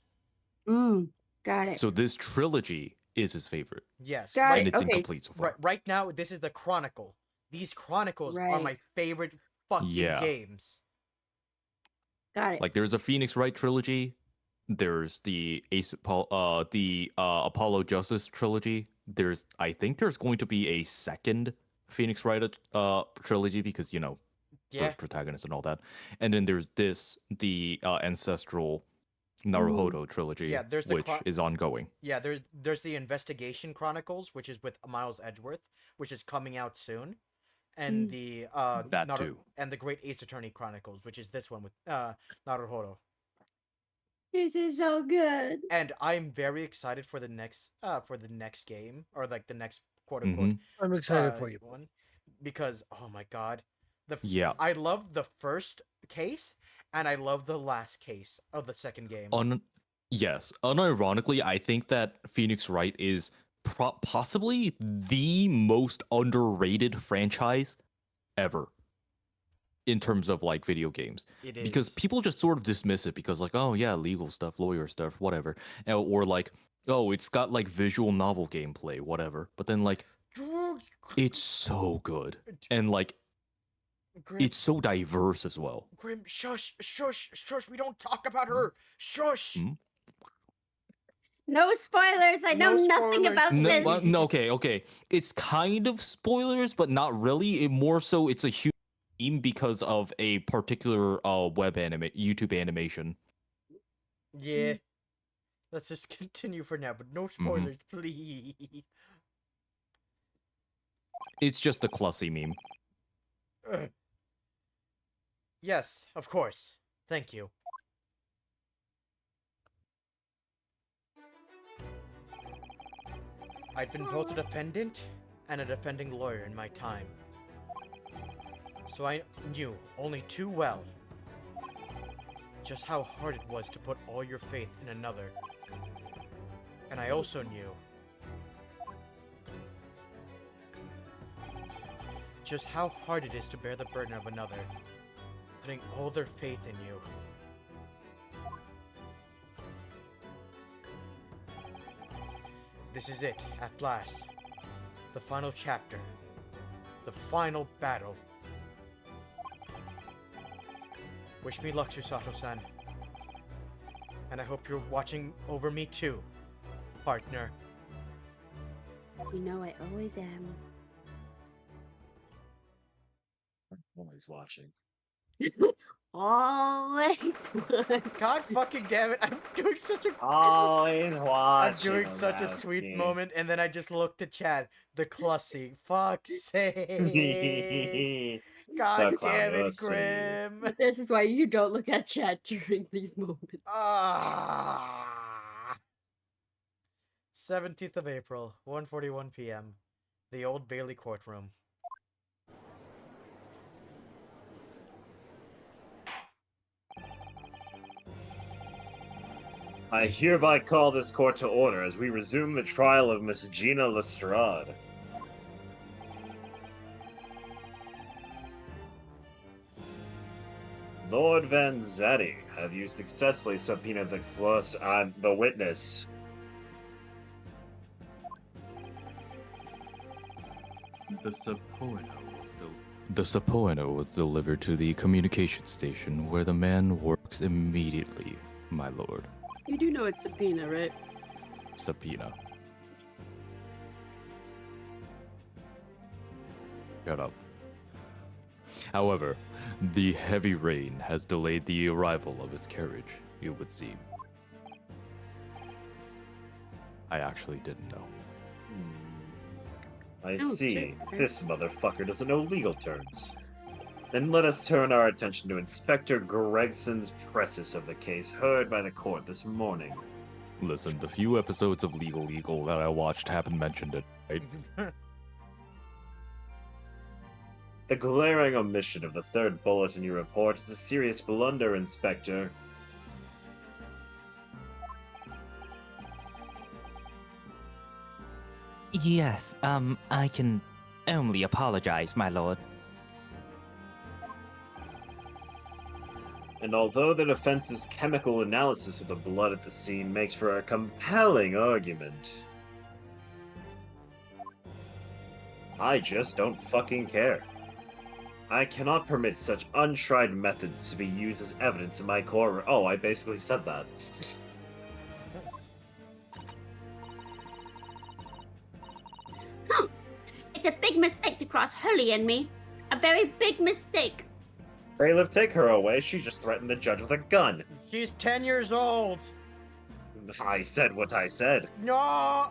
[SPEAKER 3] Got it.
[SPEAKER 2] So this trilogy is his favorite,
[SPEAKER 1] yes,
[SPEAKER 3] Got
[SPEAKER 2] and
[SPEAKER 3] it.
[SPEAKER 2] it's
[SPEAKER 3] Okay.
[SPEAKER 2] incomplete so far.
[SPEAKER 1] right now this is the Chronicle. These Chronicles are
[SPEAKER 3] Right.
[SPEAKER 1] my favorite fucking
[SPEAKER 2] Yeah.
[SPEAKER 1] games.
[SPEAKER 3] Got it.
[SPEAKER 2] Like, there's a Phoenix Wright trilogy. There's the Apollo Justice trilogy. I think there's going to be a second Phoenix Wright trilogy because, you know,
[SPEAKER 1] Yeah,
[SPEAKER 2] first protagonist and all that. And then there's the Ancestral Naruhodo trilogy,
[SPEAKER 1] Yeah, there's the
[SPEAKER 2] which is ongoing.
[SPEAKER 1] yeah. There's the Investigation Chronicles, which is with Miles Edgeworth, which is coming out soon, and the
[SPEAKER 2] That too.
[SPEAKER 1] and the Great Ace Attorney Chronicles, which is this one with Naruhodo.
[SPEAKER 3] This is so good.
[SPEAKER 1] And I'm very excited for the next game, or like the next quote unquote
[SPEAKER 9] I'm excited for you.
[SPEAKER 1] one, because oh my god,
[SPEAKER 2] Yeah.
[SPEAKER 1] I love the first case and I love the last case of the second game.
[SPEAKER 2] Yes, unironically, I think that Phoenix Wright is possibly the most underrated franchise ever in terms of like video games.
[SPEAKER 1] It is
[SPEAKER 2] Because people just sort of dismiss it because, like, oh yeah, legal stuff, lawyer stuff, whatever, or like, oh, it's got like visual novel gameplay, whatever. But then like, it's so good, and like,
[SPEAKER 1] Grim,
[SPEAKER 2] it's so diverse as well.
[SPEAKER 1] Grim, shush, shush, shush. We don't talk about her. Shush.
[SPEAKER 2] Hmm?
[SPEAKER 3] No spoilers. I know
[SPEAKER 1] No
[SPEAKER 3] nothing
[SPEAKER 1] spoilers.
[SPEAKER 3] about
[SPEAKER 2] No,
[SPEAKER 3] this.
[SPEAKER 2] no, okay. It's kind of spoilers, but not really. More so, it's a huge theme because of a particular YouTube animation.
[SPEAKER 1] Yeah. Let's just continue for now, but no spoilers, please.
[SPEAKER 2] It's just a classy meme.
[SPEAKER 1] Yes, of course. Thank you. I'd been both a defendant and a defending lawyer in my time. So I knew only too well just how hard it was to put all your faith in another. And I also knew just how hard it is to bear the burden of another, putting all their faith in you. This is it, at last. The final chapter. The final battle. Wish me luck, Susato-san. And I hope you're watching over me too, partner.
[SPEAKER 3] You know I always am.
[SPEAKER 4] Always watching.
[SPEAKER 3] Always one.
[SPEAKER 1] God fucking damn it! I'm doing such a
[SPEAKER 4] Always
[SPEAKER 1] I'm
[SPEAKER 4] watching.
[SPEAKER 1] doing such a sweet moment, and then I just looked at Chad. The Clussy. Fuck's sake! God
[SPEAKER 4] The
[SPEAKER 1] damn it,
[SPEAKER 4] Clussy.
[SPEAKER 1] Grim.
[SPEAKER 3] This is why you don't look at chat during these moments.
[SPEAKER 1] Ah. 17th of April, 1:41 p.m. The Old Bailey courtroom.
[SPEAKER 4] I hereby call this court to order as we resume the trial of Miss Gina Lestrade. Lord Vanzetti, have you successfully subpoenaed the witness?
[SPEAKER 2] The subpoena was delivered to the communication station where the man works immediately, my lord.
[SPEAKER 3] You do know it's subpoena, right?
[SPEAKER 2] Subpoena. Shut up. However, the heavy rain has delayed the arrival of his carriage, it would seem. I actually didn't know.
[SPEAKER 4] I
[SPEAKER 3] Oh,
[SPEAKER 4] see.
[SPEAKER 3] shit, okay.
[SPEAKER 4] This motherfucker doesn't know legal terms. Then let us turn our attention to Inspector Gregson's precis of the case heard by the court this morning.
[SPEAKER 2] Listen, the few episodes of Legal that I watched haven't mentioned it, right?
[SPEAKER 4] The glaring omission of the third bullet in your report is a serious blunder, Inspector.
[SPEAKER 6] Yes, I can only apologize, my lord.
[SPEAKER 4] And although the defense's chemical analysis of the blood at the scene makes for a compelling argument, I just don't fucking care. I cannot permit such untried methods to be used as evidence in my court. Oh, I basically said that.
[SPEAKER 3] It's a big mistake to cross Hurley and me. A very big mistake.
[SPEAKER 4] Bailiff, take her away. She just threatened the judge with a gun.
[SPEAKER 1] She's 10 years old.
[SPEAKER 4] I said what I said.
[SPEAKER 1] No.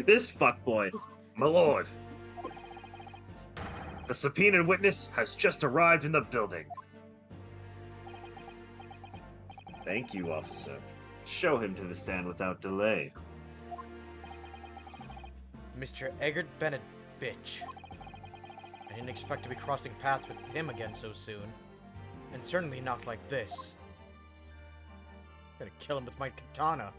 [SPEAKER 4] This fuckboy, my lord. The subpoenaed witness has just arrived in the building. Thank you, officer. Show him to the stand without delay.
[SPEAKER 1] Mr. Eggert Bennett, bitch. I didn't expect to be crossing paths with him again so soon. And certainly not like this. I'm gonna kill him with my katana.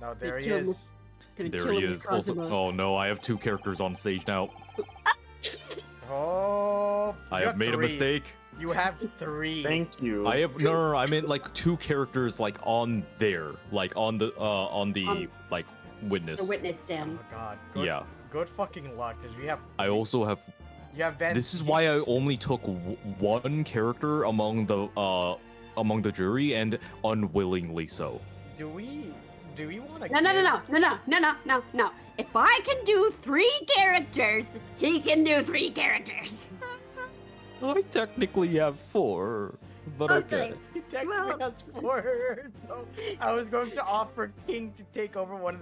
[SPEAKER 1] Now there he
[SPEAKER 3] kill him
[SPEAKER 1] is.
[SPEAKER 3] Gonna
[SPEAKER 2] There
[SPEAKER 3] kill
[SPEAKER 2] he
[SPEAKER 3] him with
[SPEAKER 2] is. Also,
[SPEAKER 3] Cosimo.
[SPEAKER 2] oh no, I have two characters on stage now.
[SPEAKER 1] Oh,
[SPEAKER 2] I
[SPEAKER 1] you
[SPEAKER 2] have made a
[SPEAKER 1] three.
[SPEAKER 2] mistake.
[SPEAKER 1] You have 3.
[SPEAKER 4] Thank you.
[SPEAKER 2] I have no, I meant like two characters like on there, like on the like witness.
[SPEAKER 3] The witness stand.
[SPEAKER 1] Oh god. Good,
[SPEAKER 2] Yeah.
[SPEAKER 1] Good fucking luck, because we have.
[SPEAKER 2] I also have.
[SPEAKER 1] You have Van.
[SPEAKER 2] This is why I only took one character among the jury, and unwillingly so.
[SPEAKER 1] Do we want to?
[SPEAKER 3] No. If I can do 3 characters, he can do 3 characters.
[SPEAKER 2] I technically have 4, but okay.
[SPEAKER 1] He technically
[SPEAKER 3] Well-
[SPEAKER 1] has 4, so I was going to offer King to take over one of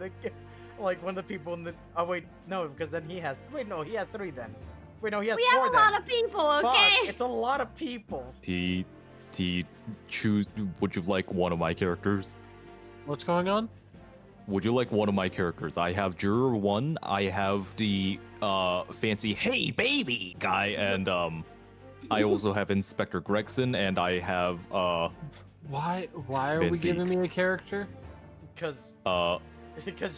[SPEAKER 1] the people in the. Oh wait, no, because then he has. Wait, no, he has 3 then. Wait, no, he has
[SPEAKER 3] We
[SPEAKER 1] 4
[SPEAKER 3] have a
[SPEAKER 1] then.
[SPEAKER 3] lot of people, okay?
[SPEAKER 1] Fuck, it's a lot of people.
[SPEAKER 2] T, choose. Would you like one of my characters?
[SPEAKER 9] What's going on?
[SPEAKER 2] Would you like one of my characters? I have Juror 1. I have the fancy "Hey baby" guy, and I also have Inspector Gregson, and I have
[SPEAKER 9] Why are we
[SPEAKER 2] Vince
[SPEAKER 9] giving
[SPEAKER 2] Eeks.
[SPEAKER 9] me a character?
[SPEAKER 1] Because
[SPEAKER 2] uh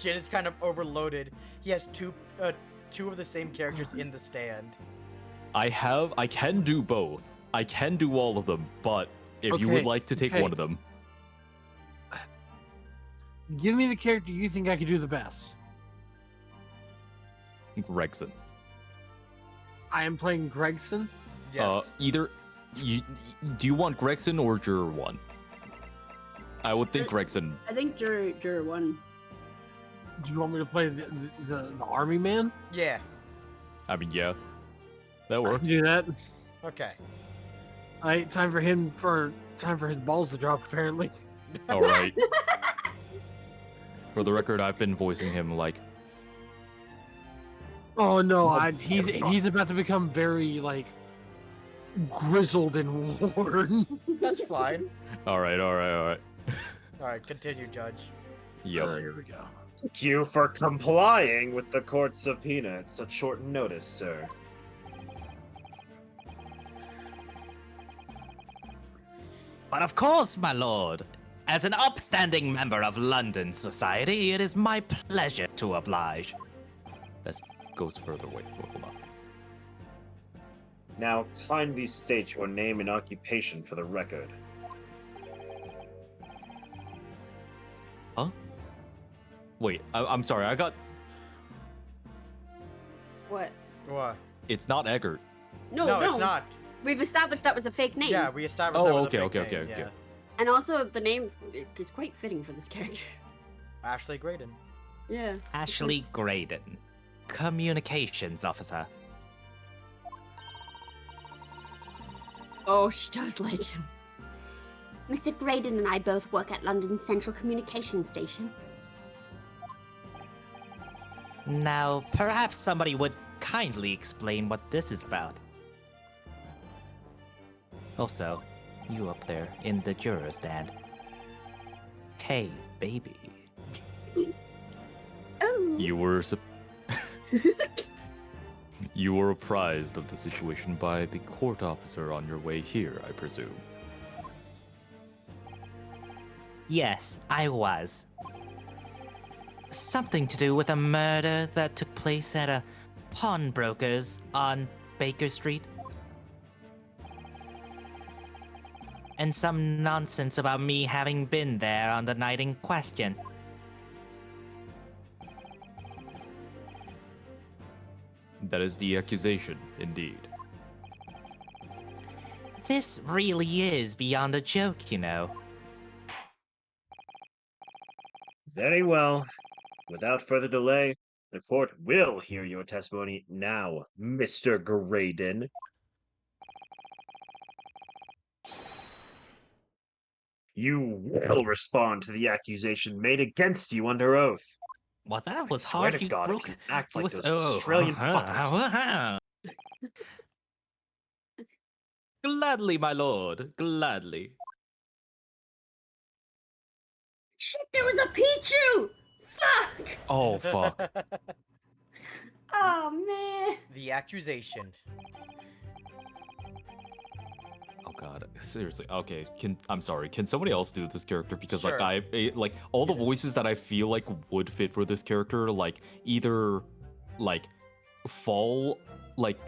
[SPEAKER 1] Jin is kind of overloaded. He has two of the same characters in the stand.
[SPEAKER 2] I can do both. I can do all of them, but if you would
[SPEAKER 9] Okay,
[SPEAKER 2] like to take
[SPEAKER 9] okay.
[SPEAKER 2] one of them,
[SPEAKER 9] Give me the character you think I could do the best.
[SPEAKER 2] Gregson.
[SPEAKER 9] I am playing Gregson.
[SPEAKER 1] Yes.
[SPEAKER 2] Either do you want Gregson or Juror 1? I would think Gregson.
[SPEAKER 3] I think Juror 1.
[SPEAKER 9] Do you want me to play the army man?
[SPEAKER 1] Yeah.
[SPEAKER 2] I mean, yeah, that
[SPEAKER 9] I can
[SPEAKER 2] works.
[SPEAKER 9] do that.
[SPEAKER 1] Okay.
[SPEAKER 9] Alright, time for his balls to drop apparently.
[SPEAKER 2] All right. For the record, I've been voicing him like,
[SPEAKER 9] Oh no, he's about to become very like grizzled and worn.
[SPEAKER 1] That's fine.
[SPEAKER 2] all right.
[SPEAKER 1] All right, continue, Judge.
[SPEAKER 2] Yep.
[SPEAKER 9] Here we go.
[SPEAKER 4] Thank you for complying with the court subpoena at such short notice, sir.
[SPEAKER 6] But of course, my lord. As an upstanding member of London society, it is my pleasure to oblige.
[SPEAKER 2] That goes further away. Hold on.
[SPEAKER 4] Now, kindly state your name and occupation for the record.
[SPEAKER 2] Huh? Wait, I'm sorry. I got.
[SPEAKER 3] What?
[SPEAKER 1] What?
[SPEAKER 2] It's not Eggert.
[SPEAKER 3] No,
[SPEAKER 1] it's not.
[SPEAKER 3] We've established that was a fake name.
[SPEAKER 1] Yeah, we established
[SPEAKER 2] Oh,
[SPEAKER 1] that was
[SPEAKER 2] okay,
[SPEAKER 1] a fake
[SPEAKER 2] okay,
[SPEAKER 1] name,
[SPEAKER 2] okay, okay.
[SPEAKER 3] And also, the name is quite fitting for this character.
[SPEAKER 1] Ashley Graydon.
[SPEAKER 3] Yeah.
[SPEAKER 6] Ashley Graydon, communications officer.
[SPEAKER 3] Oh, she does like him. Mr. Graydon and I both work at London Central Communications Station.
[SPEAKER 6] Now, perhaps somebody would kindly explain what this is about. Also, you up there in the juror stand. Hey, baby.
[SPEAKER 3] Oh.
[SPEAKER 2] You were. You were apprised of the situation by the court officer on your way here, I presume.
[SPEAKER 6] Yes, I was. Something to do with a murder that took place at a pawnbroker's on Baker Street. And some nonsense about me having been there on the night in question.
[SPEAKER 2] That is the accusation, indeed.
[SPEAKER 6] This really is beyond a joke, you know.
[SPEAKER 4] Very well. Without further delay, the court will hear your testimony now, Mr. Graydon. You will respond to the accusation made against you under oath.
[SPEAKER 6] Well, that was
[SPEAKER 4] swear
[SPEAKER 6] hard.
[SPEAKER 4] to
[SPEAKER 6] You
[SPEAKER 4] God, if
[SPEAKER 6] broke.
[SPEAKER 4] you act
[SPEAKER 6] it
[SPEAKER 4] like
[SPEAKER 6] was,
[SPEAKER 4] those Australian
[SPEAKER 6] fuckers.
[SPEAKER 2] Gladly, my lord. Gladly.
[SPEAKER 3] Shit, there was a Pichu! Fuck!
[SPEAKER 2] Oh, fuck.
[SPEAKER 3] Oh, man.
[SPEAKER 1] The accusation.
[SPEAKER 2] Oh god, seriously. Okay, I'm sorry. Can somebody else do this character? Because
[SPEAKER 1] Sure.
[SPEAKER 2] like all the voices that I feel like would fit for this character, like either like fall like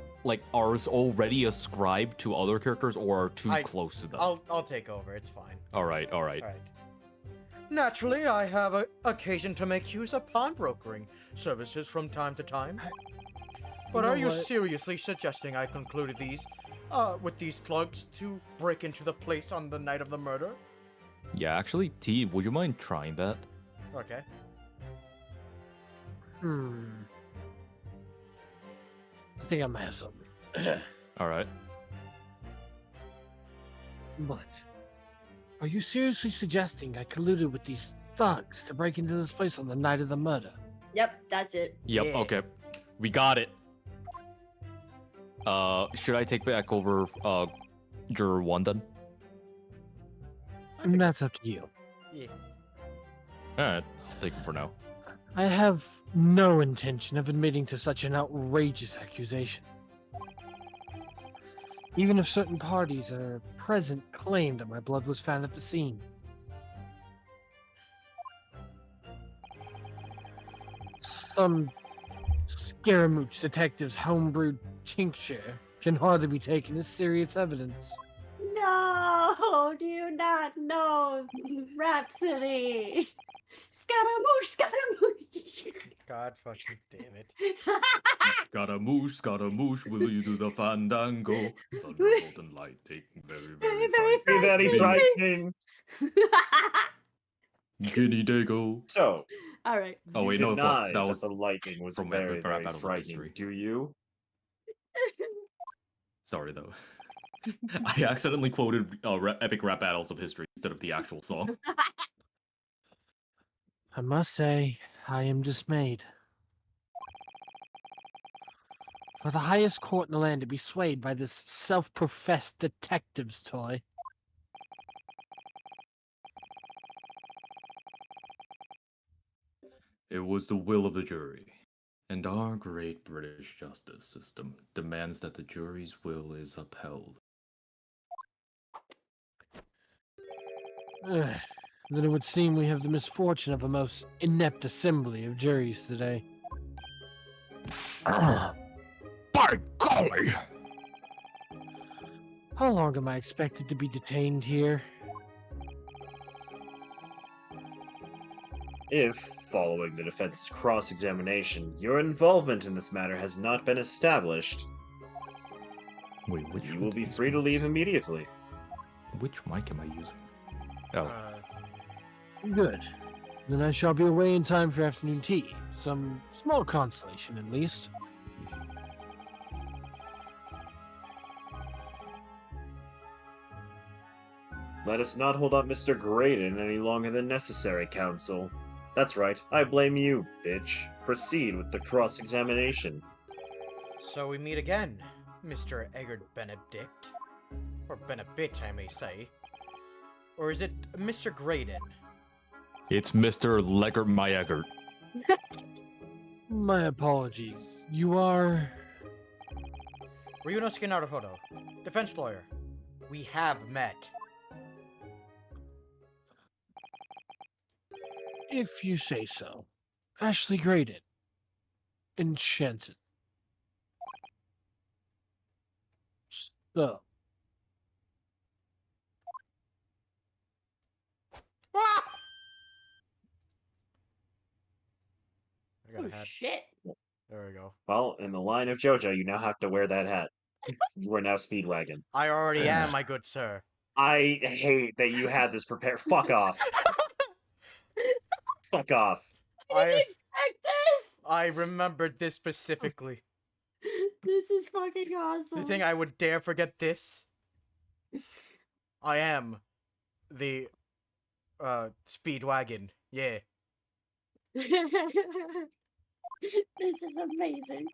[SPEAKER 2] are already ascribed to other characters or are too close to them.
[SPEAKER 1] I'll take over. It's fine.
[SPEAKER 2] All right.
[SPEAKER 1] All right. Naturally, I have a occasion to make use of pawnbrokering services from time to time. But
[SPEAKER 9] know
[SPEAKER 1] are you
[SPEAKER 9] what?
[SPEAKER 1] seriously suggesting I concluded these, with these thugs to break into the place on the night of the murder?
[SPEAKER 2] Yeah, actually, T, would you mind trying that?
[SPEAKER 1] Okay.
[SPEAKER 9] I think I might have something.
[SPEAKER 2] All right.
[SPEAKER 9] But are you seriously suggesting I colluded with these thugs to break into this place on the night of the murder?
[SPEAKER 3] Yep, that's it.
[SPEAKER 2] Yep.
[SPEAKER 1] Yeah.
[SPEAKER 2] Okay. We got it. Should I take back over juror 1 then?
[SPEAKER 9] And that's up to you.
[SPEAKER 1] Yeah.
[SPEAKER 2] All right. I'll take him for now.
[SPEAKER 9] I have no intention of admitting to such an outrageous accusation. Even if certain parties are present claim that my blood was found at the scene. Some Scaramouche detective's homebrewed tincture can hardly be taken as serious evidence.
[SPEAKER 3] No, do you not know Rhapsody? Scaramouche, Scaramouche.
[SPEAKER 1] God fucking damn it.
[SPEAKER 2] Scaramouche, will you do the fandango? Thunderbolt and lightning, very,
[SPEAKER 3] Very,
[SPEAKER 4] Very
[SPEAKER 2] frightening.
[SPEAKER 4] frightening.
[SPEAKER 2] Guinea Dago.
[SPEAKER 4] So,
[SPEAKER 3] All right.
[SPEAKER 2] Oh wait,
[SPEAKER 4] You
[SPEAKER 2] no,
[SPEAKER 4] deny
[SPEAKER 2] that
[SPEAKER 4] that
[SPEAKER 2] was
[SPEAKER 4] the lightning was
[SPEAKER 2] from
[SPEAKER 4] very,
[SPEAKER 2] Rap
[SPEAKER 4] very
[SPEAKER 2] Battles of
[SPEAKER 4] frightening,
[SPEAKER 2] History.
[SPEAKER 4] do you?
[SPEAKER 2] Sorry though. I accidentally quoted Epic Rap Battles of History instead of the actual song.
[SPEAKER 9] I must say, I am dismayed. For the highest court in the land to be swayed by this self-professed detective's toy.
[SPEAKER 2] It was the will of the jury. And our great British justice system demands that the jury's will is upheld.
[SPEAKER 9] Then it would seem we have the misfortune of a most inept assembly of juries today.
[SPEAKER 5] By golly!
[SPEAKER 9] How long am I expected to be detained here?
[SPEAKER 4] If, following the defense's cross-examination, your involvement in this matter has not been established,
[SPEAKER 2] Wait, which
[SPEAKER 4] you
[SPEAKER 2] one
[SPEAKER 4] will
[SPEAKER 2] do
[SPEAKER 4] be
[SPEAKER 2] these
[SPEAKER 4] free to leave
[SPEAKER 2] mics-
[SPEAKER 4] immediately.
[SPEAKER 2] Which mic am I using? Oh,
[SPEAKER 9] Good. Then I shall be away in time for afternoon tea. Some small consolation, at least.
[SPEAKER 4] Let us not hold up Mr. Graydon any longer than necessary, Counsel. That's right, I blame you, bitch. Proceed with the cross-examination.
[SPEAKER 1] So we meet again, Mr. Eggert Benedict. Or Benedict, I may say. Or is it Mr. Graydon?
[SPEAKER 2] it's Mr. Leggert Myegert.
[SPEAKER 9] My apologies. You are...
[SPEAKER 1] Ryunosuke Naruhodo, defense lawyer. We have met.
[SPEAKER 9] If you say so. Ashley Graydon. Enchanted. So,
[SPEAKER 1] Ah! I got
[SPEAKER 3] Oh
[SPEAKER 1] a hat.
[SPEAKER 3] shit.
[SPEAKER 1] There we go.
[SPEAKER 4] Well, in the line of JoJo, you now have to wear that hat. You are now Speedwagon.
[SPEAKER 1] I already am, my good sir.
[SPEAKER 4] I hate that you had this prepared. Fuck off. Fuck off.
[SPEAKER 3] I
[SPEAKER 1] I
[SPEAKER 3] didn't expect this.
[SPEAKER 1] I remembered this specifically.
[SPEAKER 3] This is fucking awesome.
[SPEAKER 1] You think I would dare forget this? I am the Speedwagon. Yeah.
[SPEAKER 3] This is amazing.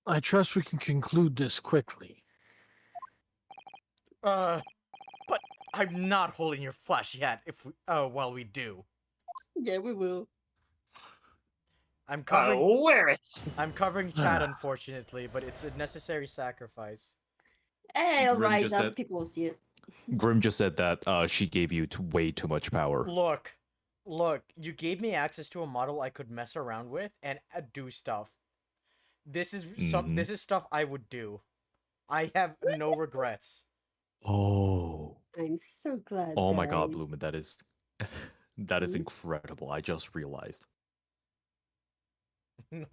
[SPEAKER 9] I trust we can conclude this quickly.
[SPEAKER 1] But I'm not holding your flash yet. If we, well, we do.
[SPEAKER 3] Yeah, we will.
[SPEAKER 1] I'm covering.
[SPEAKER 4] I'll wear it.
[SPEAKER 1] I'm covering chat, unfortunately, but it's a necessary sacrifice.
[SPEAKER 3] Hey, it'll
[SPEAKER 2] Grim
[SPEAKER 3] rise
[SPEAKER 2] just
[SPEAKER 3] up.
[SPEAKER 2] said-
[SPEAKER 3] People will see it.
[SPEAKER 2] Grim just said that she gave you way too much power.
[SPEAKER 1] Look, you gave me access to a model I could mess around with and do stuff. This is this is stuff I would do. I have no regrets.
[SPEAKER 2] Oh.
[SPEAKER 3] I'm so glad.
[SPEAKER 2] Oh my god,
[SPEAKER 3] guys.
[SPEAKER 2] Bloomin, that is that is incredible. I just realized.
[SPEAKER 1] No.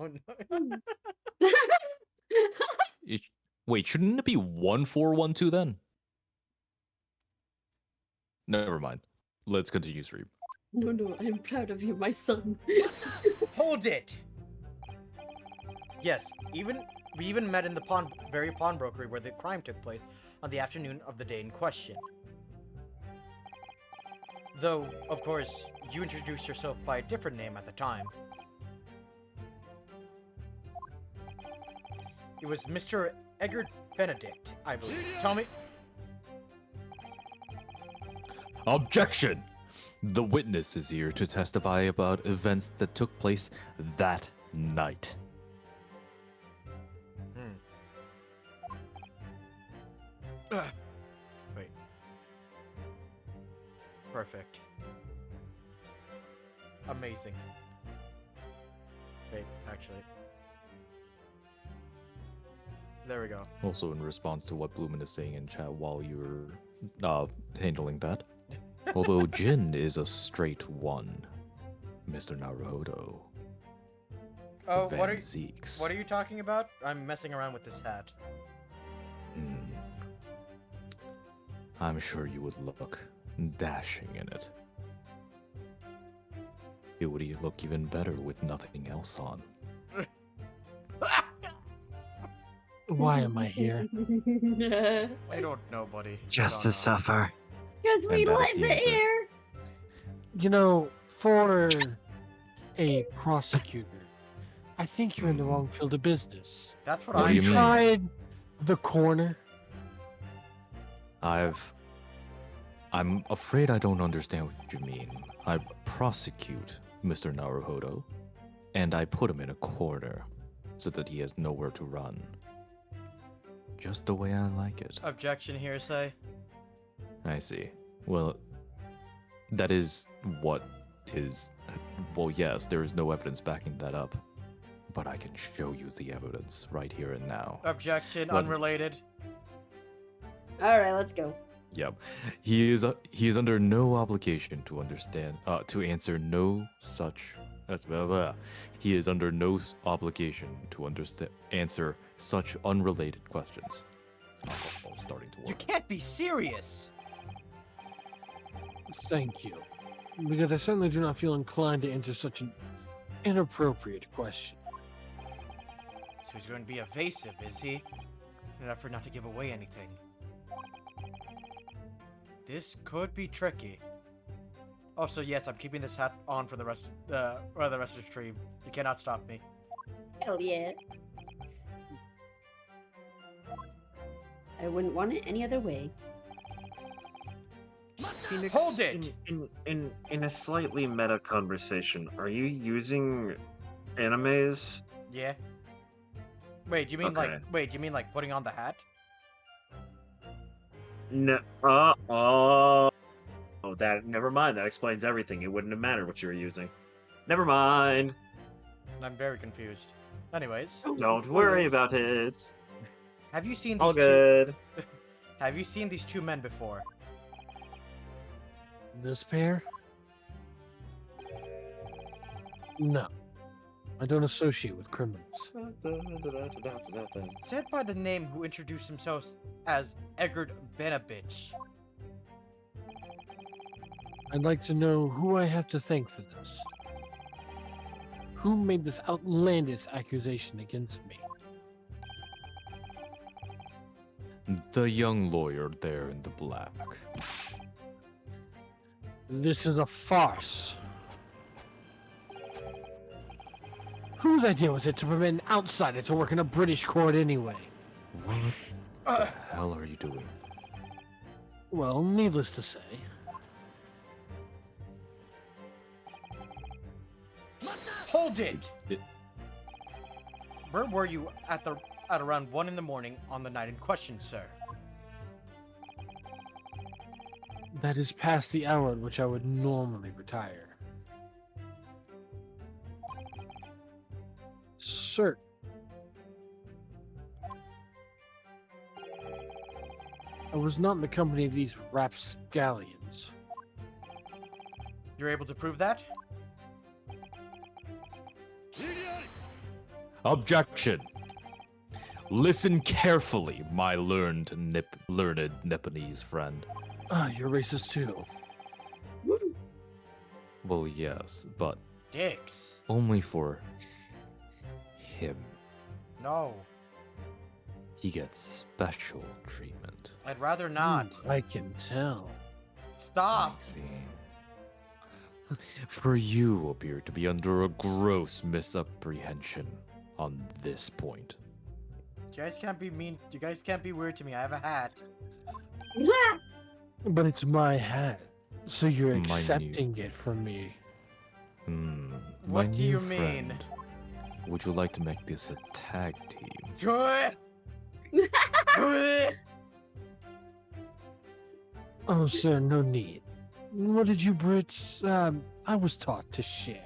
[SPEAKER 2] Wait, shouldn't it be 1412 then? Never mind. Let's continue stream.
[SPEAKER 3] No, I'm proud of you, my son.
[SPEAKER 1] Hold it. Yes, we even met in the very pawnbrokery where the crime took place on the afternoon of the day in question. Though, of course, you introduced yourself by a different name at the time. It was Mr. Eggert Benedict, I believe. Tell me.
[SPEAKER 2] Objection! The witness is here to testify about events that took place that night.
[SPEAKER 1] Wait. Perfect. Amazing. Wait, actually. There we go.
[SPEAKER 2] Also, in response to what Bloomin is saying in chat while you're handling that. Although Jin is a straight one, Mr. Naruhodo.
[SPEAKER 1] Oh,
[SPEAKER 2] Van
[SPEAKER 1] what
[SPEAKER 2] Zeeks.
[SPEAKER 1] are you talking about? I'm messing around with this hat.
[SPEAKER 2] I'm sure you would look dashing in it. It would look even better with nothing else on.
[SPEAKER 9] Why am I here?
[SPEAKER 1] I don't know, buddy.
[SPEAKER 4] Just
[SPEAKER 1] I
[SPEAKER 4] to
[SPEAKER 1] don't know.
[SPEAKER 4] suffer.
[SPEAKER 3] Because we
[SPEAKER 2] And that is
[SPEAKER 3] lit
[SPEAKER 2] the
[SPEAKER 3] the
[SPEAKER 2] answer.
[SPEAKER 3] air.
[SPEAKER 9] You know, for a prosecutor, I think you're in the wrong field of business.
[SPEAKER 1] That's what
[SPEAKER 2] What
[SPEAKER 1] I
[SPEAKER 2] do
[SPEAKER 9] Have
[SPEAKER 2] you
[SPEAKER 9] you
[SPEAKER 2] mean?
[SPEAKER 9] tried the coroner?
[SPEAKER 2] I'm afraid I don't understand what you mean. I prosecute Mr. Naruhodo, and I put him in a corner so that he has nowhere to run. Just the way I like it.
[SPEAKER 1] Objection, hearsay.
[SPEAKER 2] I see. Well, that is what is. Well, yes, there is no evidence backing that up. But I can show you the evidence right here and now.
[SPEAKER 1] Objection,
[SPEAKER 2] What?
[SPEAKER 1] unrelated.
[SPEAKER 3] All right, let's go.
[SPEAKER 2] Yep. He is under no obligation to to answer no such blah, blah. He is under no obligation to answer such unrelated questions. Alcohol's starting to
[SPEAKER 1] You
[SPEAKER 2] work.
[SPEAKER 1] can't be serious.
[SPEAKER 9] Thank you. Because I certainly do not feel inclined to answer such an inappropriate question.
[SPEAKER 1] So he's going to be evasive, is he? In an effort not to give away anything. This could be tricky. Also, yes, I'm keeping this hat on for the rest of the stream. You cannot stop me.
[SPEAKER 3] Hell yeah. I wouldn't want it any other way.
[SPEAKER 4] Phoenix,
[SPEAKER 1] Hold it!
[SPEAKER 4] In a slightly meta conversation, are you using animes?
[SPEAKER 1] Yeah. Wait, you mean
[SPEAKER 4] Okay.
[SPEAKER 1] like putting on the hat?
[SPEAKER 4] No. Oh, that. Never mind. That explains everything. It wouldn't have mattered what you were using. Never mind.
[SPEAKER 1] I'm very confused. Anyways,
[SPEAKER 4] Don't worry about it.
[SPEAKER 1] have you seen
[SPEAKER 4] All
[SPEAKER 1] these
[SPEAKER 4] good.
[SPEAKER 1] Have you seen these two men before?
[SPEAKER 9] This pair? No. I don't associate with criminals.
[SPEAKER 1] Said by the name who introduced himself as Eggert Benabich.
[SPEAKER 9] I'd like to know who I have to thank for this. Who made this outlandish accusation against me?
[SPEAKER 2] The young lawyer there in the black.
[SPEAKER 9] This is a farce. Whose idea was it to permit an outsider to work in a British court anyway?
[SPEAKER 2] What the hell are you doing?
[SPEAKER 9] Well, needless to say,
[SPEAKER 1] Hold it!
[SPEAKER 2] It-
[SPEAKER 1] Where were you at around 1 in the morning on the night in question, sir?
[SPEAKER 9] that is past the hour at which I would normally retire. Sir. I was not in the company of these rapscallions.
[SPEAKER 1] You're able to prove that?
[SPEAKER 2] Objection. Listen carefully, my learned Nipponese friend.
[SPEAKER 9] Ah, you're racist too.
[SPEAKER 2] Well, yes, but
[SPEAKER 1] Dicks.
[SPEAKER 2] only for him.
[SPEAKER 1] No.
[SPEAKER 2] He gets special treatment.
[SPEAKER 1] I'd rather not.
[SPEAKER 9] I can tell.
[SPEAKER 1] Stop!
[SPEAKER 2] I see. For you appear to be under a gross misapprehension on this point.
[SPEAKER 1] You guys can't be mean. You guys can't be weird to me. I have a hat.
[SPEAKER 9] But it's my hat, so you're
[SPEAKER 2] My new-
[SPEAKER 9] accepting it from me.
[SPEAKER 1] What
[SPEAKER 2] My
[SPEAKER 1] do you
[SPEAKER 2] new
[SPEAKER 1] mean?
[SPEAKER 2] friend, would you like to make this a tag team?
[SPEAKER 9] Oh, sir, no need. What did you Brits? I was taught to share.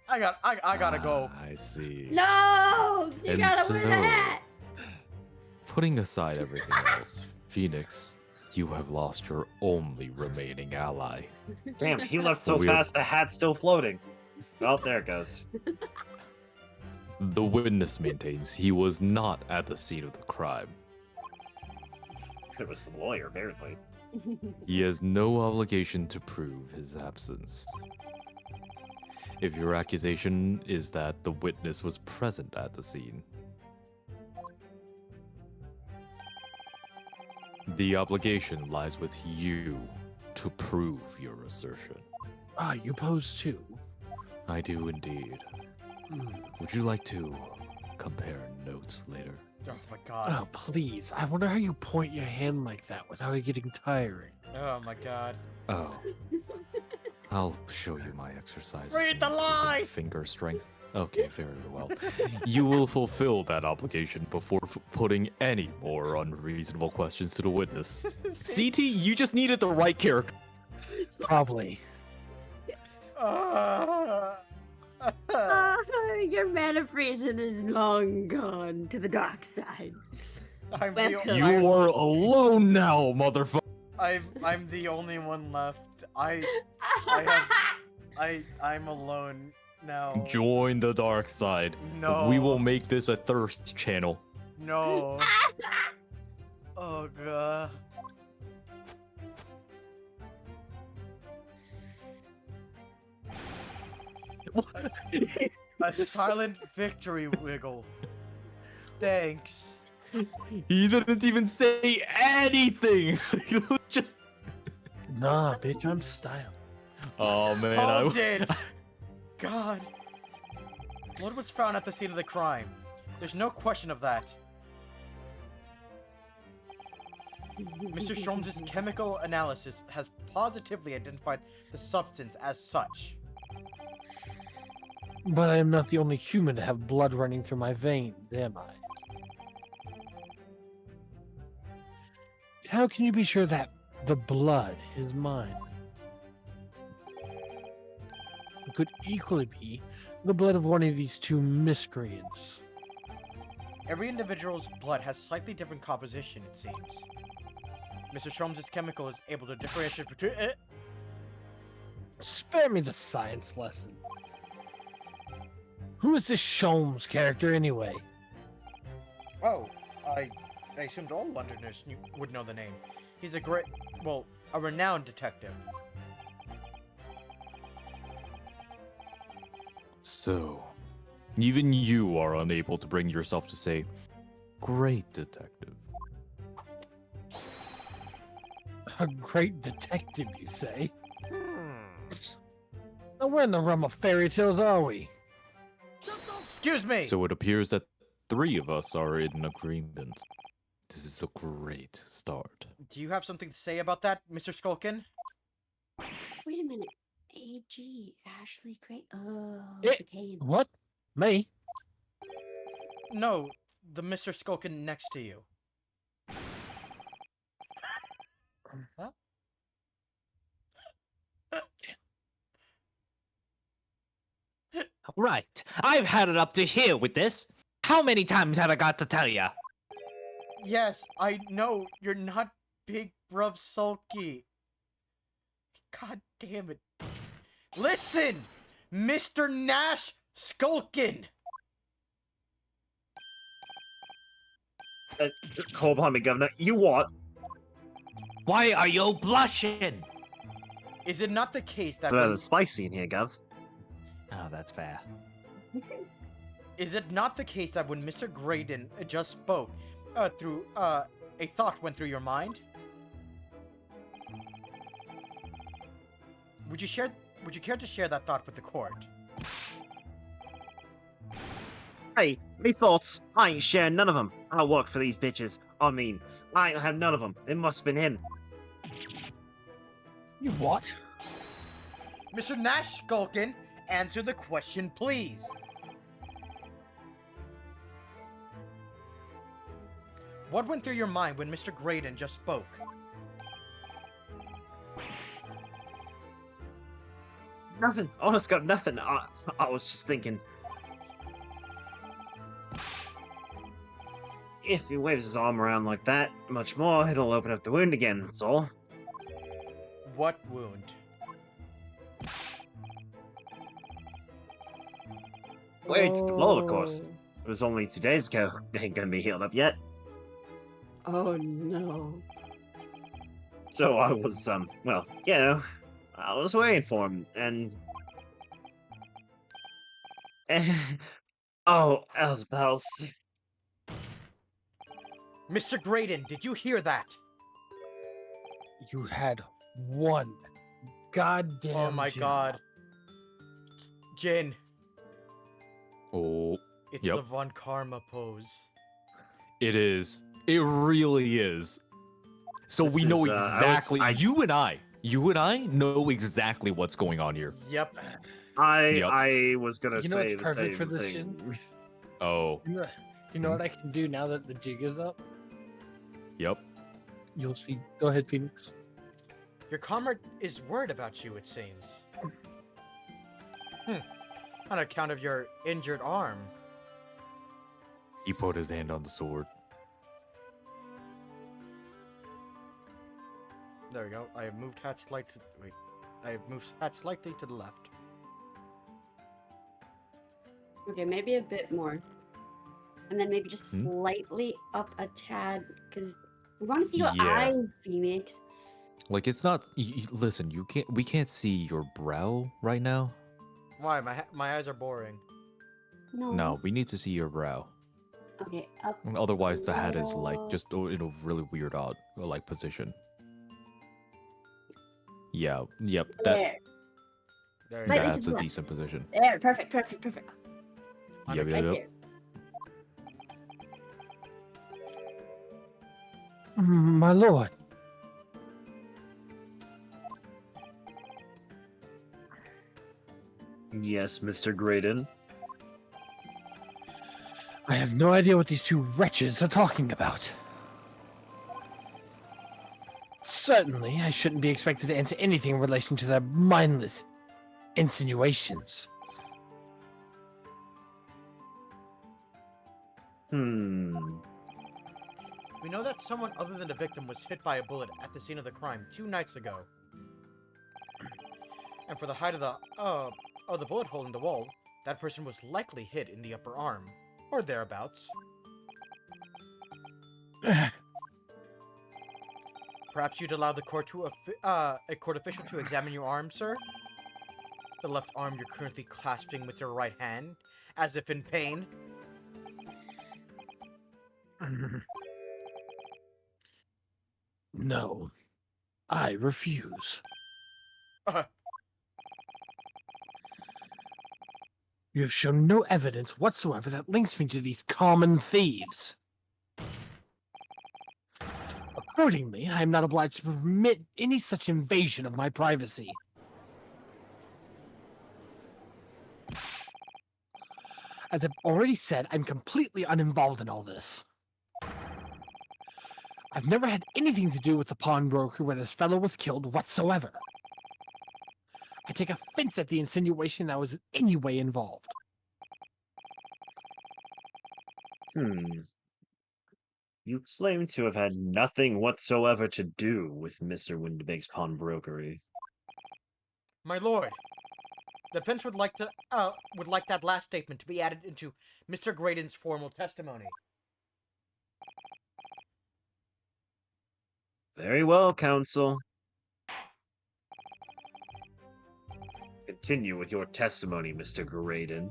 [SPEAKER 1] I gotta go.
[SPEAKER 2] I see.
[SPEAKER 3] No! You
[SPEAKER 2] And
[SPEAKER 3] gotta wear the
[SPEAKER 2] so-
[SPEAKER 3] hat!
[SPEAKER 2] Putting aside everything else, Phoenix, you have lost your only remaining ally.
[SPEAKER 4] Damn, he left so
[SPEAKER 2] We're-
[SPEAKER 4] fast the hat's still floating. Oh, there it goes.
[SPEAKER 2] The witness maintains he was not at the scene of the crime.
[SPEAKER 4] It was the lawyer, apparently.
[SPEAKER 2] He has no obligation to prove his absence. if your accusation is that the witness was present at the scene. The obligation lies with you to prove your assertion.
[SPEAKER 9] Ah, you pose too.
[SPEAKER 2] I do indeed. Would you like to compare notes later?
[SPEAKER 1] Oh my god.
[SPEAKER 9] Oh, please. I wonder how you point your hand like that without it getting tiring.
[SPEAKER 1] Oh my god.
[SPEAKER 2] Oh. I'll show you my exercises.
[SPEAKER 1] Read the
[SPEAKER 2] in
[SPEAKER 1] line!
[SPEAKER 2] Finger strength. Okay, very well. You will fulfill that obligation before putting any more unreasonable questions to the witness. CT, you just needed the right character.
[SPEAKER 9] Probably.
[SPEAKER 3] Your man of reason is long gone to the dark side.
[SPEAKER 1] I'm
[SPEAKER 3] Welcome.
[SPEAKER 1] the,
[SPEAKER 2] You are alone now, motherfucker.
[SPEAKER 1] I'm the only one left. I'm alone now.
[SPEAKER 2] Join the dark side.
[SPEAKER 1] No.
[SPEAKER 2] We will make this a thirst channel.
[SPEAKER 1] No. Oh god. A silent victory wiggle. Thanks.
[SPEAKER 2] He didn't even say anything. He was just.
[SPEAKER 9] Nah, bitch, I'm style.
[SPEAKER 2] Oh man,
[SPEAKER 1] Hold it! God. Blood was found at the scene of the crime. There's no question of that. Mr. Sholmes' chemical analysis has positively identified the substance as such.
[SPEAKER 9] But I am not the only human to have blood running through my veins, am I? How can you be sure that the blood is mine? It could equally be the blood of one of these two miscreants.
[SPEAKER 1] Every individual's blood has slightly different composition, it seems. Mr. Sholmes' chemical is able to differentiate between
[SPEAKER 9] Spare me the science lesson. Who is this Sholmes character anyway?
[SPEAKER 1] Oh, I assumed all Londoners would know the name. He's a a renowned detective.
[SPEAKER 2] So, even you are unable to bring yourself to say, "Great detective."
[SPEAKER 9] A great detective, you say? Now, where in the realm of fairy tales are we?
[SPEAKER 1] Excuse me!
[SPEAKER 2] So it appears that three of us are in agreement. This is a great start.
[SPEAKER 1] Do you have something to say about that, Mr. Skulkin?
[SPEAKER 3] Wait a minute. AG, Ashley Gray. Oh,
[SPEAKER 9] Eh,
[SPEAKER 3] the Kane.
[SPEAKER 9] What? Me?
[SPEAKER 1] No, the Mr. Skulkin next to you. Huh?
[SPEAKER 6] Right. I've had it up to here with this. How many times have I got to tell ya?
[SPEAKER 1] Yes, I know you're not Big Bruv Sulky. God damn it. Listen! Mr. Nash Skulkin!
[SPEAKER 4] Hold on me, Governor. You what?
[SPEAKER 6] Why are you blushing?
[SPEAKER 1] Is it not the case that
[SPEAKER 4] It's rather spicy in here, Gov.
[SPEAKER 6] Oh, that's fair.
[SPEAKER 1] Is it not the case that when Mr. Graydon just spoke, a thought went through your mind? Would you care to share that thought with the court?
[SPEAKER 4] Hey, me thoughts. I ain't sharing none of them. I work for these bitches. I mean, I ain't have none of them. It must have been him.
[SPEAKER 9] You what?
[SPEAKER 1] Mr. Nash Skulkin, answer the question, please. What went through your mind when Mr. Graydon just spoke?
[SPEAKER 4] Nothing. Honest God, nothing. I was just thinking. If he waves his arm around like that much more, it'll open up the wound again, that's all.
[SPEAKER 1] What wound?
[SPEAKER 4] Wait, the bullet, of course. It was only 2 days ago. It ain't gonna be healed up yet.
[SPEAKER 3] Oh no.
[SPEAKER 4] So I was, well, you know, I was waiting for him, and Oh, Elsbels.
[SPEAKER 1] Mr. Graydon, did you hear that?
[SPEAKER 9] You had one goddamn
[SPEAKER 1] Oh my
[SPEAKER 9] job.
[SPEAKER 1] god. Jin,
[SPEAKER 2] Oh,
[SPEAKER 1] it's
[SPEAKER 2] yep.
[SPEAKER 1] the Von Karma pose.
[SPEAKER 2] It is. It really is. So
[SPEAKER 4] This
[SPEAKER 2] we know
[SPEAKER 4] is,
[SPEAKER 2] exactly.
[SPEAKER 4] I-
[SPEAKER 2] You and I know exactly what's going on here.
[SPEAKER 1] Yep.
[SPEAKER 2] Yep.
[SPEAKER 4] I was gonna
[SPEAKER 9] You know
[SPEAKER 4] say
[SPEAKER 9] what's
[SPEAKER 4] the
[SPEAKER 9] perfect
[SPEAKER 4] same
[SPEAKER 9] for this,
[SPEAKER 4] thing.
[SPEAKER 2] Oh,
[SPEAKER 9] You know what I can do now that the jig is up?
[SPEAKER 2] yep.
[SPEAKER 9] You'll see. Go ahead, Phoenix.
[SPEAKER 1] Your comrade is worried about you, it seems. On account of your injured arm.
[SPEAKER 2] He put his hand on the sword.
[SPEAKER 1] There we go. I have moved hat slightly. Wait. I have moved hat slightly to the left.
[SPEAKER 3] Okay, maybe a bit more. And then maybe just
[SPEAKER 2] Hmm?
[SPEAKER 3] slightly up a tad, because we want to see your
[SPEAKER 2] Yeah.
[SPEAKER 3] eyes, Phoenix.
[SPEAKER 2] Like it's not. Listen, you can't. We can't see your brow right now.
[SPEAKER 1] Why? My eyes are boring.
[SPEAKER 3] No.
[SPEAKER 2] No, we need to see your brow.
[SPEAKER 3] Okay, up.
[SPEAKER 2] Otherwise, the hat is like
[SPEAKER 3] little.
[SPEAKER 2] just in a really weird, odd, like position. Yeah. Yep.
[SPEAKER 3] There.
[SPEAKER 1] There you
[SPEAKER 3] Slightly
[SPEAKER 1] go.
[SPEAKER 3] to
[SPEAKER 2] That's
[SPEAKER 3] the
[SPEAKER 2] a
[SPEAKER 3] left.
[SPEAKER 2] decent position.
[SPEAKER 3] There. Perfect. Perfect. Perfect.
[SPEAKER 2] Yep.
[SPEAKER 3] Right
[SPEAKER 2] Yep. Yep.
[SPEAKER 3] there.
[SPEAKER 9] My lord.
[SPEAKER 4] Yes, Mr. Graydon.
[SPEAKER 9] I have no idea what these two wretches are talking about. Certainly, I shouldn't be expected to answer anything in relation to their mindless insinuations.
[SPEAKER 4] Hmm.
[SPEAKER 1] We know that someone other than the victim was hit by a bullet at the scene of the crime 2 nights ago. And for the height of the bullet hole in the wall, that person was likely hit in the upper arm, or thereabouts. Perhaps you'd allow the court to a court official to examine your arm, sir? The left arm you're currently clasping with your right hand, as if in pain.
[SPEAKER 9] No, I refuse. You have shown no evidence whatsoever that links me to these common thieves. Accordingly, I am not obliged to permit any such invasion of my privacy. As I've already said, I'm completely uninvolved in all this. I've never had anything to do with the pawnbroker where this fellow was killed whatsoever. I take offense at the insinuation that I was in any way involved.
[SPEAKER 4] You claim to have had nothing whatsoever to do with Mr. Windibake's pawnbrokery.
[SPEAKER 1] My lord, the defense would like that last statement to be added into Mr. Graydon's formal testimony.
[SPEAKER 4] Very well, counsel. Continue with your testimony, Mr. Graydon.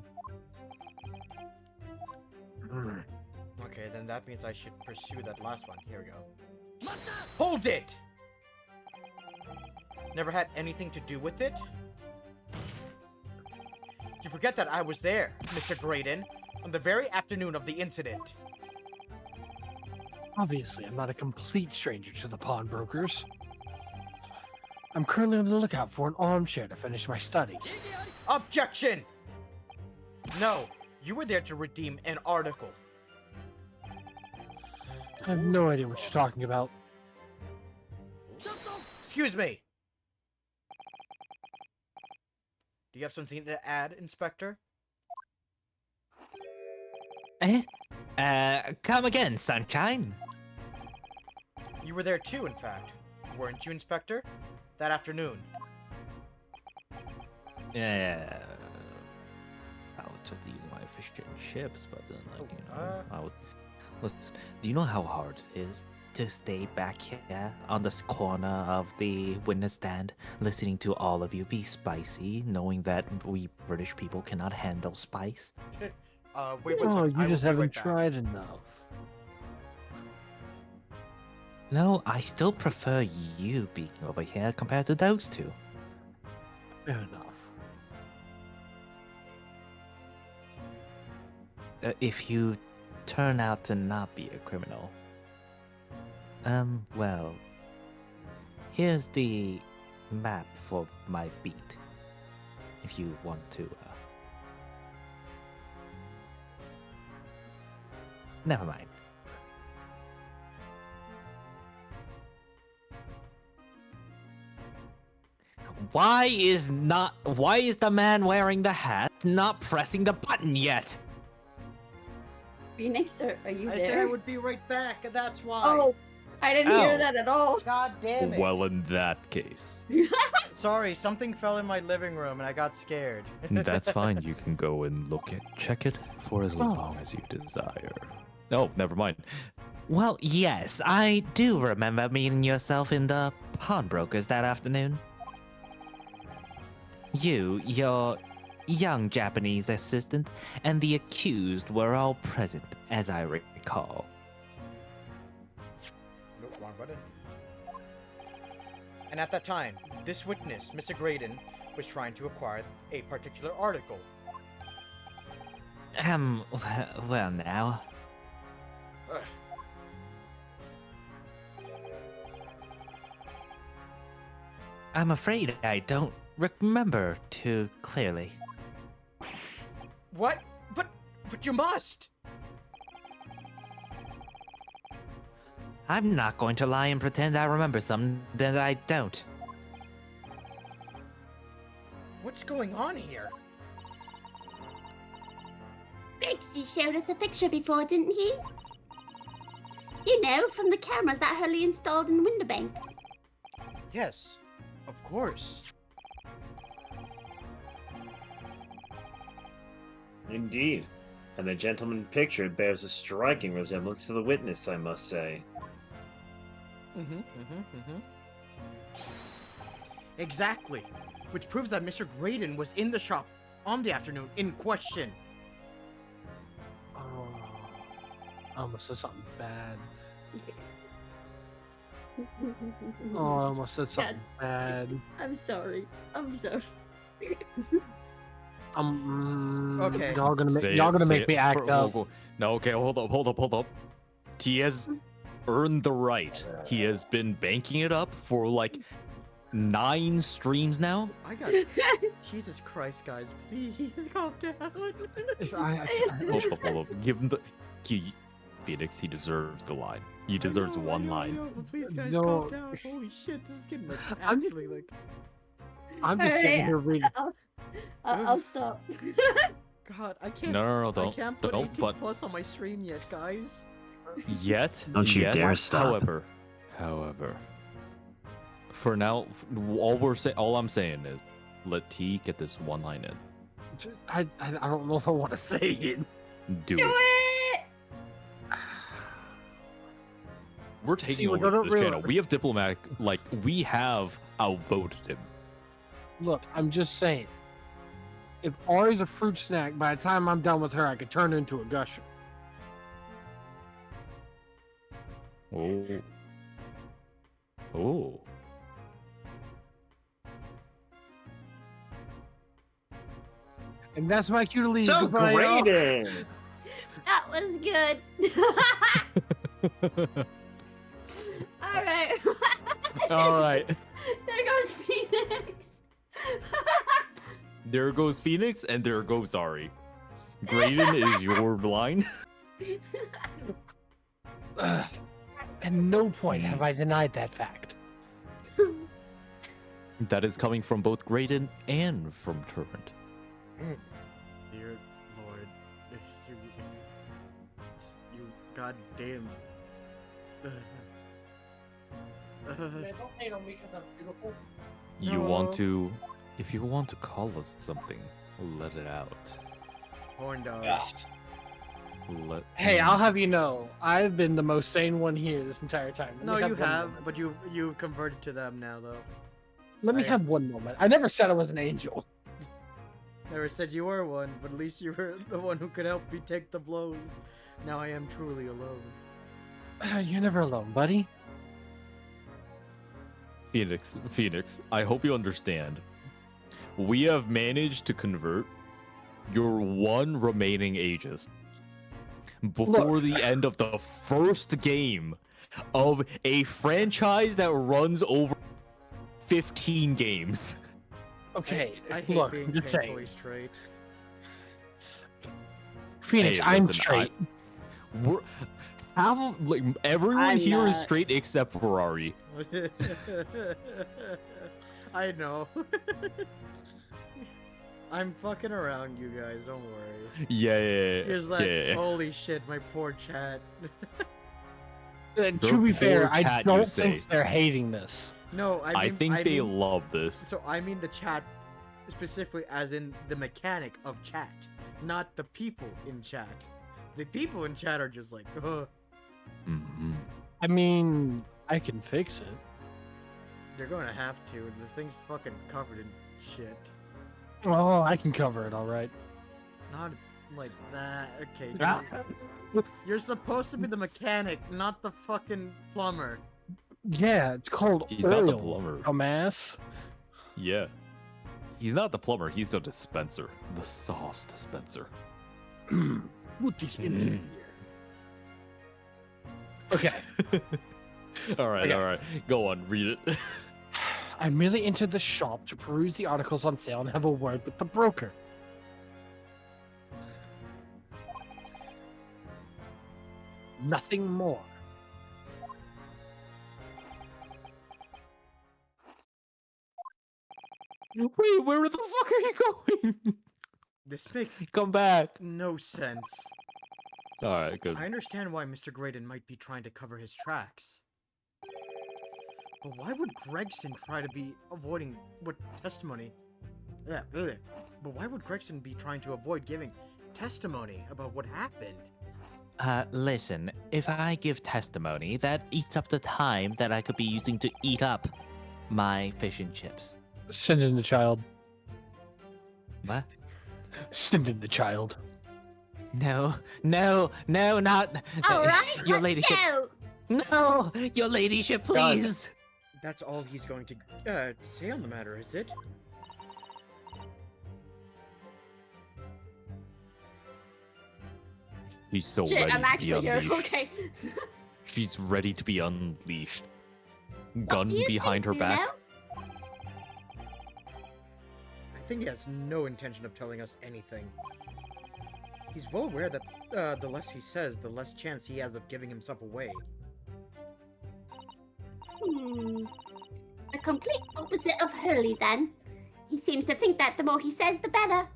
[SPEAKER 1] Okay, then that means I should pursue that last one. Here we go. Hold it! Never had anything to do with it? You forget that I was there, Mr. Graydon, on the very afternoon of the incident.
[SPEAKER 9] Obviously, I'm not a complete stranger to the pawnbrokers. I'm currently on the lookout for an armchair to finish my study.
[SPEAKER 1] Objection! No, you were there to redeem an article.
[SPEAKER 9] I have no idea what you're talking about.
[SPEAKER 1] Excuse me! Do you have something to add, Inspector?
[SPEAKER 6] Come again, sunshine.
[SPEAKER 1] You were there too, in fact. Weren't you, Inspector? That afternoon.
[SPEAKER 6] Yeah. I was just eating my fish and chips, but then, like, I was. Listen, do you know how hard it is to stay back here on this corner of the witness stand, listening to all of you be spicy, knowing that we British people cannot handle spice?
[SPEAKER 1] Wait one
[SPEAKER 9] Oh,
[SPEAKER 1] second.
[SPEAKER 9] you
[SPEAKER 1] I
[SPEAKER 9] just
[SPEAKER 1] will be
[SPEAKER 9] haven't
[SPEAKER 1] right back.
[SPEAKER 9] tried enough.
[SPEAKER 6] No, I still prefer you being over here compared to those two.
[SPEAKER 9] Fair enough.
[SPEAKER 6] If you turn out to not be a criminal, well, here's the map for my beat. If you want to, never mind. Why is the man wearing the hat not pressing the button yet?
[SPEAKER 3] Phoenix, are you
[SPEAKER 1] I
[SPEAKER 3] there?
[SPEAKER 1] said I would be right back, and that's why.
[SPEAKER 3] Oh, I didn't hear
[SPEAKER 6] Ow.
[SPEAKER 3] that at all.
[SPEAKER 1] God damn it.
[SPEAKER 2] Well, in that case,
[SPEAKER 1] Sorry, something fell in my living room and I got scared.
[SPEAKER 2] that's fine. You can go and check it for as long as you desire. Oh, never mind.
[SPEAKER 6] Well, yes, I do remember meeting yourself in the pawnbrokers that afternoon. You, your young Japanese assistant, and the accused were all present, as I recall.
[SPEAKER 1] Nope, wrong button. And at that time, this witness, Mr. Graydon, was trying to acquire a particular article.
[SPEAKER 6] Well now.
[SPEAKER 1] Ugh.
[SPEAKER 6] I'm afraid I don't remember too clearly.
[SPEAKER 1] What? But you must!
[SPEAKER 6] I'm not going to lie and pretend I remember something that I don't.
[SPEAKER 1] What's going on here?
[SPEAKER 3] Trixie showed us a picture before, didn't he? You know, from the cameras that Hurley installed in Winterbanks.
[SPEAKER 1] Yes, of course.
[SPEAKER 4] Indeed. And the gentleman pictured bears a striking resemblance to the witness, I must say.
[SPEAKER 1] Exactly. Which proves that Mr. Graydon was in the shop on the afternoon in question.
[SPEAKER 9] Oh, I almost said something bad. Oh, I almost said something bad.
[SPEAKER 3] I'm sorry.
[SPEAKER 1] Okay.
[SPEAKER 9] Y'all gonna make,
[SPEAKER 2] Say
[SPEAKER 9] y'all
[SPEAKER 2] it,
[SPEAKER 9] gonna
[SPEAKER 2] say
[SPEAKER 9] make
[SPEAKER 2] it
[SPEAKER 9] me act
[SPEAKER 2] for-
[SPEAKER 9] up.
[SPEAKER 2] No, okay, hold up. He has earned the right. He has been banking it up for like 9 streams now.
[SPEAKER 1] I got. Jesus Christ, guys, please calm down.
[SPEAKER 9] If I
[SPEAKER 2] Hold up. Give him Phoenix, he deserves the line. He deserves one line.
[SPEAKER 1] But please, guys,
[SPEAKER 9] No.
[SPEAKER 1] calm down. Holy shit, this is getting like
[SPEAKER 9] I'm just-
[SPEAKER 1] actually like.
[SPEAKER 9] I'm just sitting here reading.
[SPEAKER 3] I'll stop.
[SPEAKER 1] God, I can't.
[SPEAKER 2] No,
[SPEAKER 1] I
[SPEAKER 2] don't.
[SPEAKER 1] can't put
[SPEAKER 2] Don't,
[SPEAKER 1] 18
[SPEAKER 2] but
[SPEAKER 1] plus on my stream yet, guys.
[SPEAKER 2] yet.
[SPEAKER 4] Don't you
[SPEAKER 2] yet,
[SPEAKER 4] dare stop.
[SPEAKER 2] However, for now, all I'm saying is, let T get this one line in.
[SPEAKER 9] I don't know if I want to say it.
[SPEAKER 2] Do
[SPEAKER 3] Do
[SPEAKER 2] it.
[SPEAKER 3] it!
[SPEAKER 2] We're taking
[SPEAKER 9] See, what I
[SPEAKER 2] over
[SPEAKER 9] don't
[SPEAKER 2] this channel.
[SPEAKER 9] realize-
[SPEAKER 2] We have diplomatic, we have outvoted him.
[SPEAKER 9] Look, I'm just saying. If Ari's a fruit snack, by the time I'm done with her, I could turn her into a gusher.
[SPEAKER 2] Oh. Oh.
[SPEAKER 9] And that's my cue to leave.
[SPEAKER 4] So
[SPEAKER 9] Goodbye, y'all.
[SPEAKER 4] Graydon!
[SPEAKER 3] That was good. All right.
[SPEAKER 2] All right.
[SPEAKER 3] There goes Phoenix.
[SPEAKER 2] There goes Phoenix, and there goes Ari. Graydon is your line.
[SPEAKER 9] At no point have I denied that fact.
[SPEAKER 2] That is coming from both Graydon and from Turrent.
[SPEAKER 1] Dear Lord, you goddamn.
[SPEAKER 9] Don't hate on me because I'm beautiful.
[SPEAKER 2] You
[SPEAKER 1] No.
[SPEAKER 2] want to, if you want to call us something, let it out.
[SPEAKER 1] Horn dog.
[SPEAKER 9] Hey, I'll have you know, I've been the most sane one here this entire time. Let
[SPEAKER 1] No,
[SPEAKER 9] me
[SPEAKER 1] you
[SPEAKER 9] one
[SPEAKER 1] have,
[SPEAKER 9] moment.
[SPEAKER 1] but you converted to them now, though.
[SPEAKER 9] Let me
[SPEAKER 1] I-
[SPEAKER 9] have one moment. I never said I was an angel.
[SPEAKER 1] Never said you were one, but at least you were the one who could help me take the blows. Now I am truly alone.
[SPEAKER 9] You're never alone, buddy.
[SPEAKER 2] Phoenix, I hope you understand. We have managed to convert your one remaining Aegis before the end of the first game of a franchise that runs over 15 games.
[SPEAKER 9] Okay,
[SPEAKER 1] I hate
[SPEAKER 9] look,
[SPEAKER 1] being
[SPEAKER 9] I'm just saying.
[SPEAKER 1] painfully straight.
[SPEAKER 9] Phoenix,
[SPEAKER 2] Hey,
[SPEAKER 9] I'm
[SPEAKER 2] listen,
[SPEAKER 9] straight.
[SPEAKER 2] Everyone
[SPEAKER 3] I'm
[SPEAKER 2] here is
[SPEAKER 3] not.
[SPEAKER 2] straight except Ferrari.
[SPEAKER 1] I know. I'm fucking around, you guys. Don't worry.
[SPEAKER 2] Yeah.
[SPEAKER 1] Here's like,
[SPEAKER 2] yeah.
[SPEAKER 1] holy shit, my poor chat.
[SPEAKER 9] To be fair,
[SPEAKER 2] poor
[SPEAKER 9] I
[SPEAKER 2] chat, you
[SPEAKER 9] don't
[SPEAKER 2] say.
[SPEAKER 9] think they're hating this.
[SPEAKER 1] No,
[SPEAKER 2] I think they love this.
[SPEAKER 1] So I mean the chat specifically, as in the mechanic of chat, not the people in chat. The people in chat are just like, ugh.
[SPEAKER 2] Mhm.
[SPEAKER 9] I mean, I can fix it.
[SPEAKER 1] They're gonna have to. The thing's fucking covered in shit.
[SPEAKER 9] Oh, I can cover it, all right.
[SPEAKER 1] Not like that. Okay.
[SPEAKER 9] Ah.
[SPEAKER 1] You're supposed to be the mechanic, not the fucking plumber.
[SPEAKER 9] Yeah, it's called
[SPEAKER 2] He's
[SPEAKER 9] oil,
[SPEAKER 2] not the plumber.
[SPEAKER 9] dumbass.
[SPEAKER 2] Yeah. He's not the plumber, he's the dispenser. The sauce dispenser.
[SPEAKER 9] Put these things in here. Okay.
[SPEAKER 2] Alright,
[SPEAKER 9] Okay.
[SPEAKER 2] alright. Go on, read it.
[SPEAKER 9] I merely entered the shop to peruse the articles on sale and have a word with the broker. Nothing more.
[SPEAKER 2] Wait, where the fuck are you going?
[SPEAKER 1] This makes
[SPEAKER 2] Come back.
[SPEAKER 1] no sense.
[SPEAKER 2] Alright, good.
[SPEAKER 1] I understand why Mr. Graydon might be trying to cover his tracks. But why would Gregson try to be avoiding what testimony? Yeah, ugh. But why would Gregson be trying to avoid giving testimony about what happened?
[SPEAKER 6] Listen, if I give testimony, that eats up the time that I could be using to eat up my fish and chips.
[SPEAKER 9] Send in the child.
[SPEAKER 6] What?
[SPEAKER 9] Send in the child.
[SPEAKER 6] No, not.
[SPEAKER 3] All right,
[SPEAKER 6] Your
[SPEAKER 3] let's
[SPEAKER 6] ladyship.
[SPEAKER 3] go.
[SPEAKER 6] No, your ladyship, please.
[SPEAKER 1] That's all he's going to say on the matter, is it?
[SPEAKER 2] He's so
[SPEAKER 3] Shit,
[SPEAKER 2] ready
[SPEAKER 3] I'm
[SPEAKER 2] to be
[SPEAKER 3] actually here.
[SPEAKER 2] unleashed.
[SPEAKER 3] Okay.
[SPEAKER 2] She's ready to be unleashed.
[SPEAKER 3] What
[SPEAKER 2] Gun
[SPEAKER 3] do you
[SPEAKER 2] behind
[SPEAKER 3] think,
[SPEAKER 2] her back.
[SPEAKER 3] Bruno?
[SPEAKER 1] I think he has no intention of telling us anything. He's well aware that the less he says, the less chance he has of giving himself away.
[SPEAKER 3] The complete opposite of Hurley, then. He seems to think that the more he says, the better.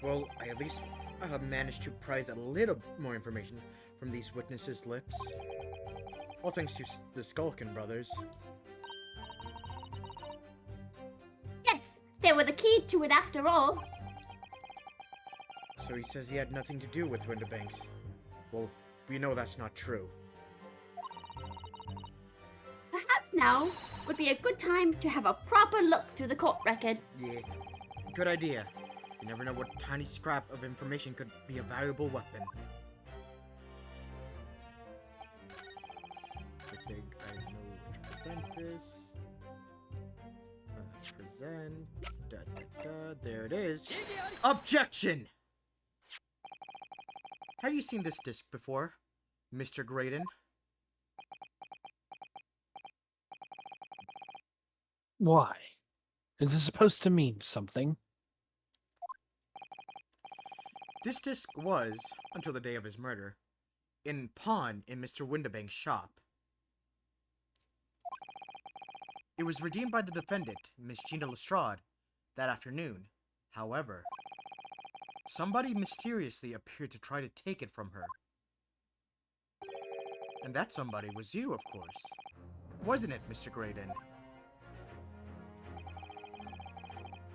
[SPEAKER 1] Well, I at least managed to prise a little more information from these witnesses' lips. All thanks to the Skulkin brothers.
[SPEAKER 3] Yes, they were the key to it after all.
[SPEAKER 1] So he says he had nothing to do with Winterbanks. Well, we know that's not true.
[SPEAKER 3] Perhaps now would be a good time to have a proper look through the court record.
[SPEAKER 1] Yeah, good idea. You never know what tiny scrap of information could be a valuable weapon. I think I know which to present this. Present. Da, da, da. There it is. Objection! Have you seen this disc before, Mr. Graydon?
[SPEAKER 9] Why? Is this supposed to mean something?
[SPEAKER 1] This disc was, until the day of his murder, in pawn in Mr. Winterbank's shop. It was redeemed by the defendant, Miss Gina Lestrade, that afternoon. However, somebody mysteriously appeared to try to take it from her. And that somebody was you, of course. Wasn't it, Mr. Graydon?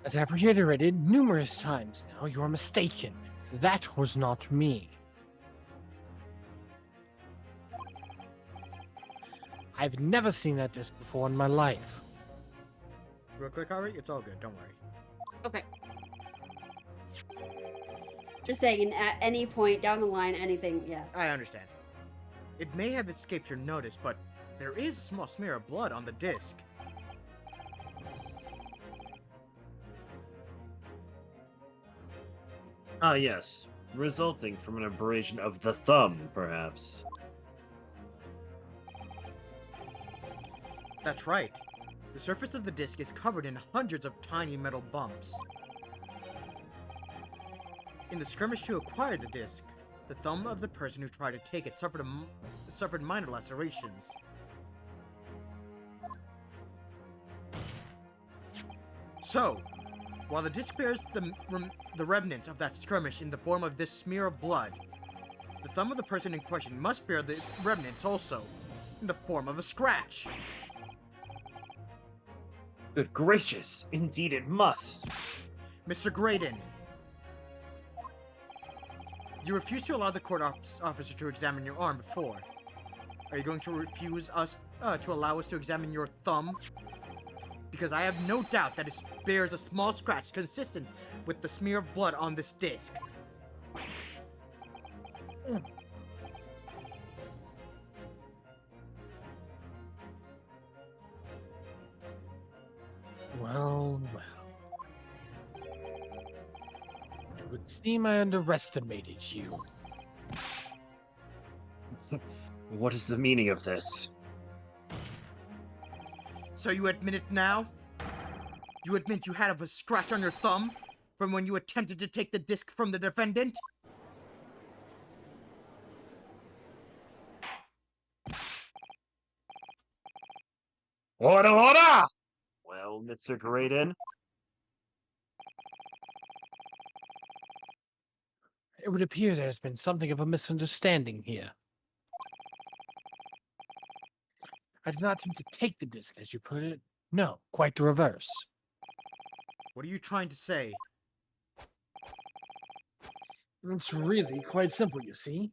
[SPEAKER 9] As I've reiterated numerous times now, you're mistaken. That was not me. I've never seen that disc before in my life.
[SPEAKER 1] Real quick, Ari, it's all good. Don't worry.
[SPEAKER 3] Okay. Just saying, at any point down the line, anything, yeah.
[SPEAKER 1] I understand. It may have escaped your notice, but there is a small smear of blood on the disc.
[SPEAKER 4] Ah, yes. Resulting from an abrasion of the thumb, perhaps.
[SPEAKER 1] That's right. The surface of the disc is covered in hundreds of tiny metal bumps. In the skirmish to acquire the disc, the thumb of the person who tried to take it suffered minor lacerations. So, while the disc bears the remnants of that skirmish in the form of this smear of blood, the thumb of the person in question must bear the remnants also, in the form of a scratch.
[SPEAKER 4] Good gracious! Indeed it must!
[SPEAKER 1] Mr. Graydon, you refused to allow the court officer to examine your arm before. Are you going to refuse us to allow us to examine your thumb? Because I have no doubt that it bears a small scratch consistent with the smear of blood on this disc.
[SPEAKER 9] Well, well. It would seem I underestimated you.
[SPEAKER 4] What is the meaning of this?
[SPEAKER 1] So you admit it now? You admit you had a scratch on your thumb from when you attempted to take the disc from the defendant?
[SPEAKER 4] Order, order! Well, Mr. Graydon,
[SPEAKER 9] It would appear there's been something of a misunderstanding here. I did not attempt to take the disc, as you put it. No, quite the reverse.
[SPEAKER 1] What are you trying to say?
[SPEAKER 9] It's really quite simple, you see.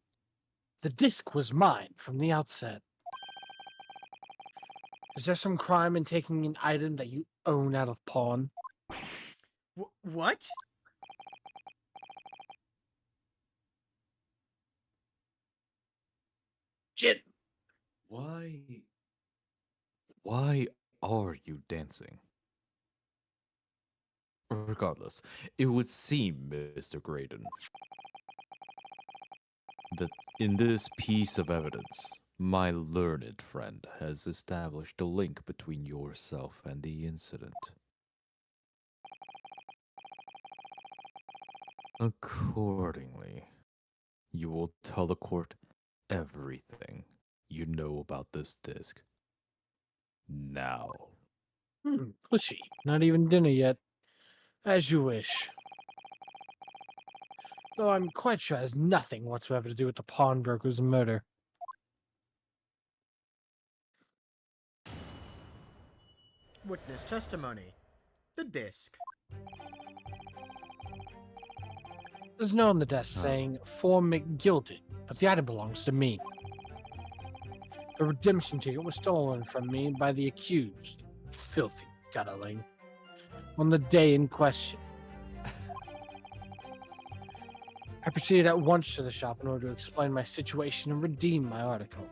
[SPEAKER 9] The disc was mine from the outset. Is there some crime in taking an item that you own out of pawn?
[SPEAKER 1] What?
[SPEAKER 9] Jin!
[SPEAKER 2] Why are you dancing? Regardless, it would seem, Mr. Graydon, that in this piece of evidence, my learned friend has established a link between yourself and the incident. Accordingly, you will tell the court everything you know about this disc. Now.
[SPEAKER 9] Pushy. Not even dinner yet. As you wish. Though I'm quite sure it has nothing whatsoever to do with the pawnbroker's murder.
[SPEAKER 1] Witness testimony. The disc.
[SPEAKER 9] There's no on the desk saying for McGilded, but the item belongs to me. The redemption ticket was stolen from me by the accused, filthy guttling, on the day in question. I proceeded at once to the shop in order to explain my situation and redeem my article.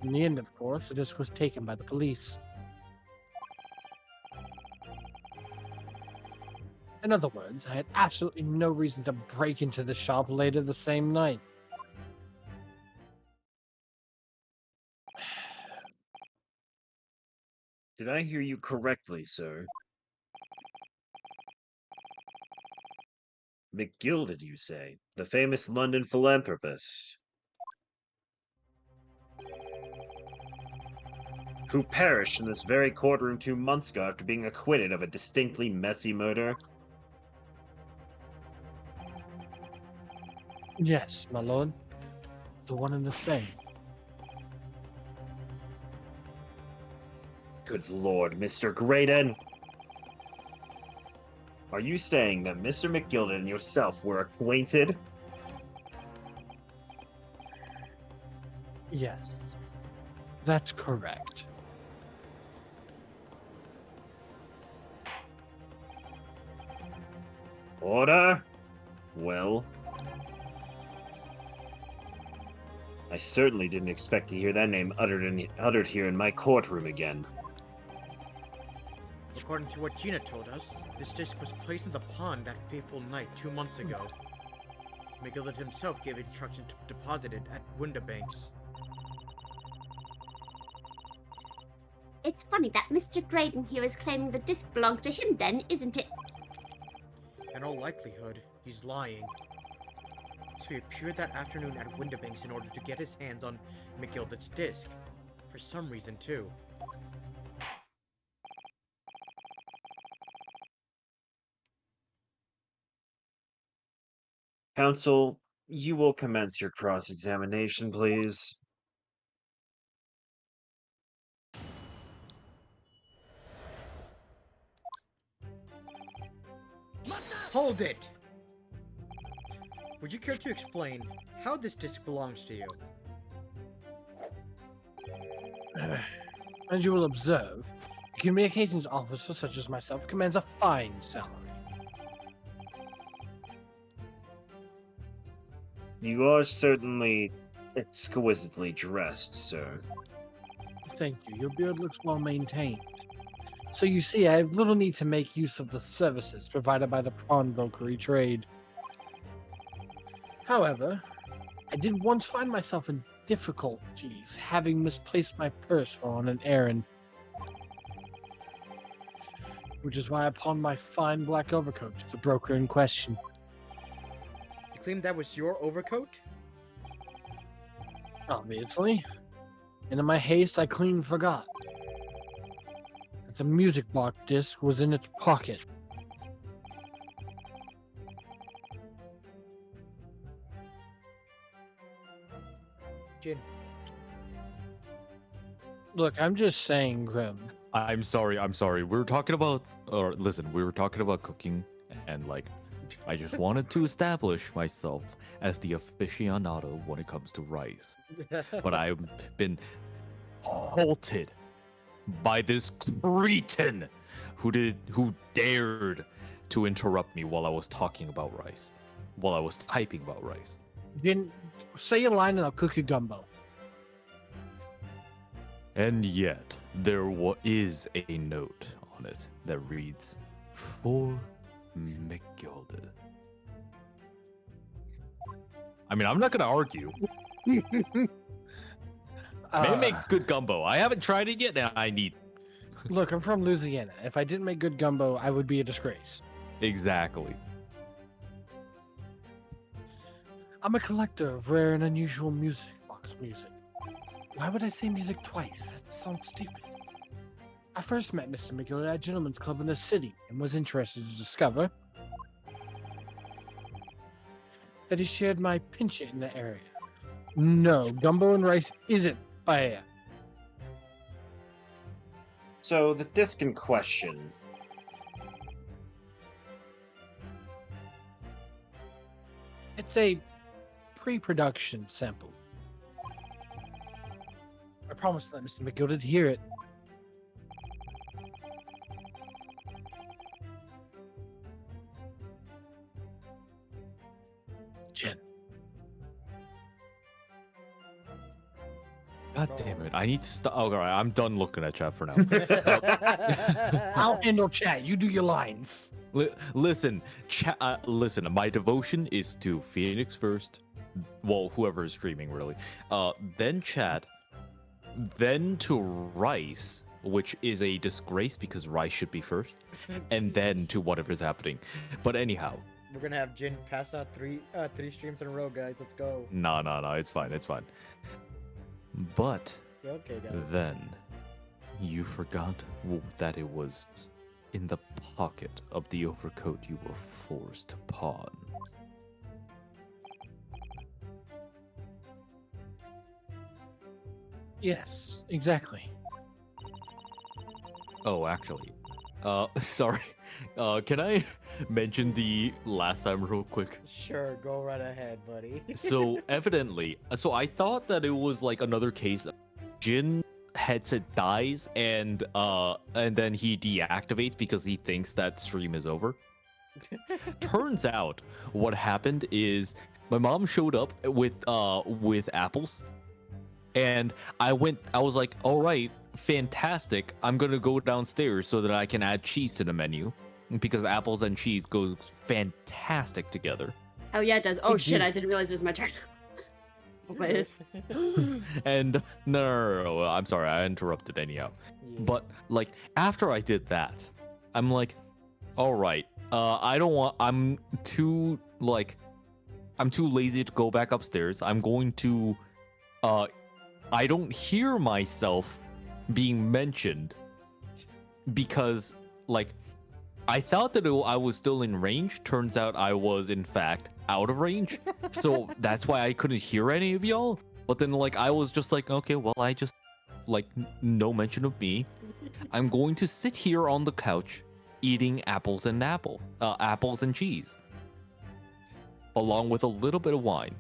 [SPEAKER 9] In the end, of course, the disc was taken by the police. In other words, I had absolutely no reason to break into the shop later the same night.
[SPEAKER 4] did I hear you correctly, sir? McGilded, you say? The famous London philanthropist? Who perished in this very courtroom 2 months ago after being acquitted of a distinctly messy murder?
[SPEAKER 9] Yes, my lord. The one and the same.
[SPEAKER 4] Good lord, Mr. Graydon! Are you saying that Mr. McGilden and yourself were acquainted?
[SPEAKER 9] Yes, that's correct.
[SPEAKER 4] Order? Well, I certainly didn't expect to hear that name uttered here in my courtroom again.
[SPEAKER 1] According to what Gina told us, this disc was placed in the pond that fateful night 2 months ago. McGillet himself gave instructions to deposit it at Windabanks.
[SPEAKER 3] It's funny that Mr. Graydon here is claiming the disc belongs to him then, isn't it?
[SPEAKER 1] In all likelihood, he's lying. So he appeared that afternoon at Windabanks in order to get his hands on McGillet's disc. For some reason, too.
[SPEAKER 4] Counsel, you will commence your cross-examination, please.
[SPEAKER 1] Hold it! Would you care to explain how this disc belongs to you?
[SPEAKER 9] As you will observe, a communications officer such as myself commands a fine salary.
[SPEAKER 4] You are certainly exquisitely dressed, sir.
[SPEAKER 9] Thank you. Your beard looks well maintained. So you see, I have little need to make use of the services provided by the pawnbrokery trade. However, I did once find myself in difficulties having misplaced my purse while on an errand. Which is why I pawned my fine black overcoat to the broker in question.
[SPEAKER 1] You claim that was your overcoat?
[SPEAKER 9] Obviously. And in my haste, I clean forgot that the music box disc was in its pocket.
[SPEAKER 1] Jin.
[SPEAKER 9] Look, I'm just saying, Grim.
[SPEAKER 2] I'm sorry. We were talking about, or listen, we were talking about cooking, and like, I just wanted to establish myself as the aficionado when it comes to rice. But I've been halted by this cretin who dared to interrupt me while I was talking about rice, while I was typing about rice.
[SPEAKER 9] Didn't say a line and I'll cook you gumbo.
[SPEAKER 2] And yet, there is a note on it that reads, "For McGilded." I mean, I'm not gonna argue. It makes good gumbo. I haven't tried it yet, and I need.
[SPEAKER 9] Look, I'm from Louisiana. If I didn't make good gumbo, I would be a disgrace.
[SPEAKER 2] Exactly.
[SPEAKER 9] I'm a collector of rare and unusual music box music. Why would I say music twice? That sounds stupid. I first met Mr. McGill at a gentleman's club in the city and was interested to discover that he shared my penchant in the area. No, gumbo and rice isn't paella.
[SPEAKER 4] So, the disc in question.
[SPEAKER 9] It's a pre-production sample. I promised that Mr. McGill did hear it. Jen.
[SPEAKER 2] God damn it! I need to stop. Oh, all right, I'm done looking at chat for now.
[SPEAKER 9] I'll handle chat. You do your lines.
[SPEAKER 2] Listen, listen. My devotion is to Phoenix first. Well, whoever is streaming, really. Then chat. Then to Rice, which is a disgrace because Rice should be first, and then to whatever's happening. But anyhow,
[SPEAKER 1] We're gonna have Jin pass out three streams in a row, guys. Let's go.
[SPEAKER 2] no, it's fine. But
[SPEAKER 1] Okay, guys.
[SPEAKER 2] then you forgot that it was in the pocket of the overcoat you were forced to pawn.
[SPEAKER 9] Yes, exactly.
[SPEAKER 2] Oh, actually, sorry. Can I mention the last time real quick?
[SPEAKER 1] Sure, go right ahead, buddy.
[SPEAKER 2] So evidently, so I thought that it was like another case. Jin headset dies and then he deactivates because he thinks that stream is over. Turns out what happened is my mom showed up with apples, and I was like, all right, fantastic, I'm gonna go downstairs so that I can add cheese to the menu because apples and cheese goes fantastic together.
[SPEAKER 3] Oh yeah, it does. Oh
[SPEAKER 9] Big
[SPEAKER 3] shit!
[SPEAKER 9] deal.
[SPEAKER 3] I didn't realize it was my turn. Wait.
[SPEAKER 2] And no, I'm sorry, I interrupted anyhow.
[SPEAKER 1] Yeah.
[SPEAKER 2] But like after I did that, I'm like, all right, I'm too lazy to go back upstairs. I'm going to I don't hear myself being mentioned because like I thought that I was still in range. Turns out I was in fact out of range. So that's why I couldn't hear any of y'all. But then like I was just like, okay, well, I just like no mention of me. I'm going to sit here on the couch eating apples and cheese along with a little bit of wine.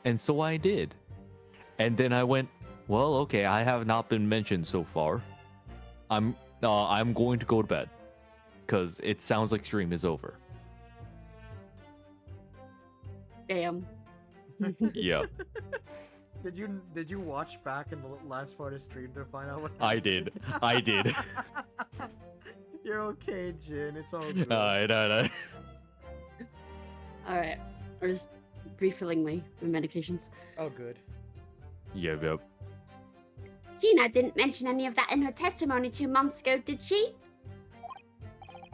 [SPEAKER 2] And so I did. And then I went, well, okay, I have not been mentioned so far. I'm going to go to bed because it sounds like stream is over.
[SPEAKER 3] Damn.
[SPEAKER 2] Yeah,
[SPEAKER 1] Did you watch back in the last part of stream to find out what
[SPEAKER 2] I did. I did.
[SPEAKER 1] You're okay, Jin. It's all good.
[SPEAKER 2] No.
[SPEAKER 3] All right. I'm just refilling my medications.
[SPEAKER 1] Oh, good.
[SPEAKER 2] Yep.
[SPEAKER 3] Gina didn't mention any of that in her testimony 2 months ago, did she?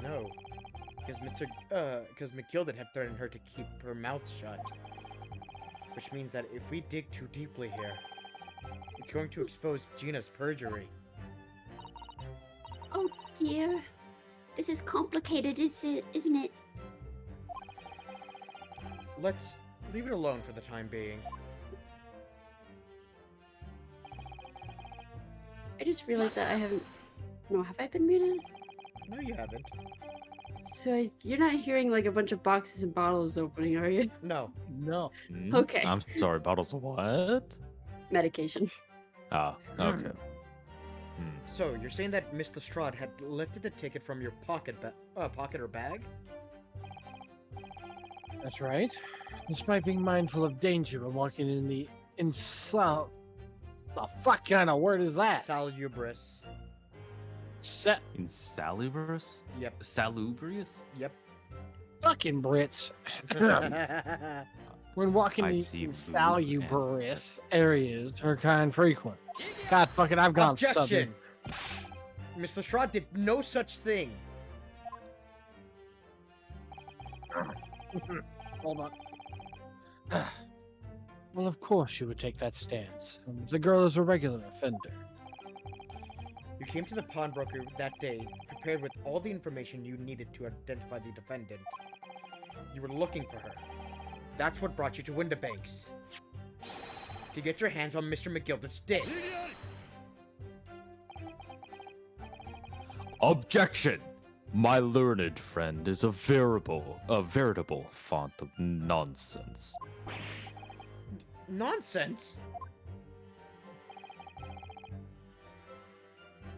[SPEAKER 1] No, because McGilden had threatened her to keep her mouth shut. Which means that if we dig too deeply here, it's going to expose Gina's perjury.
[SPEAKER 3] Oh dear. This is complicated, isn't it?
[SPEAKER 1] Let's leave it alone for the time being.
[SPEAKER 3] I just realized that I haven't... No, have I been muted?
[SPEAKER 1] No, you haven't.
[SPEAKER 3] So you're not hearing like a bunch of boxes and bottles opening, are you?
[SPEAKER 1] No.
[SPEAKER 9] No.
[SPEAKER 3] Okay.
[SPEAKER 2] I'm sorry, bottles of what?
[SPEAKER 3] Medication.
[SPEAKER 2] Ah, okay.
[SPEAKER 1] So, you're saying that Miss Lestrade had lifted the ticket from your pocket or bag?
[SPEAKER 9] That's right. Despite being mindful of danger when walking in the the fuck kind of word is that?
[SPEAKER 1] Salubrious.
[SPEAKER 9] Set
[SPEAKER 2] Insalubrious?
[SPEAKER 1] Yep.
[SPEAKER 2] Salubrious?
[SPEAKER 1] Yep.
[SPEAKER 9] fucking Brits. When walking
[SPEAKER 2] I
[SPEAKER 9] in
[SPEAKER 2] see blue
[SPEAKER 9] salubrious areas are kind of frequent. God fucking, I've gone southern.
[SPEAKER 1] Objection! Miss Lestrade did no such thing.
[SPEAKER 9] Hold on. Well, of course you would take that stance. The girl is a regular offender.
[SPEAKER 1] You came to the pawnbroker that day prepared with all the information you needed to identify the defendant. You were looking for her. That's what brought you to Windibanks. To get your hands on Mr. McGilder's disc.
[SPEAKER 2] Objection! My learned friend is a veritable font of nonsense.
[SPEAKER 1] Nonsense?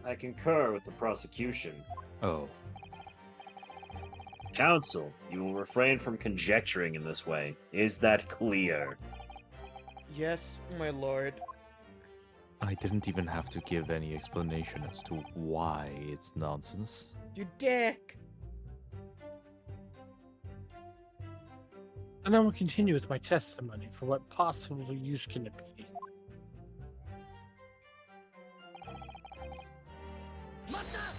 [SPEAKER 4] I concur with the prosecution.
[SPEAKER 2] Oh.
[SPEAKER 4] Counsel, you will refrain from conjecturing in this way. Is that clear?
[SPEAKER 1] Yes, my lord.
[SPEAKER 2] I didn't even have to give any explanation as to why it's nonsense.
[SPEAKER 1] You dick!
[SPEAKER 9] And I will continue with my testimony for what possible use can it be.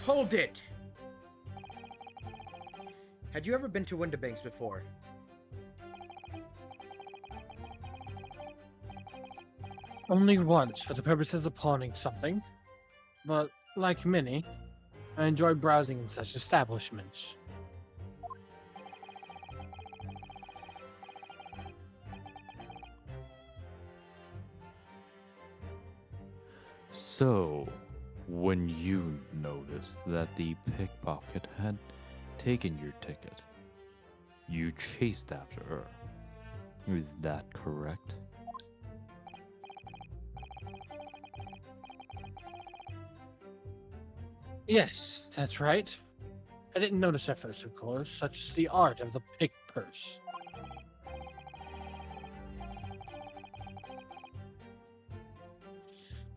[SPEAKER 1] Hold it! Had you ever been to Windibanks before?
[SPEAKER 9] Only once for the purposes of pawning something. But, like many, I enjoy browsing in such establishments.
[SPEAKER 2] So, when you noticed that the pickpocket had taken your ticket, You chased after her. Is that correct?
[SPEAKER 9] Yes, that's right. I didn't notice at first, of course, such is the art of the pick purse.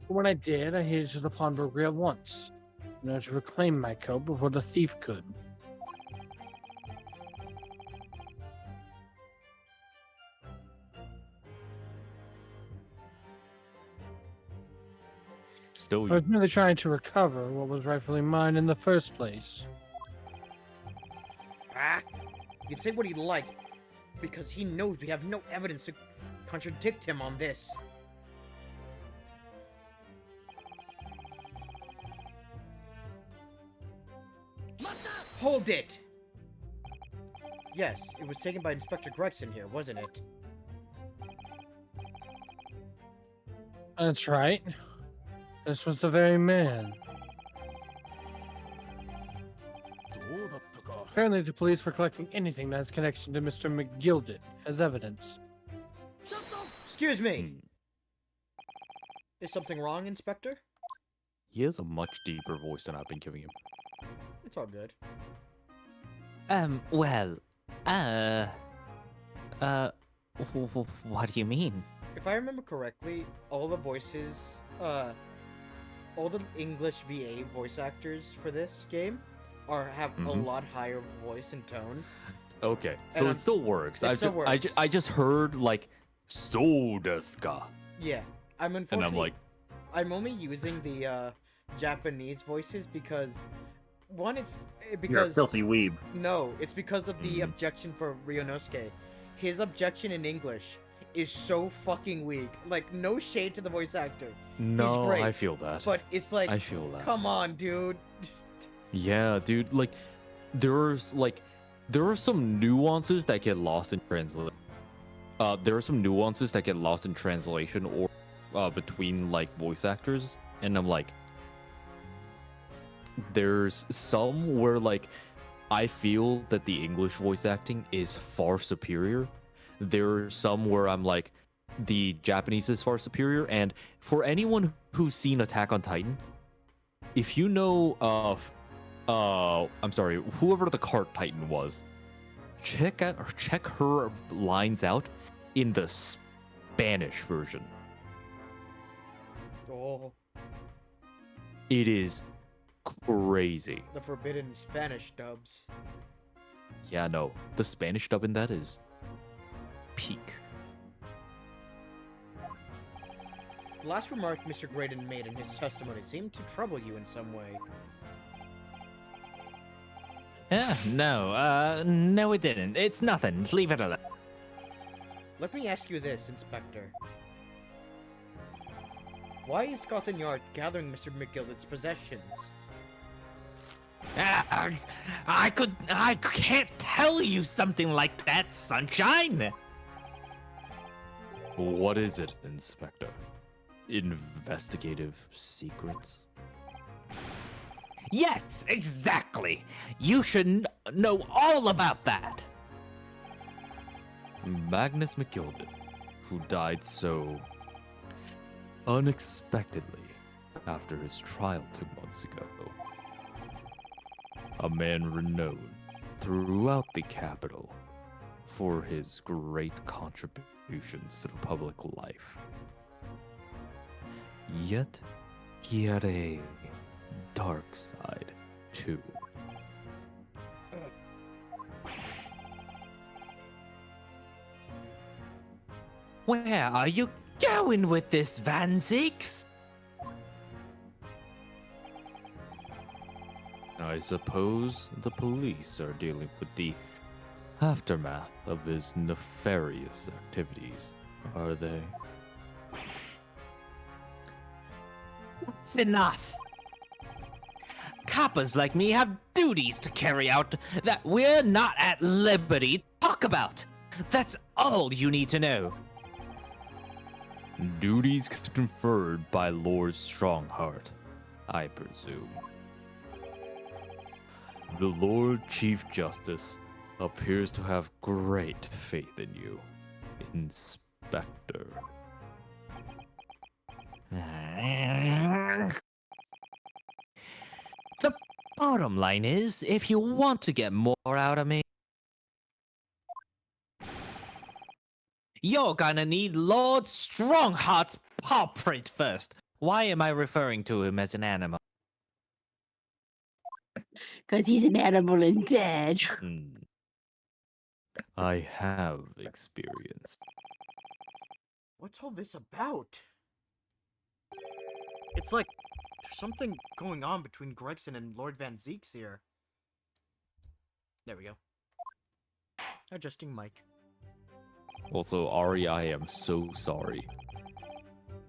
[SPEAKER 9] But when I did, I headed to the pawnbroker at once, in order to reclaim my coat before the thief could.
[SPEAKER 2] Still,
[SPEAKER 9] I was merely trying to recover what was rightfully mine in the first place.
[SPEAKER 1] Ah, you can say what he likes, because he knows we have no evidence to contradict him on this. Hold it! Yes, it was taken by Inspector Gregson here, wasn't it?
[SPEAKER 9] That's right. This was the very man. Apparently, the police were collecting anything that has connection to Mr. McGilded as evidence.
[SPEAKER 1] Excuse me! Is something wrong, Inspector?
[SPEAKER 2] he has a much deeper voice than I've been giving him.
[SPEAKER 1] It's all good.
[SPEAKER 6] Well, what do you mean?
[SPEAKER 1] If I remember correctly, all the voices, all the English VA voice actors for this game have a lot higher voice and tone.
[SPEAKER 2] Okay, so
[SPEAKER 1] And
[SPEAKER 2] it still works.
[SPEAKER 1] it still works.
[SPEAKER 2] I just heard like so desu ka,
[SPEAKER 1] Yeah, I'm
[SPEAKER 2] and
[SPEAKER 1] unfortunately.
[SPEAKER 2] I'm like,
[SPEAKER 1] I'm only using the Japanese voices because one, it's
[SPEAKER 4] You're a
[SPEAKER 1] because
[SPEAKER 4] filthy weeb.
[SPEAKER 1] no, it's because of the objection for Ryonosuke. His objection in English is so fucking weak. Like, no shade to the voice actor.
[SPEAKER 2] no,
[SPEAKER 1] great,
[SPEAKER 2] I feel that.
[SPEAKER 1] But it's like,
[SPEAKER 2] I feel that.
[SPEAKER 1] come on, dude.
[SPEAKER 2] Yeah, dude, like there are some nuances that get lost in translation. There are some nuances that get lost in translation or between like voice actors, and I'm like, there's some where like I feel that the English voice acting is far superior. There are some where I'm like, the Japanese is far superior. And for anyone who's seen Attack on Titan, if you know of I'm sorry, whoever the cart titan was, check her lines out in the Spanish version.
[SPEAKER 1] Oh,
[SPEAKER 2] It is crazy.
[SPEAKER 1] the forbidden Spanish dubs.
[SPEAKER 2] Yeah, no, the Spanish dub in that is peak.
[SPEAKER 1] The last remark Mr. Graydon made in his testimony seemed to trouble you in some way.
[SPEAKER 6] No, it didn't. It's nothing. Leave it alone.
[SPEAKER 1] Let me ask you this, Inspector. Why is Scotland Yard gathering Mr. McGillet's possessions?
[SPEAKER 6] I can't tell you something like that, Sunshine.
[SPEAKER 2] What is it, Inspector? Investigative secrets?
[SPEAKER 6] Yes, exactly. You should know all about that.
[SPEAKER 2] Magnus McGilded, who died so unexpectedly after his trial 2 months ago. A man renowned throughout the capital for his great contributions to the public life. Yet, he had a dark side, too.
[SPEAKER 6] Where are you going with this, Van Zeeks?
[SPEAKER 2] I suppose the police are dealing with the aftermath of his nefarious activities, are they?
[SPEAKER 6] That's enough. Coppers like me have duties to carry out that we're not at liberty to talk about. That's all you need to know.
[SPEAKER 2] Duties conferred by Lord Strongheart, I presume. The Lord Chief Justice appears to have great faith in you, Inspector.
[SPEAKER 6] The bottom line is, if you want to get more out of me, you're gonna need Lord Strongheart's paw print first. Why am I referring to him as an animal?
[SPEAKER 3] Because he's an animal in bed.
[SPEAKER 2] Hmm. I have experience.
[SPEAKER 1] What's all this about? It's like there's something going on between Gregson and Lord Van Zeeks here. There we go. Adjusting mic.
[SPEAKER 2] Also, Ari, I am so sorry.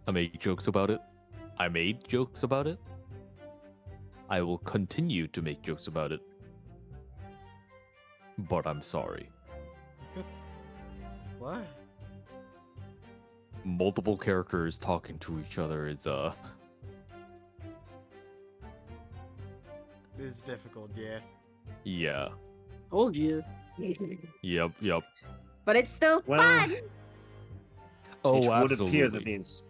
[SPEAKER 2] I made jokes about it. I made jokes about it. I will continue to make jokes about it. But I'm sorry.
[SPEAKER 1] What?
[SPEAKER 2] Multiple characters talking to each other is
[SPEAKER 1] It's difficult, yeah.
[SPEAKER 2] yeah.
[SPEAKER 3] Told you.
[SPEAKER 2] Yep.
[SPEAKER 3] But it's still
[SPEAKER 4] Well,
[SPEAKER 3] fun.
[SPEAKER 2] Oh,
[SPEAKER 4] it would
[SPEAKER 2] absolutely.
[SPEAKER 4] appear that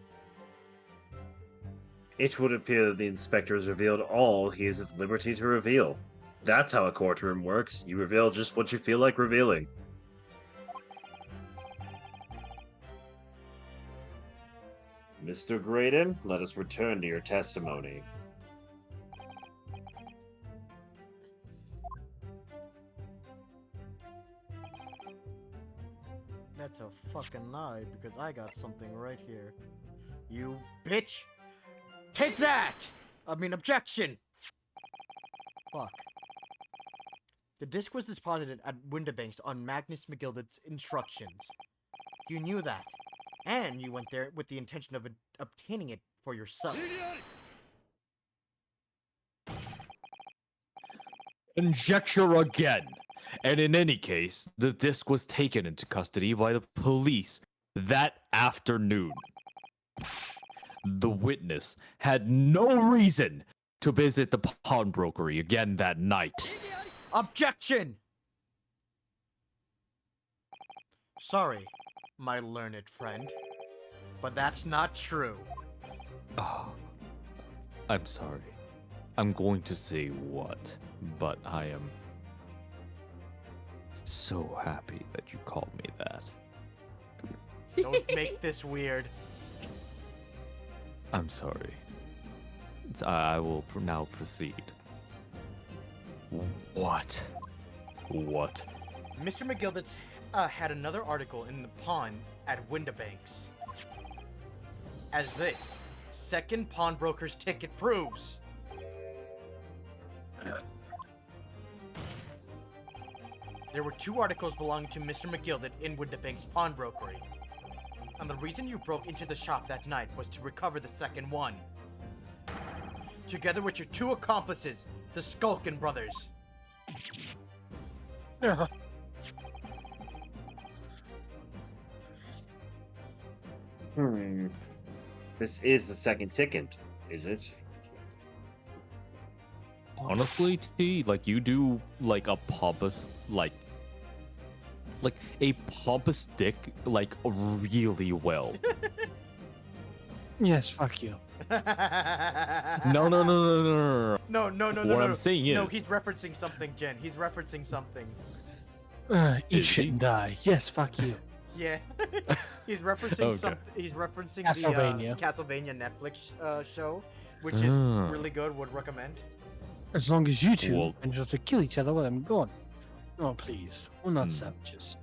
[SPEAKER 4] it would appear that the inspector has revealed all he is at liberty to reveal. That's how a courtroom works. You reveal just what you feel like revealing. Mr. Graydon, let us return to your testimony.
[SPEAKER 1] That's a fucking lie, because I got something right here. You bitch! Take that! I mean, objection! Fuck. The disc was deposited at Windibanks on Magnus McGilded's instructions. You knew that. And you went there with the intention of obtaining it for yourself.
[SPEAKER 2] Conjecture again. And in any case, the disc was taken into custody by the police that afternoon. The witness had no reason to visit the pawnbrokery again that night.
[SPEAKER 1] Objection! Sorry, my learned friend, but that's not true.
[SPEAKER 2] Oh, I'm sorry. I'm going to say what, but I am so happy that you called me that.
[SPEAKER 1] Don't make this weird.
[SPEAKER 2] I'm sorry. I will now proceed. What? What?
[SPEAKER 1] Mr. McGilded's had another article in the pawn at Windibanks. As this second pawnbroker's ticket proves. There were 2 articles belonging to Mr. McGilded in Windibanks pawnbrokery. And the reason you broke into the shop that night was to recover the second one. Together with your 2 accomplices, the Skulkin brothers.
[SPEAKER 9] Yeah.
[SPEAKER 4] This is the second ticket, is it?
[SPEAKER 2] Honestly, T, like you do like a pompous like a pompous dick like really well.
[SPEAKER 9] Yes, fuck you.
[SPEAKER 2] No.
[SPEAKER 1] No.
[SPEAKER 2] What I'm saying is,
[SPEAKER 1] No, he's referencing something, Jen. He's referencing something.
[SPEAKER 9] Eat
[SPEAKER 2] Is
[SPEAKER 9] shit
[SPEAKER 2] he?
[SPEAKER 9] and die. Yes, fuck you.
[SPEAKER 1] Yeah. He's referencing
[SPEAKER 2] Okay.
[SPEAKER 1] something. He's referencing
[SPEAKER 9] Castlevania.
[SPEAKER 1] the Castlevania Netflix show, which is
[SPEAKER 2] Ah.
[SPEAKER 1] really good. Would recommend.
[SPEAKER 9] As long as you two
[SPEAKER 2] Well-
[SPEAKER 9] and just to kill each other while I'm gone. Oh, please. We're not
[SPEAKER 2] Hmm.
[SPEAKER 9] savages.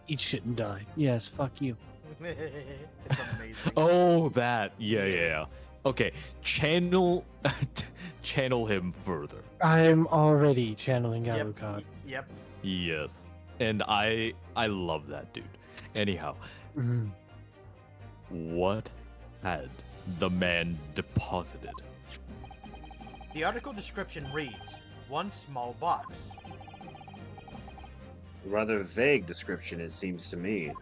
[SPEAKER 9] Eat shit and die. Yes, fuck you.
[SPEAKER 1] It's amazing.
[SPEAKER 2] oh, that, yeah. Okay, channel him further.
[SPEAKER 9] I'm already channeling
[SPEAKER 1] Yep.
[SPEAKER 9] Alucard.
[SPEAKER 1] Yep.
[SPEAKER 2] Yes, and I love that dude. Anyhow,
[SPEAKER 9] Mhm.
[SPEAKER 2] what had the man deposited?
[SPEAKER 1] The article description reads: 1 small box.
[SPEAKER 4] Rather vague description, it seems to me.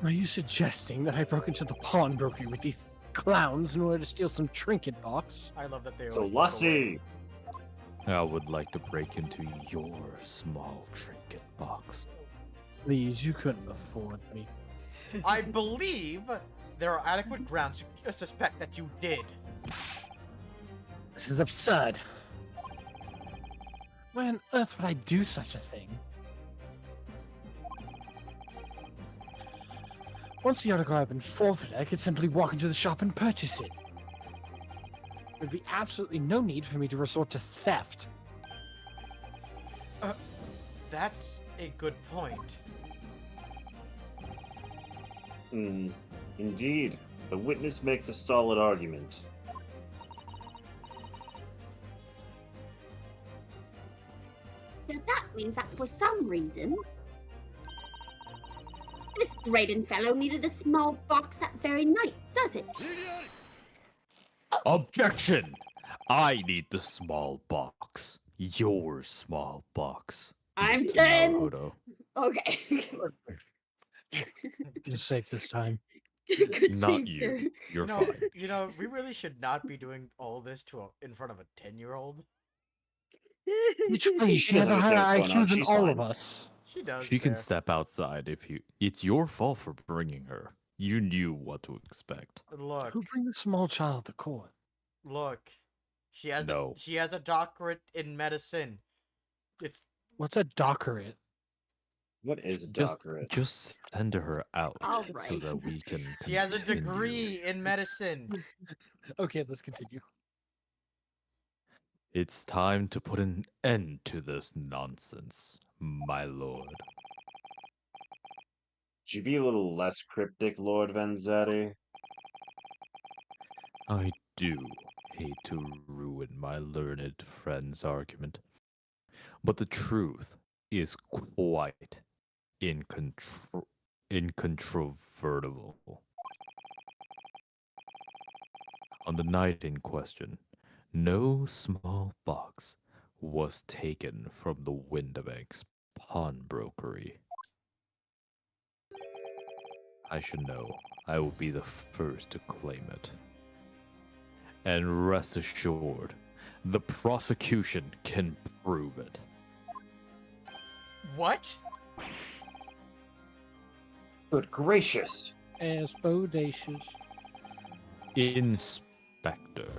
[SPEAKER 9] Are you suggesting that I broke into the pawnbrokery with these clowns in order to steal some trinket box?
[SPEAKER 1] I love that they
[SPEAKER 4] So
[SPEAKER 1] always talk away.
[SPEAKER 4] Lassie!
[SPEAKER 2] I would like to break into your small trinket box.
[SPEAKER 9] Please, you couldn't afford me.
[SPEAKER 1] I believe there are adequate grounds to suspect that you did.
[SPEAKER 9] This is absurd. Why on earth would I do such a thing? Once the article had been forfeited, I could simply walk into the shop and purchase it. There'd be absolutely no need for me to resort to theft.
[SPEAKER 1] That's a good point.
[SPEAKER 4] Indeed. The witness makes a solid argument.
[SPEAKER 3] So that means that for some reason, this Graydon fellow needed a small box that very night, does it?
[SPEAKER 2] Objection! I need the small box. Your small box.
[SPEAKER 3] I'm
[SPEAKER 2] Mr.
[SPEAKER 3] done.
[SPEAKER 2] Naruto.
[SPEAKER 3] Okay.
[SPEAKER 9] You're safe this time.
[SPEAKER 3] Good
[SPEAKER 2] Not
[SPEAKER 3] save
[SPEAKER 2] you.
[SPEAKER 3] there.
[SPEAKER 2] You're
[SPEAKER 1] You know,
[SPEAKER 2] fine.
[SPEAKER 1] we really should not be doing all this in front of a 10-year-old.
[SPEAKER 9] Please, she has
[SPEAKER 4] doesn't
[SPEAKER 9] a
[SPEAKER 4] understand
[SPEAKER 9] higher
[SPEAKER 4] what's going on.
[SPEAKER 9] IQ than
[SPEAKER 4] She's
[SPEAKER 9] all
[SPEAKER 4] fine.
[SPEAKER 9] of us.
[SPEAKER 1] She does.
[SPEAKER 2] She can
[SPEAKER 1] fair.
[SPEAKER 2] step outside if you. It's your fault for bringing her. You knew what to expect.
[SPEAKER 1] Look,
[SPEAKER 9] Who brings a small child to court?
[SPEAKER 1] look. She has
[SPEAKER 2] No.
[SPEAKER 1] she has a doctorate in medicine. It's
[SPEAKER 9] What's a doctorate?
[SPEAKER 4] What is a
[SPEAKER 2] Just,
[SPEAKER 4] doctorate?
[SPEAKER 2] just send her out
[SPEAKER 3] All
[SPEAKER 2] so
[SPEAKER 3] right.
[SPEAKER 2] that we can.
[SPEAKER 1] she has a
[SPEAKER 2] continue.
[SPEAKER 1] degree in medicine.
[SPEAKER 9] Okay, let's continue.
[SPEAKER 2] It's time to put an end to this nonsense, my lord.
[SPEAKER 4] Could you be a little less cryptic, Lord Vanzetti?
[SPEAKER 2] I do hate to ruin my learned friend's argument, but the truth is quite incontrovertible. On the night in question, no small box was taken from the Windibank's pawnbrokery. I should know. I will be the first to claim it. And rest assured, the prosecution can prove it.
[SPEAKER 1] What?
[SPEAKER 4] Good gracious!
[SPEAKER 9] As bodacious.
[SPEAKER 2] Inspector,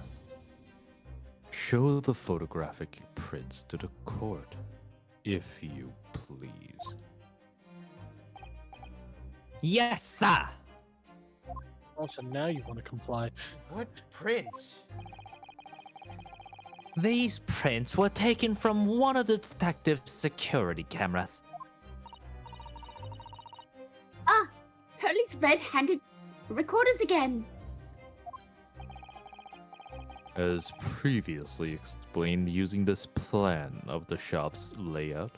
[SPEAKER 2] show the photographic prints to the court, if you please.
[SPEAKER 6] Yes, sir.
[SPEAKER 9] Also, now you want to comply.
[SPEAKER 1] What prince?
[SPEAKER 6] These prints were taken from one of the detective's security cameras.
[SPEAKER 3] Ah, Pearlie's red-handed recorders again.
[SPEAKER 2] As previously explained, using this plan of the shop's layout,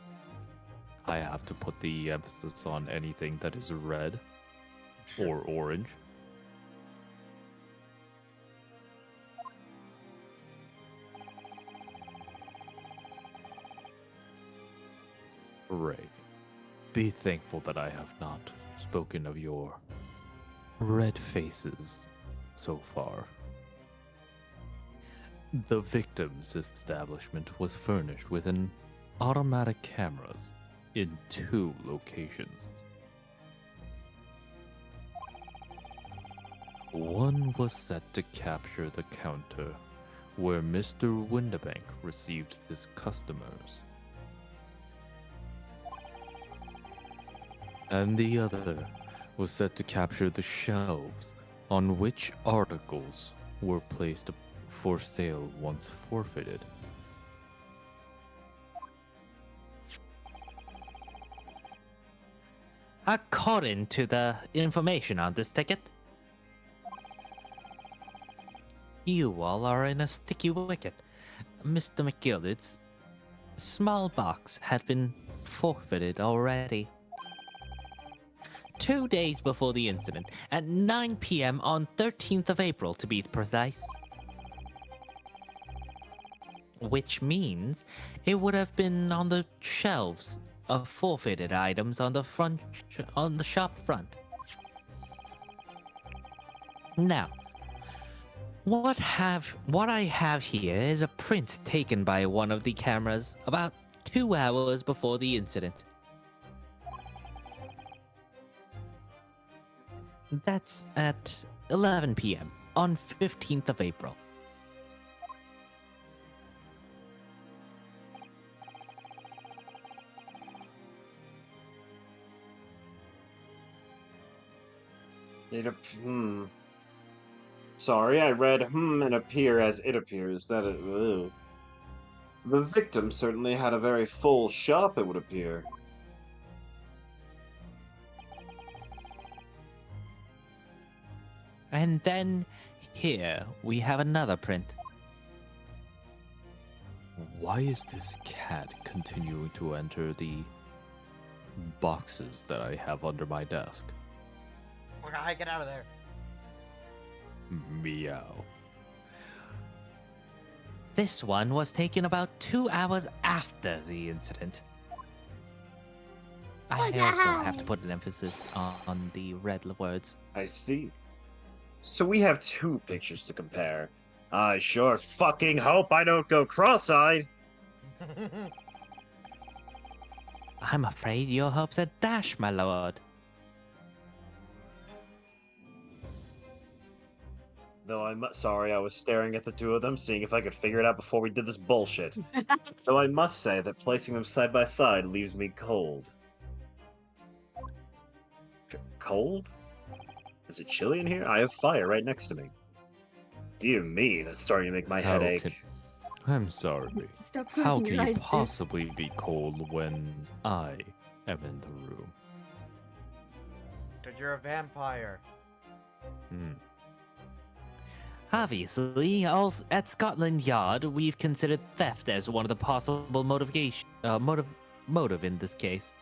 [SPEAKER 2] I have to put the emphasis on anything that is red or orange. Ray, be thankful that I have not spoken of your red faces so far. The victim's establishment was furnished with an automatic cameras in 2 locations. One was set to capture the counter where Mr. Windibank received his customers. And the other was set to capture the shelves on which articles were placed for sale once forfeited.
[SPEAKER 6] According to the information on this ticket, you all are in a sticky wicket. Mr. McGillicud's small box had been forfeited already. 2 days before the incident, at 9 p.m. on 13th of April to be precise. Which means it would have been on the shelves of forfeited items on the shop front. Now, What I have here is a print taken by one of the cameras about 2 hours before the incident. That's at 11 p.m. on 15th of April.
[SPEAKER 4] Sorry, I read and appear as it appears. Ugh. The victim certainly had a very full shop, it would appear.
[SPEAKER 6] And then here we have another print.
[SPEAKER 2] Why is this cat continuing to enter the boxes that I have under my desk?
[SPEAKER 1] Guy, get out of there.
[SPEAKER 2] Meow.
[SPEAKER 6] This one was taken about 2 hours after the incident. I also have to put an emphasis on the red words.
[SPEAKER 4] I see. So we have 2 pictures to compare. I sure fucking hope I don't go cross-eyed.
[SPEAKER 6] I'm afraid your hopes are dashed, my lord.
[SPEAKER 4] Though sorry, I was staring at the 2 of them, seeing if I could figure it out before we did this bullshit. Though I must say that placing them side by side leaves me cold. Cold? Is it chilly in here? I have fire right next to me. Dear me, that's starting to make my head ache.
[SPEAKER 2] I'm sorry.
[SPEAKER 3] Stop
[SPEAKER 2] How
[SPEAKER 3] closing
[SPEAKER 2] can
[SPEAKER 3] your
[SPEAKER 2] you
[SPEAKER 3] eyes, dude.
[SPEAKER 2] possibly be cold when I am in the room?
[SPEAKER 1] Because you're a vampire.
[SPEAKER 6] Obviously, at Scotland Yard, we've considered theft as one of the possible motive in this case.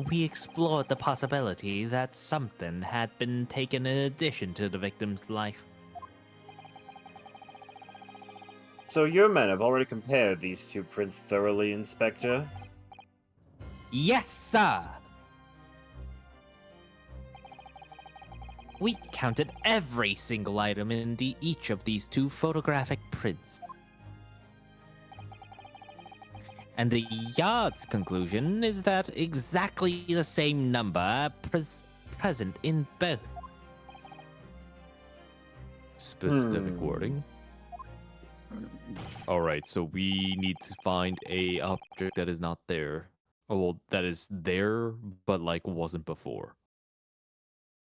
[SPEAKER 6] We explored the possibility that something had been taken in addition to the victim's life.
[SPEAKER 4] So your men have already compared these 2 prints thoroughly, Inspector?
[SPEAKER 6] Yes, sir! We counted every single item in each of these 2 photographic prints. And the Yard's conclusion is that exactly the same number present in both.
[SPEAKER 2] Specific wording. Alright, so we need to find a object that is not there. Oh, well, that is there, but like wasn't before.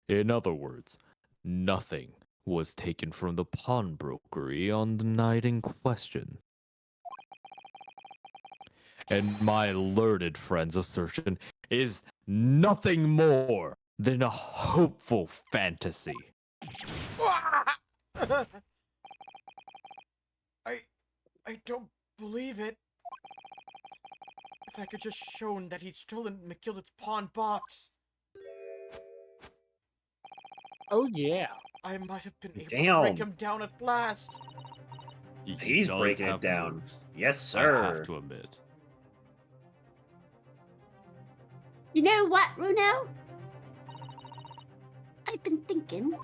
[SPEAKER 2] In other words, nothing was taken from the pawnbrokery on the night in question. And my learned friend's assertion is nothing more than a hopeful fantasy.
[SPEAKER 1] I don't believe it. If I could just shown that he'd stolen McGilded's pawn box,
[SPEAKER 9] Oh yeah.
[SPEAKER 1] I might have been able to
[SPEAKER 4] Damn.
[SPEAKER 1] break him down at last.
[SPEAKER 4] He's
[SPEAKER 2] does
[SPEAKER 4] breaking it
[SPEAKER 2] have
[SPEAKER 4] down.
[SPEAKER 2] moves,
[SPEAKER 4] Yes,
[SPEAKER 2] I
[SPEAKER 4] sir.
[SPEAKER 2] have to admit.
[SPEAKER 3] You know what, Runo? I've been thinking.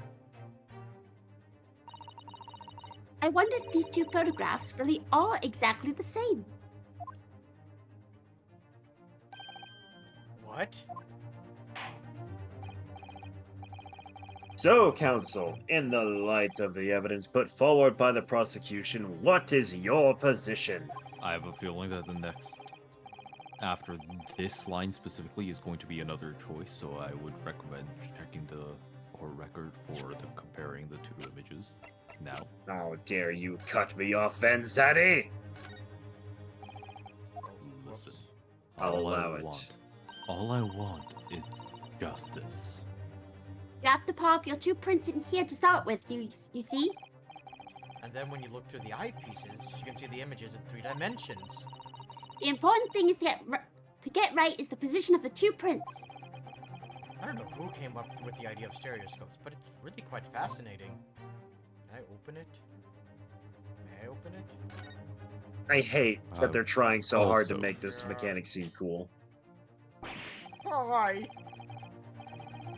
[SPEAKER 3] I wonder if these 2 photographs really are exactly the same.
[SPEAKER 1] What?
[SPEAKER 4] So, counsel, in the light of the evidence put forward by the prosecution, what is your position?
[SPEAKER 2] I have a feeling that the next, after this line specifically, is going to be another choice, so I would recommend checking the court record for the comparing the 2 images now.
[SPEAKER 4] How dare you cut me off, Vanzetti?
[SPEAKER 2] Listen,
[SPEAKER 4] I'll
[SPEAKER 2] all
[SPEAKER 4] allow
[SPEAKER 2] I
[SPEAKER 4] it.
[SPEAKER 2] want is justice.
[SPEAKER 3] You have to pop your 2 prints in here to start with, you see?
[SPEAKER 1] And then when you look through the eyepieces, you can see the images in 3 dimensions.
[SPEAKER 3] The important thing is to get right is the position of the 2 prints.
[SPEAKER 1] I don't know who came up with the idea of stereoscopes, but it's really quite fascinating. Can I open it? May I open it?
[SPEAKER 4] I hate that they're trying so hard to
[SPEAKER 2] also-
[SPEAKER 4] make this mechanic seem cool.
[SPEAKER 1] Hi!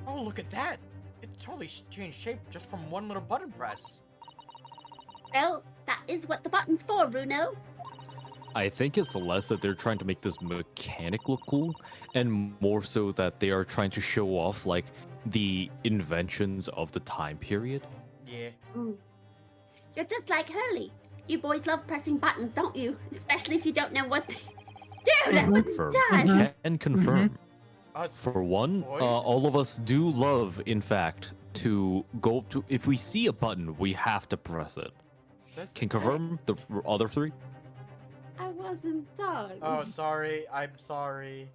[SPEAKER 1] Oh, look at that! It totally changed shape just from one little button press.
[SPEAKER 3] Well, that is what the button's for, Bruno.
[SPEAKER 2] I think it's less that they're trying to make this mechanic look cool, and more so that they are trying to show off like the inventions of the time period.
[SPEAKER 1] Yeah.
[SPEAKER 3] You're just like Hurley. You boys love pressing buttons, don't you? Especially if you don't know what they do. That was
[SPEAKER 2] Confirm.
[SPEAKER 3] done.
[SPEAKER 2] Can confirm.
[SPEAKER 1] Us
[SPEAKER 2] For one,
[SPEAKER 1] boys?
[SPEAKER 2] all of us do love, in fact, to go to. If we see a button, we have to press it.
[SPEAKER 1] Says the
[SPEAKER 2] Can
[SPEAKER 1] cat.
[SPEAKER 2] confirm the other three?
[SPEAKER 3] I wasn't done.
[SPEAKER 1] Oh, sorry. I'm sorry.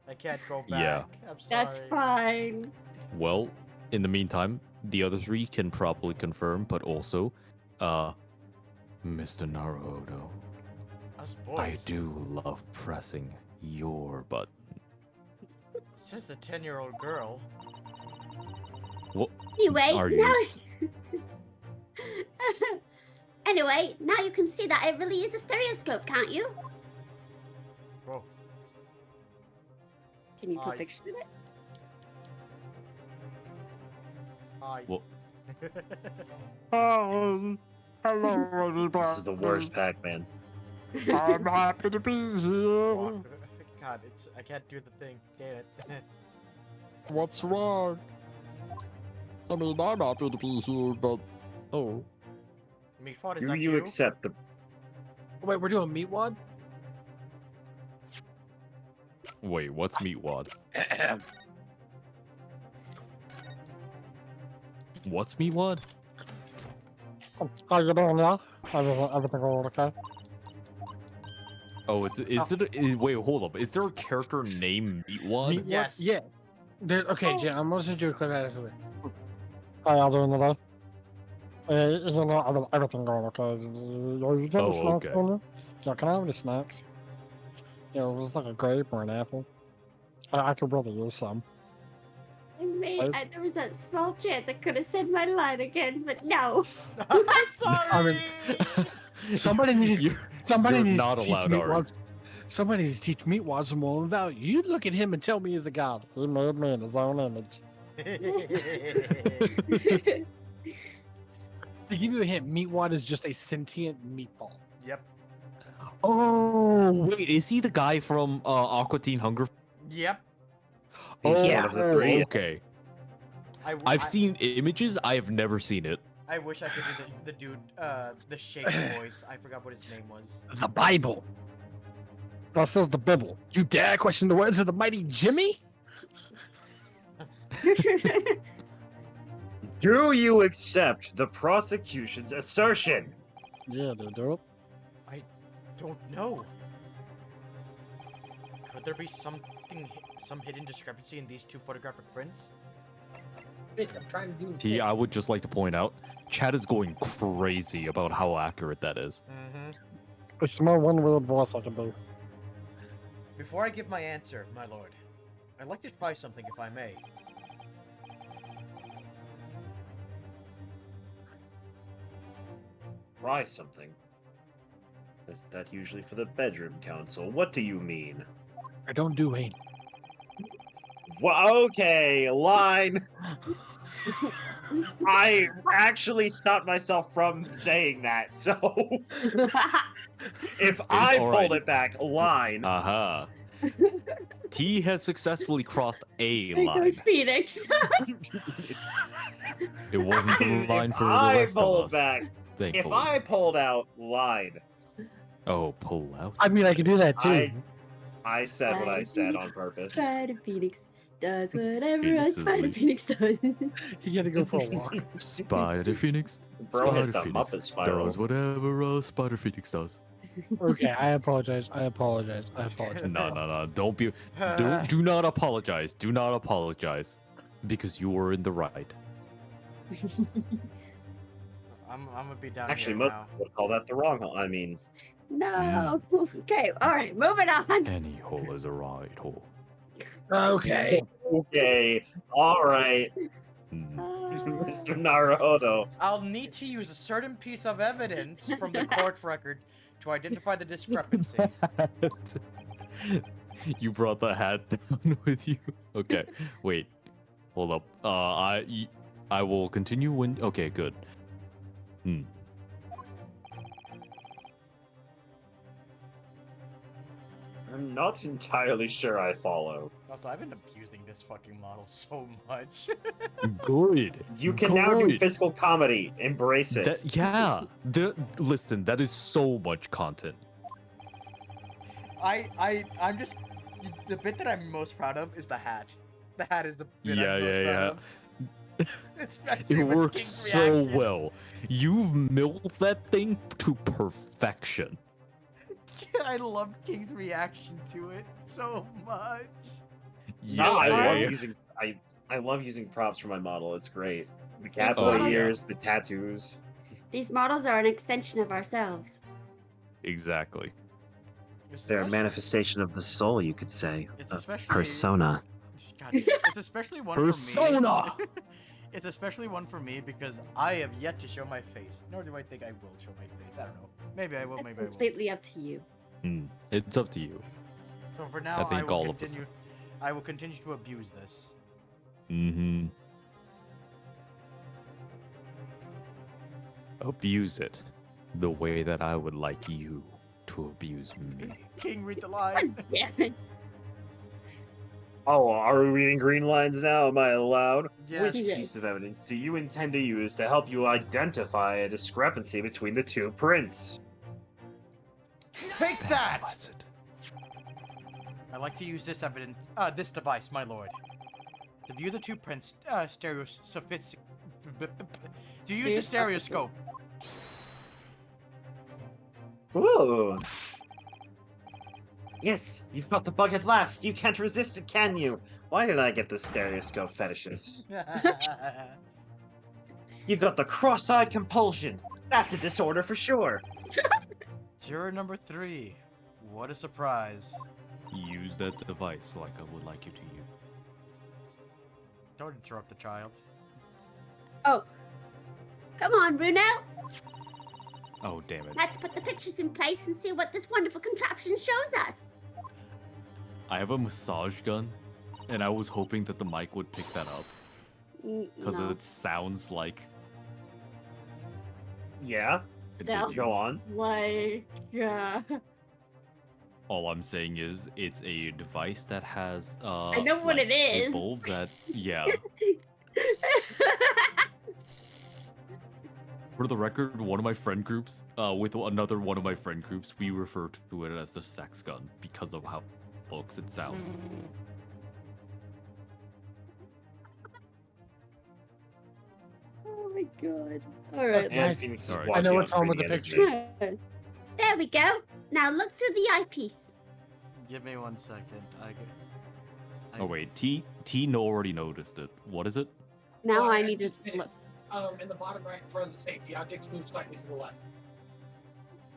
[SPEAKER 1] I can't go back.
[SPEAKER 2] Yeah.
[SPEAKER 1] I'm sorry.
[SPEAKER 3] That's fine.
[SPEAKER 2] Well, in the meantime, the other three can probably confirm, but also, Mr. Naruto,
[SPEAKER 1] Us boys.
[SPEAKER 2] I do love pressing your button.
[SPEAKER 1] Says the 10-year-old girl.
[SPEAKER 2] What
[SPEAKER 3] Anyway,
[SPEAKER 2] are
[SPEAKER 3] now...
[SPEAKER 2] you?
[SPEAKER 3] Anyway, now you can see that it really is a stereoscope, can't you?
[SPEAKER 1] Bro.
[SPEAKER 3] Can you put
[SPEAKER 1] Aye.
[SPEAKER 3] pictures of it?
[SPEAKER 1] Hi.
[SPEAKER 2] Well,
[SPEAKER 5] Hello, everybody.
[SPEAKER 4] This is the worst Pac-Man.
[SPEAKER 5] I'm happy to be here.
[SPEAKER 1] God, I can't do the thing. Damn it.
[SPEAKER 5] What's wrong? I mean, I'm happy to be here, but oh,
[SPEAKER 1] Meatwad, is
[SPEAKER 4] Do
[SPEAKER 1] that
[SPEAKER 4] you accept the
[SPEAKER 9] Wait, we're doing Meatwad?
[SPEAKER 2] wait, what's Meatwad? What's Meatwad?
[SPEAKER 9] How you doing now? Everything going okay?
[SPEAKER 2] Oh, wait, hold up. Is there a character named Meatwad?
[SPEAKER 9] Meatwad?
[SPEAKER 1] Yes.
[SPEAKER 9] Yeah. Okay, Jen, I'm gonna send you a clip out of it. How y'all doing today? You know, everything going okay. You got
[SPEAKER 2] Oh,
[SPEAKER 9] any snacks
[SPEAKER 2] okay.
[SPEAKER 9] on you? Yeah, can I have any snacks? You know, just like a grape or an apple. I could really use some.
[SPEAKER 3] And me,
[SPEAKER 9] Right.
[SPEAKER 3] there was that small chance I could have said my line again, but no.
[SPEAKER 1] I'm sorry.
[SPEAKER 9] I mean, Somebody needs
[SPEAKER 2] You're
[SPEAKER 9] somebody needs
[SPEAKER 2] not
[SPEAKER 9] to teach
[SPEAKER 2] allowed, Ari.
[SPEAKER 9] Meatwad. Somebody needs to teach Meatwad some more value. You look at him and tell me he's a god. He made me in his own image. To give you a hint, Meatwad is just a sentient meatball.
[SPEAKER 1] Yep.
[SPEAKER 2] Oh, wait, is he the guy from Aqua Teen Hunger?
[SPEAKER 1] Yep.
[SPEAKER 4] He's
[SPEAKER 2] Oh,
[SPEAKER 4] one of the three.
[SPEAKER 2] Okay.
[SPEAKER 1] I've
[SPEAKER 2] I've seen images. I have never seen it.
[SPEAKER 1] I wish I could do the dude, the shake voice. I forgot what his name was.
[SPEAKER 9] The Bible. That says the Bible. You dare question the words of the mighty Jimmy?
[SPEAKER 4] Do you accept the prosecution's assertion?
[SPEAKER 9] Yeah, they do it.
[SPEAKER 1] I don't know. Could there be some hidden discrepancy in these two photographic prints?
[SPEAKER 9] Bitch, I'm trying to do
[SPEAKER 2] T, I would just like to point out, Chad is going crazy about how accurate that is.
[SPEAKER 1] Mm-hmm.
[SPEAKER 9] It's my one weird voice I can do.
[SPEAKER 1] Before I give my answer, my lord, I'd like to try something if I may.
[SPEAKER 4] Try something. Is that usually for the bedroom council? What do you mean?
[SPEAKER 9] I don't do ain't.
[SPEAKER 4] Well, okay, line. I actually stopped myself from saying that, so if I
[SPEAKER 2] all right.
[SPEAKER 4] pulled it back, line.
[SPEAKER 2] Aha. T has successfully crossed a
[SPEAKER 3] There
[SPEAKER 2] line.
[SPEAKER 3] goes Phoenix.
[SPEAKER 2] It wasn't the line
[SPEAKER 4] If
[SPEAKER 2] for the
[SPEAKER 4] I
[SPEAKER 2] rest of
[SPEAKER 4] pulled
[SPEAKER 2] us.
[SPEAKER 4] back, if
[SPEAKER 2] Thankfully.
[SPEAKER 4] I pulled out line,
[SPEAKER 2] Oh, pull out.
[SPEAKER 9] I mean, I can do that too.
[SPEAKER 4] I said what I said on purpose.
[SPEAKER 3] Spider Phoenix does whatever
[SPEAKER 2] Phoenix
[SPEAKER 3] a
[SPEAKER 2] is
[SPEAKER 3] Spider
[SPEAKER 2] weak.
[SPEAKER 3] Phoenix does.
[SPEAKER 9] You gotta go for a walk.
[SPEAKER 2] Spider Phoenix.
[SPEAKER 4] Bro
[SPEAKER 2] Spider
[SPEAKER 4] hit the
[SPEAKER 2] Phoenix
[SPEAKER 4] Muppet spiral.
[SPEAKER 2] does whatever a Spider Phoenix does.
[SPEAKER 9] Okay, I apologize. I apologize. I apologize.
[SPEAKER 2] No. Do not apologize. Do not apologize. Because you were in the right.
[SPEAKER 1] I'm gonna be down
[SPEAKER 4] Actually,
[SPEAKER 1] here
[SPEAKER 4] most
[SPEAKER 1] now.
[SPEAKER 4] would call that the wrong. I mean,
[SPEAKER 3] No. Okay, alright, moving on.
[SPEAKER 2] Any hole is a right hole.
[SPEAKER 9] Okay.
[SPEAKER 4] okay, all right,
[SPEAKER 2] Mm.
[SPEAKER 4] Mr. Naruto.
[SPEAKER 1] I'll need to use a certain piece of evidence from the court record to identify the discrepancy.
[SPEAKER 2] You brought the hat down with you. Okay, wait. Hold up. I will continue when. Okay, good.
[SPEAKER 4] I'm not entirely sure I follow.
[SPEAKER 1] Also, I've been abusing this fucking model so much.
[SPEAKER 2] Good.
[SPEAKER 4] You can now do
[SPEAKER 2] Good.
[SPEAKER 4] physical comedy. Embrace it.
[SPEAKER 2] Yeah. Listen, that is so much content.
[SPEAKER 1] I'm just the bit that I'm most proud of is the hat. The hat is the bit
[SPEAKER 2] Yeah,
[SPEAKER 1] I'm most
[SPEAKER 2] yeah,
[SPEAKER 1] proud
[SPEAKER 2] yeah.
[SPEAKER 1] of. Especially
[SPEAKER 2] It
[SPEAKER 1] with
[SPEAKER 2] works
[SPEAKER 1] King's
[SPEAKER 2] so
[SPEAKER 1] reaction.
[SPEAKER 2] well. You've milked that thing to perfection.
[SPEAKER 1] I loved King's reaction to it so much.
[SPEAKER 4] No, I
[SPEAKER 2] Yeah,
[SPEAKER 4] love
[SPEAKER 2] yeah.
[SPEAKER 4] using I love using props for my model. It's great. The
[SPEAKER 3] It's
[SPEAKER 4] cat
[SPEAKER 2] Oh,
[SPEAKER 4] boy
[SPEAKER 2] yeah.
[SPEAKER 4] ears, the tattoos.
[SPEAKER 3] These models are an extension of ourselves.
[SPEAKER 2] Exactly.
[SPEAKER 4] They're a
[SPEAKER 1] Especially-
[SPEAKER 4] manifestation of the soul, you could say.
[SPEAKER 1] It's
[SPEAKER 4] A
[SPEAKER 1] especially
[SPEAKER 4] persona.
[SPEAKER 1] God, it's especially one for
[SPEAKER 9] Persona!
[SPEAKER 1] me. It's especially one for me because I have yet to show my face. Nor do I think I will show my face. I don't know. Maybe I will.
[SPEAKER 3] That's
[SPEAKER 1] Maybe I won't.
[SPEAKER 3] completely up to you.
[SPEAKER 2] It's up to you.
[SPEAKER 1] So for now, I
[SPEAKER 2] think
[SPEAKER 1] will
[SPEAKER 2] all of us
[SPEAKER 1] continue. I will continue to abuse this.
[SPEAKER 2] Mm-hmm. Abuse it the way that I would like you to abuse me.
[SPEAKER 1] King, read the
[SPEAKER 3] God
[SPEAKER 1] line.
[SPEAKER 3] damn it.
[SPEAKER 4] Oh, are we reading green lines now? Am I allowed? Which
[SPEAKER 1] Yes.
[SPEAKER 4] piece of evidence do you intend to use to help you identify a discrepancy between the two prints?
[SPEAKER 1] Take that!
[SPEAKER 2] Blessed.
[SPEAKER 1] I like to use this evidence, this device, my lord, to view the two prints, to use the stereoscope.
[SPEAKER 4] Ooh. Yes, you've got the bug at last. You can't resist it, can you? Why did I get the stereoscope fetishes? You've got the cross-eyed compulsion. That's a disorder for sure.
[SPEAKER 1] Juror number 3. What a surprise.
[SPEAKER 2] Use that device like I would like you to use.
[SPEAKER 1] Don't interrupt the child.
[SPEAKER 3] Oh. Come on, Bruno.
[SPEAKER 2] Oh, damn it.
[SPEAKER 3] Let's put the pictures in place and see what this wonderful contraption shows us.
[SPEAKER 2] I have a massage gun, and I was hoping that the mic would pick that up because
[SPEAKER 3] No.
[SPEAKER 2] it sounds like.
[SPEAKER 4] Yeah,
[SPEAKER 3] Sounds
[SPEAKER 4] go on.
[SPEAKER 3] like,
[SPEAKER 2] All I'm saying is it's a device that has.
[SPEAKER 3] I know what it
[SPEAKER 2] a
[SPEAKER 3] is.
[SPEAKER 2] bulb that, yeah. For the record, one of my friend groups, with another one of my friend groups, we refer to it as the sex gun because of how looks it sounds.
[SPEAKER 3] Oh my god. Alright,
[SPEAKER 4] And
[SPEAKER 3] let's...
[SPEAKER 4] Phoenix is
[SPEAKER 2] Alright.
[SPEAKER 4] walking
[SPEAKER 9] I know
[SPEAKER 4] on
[SPEAKER 9] what's wrong with
[SPEAKER 4] screen
[SPEAKER 9] the
[SPEAKER 4] again, isn't
[SPEAKER 9] picture.
[SPEAKER 4] he?
[SPEAKER 3] There we go. Now look through the eyepiece.
[SPEAKER 1] Give me 1 second.
[SPEAKER 2] Oh wait, T already noticed it. What is it?
[SPEAKER 3] Now
[SPEAKER 9] Well,
[SPEAKER 3] I
[SPEAKER 9] I
[SPEAKER 3] need to
[SPEAKER 9] just did it.
[SPEAKER 3] look.
[SPEAKER 9] In the bottom right in front of the safe, the objects move slightly to the left.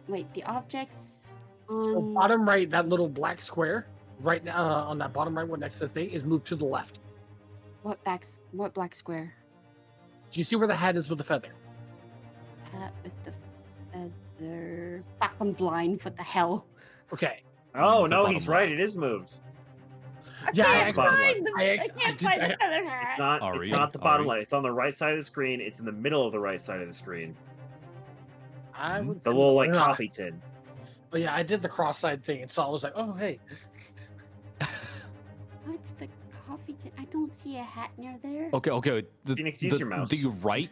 [SPEAKER 3] Wait, the objects
[SPEAKER 9] So
[SPEAKER 3] on...
[SPEAKER 9] bottom right, that little black square, right now on that bottom right one next to the thing, is moved to the left.
[SPEAKER 3] What black square?
[SPEAKER 9] Do you see where the hat is with the feather?
[SPEAKER 3] With the feather... Fuck, I'm blind. What the hell?
[SPEAKER 9] Okay.
[SPEAKER 4] Oh,
[SPEAKER 2] The
[SPEAKER 4] no,
[SPEAKER 2] bottom
[SPEAKER 4] he's right.
[SPEAKER 2] left.
[SPEAKER 4] It is moved.
[SPEAKER 9] Yeah,
[SPEAKER 3] I
[SPEAKER 9] I
[SPEAKER 3] can't
[SPEAKER 4] bottom
[SPEAKER 3] find the,
[SPEAKER 9] I
[SPEAKER 3] I
[SPEAKER 9] actually- I
[SPEAKER 3] can't
[SPEAKER 9] did-
[SPEAKER 3] find
[SPEAKER 9] I-
[SPEAKER 3] the feather hat.
[SPEAKER 4] It's not.
[SPEAKER 2] Ari,
[SPEAKER 4] It's not the bottom
[SPEAKER 2] Ari.
[SPEAKER 4] left. It's on the right side of the screen. It's in the middle of the right side of the screen.
[SPEAKER 9] I
[SPEAKER 2] Mhm.
[SPEAKER 9] would
[SPEAKER 4] The
[SPEAKER 9] say
[SPEAKER 4] little
[SPEAKER 9] no,
[SPEAKER 4] like
[SPEAKER 9] they're not.
[SPEAKER 4] coffee tin.
[SPEAKER 9] But yeah, I did the cross-side thing, and so I was like, oh hey.
[SPEAKER 3] What's the coffee? I don't see a hat near there.
[SPEAKER 2] Okay.
[SPEAKER 4] Phoenix, use your mouse.
[SPEAKER 2] The right,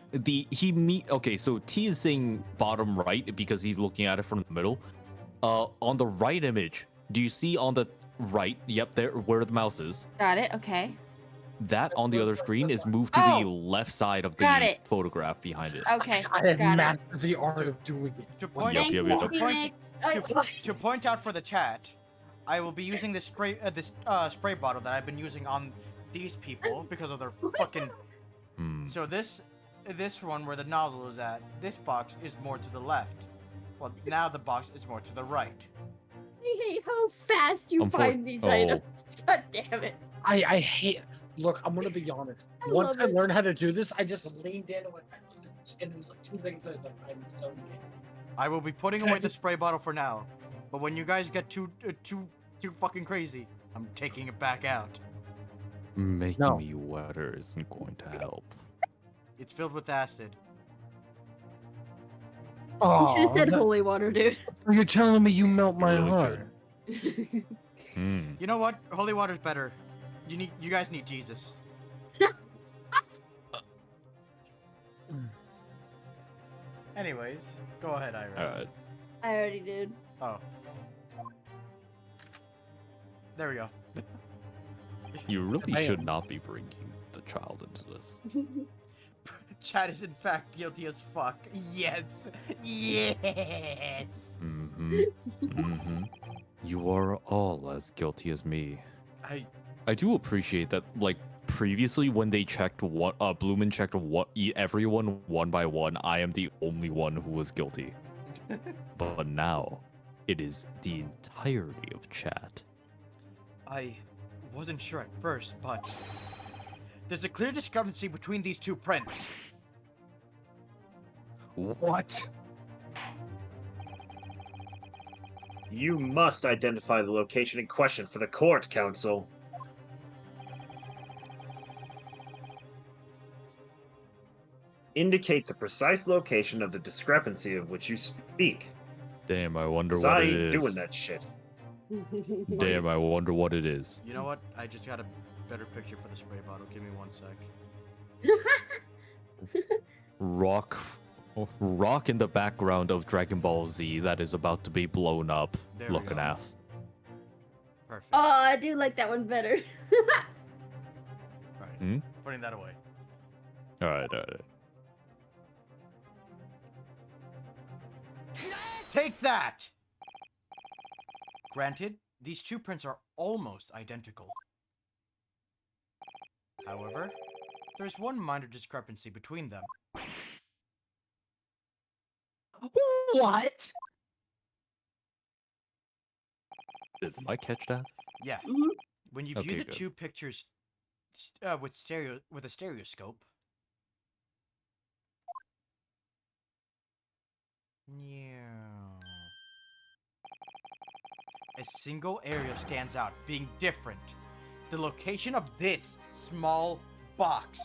[SPEAKER 2] okay, so T is saying bottom right because he's looking at it from the middle. On the right image, do you see on the right? Yep, there where the mouse is.
[SPEAKER 3] Got it. Okay.
[SPEAKER 2] That on the other screen is moved to
[SPEAKER 3] Oh,
[SPEAKER 2] the left side of
[SPEAKER 3] got
[SPEAKER 2] the
[SPEAKER 3] it.
[SPEAKER 2] photograph behind it.
[SPEAKER 3] Okay.
[SPEAKER 9] I have
[SPEAKER 3] got it.
[SPEAKER 9] mastered the art of doing it.
[SPEAKER 1] To point,
[SPEAKER 2] Yep,
[SPEAKER 3] Thank
[SPEAKER 2] yep,
[SPEAKER 3] you,
[SPEAKER 2] yep.
[SPEAKER 1] To point-
[SPEAKER 3] Phoenix.
[SPEAKER 1] to point out for the chat, I will be using this spray bottle that I've been using on these people because of their fucking.
[SPEAKER 2] Hmm.
[SPEAKER 1] So this one where the nozzle is at, this box is more to the left. Well, now the box is more to the right.
[SPEAKER 3] I hate how fast you find these
[SPEAKER 2] Oh.
[SPEAKER 3] items. God damn it.
[SPEAKER 9] I hate. Look, I'm gonna be honest.
[SPEAKER 3] I
[SPEAKER 9] Once
[SPEAKER 3] love
[SPEAKER 9] I
[SPEAKER 3] it.
[SPEAKER 9] learned how to do this, I just leaned in and went, and it was like 2 seconds later, I'm so good.
[SPEAKER 1] I will be putting
[SPEAKER 9] Can I
[SPEAKER 1] away the
[SPEAKER 9] just-
[SPEAKER 1] spray bottle for now, but when you guys get too fucking crazy, I'm taking it back out.
[SPEAKER 2] Making
[SPEAKER 9] No.
[SPEAKER 2] me wetter isn't going to help.
[SPEAKER 1] It's filled with acid.
[SPEAKER 3] You should have
[SPEAKER 9] Oh,
[SPEAKER 3] said holy water, dude.
[SPEAKER 9] you're telling me you melt my
[SPEAKER 2] really
[SPEAKER 9] heart.
[SPEAKER 2] Hmm.
[SPEAKER 1] You know what? Holy water's better. You guys need Jesus. Anyways, go ahead, Iris.
[SPEAKER 2] Alright.
[SPEAKER 3] I already did.
[SPEAKER 1] Oh. There we go.
[SPEAKER 2] You really
[SPEAKER 9] Damn.
[SPEAKER 2] should not be bringing the child into this.
[SPEAKER 1] Chad is in fact guilty as fuck. Yes. Yes.
[SPEAKER 2] Mm-hmm. Mm-hmm. You are all as guilty as me. I do appreciate that, like, previously when they checked what, Bloomin checked what, everyone one by one, I am the only one who was guilty. But now, it is the entirety of chat.
[SPEAKER 1] I wasn't sure at first, but there's a clear discrepancy between these two prints.
[SPEAKER 2] What?
[SPEAKER 4] You must identify the location in question for the court, Counsel. Indicate the precise location of the discrepancy of which you speak.
[SPEAKER 2] Damn, I wonder
[SPEAKER 4] 'Cause
[SPEAKER 2] what
[SPEAKER 4] I
[SPEAKER 2] it
[SPEAKER 4] ain't
[SPEAKER 2] is.
[SPEAKER 4] doing that shit.
[SPEAKER 2] Damn, I wonder what it is.
[SPEAKER 1] You know what? I just got a better picture for the spray bottle. Give me 1 sec.
[SPEAKER 2] Rock in the background of Dragon Ball Z that is about to be blown up.
[SPEAKER 1] There we
[SPEAKER 2] Looking
[SPEAKER 1] go.
[SPEAKER 2] ass.
[SPEAKER 1] Perfect.
[SPEAKER 3] Oh, I do like that one better.
[SPEAKER 1] Right.
[SPEAKER 2] Hmm?
[SPEAKER 1] Putting that away.
[SPEAKER 2] Alright, alright.
[SPEAKER 1] Take that! Granted, these two prints are almost identical. However, there's one minor discrepancy between them.
[SPEAKER 6] What?
[SPEAKER 2] Did I catch that?
[SPEAKER 1] Yeah.
[SPEAKER 3] Mhm.
[SPEAKER 1] When you view
[SPEAKER 2] Okay,
[SPEAKER 1] the
[SPEAKER 2] good.
[SPEAKER 1] two pictures with a stereoscope. Yeah. A single area stands out, being different. The location of this small box.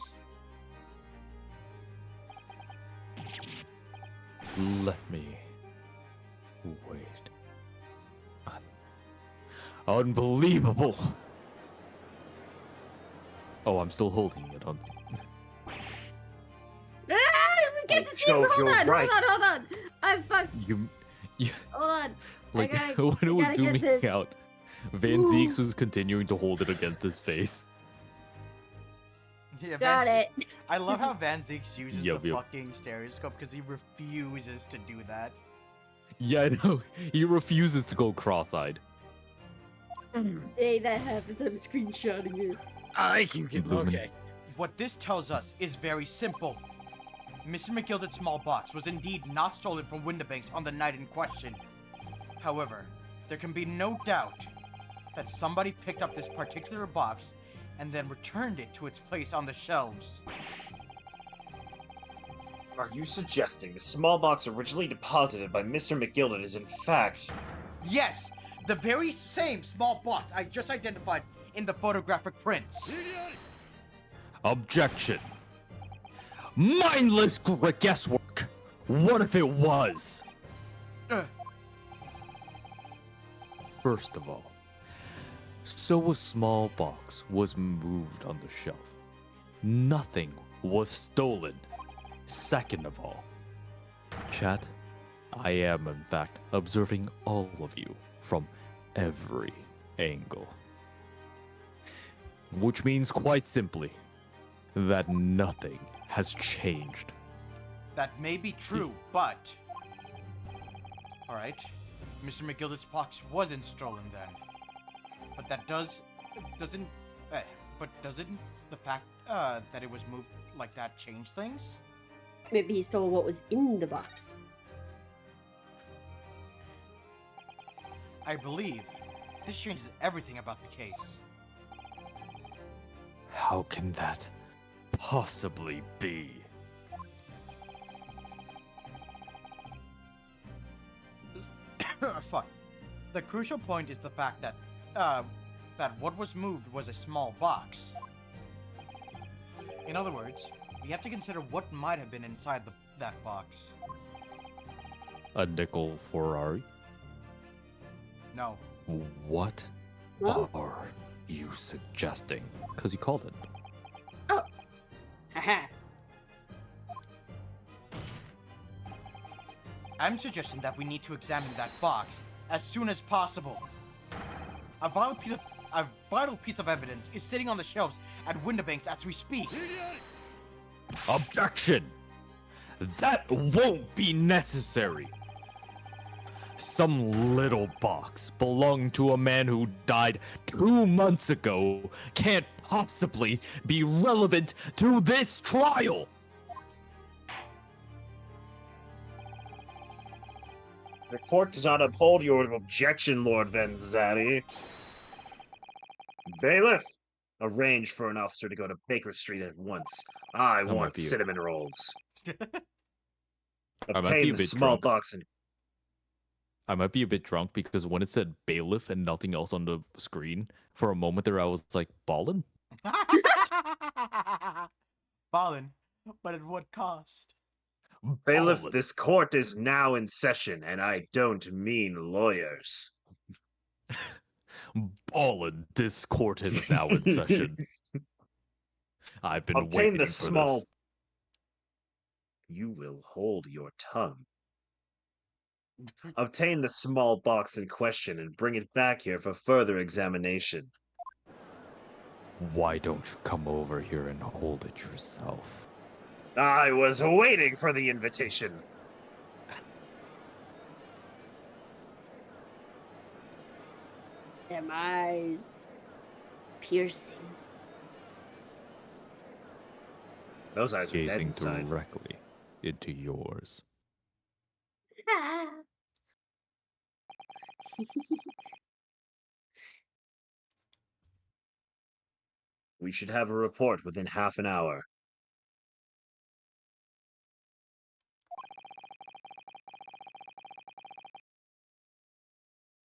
[SPEAKER 2] Let me wait. Unbelievable! Oh, I'm still holding it on.
[SPEAKER 3] Ah, we get to see him.
[SPEAKER 4] Jove,
[SPEAKER 3] Hold
[SPEAKER 4] you're
[SPEAKER 3] on,
[SPEAKER 4] right.
[SPEAKER 3] hold on. I'm fucked.
[SPEAKER 2] You,
[SPEAKER 3] Hold on.
[SPEAKER 2] like
[SPEAKER 3] gotta-
[SPEAKER 2] when it
[SPEAKER 3] I
[SPEAKER 2] was
[SPEAKER 3] gotta get
[SPEAKER 2] zooming
[SPEAKER 3] this.
[SPEAKER 2] out, Van
[SPEAKER 3] Ooh.
[SPEAKER 2] Zeeks was continuing to hold it against his face.
[SPEAKER 1] Yeah,
[SPEAKER 3] Got
[SPEAKER 1] Van
[SPEAKER 3] it.
[SPEAKER 1] I love how Van Zeeks uses
[SPEAKER 2] Yup,
[SPEAKER 1] the
[SPEAKER 2] yup.
[SPEAKER 1] fucking stereoscope because he refuses to do that.
[SPEAKER 2] Yeah, I know. He refuses to go cross-eyed.
[SPEAKER 3] Day that happens, I'm screenshotting it.
[SPEAKER 9] I can get
[SPEAKER 2] Lumen.
[SPEAKER 9] okay.
[SPEAKER 1] What this tells us is very simple. Mr. McGilder's small box was indeed not stolen from Windibanks on the night in question. However, there can be no doubt that somebody picked up this particular box and then returned it to its place on the shelves.
[SPEAKER 4] Are you suggesting the small box originally deposited by Mr. McGilden is in fact...
[SPEAKER 1] Yes! The very same small box I just identified in the photographic prints.
[SPEAKER 2] Objection. Mindless guesswork. What if it was? First of all, so a small box was moved on the shelf. Nothing was stolen. Second of all, chat, I am in fact observing all of you from every angle. Which means quite simply that nothing has changed.
[SPEAKER 1] That may be true, but... Alright, Mr. McGilder's box wasn't stolen then. But that doesn't the fact that it was moved like that change things?
[SPEAKER 3] Maybe he stole what was in the box.
[SPEAKER 1] I believe this changes everything about the case.
[SPEAKER 2] How can that possibly be?
[SPEAKER 1] Fuck. The crucial point is the fact that that what was moved was a small box. In other words, We have to consider what might have been inside that box.
[SPEAKER 2] A nickel Ferrari?
[SPEAKER 1] No.
[SPEAKER 2] What
[SPEAKER 3] Huh?
[SPEAKER 2] are you suggesting? Because you called it.
[SPEAKER 3] Oh. Haha.
[SPEAKER 1] I'm suggesting that we need to examine that box as soon as possible. A vital piece of evidence is sitting on the shelves at Windibank's as we speak.
[SPEAKER 2] Objection! That won't be necessary! Some little box belonging to a man who died 2 months ago can't possibly be relevant to this trial!
[SPEAKER 4] The court does not uphold your objection, Lord Venzati. Bailiff, arrange for an officer to go to Baker Street at once. I
[SPEAKER 2] might
[SPEAKER 4] want
[SPEAKER 2] be a-
[SPEAKER 4] cinnamon rolls.
[SPEAKER 2] might be
[SPEAKER 4] Obtain
[SPEAKER 2] a
[SPEAKER 4] the
[SPEAKER 2] bit
[SPEAKER 4] small
[SPEAKER 2] drunk.
[SPEAKER 4] box and
[SPEAKER 2] I might be a bit drunk because when it said bailiff and nothing else on the screen, for a moment there I was like, ballin'?
[SPEAKER 1] Ballin', but at what cost?
[SPEAKER 4] bailiff,
[SPEAKER 2] Ballin'.
[SPEAKER 4] this court is now in session, and I don't mean lawyers.
[SPEAKER 2] Ballin', this court is now in session. I've been
[SPEAKER 4] Obtain
[SPEAKER 2] waiting
[SPEAKER 4] the
[SPEAKER 2] for
[SPEAKER 4] small.
[SPEAKER 2] this.
[SPEAKER 4] You will hold your tongue. Obtain the small box in question and bring it back here for further examination.
[SPEAKER 2] Why don't you come over here and hold it yourself?
[SPEAKER 4] I was waiting for the invitation.
[SPEAKER 3] Them eyes. Piercing.
[SPEAKER 4] Those eyes are dead
[SPEAKER 2] Gazing
[SPEAKER 4] inside.
[SPEAKER 2] directly into yours.
[SPEAKER 3] Ah.
[SPEAKER 4] We should have a report within half an hour.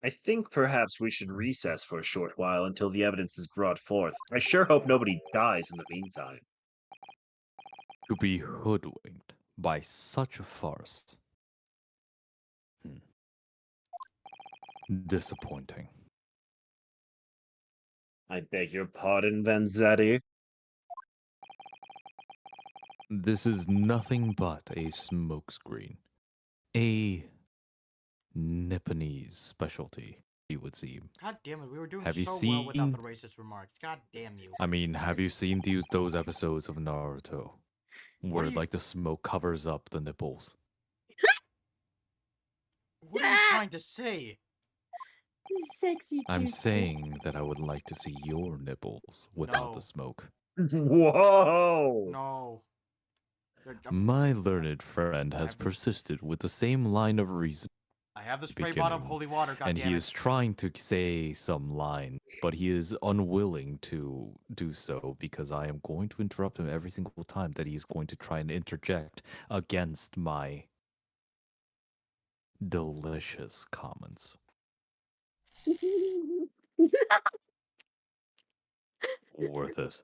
[SPEAKER 4] I think perhaps we should recess for a short while until the evidence is brought forth. I sure hope nobody dies in the meantime.
[SPEAKER 2] To be hoodwinked by such a farce. Disappointing.
[SPEAKER 4] I beg your pardon, Vanzetti.
[SPEAKER 2] This is nothing but a smokescreen. A Nipponese specialty, you would seem.
[SPEAKER 1] God damn it, we were doing
[SPEAKER 2] Have you
[SPEAKER 1] so well without
[SPEAKER 2] seen-
[SPEAKER 1] the racist remarks. God damn you.
[SPEAKER 2] I mean, have you seen those episodes of Naruto where
[SPEAKER 1] are you-
[SPEAKER 2] like the smoke covers up the nipples?
[SPEAKER 1] What are you trying to say?
[SPEAKER 3] Sexy
[SPEAKER 2] I'm
[SPEAKER 3] juicy.
[SPEAKER 2] saying that I would like to see your nipples without
[SPEAKER 1] No.
[SPEAKER 2] the smoke.
[SPEAKER 4] Whoa!
[SPEAKER 1] No.
[SPEAKER 2] My learned friend has
[SPEAKER 1] I've-
[SPEAKER 2] persisted with the same line of reason,
[SPEAKER 1] I have the spray bottle of
[SPEAKER 2] beginning,
[SPEAKER 1] holy water, God
[SPEAKER 2] and
[SPEAKER 1] damn
[SPEAKER 2] he
[SPEAKER 1] it.
[SPEAKER 2] is trying to say some line, but he is unwilling to do so because I am going to interrupt him every single time that he is going to try and interject against my delicious comments. Worth it.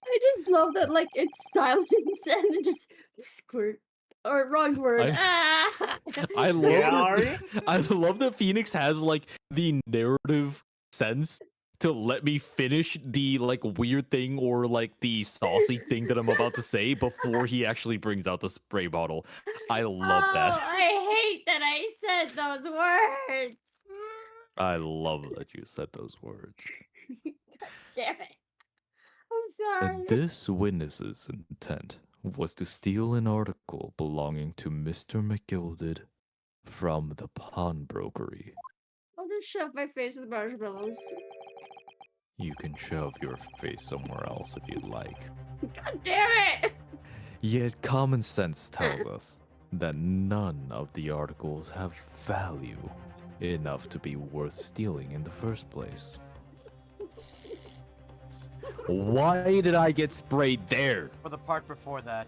[SPEAKER 3] I just love that, like, it's silence and it just squirt. Or wrong word. Ah!
[SPEAKER 2] I love
[SPEAKER 4] Yeah, are you?
[SPEAKER 2] I love that Phoenix has like the narrative sense to let me finish the like weird thing or like the saucy thing that I'm about to say before he actually brings out the spray bottle. I love
[SPEAKER 3] Oh,
[SPEAKER 2] that.
[SPEAKER 3] I hate that I said those words.
[SPEAKER 2] I love that you said those words.
[SPEAKER 3] Damn it. I'm sorry.
[SPEAKER 2] And this witness's intent was to steal an article belonging to Mr. McGilded from the pawnbrokery.
[SPEAKER 3] I'll just shove my face with marshmallows.
[SPEAKER 2] You can shove your face somewhere else if you'd like.
[SPEAKER 3] God damn it!
[SPEAKER 2] Yet common sense tells us that none of the articles have value enough to be worth stealing in the first place. Why did I get sprayed there?
[SPEAKER 1] For the part before that.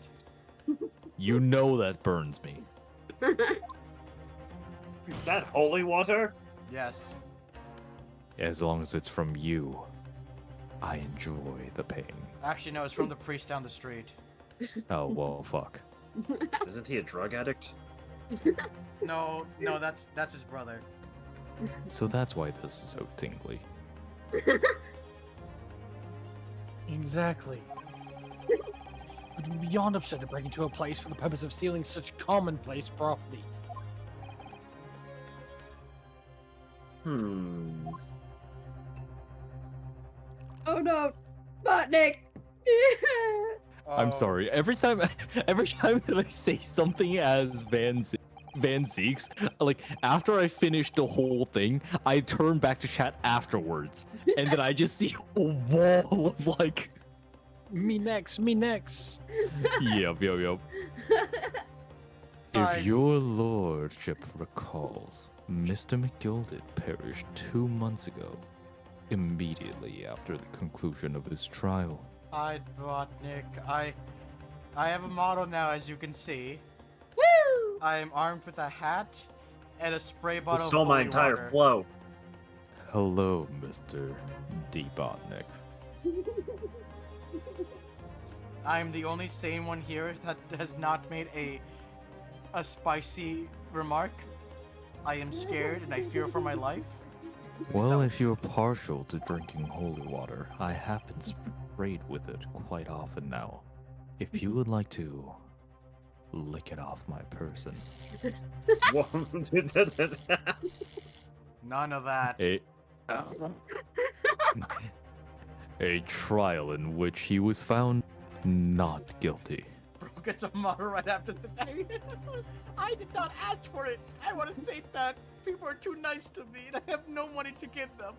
[SPEAKER 2] You know that burns me.
[SPEAKER 4] Is that holy water?
[SPEAKER 1] Yes.
[SPEAKER 2] As long as it's from you. I enjoy the pain.
[SPEAKER 1] Actually, no, it's from the priest down the street.
[SPEAKER 2] Oh, well, fuck.
[SPEAKER 4] Isn't he a drug addict?
[SPEAKER 1] No, that's his brother.
[SPEAKER 2] So that's why this is so tingly.
[SPEAKER 9] Exactly. It would be beyond upset to break into a place for the purpose of stealing such commonplace property.
[SPEAKER 11] Oh no, Botnik.
[SPEAKER 2] I'm
[SPEAKER 1] Oh,
[SPEAKER 2] sorry. Every time that I say something as Van Zeeks, like after I finish the whole thing, I turn back to chat afterwards, and then I just see a wall of like,
[SPEAKER 9] Me next, me next.
[SPEAKER 2] yep.
[SPEAKER 1] Fine.
[SPEAKER 2] If your lordship recalls, Mr. McGilded perished 2 months ago, immediately after the conclusion of his trial.
[SPEAKER 1] I bought Nick. I have a model now, as you can see.
[SPEAKER 11] Woo!
[SPEAKER 1] I am armed with a hat and a spray
[SPEAKER 4] He
[SPEAKER 1] bottle.
[SPEAKER 4] stole
[SPEAKER 1] of
[SPEAKER 4] my
[SPEAKER 1] holy
[SPEAKER 4] entire
[SPEAKER 1] water.
[SPEAKER 4] flow.
[SPEAKER 2] Hello, Mr. Debotnik.
[SPEAKER 1] I am the only sane one here that has not made a spicy remark. I am scared and I fear for my life.
[SPEAKER 2] Well, if you're partial to drinking holy water, I have been sprayed with it quite often now. If you would like to lick it off my person.
[SPEAKER 1] None of that.
[SPEAKER 2] A trial in which he was found not guilty.
[SPEAKER 1] Bro gets a model right after the day. I did not ask for it. I want to say that people are too nice to me and I have no money to give them.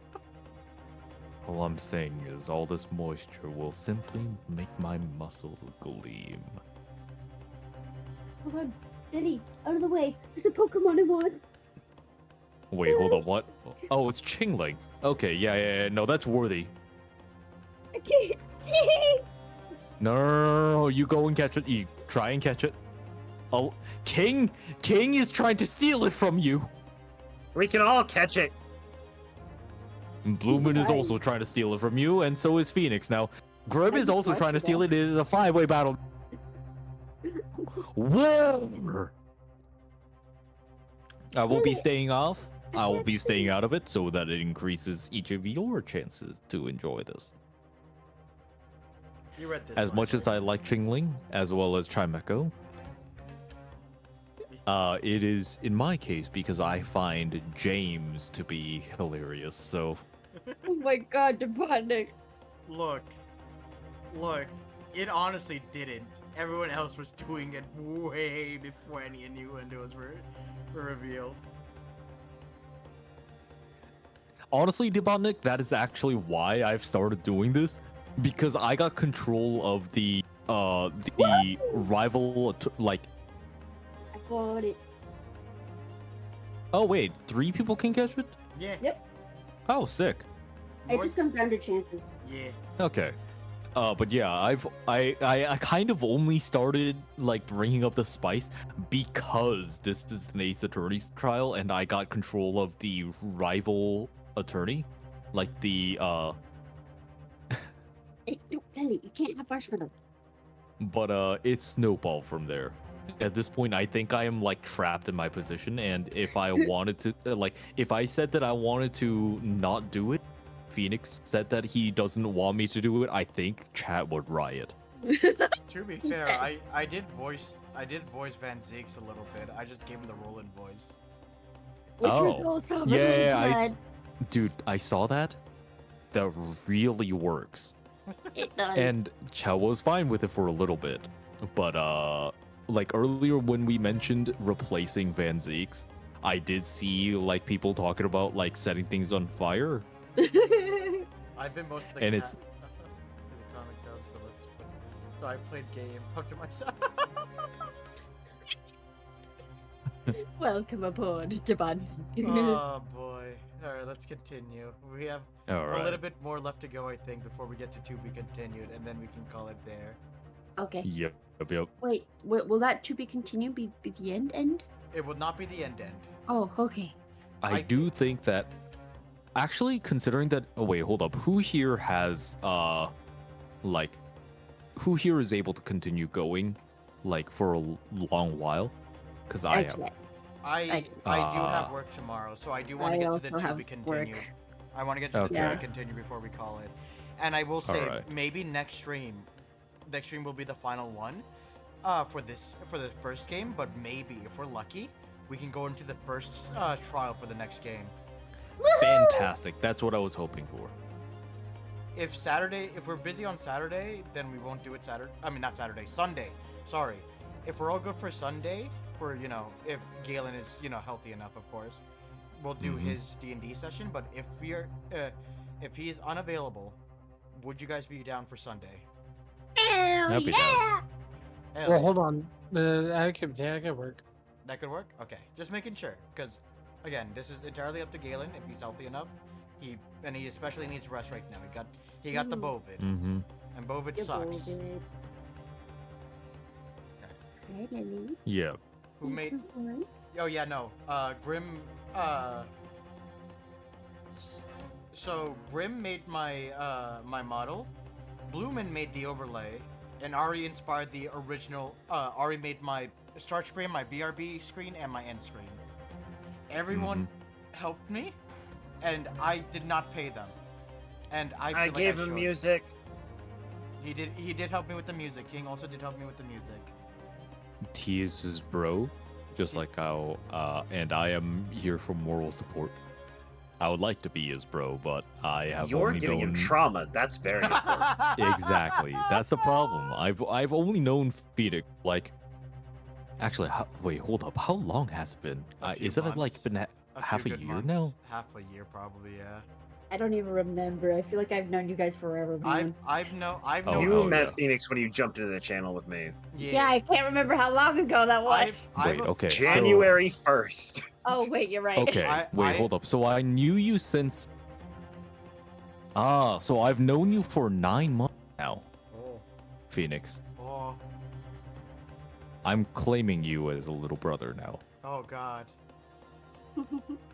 [SPEAKER 2] All I'm saying is all this moisture will simply make my muscles gleam.
[SPEAKER 11] Oh god, Benny, out of the way. There's a Pokemon I want.
[SPEAKER 2] Wait, hold on, what? Oh, it's Chingling. Okay, yeah, no, that's worthy.
[SPEAKER 11] I can't see.
[SPEAKER 2] No, you go and catch it. You try and catch it. Oh, King is trying to steal it from you.
[SPEAKER 4] We can all catch it.
[SPEAKER 2] And Bloomin is also
[SPEAKER 11] Right.
[SPEAKER 2] trying to steal it from you, and so is Phoenix. Now, Grib
[SPEAKER 11] I
[SPEAKER 2] is
[SPEAKER 11] just
[SPEAKER 2] also trying to
[SPEAKER 11] watched
[SPEAKER 2] steal
[SPEAKER 11] that.
[SPEAKER 2] it. It is a 5-way battle. Whoa! I won't be staying off. I will be staying out of it so that it increases each of your chances to enjoy this.
[SPEAKER 1] You read this.
[SPEAKER 2] As
[SPEAKER 1] right?
[SPEAKER 2] much as I like Chingling, as well as Chimeco, it is, in my case, because I find James to be hilarious, so...
[SPEAKER 11] Oh my god, Botnik.
[SPEAKER 1] Look, it honestly didn't. Everyone else was doing it way before any innuendo was revealed.
[SPEAKER 2] Honestly, Debotnik, that is actually why I've started doing this, because I got control of the rival, like...
[SPEAKER 11] I got it.
[SPEAKER 2] Oh, wait, 3 people can catch it?
[SPEAKER 1] Yeah.
[SPEAKER 11] Yep.
[SPEAKER 2] Oh, sick.
[SPEAKER 11] It just comes down to chances.
[SPEAKER 1] Yeah.
[SPEAKER 2] Okay. But yeah, I kind of only started like bringing up the spice because this is an Ace Attorney's trial, and I got control of the rival attorney, like the
[SPEAKER 11] Hey, no, Benny, you can't have marshmallow.
[SPEAKER 2] But it snowballed from there. At this point, I think I am like trapped in my position, and if I wanted to, like, if I said that I wanted to not do it, Phoenix said that he doesn't want me to do it, I think chat would riot.
[SPEAKER 1] To be fair, I did voice Van Zeeks a little bit. I just gave him the Roland voice.
[SPEAKER 11] Which was
[SPEAKER 2] Oh.
[SPEAKER 11] also
[SPEAKER 2] Yeah,
[SPEAKER 11] really
[SPEAKER 2] yeah,
[SPEAKER 11] good.
[SPEAKER 2] dude, I saw that. That really works.
[SPEAKER 11] It does.
[SPEAKER 2] And Chow was fine with it for a little bit. But like earlier when we mentioned replacing Van Zeeks, I did see like people talking about like setting things on fire.
[SPEAKER 1] I've been most of the
[SPEAKER 2] And
[SPEAKER 1] to
[SPEAKER 2] it's-
[SPEAKER 1] the comic though, so I played game up to myself.
[SPEAKER 11] Welcome aboard, Jaban.
[SPEAKER 1] Oh boy. Alright, let's continue. We have
[SPEAKER 2] All
[SPEAKER 1] a
[SPEAKER 2] right.
[SPEAKER 1] little bit more left to go, I think, before we get to be continued, and then we can call it there.
[SPEAKER 3] Okay.
[SPEAKER 2] Yep.
[SPEAKER 3] Wait, will that to be continued be the end?
[SPEAKER 1] It will not be the end.
[SPEAKER 3] Oh, okay.
[SPEAKER 2] I do think that Actually, considering that, oh wait, hold up. Who here has like, who here is able to continue going, like for a long while? Because I am.
[SPEAKER 1] I do have work tomorrow, so I do want to get to the to be continued. I want to get to the to be continued before we call it. And I will say, maybe next stream will be the final one, for the first game. But maybe if we're lucky, we can go into the first trial for the next game.
[SPEAKER 2] Fantastic. That's what I was hoping for.
[SPEAKER 1] If we're busy on Saturday, then we won't do it Saturday. I mean, not Saturday, Sunday. Sorry. If we're all good for Sunday, for if Galen is healthy enough, of course, we'll do his D&D session. But if if he is unavailable, would you guys be down for Sunday?
[SPEAKER 3] Hell yeah!
[SPEAKER 9] Well, hold on. I could work.
[SPEAKER 1] That could work. Okay, just making sure, because again, this is entirely up to Galen if he's healthy enough. He especially needs rest right now. He got the Bovid, and Bovid sucks.
[SPEAKER 3] Okay.
[SPEAKER 2] Yeah.
[SPEAKER 1] Who made? Oh yeah, no. Grim. So Grim made my my model. Blumen made the overlay, and Ari inspired the original. Ari made my start screen, my BRB screen, and my end screen. Everyone helped me, and I did not pay them. And I
[SPEAKER 4] gave him music.
[SPEAKER 1] He did help me with the music. King also did help me with the music.
[SPEAKER 2] T is his bro, just like how, and I am here for moral support. I would like to be his bro, but I have
[SPEAKER 4] You're
[SPEAKER 2] only
[SPEAKER 4] giving
[SPEAKER 2] known...
[SPEAKER 4] him trauma. That's very important.
[SPEAKER 2] Exactly. That's the problem. I've only known Phoenix, like... Actually, wait, hold up. How long has it been? Is it like been half a year now?
[SPEAKER 1] Half a year, probably, yeah.
[SPEAKER 11] I don't even remember. I feel like I've known you guys forever, man.
[SPEAKER 1] I've known.
[SPEAKER 4] You met Phoenix when you jumped into the channel with me.
[SPEAKER 11] Yeah, I can't remember how long ago that was.
[SPEAKER 2] Wait, okay.
[SPEAKER 4] January 1st.
[SPEAKER 11] Oh, wait, you're right.
[SPEAKER 2] Okay, wait, hold up. So I knew you since... so I've known you for 9 months now.
[SPEAKER 1] Oh.
[SPEAKER 2] Phoenix.
[SPEAKER 1] Oh.
[SPEAKER 2] I'm claiming you as a little brother now.
[SPEAKER 1] Oh, God.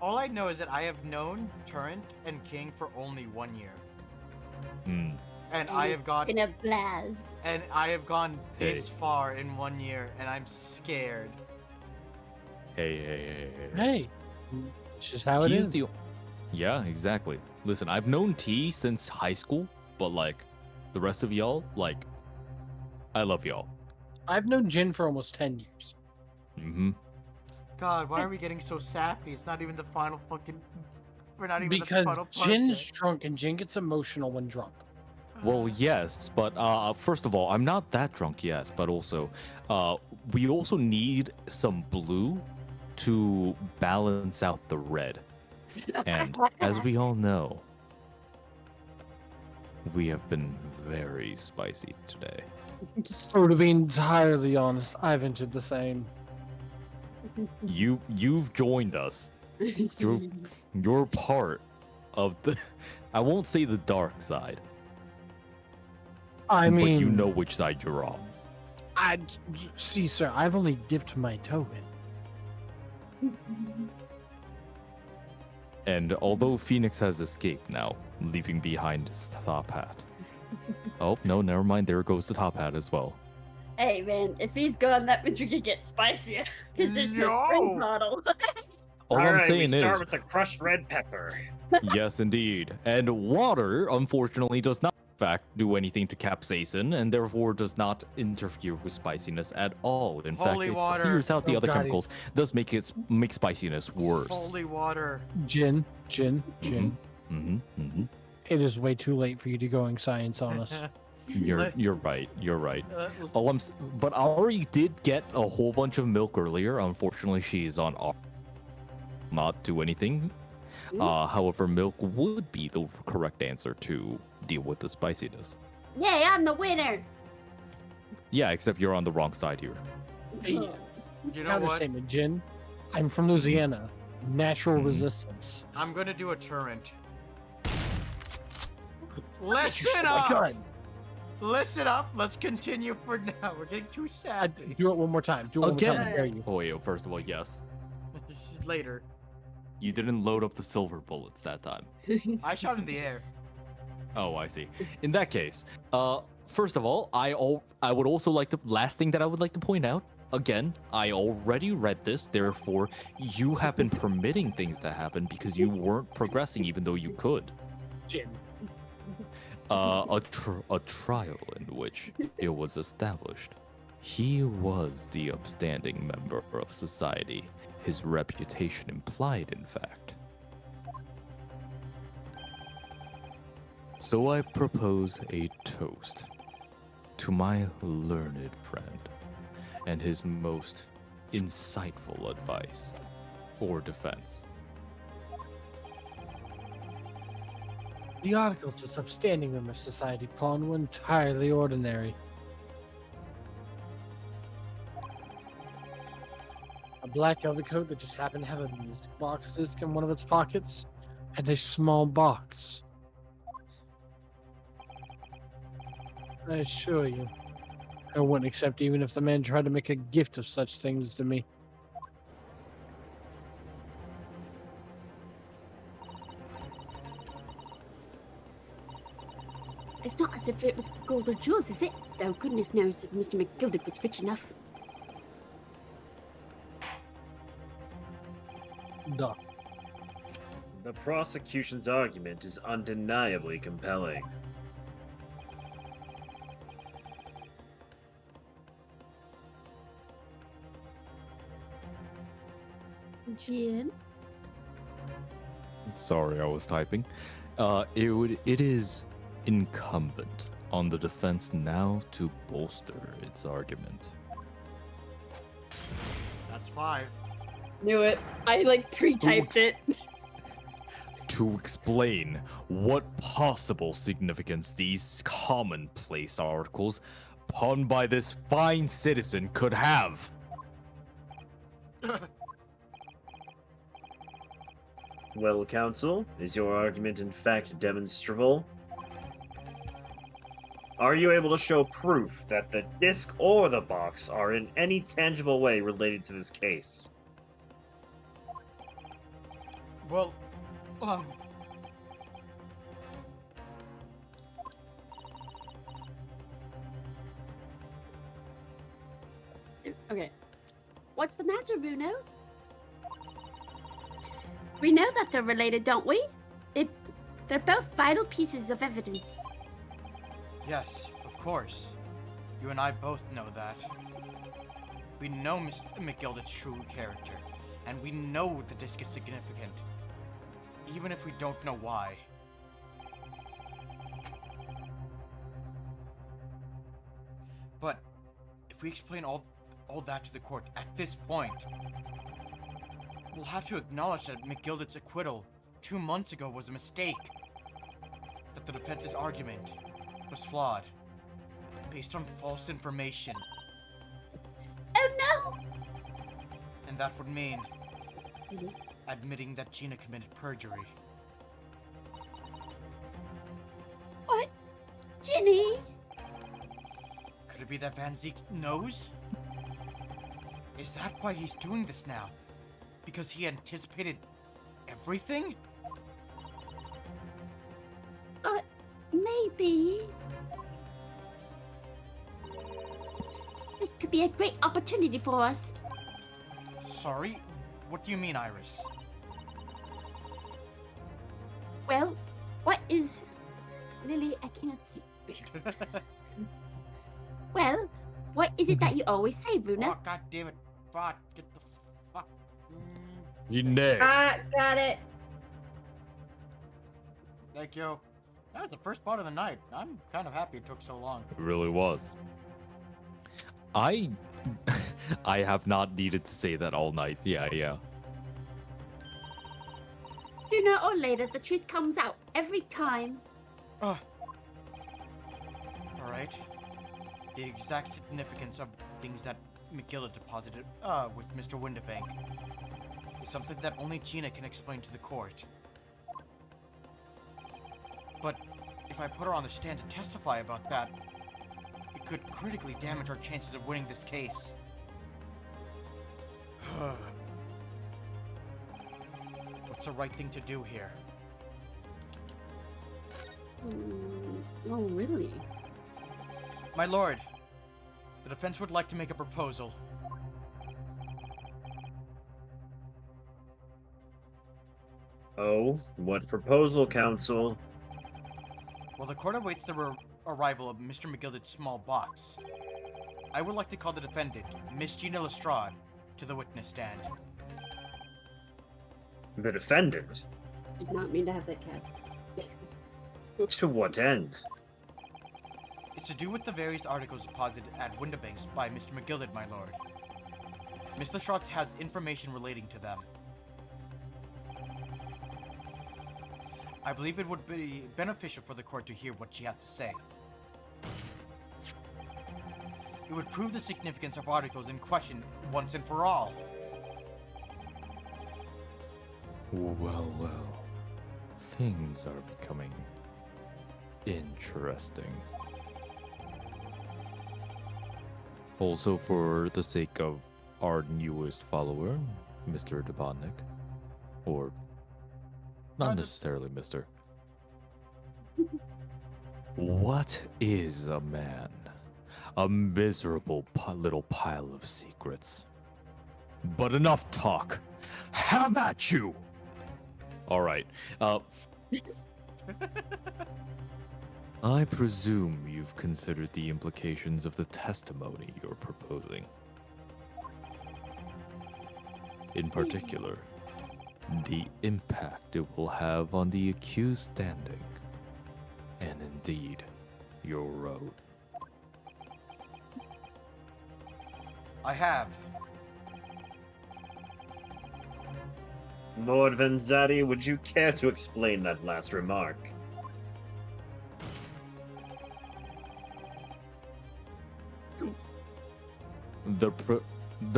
[SPEAKER 1] All I know is that I have known Turrent and King for only 1 year. And I have gone
[SPEAKER 11] in a blast.
[SPEAKER 1] And I have gone this far in 1 year, and I'm scared.
[SPEAKER 2] Hey.
[SPEAKER 9] It's just how it is.
[SPEAKER 2] Yeah, exactly. Listen, I've known T since high school, but like the rest of y'all, like, I love y'all.
[SPEAKER 9] I've known Jin for almost 10 years.
[SPEAKER 1] God, why are we getting so sappy? It's not even the final fucking... We're not even
[SPEAKER 9] because
[SPEAKER 1] the final
[SPEAKER 9] Jin's drunk and Jin gets emotional when drunk.
[SPEAKER 2] Well, yes, but first of all, I'm not that drunk yet, but also, we also need some blue to balance out the red. And as we all know, we have been very spicy today.
[SPEAKER 9] Oh, to be entirely honest, I've entered the same.
[SPEAKER 2] You've joined us. You're part of the... I won't say the dark side.
[SPEAKER 9] I mean...
[SPEAKER 2] But you know which side you're on.
[SPEAKER 9] See, sir, I've only dipped my toe in.
[SPEAKER 2] And although Phoenix has escaped now, leaving behind his top hat. Oh, no, never mind. There goes the top hat as well.
[SPEAKER 11] Hey, man, if he's gone, that means we could get spicier. Because there's no spring bottle.
[SPEAKER 2] All I'm saying
[SPEAKER 4] we start
[SPEAKER 2] is...
[SPEAKER 4] with the crushed red pepper.
[SPEAKER 2] Yes, indeed. And water, unfortunately, does not, in fact, do anything to capsaicin, and therefore does not interfere with spiciness at all. In
[SPEAKER 1] Holy
[SPEAKER 2] fact,
[SPEAKER 1] water.
[SPEAKER 2] it clears out the
[SPEAKER 9] Oh,
[SPEAKER 2] other
[SPEAKER 9] God,
[SPEAKER 2] chemicals, thus make spiciness worse.
[SPEAKER 1] Holy water.
[SPEAKER 9] Jin.
[SPEAKER 2] Mm-hmm.
[SPEAKER 9] It is way too late for you to going science on us.
[SPEAKER 2] You're right. But Ari did get a whole bunch of milk earlier. Unfortunately, she's on not do anything. However, milk would be the correct answer to deal with the spiciness.
[SPEAKER 11] Yay, I'm the winner.
[SPEAKER 2] Yeah, except you're on the wrong side here.
[SPEAKER 9] Hey,
[SPEAKER 1] You know what?
[SPEAKER 9] Statement, Jin. I'm from Louisiana. Natural resistance.
[SPEAKER 1] I'm gonna do a turret. Listen up! Listen up. Let's continue for now. We're getting too sad.
[SPEAKER 9] Do it one more time. Do it one more time. I dare you.
[SPEAKER 2] Oh, wait, first of all, yes.
[SPEAKER 1] Later.
[SPEAKER 2] You didn't load up the silver bullets that time.
[SPEAKER 1] I shot in the air.
[SPEAKER 2] Oh, I see. In that case, first of all, I would also like to, last thing that I would like to point out, again, I already read this, therefore you have been permitting things to happen because you weren't progressing even though you could.
[SPEAKER 9] Jim.
[SPEAKER 2] A trial in which it was established he was the upstanding member of society. His reputation implied, in fact. So I propose a toast to my learned friend and his most insightful advice or defense.
[SPEAKER 9] The articles of upstanding member of society, Pawn, were entirely ordinary. A black overcoat that just happened to have a music box disc in one of its pockets, and a small box. I assure you, I wouldn't accept even if the man tried to make a gift of such things to me.
[SPEAKER 3] It's not as if it was gold or jewels, is it? Though goodness knows if Mr. McGilded was rich enough.
[SPEAKER 9] Duh.
[SPEAKER 4] The prosecution's argument is undeniably compelling.
[SPEAKER 11] Jin?
[SPEAKER 2] Sorry, I was typing. It is incumbent on the defense now to bolster its argument.
[SPEAKER 1] That's 5.
[SPEAKER 11] Knew it. I like pre-typed it.
[SPEAKER 2] To explain what possible significance these commonplace articles penned by this fine citizen could have.
[SPEAKER 4] Well, counsel, is your argument in fact demonstrable? Are you able to show proof that the disc or the box are in any tangible way related to this case?
[SPEAKER 1] Well,
[SPEAKER 3] Okay. What's the matter, Bruno? We know that they're related, don't we? They're both vital pieces of evidence.
[SPEAKER 1] yes, of course. You and I both know that. We know Mr. McGilded's true character, and we know the disc is significant, even if we don't know why. But if we explain all that to the court at this point, we'll have to acknowledge that McGilded's acquittal 2 months ago was a mistake. That the defense's argument was flawed, based on false information.
[SPEAKER 3] Oh no!
[SPEAKER 1] And that would mean admitting that Gina committed perjury.
[SPEAKER 3] What? Ginny?
[SPEAKER 1] Could it be that Van Zeke knows? Is that why he's doing this now? Because he anticipated everything?
[SPEAKER 3] Maybe. This could be a great opportunity for us.
[SPEAKER 1] Sorry? What do you mean, Iris?
[SPEAKER 3] Well, what is... Lily, I cannot see. Well, what is it that you always say, Bruno?
[SPEAKER 1] Oh, God damn it. Fuck, get the fuck.
[SPEAKER 2] You know.
[SPEAKER 11] Got it.
[SPEAKER 1] Thank you. That was the first part of the night. I'm kind of happy it took so long.
[SPEAKER 2] It really was. I have not needed to say that all night. Yeah.
[SPEAKER 3] Sooner or later, the truth comes out every time.
[SPEAKER 1] Alright. The exact significance of things that McGillet deposited with Mr. Windibank is something that only Gina can explain to the court. But if I put her on the stand to testify about that, it could critically damage our chances of winning this case. what's the right thing to do here.
[SPEAKER 3] Oh, really?
[SPEAKER 1] My lord, the defense would like to make a proposal.
[SPEAKER 4] Oh, what proposal, Counsel?
[SPEAKER 1] While the court awaits the arrival of Mr. McGilded's small box, I would like to call the defendant, Miss Gina Lestrade, to the witness stand.
[SPEAKER 4] The defendant?
[SPEAKER 3] Did not mean to have that cat.
[SPEAKER 4] To what end?
[SPEAKER 1] It's to do with the various articles deposited at Windibanks by Mr. McGilded, my lord. Miss Lestrade has information relating to them. I believe it would be beneficial for the court to hear what she has to say. It would prove the significance of articles in question once and for all.
[SPEAKER 2] Well, well. Things are becoming interesting. Also, for the sake of our newest follower, Mr. Dubonnik, or not necessarily Mr. What is a man? A miserable little pile of secrets. But enough talk. Have at you! Alright, I presume you've considered the implications of the testimony you're proposing. In particular, the impact it will have on the accused standing, and indeed, your road.
[SPEAKER 1] I have.
[SPEAKER 4] Lord Vanzati, would you care to explain that last remark?
[SPEAKER 3] Oops.
[SPEAKER 2] The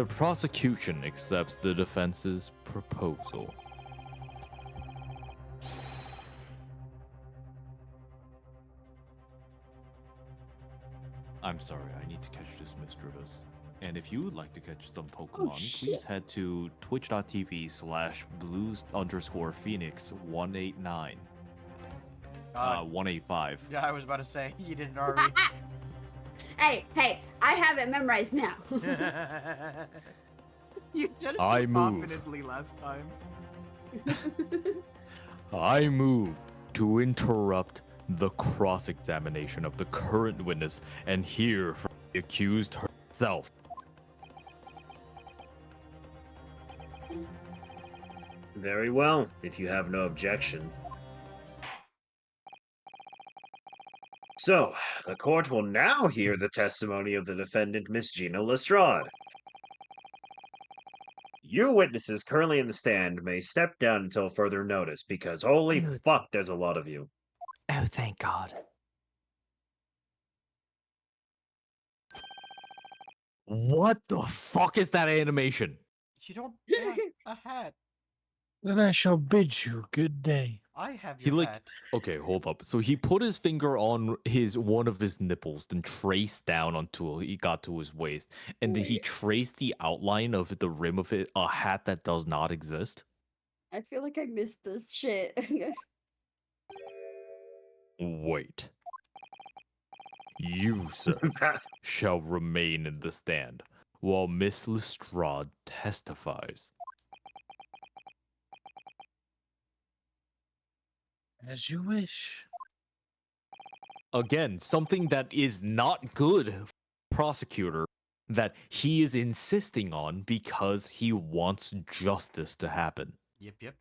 [SPEAKER 2] prosecution accepts the defense's proposal. I'm sorry, I need to catch this Misdreavus. And if you would like to catch some Pokemon,
[SPEAKER 3] shit.
[SPEAKER 2] please head to twitch.tv/blues_phoenix189. 185.
[SPEAKER 1] Yeah, I was about to say, you didn't already.
[SPEAKER 3] Hey, I have it memorized now.
[SPEAKER 1] You did it so
[SPEAKER 2] I move.
[SPEAKER 1] confidently last time.
[SPEAKER 2] I move to interrupt the cross-examination of the current witness and hear from the accused herself.
[SPEAKER 4] Very well, if you have no objection. So, the court will now hear the testimony of the defendant, Miss Gina Lestrade. You witnesses currently in the stand may step down until further notice, because holy fuck, there's a lot of you.
[SPEAKER 6] Oh, thank God.
[SPEAKER 2] What the fuck is that animation?
[SPEAKER 1] You don't have a hat.
[SPEAKER 9] Then I shall bid you good day.
[SPEAKER 1] I have
[SPEAKER 2] He
[SPEAKER 1] your
[SPEAKER 2] like,
[SPEAKER 1] hat.
[SPEAKER 2] okay, hold up. So he put his finger on one of his nipples, then traced down until he got to his waist, and then he traced the outline of the rim of it, a hat that does not exist.
[SPEAKER 11] I feel like I missed this shit.
[SPEAKER 2] Wait. You, sir, shall remain in the stand while Miss Lestrade testifies.
[SPEAKER 9] As you wish.
[SPEAKER 2] Again, something that is not good for the prosecutor that he is insisting on because he wants justice to happen.
[SPEAKER 1] Yep.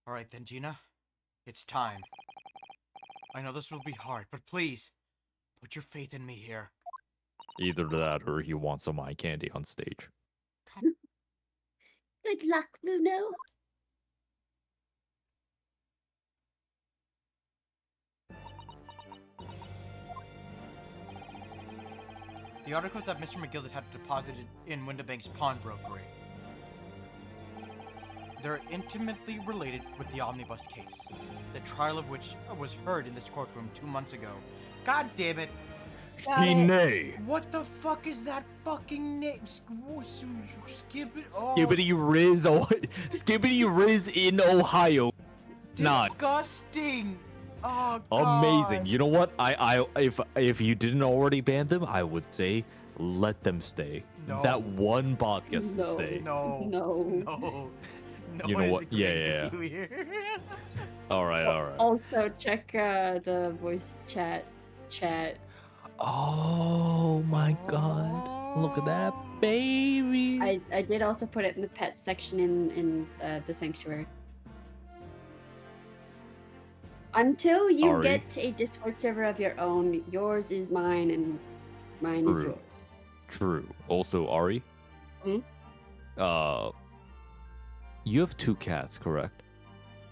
[SPEAKER 1] Alright then, Gina. It's time. I know this will be hard, but please, put your faith in me here.
[SPEAKER 2] Either that or he wants some eye candy on stage.
[SPEAKER 3] Good luck, Bruno.
[SPEAKER 1] The articles that Mr. McGilded had deposited in Windibank's pawnbrokery. They're intimately related with the omnibus case, the trial of which was heard in this courtroom 2 months ago. God damn it!
[SPEAKER 11] Got it.
[SPEAKER 5] Nay.
[SPEAKER 1] What the fuck is that fucking name? Skip it. Oh,
[SPEAKER 2] Skibbity Riz, Skibbity Riz in Ohio. Not
[SPEAKER 1] disgusting. Oh god.
[SPEAKER 2] amazing. You know what? If you didn't already ban them, I would say let them stay.
[SPEAKER 1] No.
[SPEAKER 2] That one bot gets to
[SPEAKER 11] No.
[SPEAKER 2] stay.
[SPEAKER 1] No.
[SPEAKER 11] No.
[SPEAKER 1] No. No
[SPEAKER 2] You know
[SPEAKER 1] one's
[SPEAKER 2] what? Yeah,
[SPEAKER 1] agreeing
[SPEAKER 2] yeah,
[SPEAKER 1] with you here.
[SPEAKER 2] All right, all right.
[SPEAKER 11] Also, check the voice chat.
[SPEAKER 2] Oh my god. Look at that baby.
[SPEAKER 11] I did also put it in the pet section in the sanctuary. Until you
[SPEAKER 2] Ari?
[SPEAKER 11] get a Discord server of your own, yours is mine and mine is
[SPEAKER 2] True.
[SPEAKER 11] yours.
[SPEAKER 2] True. Also, Ari?
[SPEAKER 11] Hmm?
[SPEAKER 2] You have 2 cats, correct?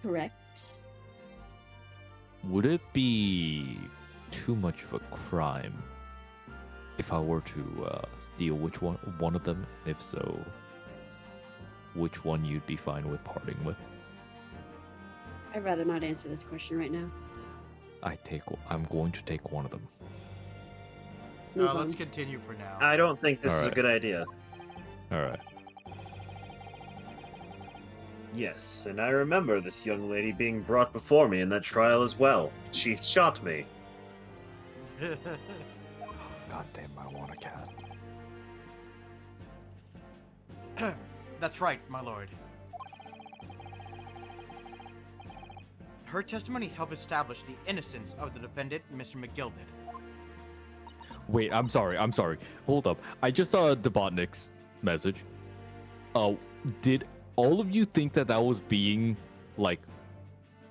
[SPEAKER 11] Correct.
[SPEAKER 2] Would it be too much of a crime if I were to steal one of them? If so, which one you'd be fine with parting with?
[SPEAKER 11] I'd rather not answer this question right now.
[SPEAKER 2] I'm going to take one of them.
[SPEAKER 11] Move
[SPEAKER 1] Let's
[SPEAKER 11] on.
[SPEAKER 1] continue for now.
[SPEAKER 4] I don't think this is a
[SPEAKER 2] Alright.
[SPEAKER 4] good idea.
[SPEAKER 2] All right.
[SPEAKER 4] Yes, and I remember this young lady being brought before me in that trial as well. She shot me.
[SPEAKER 5] God damn, I want a cat.
[SPEAKER 1] That's right, my lord. Her testimony helped establish the innocence of the defendant, Mr. McGilded.
[SPEAKER 2] Wait, I'm sorry. Hold up. I just saw Debotnik's message. Did all of you think that was being, like,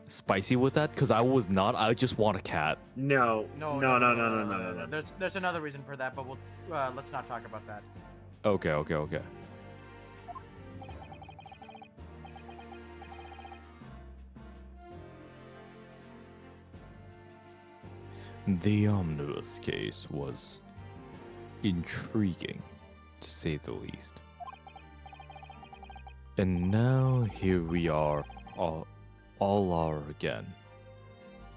[SPEAKER 2] spicy with that? Because I was not. I just want a cat.
[SPEAKER 4] No.
[SPEAKER 1] No. There's another reason for that, but we'll let's not talk about that.
[SPEAKER 2] Okay. The omnibus case was intriguing, to say the least. And now here we are, all are again.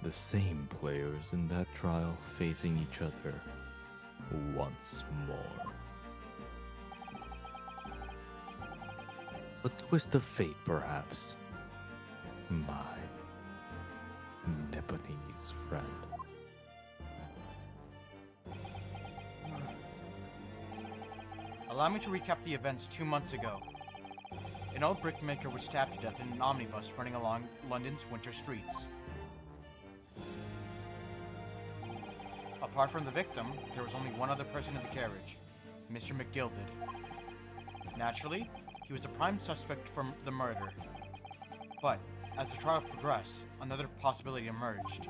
[SPEAKER 2] The same players in that trial facing each other once more. A twist of fate, perhaps. My Nepalese friend.
[SPEAKER 1] Allow me to recap the events 2 months ago. An old brickmaker was stabbed to death in an omnibus running along London's winter streets. Apart from the victim, there was only one other person in the carriage, Mr. McGilded. Naturally, he was the prime suspect for the murder. But, as the trial progressed, another possibility emerged.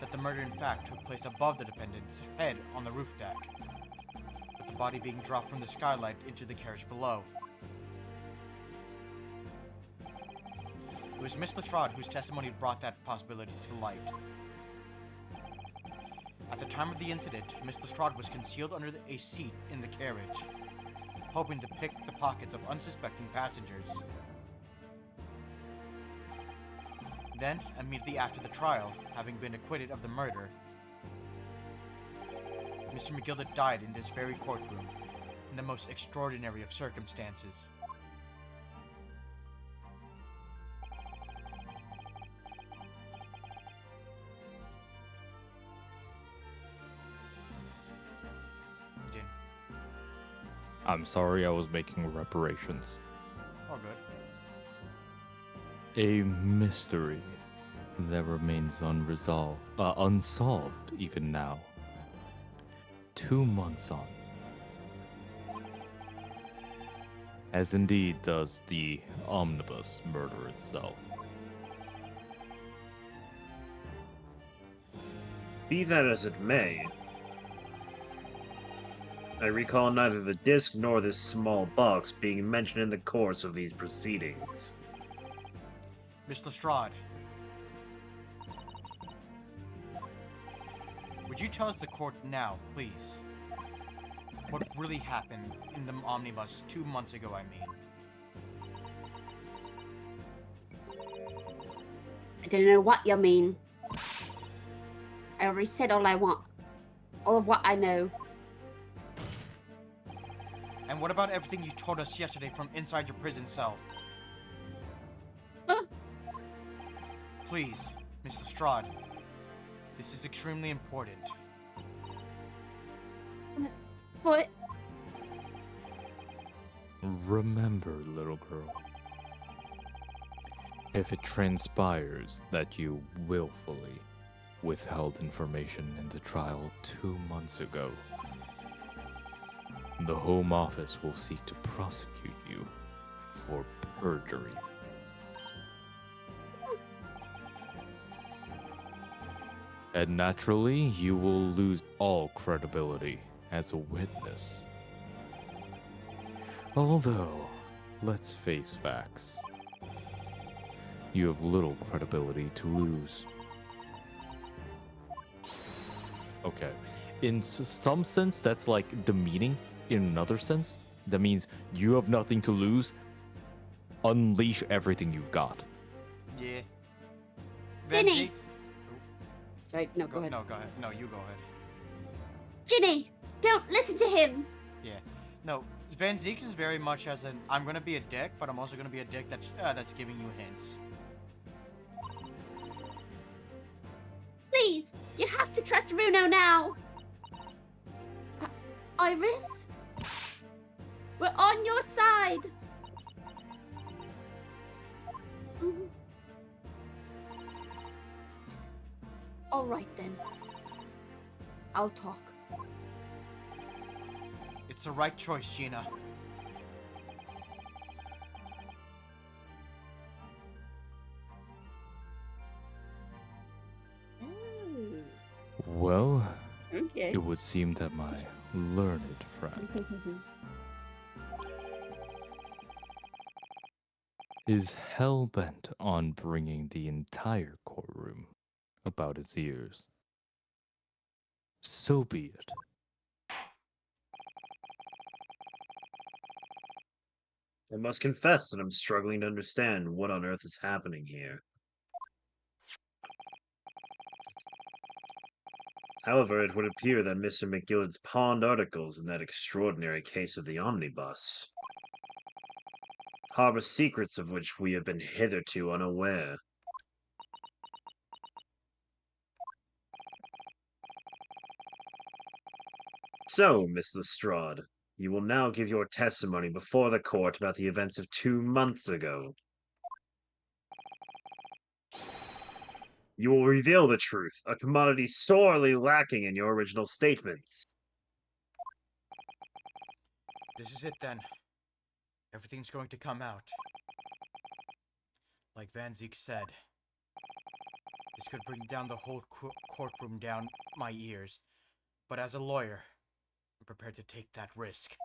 [SPEAKER 1] That the murder in fact took place above the defendant's head on the roof deck, with the body being dropped from the skylight into the carriage below. It was Miss Lestrade whose testimony brought that possibility to light. At the time of the incident, Miss Lestrade was concealed under a seat in the carriage, hoping to pick the pockets of unsuspecting passengers. Then, immediately after the trial, having been acquitted of the murder, Mr. McGilded died in this very courtroom, in the most extraordinary of circumstances. Din.
[SPEAKER 2] I'm sorry I was making reparations.
[SPEAKER 1] All good.
[SPEAKER 2] A mystery that remains unsolved even now. 2 months on. As indeed does the omnibus murder itself.
[SPEAKER 4] Be that as it may, I recall neither the disc nor this small box being mentioned in the course of these proceedings.
[SPEAKER 1] Miss Lestrade, would you tell us the court now, please? What really happened in the omnibus 2 months ago, I mean?
[SPEAKER 3] I don't know what you mean. I already said all I want. All of what I know.
[SPEAKER 1] And what about everything you told us yesterday from inside your prison cell?
[SPEAKER 3] Huh?
[SPEAKER 1] Please, Mr. Strahd. This is extremely important.
[SPEAKER 3] What?
[SPEAKER 2] Remember, little girl, if it transpires that you willfully withheld information in the trial 2 months ago, the Home Office will seek to prosecute you for perjury. And naturally, you will lose all credibility as a witness. Although, let's face facts. You have little credibility to lose. Okay. In some sense, that's like demeaning. In another sense, that means you have nothing to lose. Unleash everything you've got.
[SPEAKER 1] Yeah.
[SPEAKER 3] Vinny!
[SPEAKER 1] Zeeks-
[SPEAKER 3] Sorry, no, go ahead.
[SPEAKER 1] No, go ahead. No, you go ahead.
[SPEAKER 3] Ginny, don't listen to him.
[SPEAKER 1] Yeah. No, Van Zeeks is very much as an, I'm gonna be a dick, but I'm also gonna be a dick that's giving you hints.
[SPEAKER 3] Please, you have to trust Runo now. Iris, we're on your side. Mhm. All right then. I'll talk.
[SPEAKER 1] It's the right choice, Gina.
[SPEAKER 2] Well,
[SPEAKER 3] Okay.
[SPEAKER 2] it would seem that my learned friend is hell-bent on bringing the entire courtroom about his ears. So be it.
[SPEAKER 4] I must confess that I'm struggling to understand what on earth is happening here. However, it would appear that Mr. McGillard's pawned articles in that extraordinary case of the omnibus harbor secrets of which we have been hitherto unaware. So, Miss Lestrade, you will now give your testimony before the court about the events of 2 months ago. You will reveal the truth, a commodity sorely lacking in your original statements.
[SPEAKER 1] This is it then. Everything's going to come out. Like Van Zeek said, this could bring down the whole courtroom down my ears. But as a lawyer, I'm prepared to take that risk.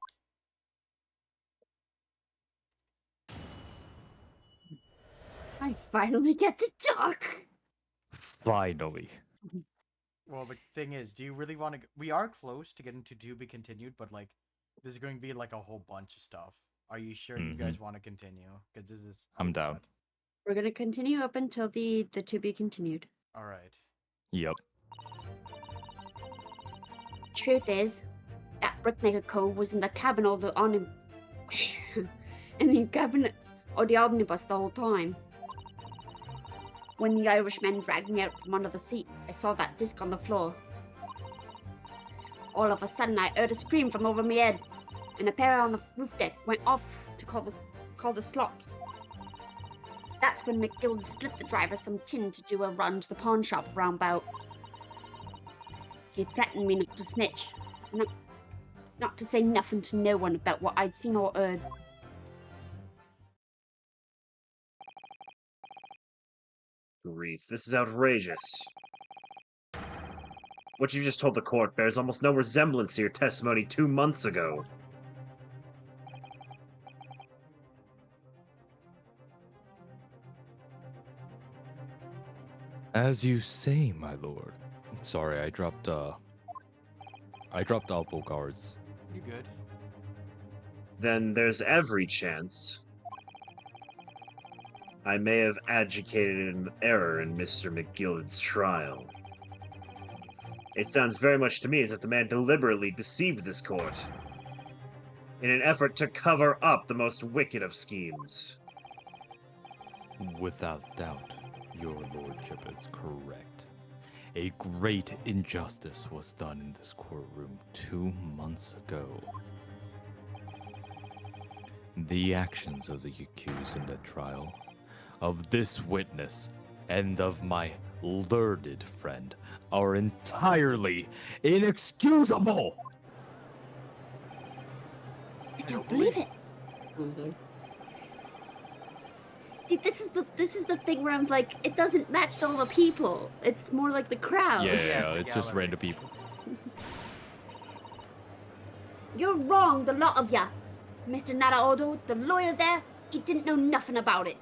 [SPEAKER 3] I finally get to talk.
[SPEAKER 2] Finally.
[SPEAKER 1] Well, the thing is, do you really want to... We are close to getting to be continued, but, like, this is going to be, like, a whole bunch of stuff. Are you sure you guys want to continue? Because this is...
[SPEAKER 2] I'm down.
[SPEAKER 3] We're gonna continue up until the to be continued.
[SPEAKER 1] Alright.
[SPEAKER 2] Yep.
[SPEAKER 3] Truth is, that Brickmaker Cove was in the cabin of the in the cabin of the omnibus the whole time. When the Irishman dragged me out from under the seat, I saw that disc on the floor. All of a sudden, I heard a scream from over my head, and a pair on the roof deck went off to call the slops. That's when McGill slipped the driver some tin to do a run to the pawn shop roundabout. He threatened me not to snitch, not to say nothing to no one about what I'd seen or heard.
[SPEAKER 4] Grief, this is outrageous. What you just told the court bears almost no resemblance to your testimony 2 months ago.
[SPEAKER 2] As you say, my lord. Sorry, I dropped elbow guards.
[SPEAKER 1] You good?
[SPEAKER 4] Then there's every chance I may have adjudicated an error in Mr. McGillard's trial. It sounds very much to me as if the man deliberately deceived this court in an effort to cover up the most wicked of schemes.
[SPEAKER 2] Without doubt, your lordship is correct. A great injustice was done in this courtroom 2 months ago. The actions of the accused in that trial, of this witness, and of my learned friend are entirely inexcusable!
[SPEAKER 3] I don't believe it. See, this is the thing where I'm like, it doesn't match all the people. It's more like the crowd.
[SPEAKER 2] Yeah, it's just random people.
[SPEAKER 3] You're wrong, the lot of ya. Mr. Naraodo, the lawyer there, he didn't know nothing about it.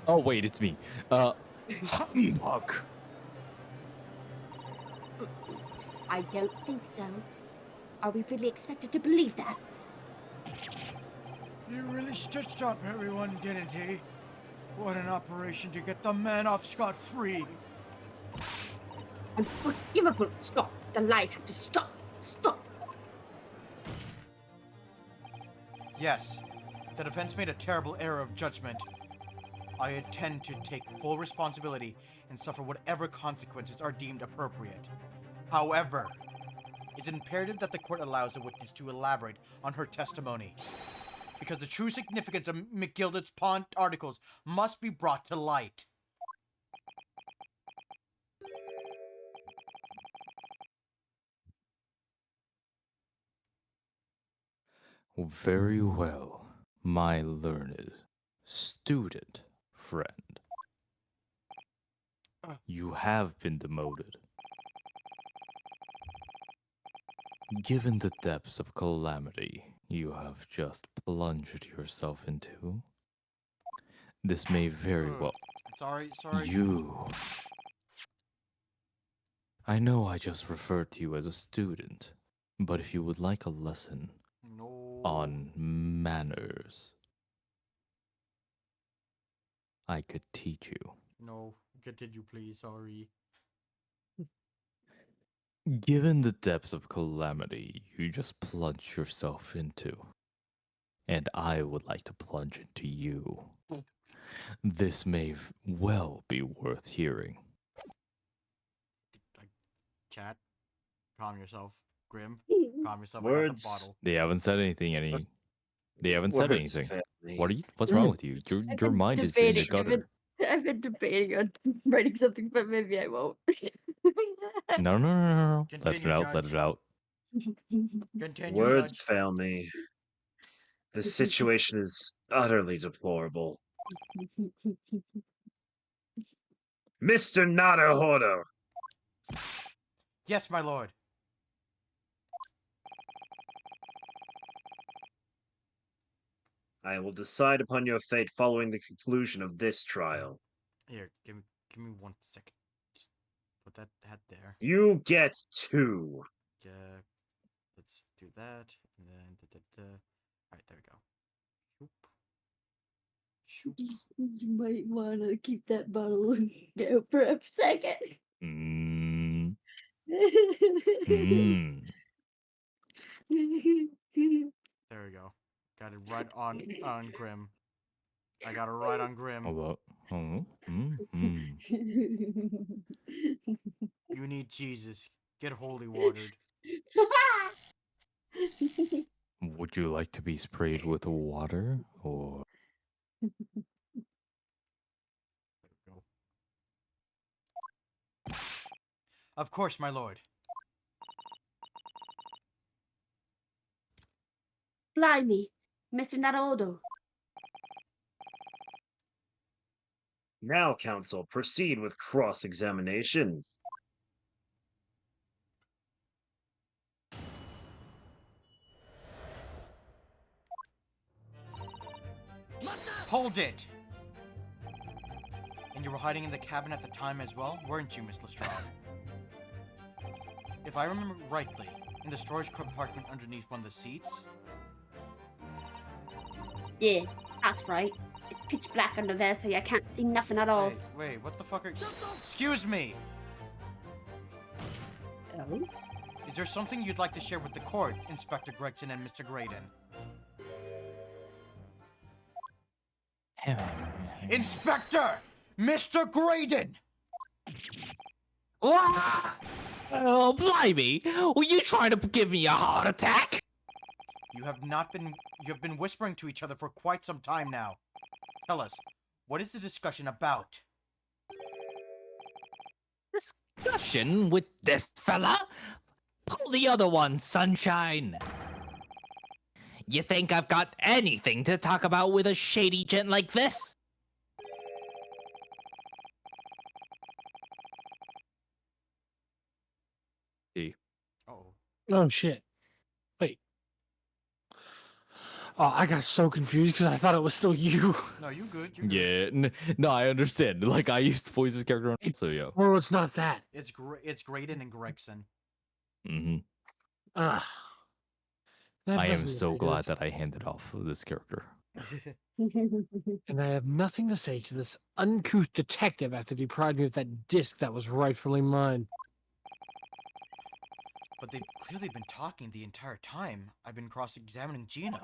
[SPEAKER 2] Oh wait, it's me. Humbug.
[SPEAKER 3] I don't think so. Are we really expected to believe that?
[SPEAKER 8] He really stitched up everyone, didn't he? What an operation to get the man off scot-free.
[SPEAKER 3] Unforgivable. Stop. The lies have to stop. Stop.
[SPEAKER 1] Yes, the defense made a terrible error of judgment. I intend to take full responsibility and suffer whatever consequences are deemed appropriate. However, it's imperative that the court allows the witness to elaborate on her testimony, because the true significance of McGilded's pawn articles must be brought to light.
[SPEAKER 2] Very well, my learned student friend. You have been demoted. Given the depths of calamity you have just plunged yourself into, this may very well...
[SPEAKER 1] Sorry.
[SPEAKER 2] You... I know I just referred to you as a student, but if you would like a lesson on manners, I could teach you.
[SPEAKER 1] No, continue, please. Sorry.
[SPEAKER 2] Given the depths of calamity you just plunged yourself into, and I would like to plunge into you, this may well be worth hearing.
[SPEAKER 1] Chat, calm yourself. Grim, calm yourself. I
[SPEAKER 4] Words.
[SPEAKER 1] got the bottle.
[SPEAKER 2] They haven't said anything. They haven't said
[SPEAKER 4] Words
[SPEAKER 2] anything.
[SPEAKER 4] fail me.
[SPEAKER 2] What's wrong with you? Your mind is in the gutter.
[SPEAKER 11] I've been debating on writing something, but maybe I won't.
[SPEAKER 2] No. Let it
[SPEAKER 1] Continue,
[SPEAKER 2] out. Let
[SPEAKER 1] Judge.
[SPEAKER 2] it out.
[SPEAKER 1] Continue,
[SPEAKER 4] Words
[SPEAKER 1] Judge.
[SPEAKER 4] fail me. The situation is utterly deplorable. Mr. Naruhodo!
[SPEAKER 1] Yes, my lord.
[SPEAKER 4] I will decide upon your fate following the conclusion of this trial.
[SPEAKER 1] Here, give me 1 second. Just put that hat there.
[SPEAKER 4] You get 2.
[SPEAKER 1] Let's do that, and then Alright, there we go. Shoop.
[SPEAKER 11] You might want to keep that bottle out for a second.
[SPEAKER 2] Mm.
[SPEAKER 1] There we go. Got it right on Grim. I got it right on Grim.
[SPEAKER 2] Hello.
[SPEAKER 1] You need Jesus. Get holy watered.
[SPEAKER 2] Would you like to be sprayed with water, or...
[SPEAKER 1] There we go. Of course, my lord.
[SPEAKER 3] Blimey, Mr. Naraodo.
[SPEAKER 4] Now, counsel, proceed with cross-examination.
[SPEAKER 1] Hold it! And you were hiding in the cabin at the time as well, weren't you, Miss Lestrade? If I remember rightly, in the storage compartment underneath one of the seats?
[SPEAKER 3] Yeah, that's right. It's pitch black under there, so you can't see nothing at all.
[SPEAKER 1] Wait, what the fuck are... Excuse me!
[SPEAKER 3] Oh?
[SPEAKER 1] Is there something you'd like to share with the court, Inspector Gregson and Mr. Graydon? Inspector! Mr. Graydon!
[SPEAKER 6] Oh, blimey! Were you trying to give me a heart attack?
[SPEAKER 1] You have been whispering to each other for quite some time now. Tell us, what is the discussion about?
[SPEAKER 6] Discussion with this fella? Pull the other one, sunshine. You think I've got anything to talk about with a shady gent like this?
[SPEAKER 1] Uh-oh.
[SPEAKER 9] Oh shit! Wait. Oh, I got so confused because I thought it was still you.
[SPEAKER 1] No, you good, you good.
[SPEAKER 2] Yeah, no, I understand. Like, I used to voice this character on so yo.
[SPEAKER 9] Oh, it's not that.
[SPEAKER 1] It's Graydon and Gregson.
[SPEAKER 2] Mm-hmm.
[SPEAKER 9] Ah. That
[SPEAKER 2] I am
[SPEAKER 9] doesn't
[SPEAKER 2] so
[SPEAKER 9] make
[SPEAKER 2] glad
[SPEAKER 9] sense.
[SPEAKER 2] that I handed off this character.
[SPEAKER 9] And I have nothing to say to this uncouth detective after deprived me of that disc that was rightfully mine.
[SPEAKER 1] But they've clearly been talking the entire time I've been cross-examining Gina.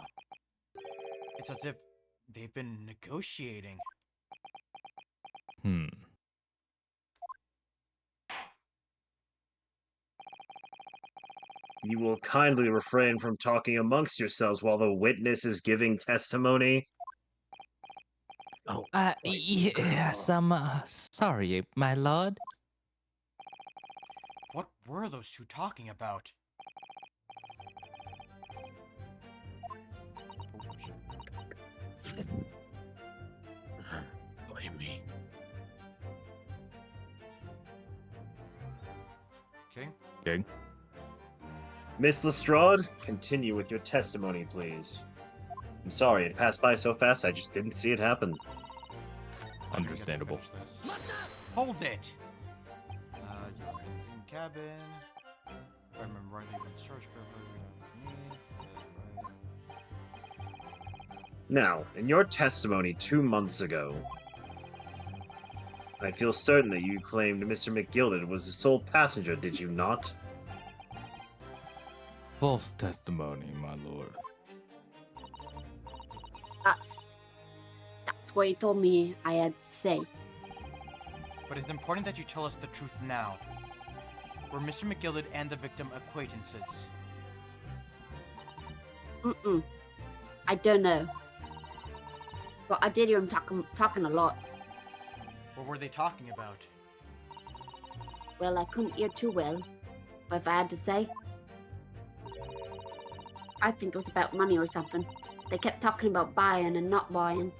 [SPEAKER 1] It's as if they've been negotiating.
[SPEAKER 2] Hmm.
[SPEAKER 4] You will kindly refrain from talking amongst yourselves while the witness is giving testimony.
[SPEAKER 9] Oh,
[SPEAKER 6] Yes, I'm sorry, my lord.
[SPEAKER 1] What were those two talking about? Oh, shit.
[SPEAKER 9] blame me.
[SPEAKER 1] Okay.
[SPEAKER 2] Okay.
[SPEAKER 4] Miss Lestrade, continue with your testimony, please. I'm sorry, it passed by so fast I just didn't see it happen.
[SPEAKER 1] I'm gonna
[SPEAKER 2] Understandable.
[SPEAKER 1] finish this. Hold it! You were in cabin. If I remember rightly, you were in storage
[SPEAKER 4] Now, in your testimony 2 months ago, I feel certain that you claimed Mr. McGilded was the sole passenger, did you not?
[SPEAKER 2] False testimony, my lord.
[SPEAKER 3] That's what he told me I had to say.
[SPEAKER 1] But it's important that you tell us the truth now. Were Mr. McGilded and the victim acquaintances?
[SPEAKER 3] Mm-mm. I don't know. But I did hear him talking a lot.
[SPEAKER 1] What were they talking about?
[SPEAKER 3] Well, I couldn't hear too well. But if I had to say, I think it was about money or something. They kept talking about buying and not buying.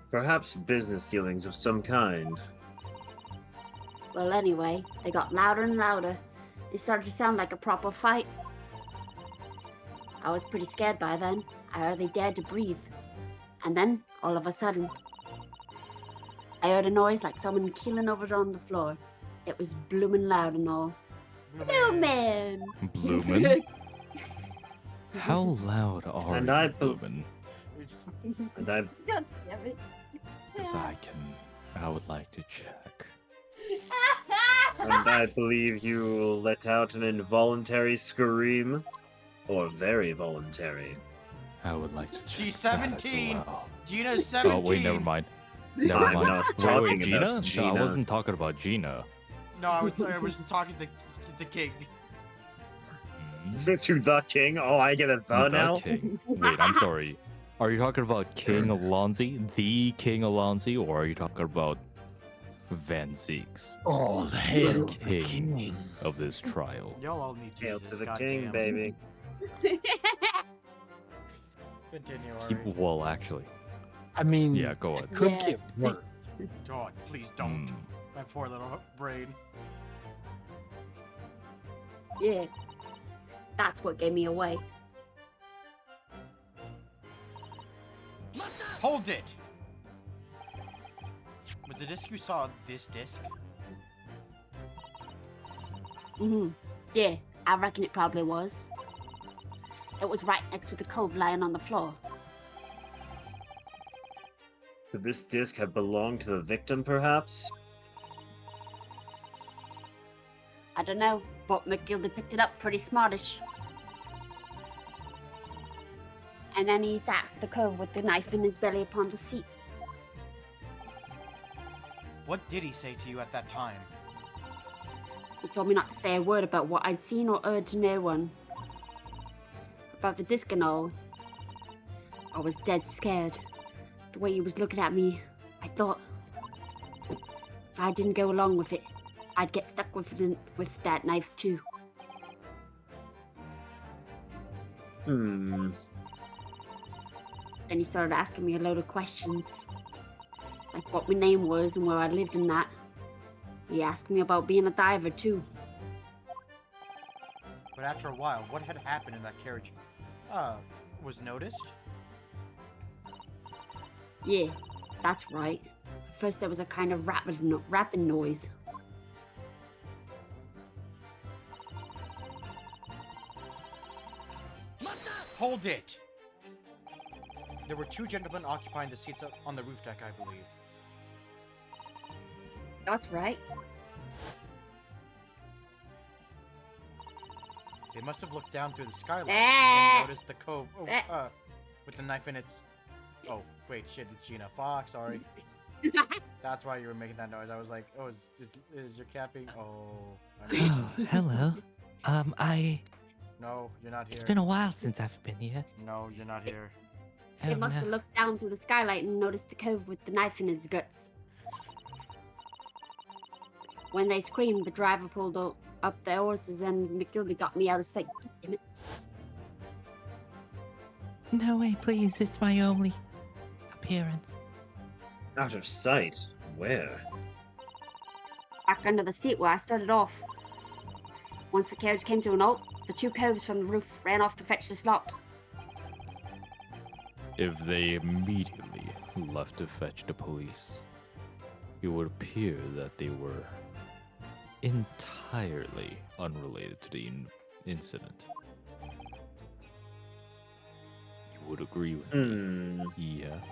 [SPEAKER 4] Perhaps business dealings of some kind.
[SPEAKER 3] Well, anyway, they got louder and louder. It started to sound like a proper fight. I was pretty scared by then. I hardly dared to breathe. And then, all of a sudden, I heard a noise like someone keeling over on the floor. It was blooming loud and all. Bloomin'!
[SPEAKER 2] Bloomin'? How loud are
[SPEAKER 4] And
[SPEAKER 2] you,
[SPEAKER 4] I
[SPEAKER 2] Bloomin'?
[SPEAKER 4] And I
[SPEAKER 3] God damn it.
[SPEAKER 2] Because I would like to check.
[SPEAKER 4] And I believe you let out an involuntary scream. Or very voluntary.
[SPEAKER 2] I would like to check.
[SPEAKER 1] She's
[SPEAKER 2] that as
[SPEAKER 1] 17.
[SPEAKER 2] well.
[SPEAKER 1] Gina's 17.
[SPEAKER 2] Oh, wait, never mind. Never
[SPEAKER 4] I'm
[SPEAKER 2] mind.
[SPEAKER 4] not
[SPEAKER 2] Wait,
[SPEAKER 4] talking
[SPEAKER 2] Gina?
[SPEAKER 4] about
[SPEAKER 2] No,
[SPEAKER 4] Gina.
[SPEAKER 2] I wasn't talking about Gina.
[SPEAKER 1] No, I was talking to the king.
[SPEAKER 4] To the king? Oh, I get a the now?
[SPEAKER 2] King. Wait, I'm sorry. Are you talking about King Alonzi, the King Alonzi, or are you talking about Van Zeeks,
[SPEAKER 9] Oh, the hail
[SPEAKER 2] the
[SPEAKER 9] of the
[SPEAKER 2] king
[SPEAKER 9] king.
[SPEAKER 2] of this trial?
[SPEAKER 1] Y'all all need
[SPEAKER 4] Hail
[SPEAKER 1] Jesus.
[SPEAKER 4] to the
[SPEAKER 1] goddamn.
[SPEAKER 4] king, baby.
[SPEAKER 1] Continue,
[SPEAKER 2] Keep,
[SPEAKER 1] Ari.
[SPEAKER 2] well, actually,
[SPEAKER 9] I mean,
[SPEAKER 2] yeah, go on.
[SPEAKER 9] it could
[SPEAKER 3] Yeah.
[SPEAKER 9] get worse.
[SPEAKER 1] God, please don't.
[SPEAKER 2] Mm.
[SPEAKER 1] My poor little brain.
[SPEAKER 3] Yeah. That's what gave me away.
[SPEAKER 1] Hold it! Was the disc you saw this disc?
[SPEAKER 3] Yeah, I reckon it probably was. It was right next to the cove lying on the floor.
[SPEAKER 4] Could this disc have belonged to the victim, perhaps?
[SPEAKER 3] I don't know, but McGildy picked it up pretty smartish. And then he sat at the cove with the knife in his belly upon the seat.
[SPEAKER 1] What did he say to you at that time?
[SPEAKER 3] He told me not to say a word about what I'd seen or heard to no one. About the disc and all. I was dead scared. The way he was looking at me, I thought if I didn't go along with it, I'd get stuck with that knife too.
[SPEAKER 4] Hmm.
[SPEAKER 3] Then he started asking me a load of questions. Like what my name was and where I lived and that. He asked me about being a diver too.
[SPEAKER 1] But after a while, what had happened in that carriage, was noticed?
[SPEAKER 3] Yeah, that's right. First there was a kind of rapping noise.
[SPEAKER 1] Hold it! There were two gentlemen occupying the seats on the roof deck, I believe.
[SPEAKER 3] That's right.
[SPEAKER 1] They must have looked down through the skylight
[SPEAKER 3] Ah!
[SPEAKER 1] and noticed the cove with the knife in its... Oh, wait, shit, it's Gina Fox, sorry. That's why you were making that noise. I was like, oh, is your cat being... Oh, I mean...
[SPEAKER 6] Oh, hello.
[SPEAKER 1] No, you're not here.
[SPEAKER 6] It's been a while since I've been here.
[SPEAKER 1] No, you're not here.
[SPEAKER 3] They
[SPEAKER 6] Oh,
[SPEAKER 3] must have
[SPEAKER 6] no.
[SPEAKER 3] looked down through the skylight and noticed the cove with the knife in its guts. When they screamed, the driver pulled up their horses and McGildy got me out of sight. Damn it.
[SPEAKER 6] No way, please. It's my only appearance.
[SPEAKER 4] Out of sight? Where?
[SPEAKER 3] Back under the seat where I started off. Once the carriage came to an halt, the two coves from the roof ran off to fetch the slops.
[SPEAKER 2] If they immediately left to fetch the police, it would appear that they were entirely unrelated to the incident. You would agree with me? Yes.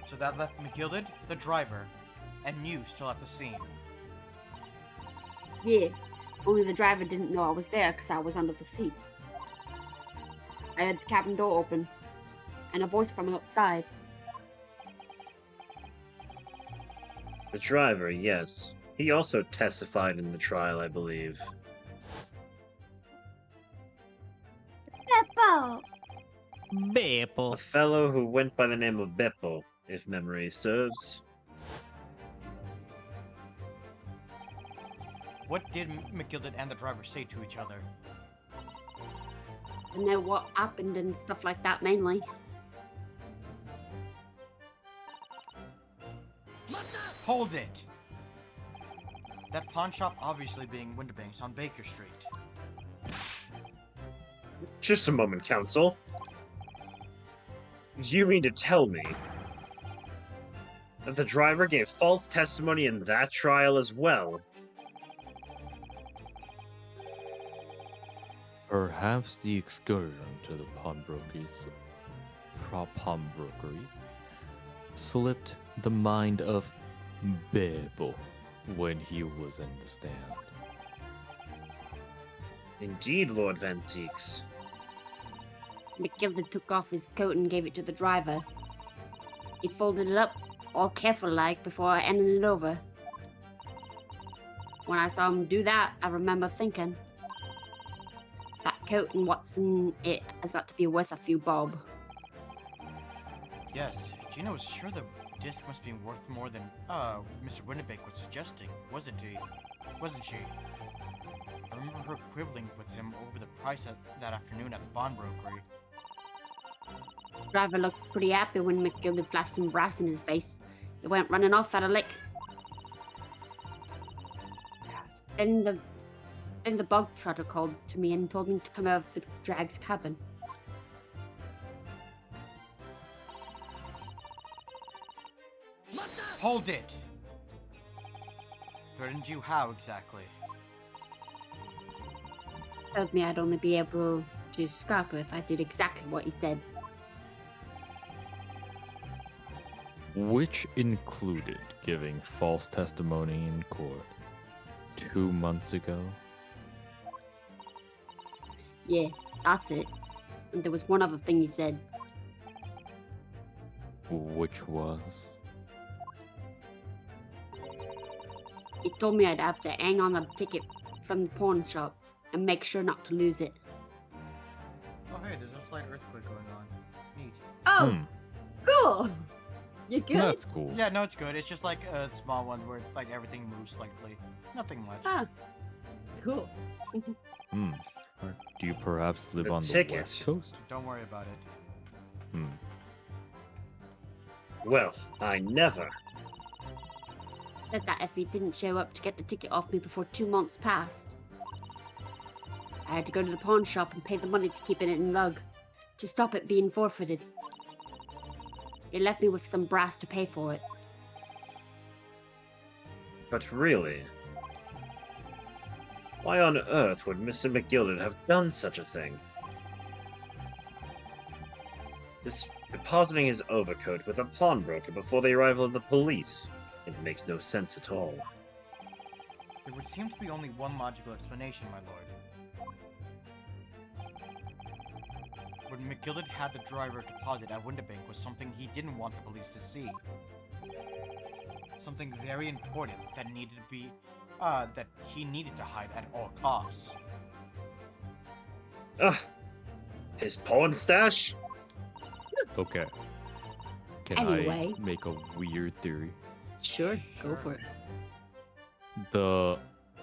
[SPEAKER 1] So that left McGilded, the driver, and you still at the scene.
[SPEAKER 3] Yeah, only the driver didn't know I was there because I was under the seat. I heard the cabin door open, and a voice from outside.
[SPEAKER 4] The driver, yes. He also testified in the trial, I believe.
[SPEAKER 3] Beppo!
[SPEAKER 4] A
[SPEAKER 6] Beppo.
[SPEAKER 4] fellow who went by the name of Beppo, if memory serves.
[SPEAKER 1] What did McGilded and the driver say to each other?
[SPEAKER 3] I know what happened and stuff like that mainly.
[SPEAKER 1] Hold it! That pawn shop obviously being Winterbanks on Baker Street.
[SPEAKER 4] Just a moment, counsel. You mean to tell me that the driver gave false testimony in that trial as well?
[SPEAKER 2] Perhaps the excursion to the pawnbrokery slipped the mind of Bebo when he was in the stand.
[SPEAKER 4] Indeed, Lord Van Seeks.
[SPEAKER 3] McGilden took off his coat and gave it to the driver. He folded it up, all careful-like, before handing it over. When I saw him do that, I remember thinking, that coat and what's in it has got to be worth a few bob.
[SPEAKER 1] Yes, Gina was sure the disc must be worth more than, Mr. Winterbank was suggesting, wasn't he? Wasn't she? I remember her quibbling with him over the price that afternoon at the pawnbrokery.
[SPEAKER 3] The driver looked pretty happy when McGilden flashed some brass in his face. He went running off at a lick. Then the bog trotter called to me and told me to come out of the drag's cabin.
[SPEAKER 1] Hold it! Threatened you how exactly?
[SPEAKER 3] Told me I'd only be able to to Scarpa if I did exactly what he said.
[SPEAKER 2] Which included giving false testimony in court 2 months ago.
[SPEAKER 3] Yeah, that's it. And there was one other thing he said.
[SPEAKER 2] Which was?
[SPEAKER 3] He told me I'd have to hang on the ticket from the pawn shop and make sure not to lose it.
[SPEAKER 1] Oh, hey, there's a slight earthquake going on. Neat.
[SPEAKER 11] Oh,
[SPEAKER 2] Hmm,
[SPEAKER 11] cool. You good?
[SPEAKER 2] that's cool.
[SPEAKER 1] Yeah, no, it's good. It's just like a small one where like everything moves slightly. Nothing much.
[SPEAKER 11] Ah, cool.
[SPEAKER 2] Hmm. Do you perhaps live
[SPEAKER 4] The
[SPEAKER 2] on
[SPEAKER 4] ticket.
[SPEAKER 2] the west coast?
[SPEAKER 1] Don't worry about it.
[SPEAKER 2] Hmm.
[SPEAKER 4] Well, I never.
[SPEAKER 3] Said that if he didn't show up to get the ticket off me before 2 months passed, I had to go to the pawn shop and pay the money to keep it in lug, to stop it being forfeited. They left me with some brass to pay for it.
[SPEAKER 4] But really, why on earth would Mr. McGilded have done such a thing? Depositing his overcoat with a pawnbroker before the arrival of the police. It makes no sense at all.
[SPEAKER 1] There would seem to be only one logical explanation, my lord. When McGilded had the driver deposit at Winterbank was something he didn't want the police to see. Something very important that needed to be, that he needed to hide at all costs.
[SPEAKER 4] Ugh! His pawn stash?
[SPEAKER 2] Okay. Can
[SPEAKER 3] Anyway.
[SPEAKER 2] I make a weird theory?
[SPEAKER 3] Sure, go for it.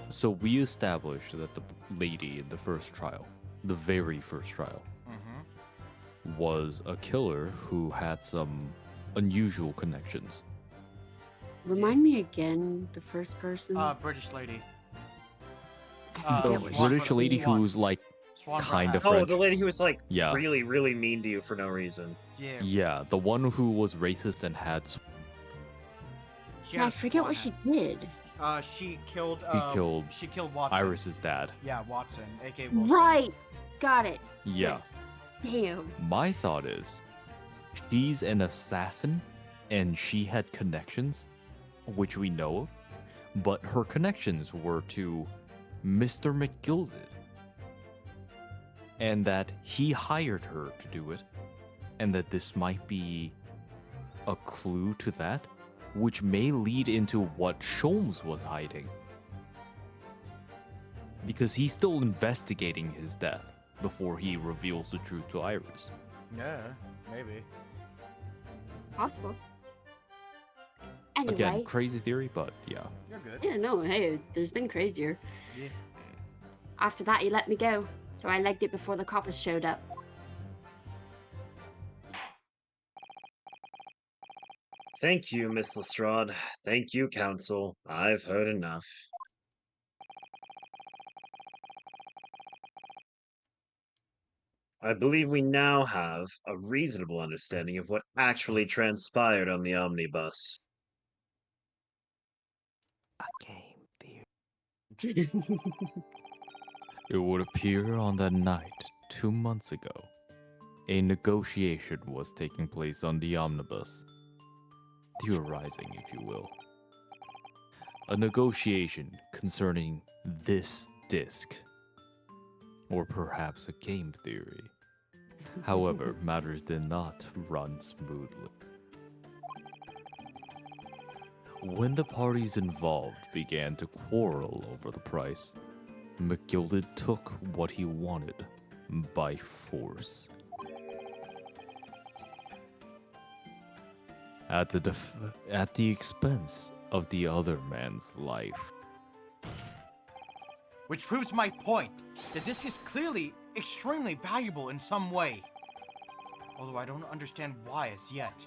[SPEAKER 2] So we established that the lady in the first trial, the very first trial,
[SPEAKER 1] Mm-hmm.
[SPEAKER 2] was a killer who had some unusual connections.
[SPEAKER 3] Remind me again, the first person.
[SPEAKER 1] British lady.
[SPEAKER 3] I
[SPEAKER 2] The
[SPEAKER 3] forget what
[SPEAKER 1] Swan-
[SPEAKER 2] British lady
[SPEAKER 1] Swan.
[SPEAKER 2] who's like
[SPEAKER 1] Swan
[SPEAKER 2] Kind
[SPEAKER 1] Brown
[SPEAKER 2] of
[SPEAKER 1] Hat.
[SPEAKER 2] French.
[SPEAKER 4] Oh, the lady who was like
[SPEAKER 2] Yeah.
[SPEAKER 4] really, really mean to you for no reason.
[SPEAKER 1] Yeah.
[SPEAKER 2] Yeah, the one who was racist and had
[SPEAKER 1] She
[SPEAKER 3] I
[SPEAKER 1] had a
[SPEAKER 3] forget
[SPEAKER 1] swan
[SPEAKER 3] what she
[SPEAKER 1] hat.
[SPEAKER 3] did.
[SPEAKER 1] She killed.
[SPEAKER 2] killed
[SPEAKER 1] She killed Watson.
[SPEAKER 2] Iris's dad.
[SPEAKER 1] Yeah, Watson, aka Wilson.
[SPEAKER 3] Right! Got it.
[SPEAKER 2] Yeah.
[SPEAKER 3] Yes. Damn.
[SPEAKER 2] My thought is she's an assassin and she had connections, which we know of, but her connections were to Mr. McGilded. And that he hired her to do it, and that this might be a clue to that, which may lead into what Sholmes was hiding. Because he's still investigating his death before he reveals the truth to Iris.
[SPEAKER 1] Yeah, maybe.
[SPEAKER 3] Possible. Anyway.
[SPEAKER 2] Again, crazy theory, but yeah.
[SPEAKER 1] You're good.
[SPEAKER 3] Yeah, no, hey, there's been crazier.
[SPEAKER 1] Yeah.
[SPEAKER 3] After that, he let me go, so I legged it before the coppers showed up.
[SPEAKER 4] Thank you, Miss Lestrade. Thank you, Counsel. I've heard enough. I believe we now have a reasonable understanding of what actually transpired on the omnibus.
[SPEAKER 6] A game theory.
[SPEAKER 2] It would appear on that night, 2 months ago, a negotiation was taking place on the omnibus. Theorizing, if you will. A negotiation concerning this disc. Or perhaps a game theory. However, matters did not run smoothly. When the parties involved began to quarrel over the price, McGilded took what he wanted by force. At the expense of the other man's life.
[SPEAKER 1] Which proves my point, that this is clearly extremely valuable in some way. Although I don't understand why as yet.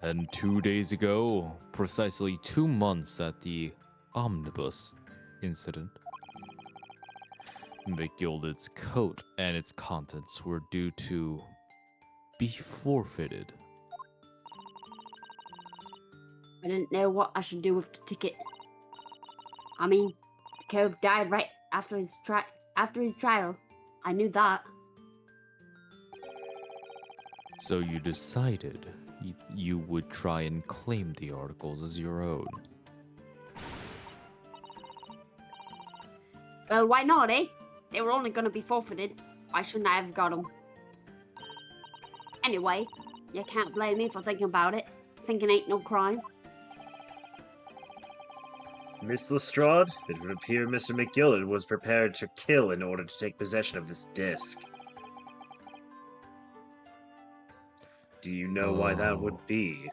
[SPEAKER 2] And 2 days ago, precisely 2 months at the omnibus incident, McGilded's coat and its contents were due to be forfeited.
[SPEAKER 3] I didn't know what I should do with the ticket. I mean, the cove died right after his trial, I knew that.
[SPEAKER 2] So you decided you would try and claim the articles as your own.
[SPEAKER 3] Well, why not, eh? They were only gonna be forfeited. Why shouldn't I have got them? Anyway, you can't blame me for thinking about it. Thinking ain't no crime.
[SPEAKER 4] Miss Lestrade, it would appear Mr. McGillen was prepared to kill in order to take possession of this disc. Do you know why that would
[SPEAKER 2] Oh.
[SPEAKER 4] be?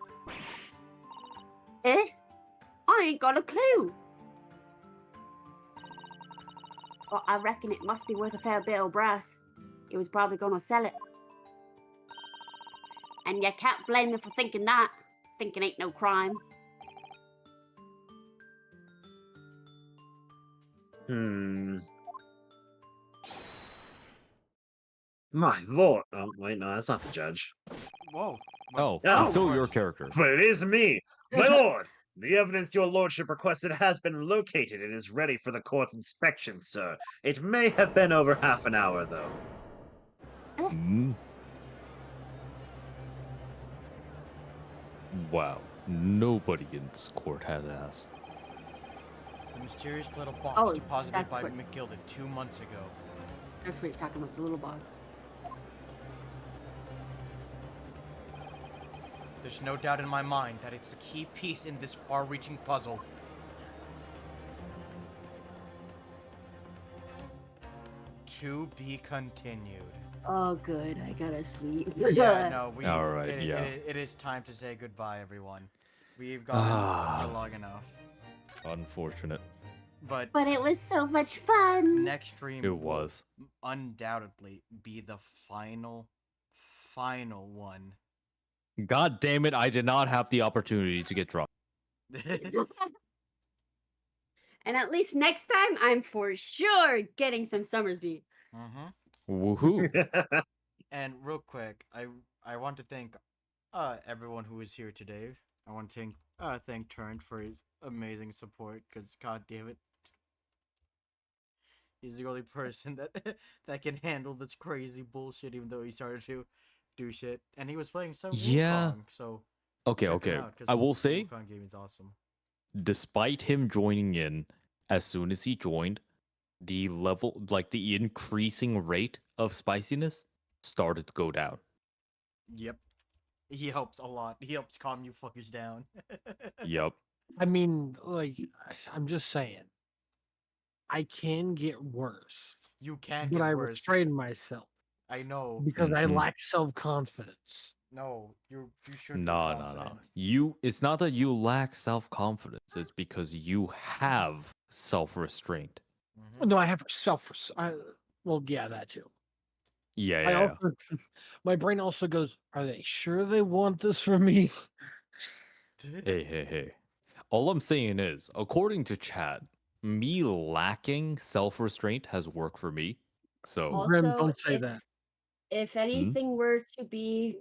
[SPEAKER 3] Eh? I ain't got a clue. But I reckon it must be worth a fair bit of brass. He was probably gonna sell it. And you can't blame me for thinking that. Thinking ain't no crime.
[SPEAKER 4] My lord. Oh, wait, no, that's not the judge.
[SPEAKER 1] Whoa.
[SPEAKER 2] Oh,
[SPEAKER 4] Oh,
[SPEAKER 2] it's still
[SPEAKER 1] of
[SPEAKER 2] your
[SPEAKER 1] course.
[SPEAKER 2] character.
[SPEAKER 4] But it is me! My lord! The evidence your lordship requested has been located and is ready for the court's inspection, sir. It may have been over half an hour, though.
[SPEAKER 2] Hmm? Wow, nobody in this court has ass.
[SPEAKER 1] The mysterious little box
[SPEAKER 3] Oh,
[SPEAKER 1] deposited
[SPEAKER 3] that's
[SPEAKER 1] by
[SPEAKER 3] what-
[SPEAKER 1] McGilded 2 months ago.
[SPEAKER 3] That's what he's talking about, the little box.
[SPEAKER 1] There's no doubt in my mind that it's the key piece in this far-reaching puzzle. To be continued.
[SPEAKER 3] Oh, good. I gotta sleep.
[SPEAKER 1] Yeah, no, we.
[SPEAKER 2] All right,
[SPEAKER 1] it,
[SPEAKER 2] yeah.
[SPEAKER 1] it is time to say goodbye, everyone. We've gone for long enough.
[SPEAKER 2] Unfortunate.
[SPEAKER 1] But
[SPEAKER 3] But it was so much fun.
[SPEAKER 1] next stream
[SPEAKER 2] It
[SPEAKER 1] will
[SPEAKER 2] was.
[SPEAKER 1] undoubtedly be the final one.
[SPEAKER 2] God damn it, I did not have the opportunity to get drunk.
[SPEAKER 3] And at least next time, I'm for sure getting some Summersby.
[SPEAKER 2] Woohoo.
[SPEAKER 1] And real quick, I want to thank everyone who is here today. I want to thank Turnt for his amazing support, because god damn it, he's the only person that that can handle this crazy bullshit, even though he started to do shit. And he was playing some
[SPEAKER 2] Yeah.
[SPEAKER 1] Wukong, so
[SPEAKER 2] Okay,
[SPEAKER 1] check him
[SPEAKER 2] okay.
[SPEAKER 1] out, 'cause
[SPEAKER 2] I will say,
[SPEAKER 1] Wukong gaming is awesome.
[SPEAKER 2] despite him joining in, as soon as he joined, the level, like the increasing rate of spiciness started to go down.
[SPEAKER 1] Yep. He helps a lot. He helps calm you fuckers down.
[SPEAKER 2] Yep.
[SPEAKER 9] I mean, like, I'm just saying, I can get worse,
[SPEAKER 1] You can
[SPEAKER 9] but
[SPEAKER 1] get
[SPEAKER 9] I
[SPEAKER 1] worse.
[SPEAKER 9] restrain myself
[SPEAKER 1] I know.
[SPEAKER 9] because I
[SPEAKER 2] Mhm.
[SPEAKER 9] lack self confidence.
[SPEAKER 1] No, you should be
[SPEAKER 2] No.
[SPEAKER 1] confident.
[SPEAKER 2] It's not that you lack self-confidence, it's because you have self-restraint.
[SPEAKER 1] Mhm.
[SPEAKER 9] No, I have self. Well, yeah, that too.
[SPEAKER 2] Yeah,
[SPEAKER 9] I
[SPEAKER 2] yeah.
[SPEAKER 9] also, my brain also goes, "Are they sure they want this from me?"
[SPEAKER 2] Hey. All I'm saying is, according to chat, me lacking self-restraint has worked for me. So,
[SPEAKER 9] Grim,
[SPEAKER 11] Also,
[SPEAKER 9] don't say that.
[SPEAKER 11] if anything were to be,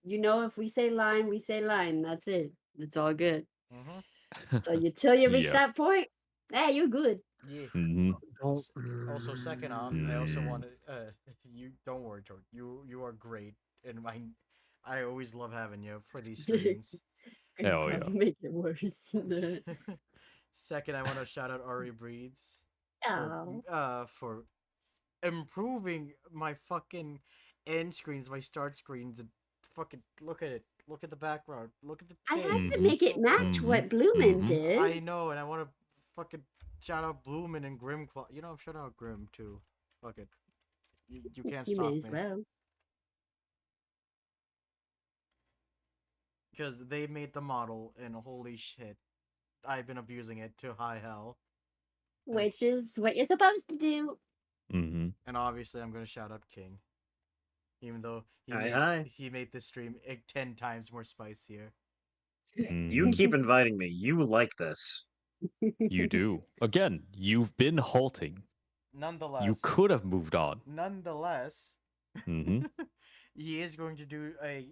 [SPEAKER 11] if we say line, we say line. That's it. It's all good.
[SPEAKER 1] Mhm.
[SPEAKER 11] So until you reach
[SPEAKER 2] Yeah.
[SPEAKER 11] that point, hey, you're good.
[SPEAKER 1] Yeah.
[SPEAKER 2] Mhm.
[SPEAKER 9] Don't.
[SPEAKER 1] Also, second off, I also
[SPEAKER 2] Mm.
[SPEAKER 1] wanted you don't worry, George. You are great, and I always love having you for these streams.
[SPEAKER 11] Could
[SPEAKER 2] Hell yeah.
[SPEAKER 11] probably make it worse.
[SPEAKER 1] Second, I want to shout out Ari Breathes
[SPEAKER 11] Oh.
[SPEAKER 1] for improving my fucking end screens, my start screens, and fucking look at it. Look at the background. Look at the.
[SPEAKER 11] I had to
[SPEAKER 2] Mhm.
[SPEAKER 11] make it match what Bloomin'
[SPEAKER 2] Mhm.
[SPEAKER 11] did.
[SPEAKER 1] I know, and I want to fucking shout out Bloomin' and Grimclaw. You know, I'm shouting out Grim too. Fuck it. You can't
[SPEAKER 11] You
[SPEAKER 1] stop
[SPEAKER 11] may
[SPEAKER 1] me.
[SPEAKER 11] as well.
[SPEAKER 1] Because they made the model, and holy shit, I've been abusing it to high hell.
[SPEAKER 11] Which is what you're supposed to do.
[SPEAKER 2] Mhm.
[SPEAKER 1] And obviously, I'm gonna shout out King, even though
[SPEAKER 4] Hi.
[SPEAKER 1] he made this stream 10 times more spicier.
[SPEAKER 4] You
[SPEAKER 2] Mhm.
[SPEAKER 4] keep inviting me. You like this.
[SPEAKER 2] You do. Again, you've been halting.
[SPEAKER 1] Nonetheless,
[SPEAKER 2] You could have moved on.
[SPEAKER 1] Nonetheless,
[SPEAKER 2] Mhm.
[SPEAKER 1] he is going to do a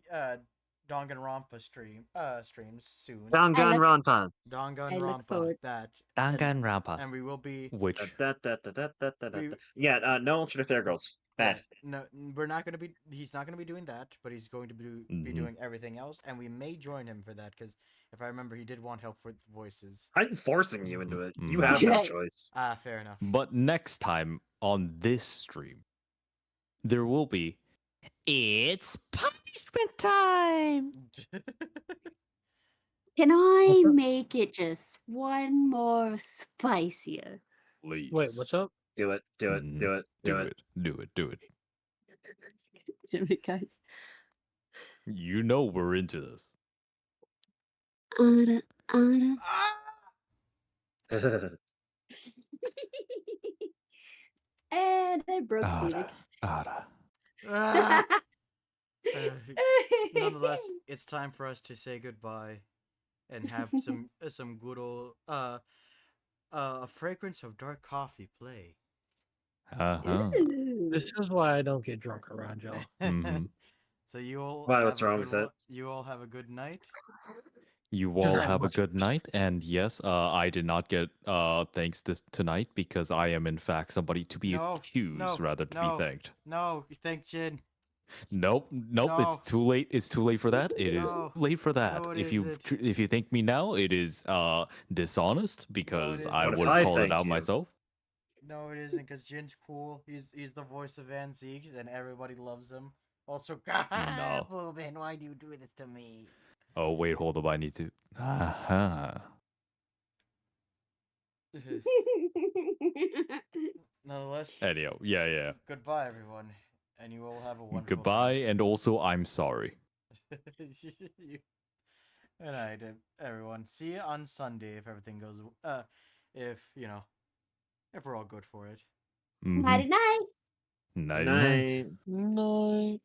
[SPEAKER 1] Danganronpa streams soon.
[SPEAKER 4] Dangan
[SPEAKER 11] look-
[SPEAKER 4] Ronpan.
[SPEAKER 11] I look
[SPEAKER 1] Danganronpa,
[SPEAKER 11] forward-
[SPEAKER 1] that
[SPEAKER 2] Danganronpa.
[SPEAKER 1] and we will be
[SPEAKER 2] Which
[SPEAKER 4] Yeah, no alternate there, girls. Bad.
[SPEAKER 1] No, we're not gonna be. He's not gonna be doing that, but he's going to be
[SPEAKER 2] Mhm.
[SPEAKER 1] doing everything else, and we may join him for that because if I remember, he did want help with voices.
[SPEAKER 4] I'm forcing you into it. You
[SPEAKER 2] Mhm.
[SPEAKER 4] have no
[SPEAKER 3] Right.
[SPEAKER 4] choice.
[SPEAKER 1] Ah, fair enough.
[SPEAKER 2] But next time on this stream, there will be
[SPEAKER 6] It's punishment time.
[SPEAKER 3] Can I
[SPEAKER 9] What's up?
[SPEAKER 3] make it just one more spicier?
[SPEAKER 2] please.
[SPEAKER 9] Wait, what's up?
[SPEAKER 4] Do it. Do it.
[SPEAKER 2] Mhm.
[SPEAKER 4] Do it. Do
[SPEAKER 2] Do
[SPEAKER 4] it.
[SPEAKER 2] it. Do it. Do it.
[SPEAKER 3] Damn it, guys.
[SPEAKER 2] You know we're into this.
[SPEAKER 3] Anna, Anna.
[SPEAKER 1] Ah!
[SPEAKER 3] And I broke
[SPEAKER 2] Ara,
[SPEAKER 3] Phoenix.
[SPEAKER 2] ara.
[SPEAKER 1] Ah! Nonetheless, it's time for us to say goodbye and have some good old a fragrance of dark coffee play.
[SPEAKER 2] Uh-huh.
[SPEAKER 3] Ooh.
[SPEAKER 9] This is why I don't get drunk around y'all.
[SPEAKER 2] Mhm.
[SPEAKER 1] So you all
[SPEAKER 4] Why,
[SPEAKER 1] have
[SPEAKER 4] what's
[SPEAKER 1] a
[SPEAKER 4] wrong
[SPEAKER 1] good
[SPEAKER 4] with it?
[SPEAKER 1] You all have a good night.
[SPEAKER 2] You
[SPEAKER 9] Good
[SPEAKER 2] all
[SPEAKER 9] night,
[SPEAKER 2] have a
[SPEAKER 9] boss.
[SPEAKER 2] good night, and yes, I did not get thanks this tonight because I am in fact somebody to be
[SPEAKER 1] No,
[SPEAKER 2] accused
[SPEAKER 1] no,
[SPEAKER 2] rather to
[SPEAKER 1] no.
[SPEAKER 2] be thanked.
[SPEAKER 1] No, thank Jin.
[SPEAKER 2] Nope, nope.
[SPEAKER 1] No.
[SPEAKER 2] It's too late. It's too late for that. It is
[SPEAKER 1] No.
[SPEAKER 2] too late for that.
[SPEAKER 1] No, it
[SPEAKER 2] If you
[SPEAKER 1] isn't.
[SPEAKER 2] if you thank me now, it is dishonest because I
[SPEAKER 1] isn't.
[SPEAKER 4] What if
[SPEAKER 2] would have
[SPEAKER 4] I
[SPEAKER 2] called it
[SPEAKER 4] thank
[SPEAKER 2] out
[SPEAKER 4] you?
[SPEAKER 2] myself.
[SPEAKER 1] No, it isn't, because Jin's cool. He's the voice of Van Zeke, and everybody loves him. Also, God,
[SPEAKER 2] No.
[SPEAKER 1] Boobin, why do you do this to me?
[SPEAKER 2] Oh wait, hold up. I need to. Uh-huh.
[SPEAKER 1] Nonetheless,
[SPEAKER 2] Anyhow, yeah.
[SPEAKER 1] goodbye, everyone, and you all have a wonderful
[SPEAKER 2] Goodbye,
[SPEAKER 1] night.
[SPEAKER 2] and also I'm sorry.
[SPEAKER 1] Good night, everyone. See you on Sunday if everything goes. If if we're all good for it.
[SPEAKER 2] Mm-hmm.
[SPEAKER 3] Nighty night.
[SPEAKER 2] Night night.
[SPEAKER 4] Night.
[SPEAKER 10] Night.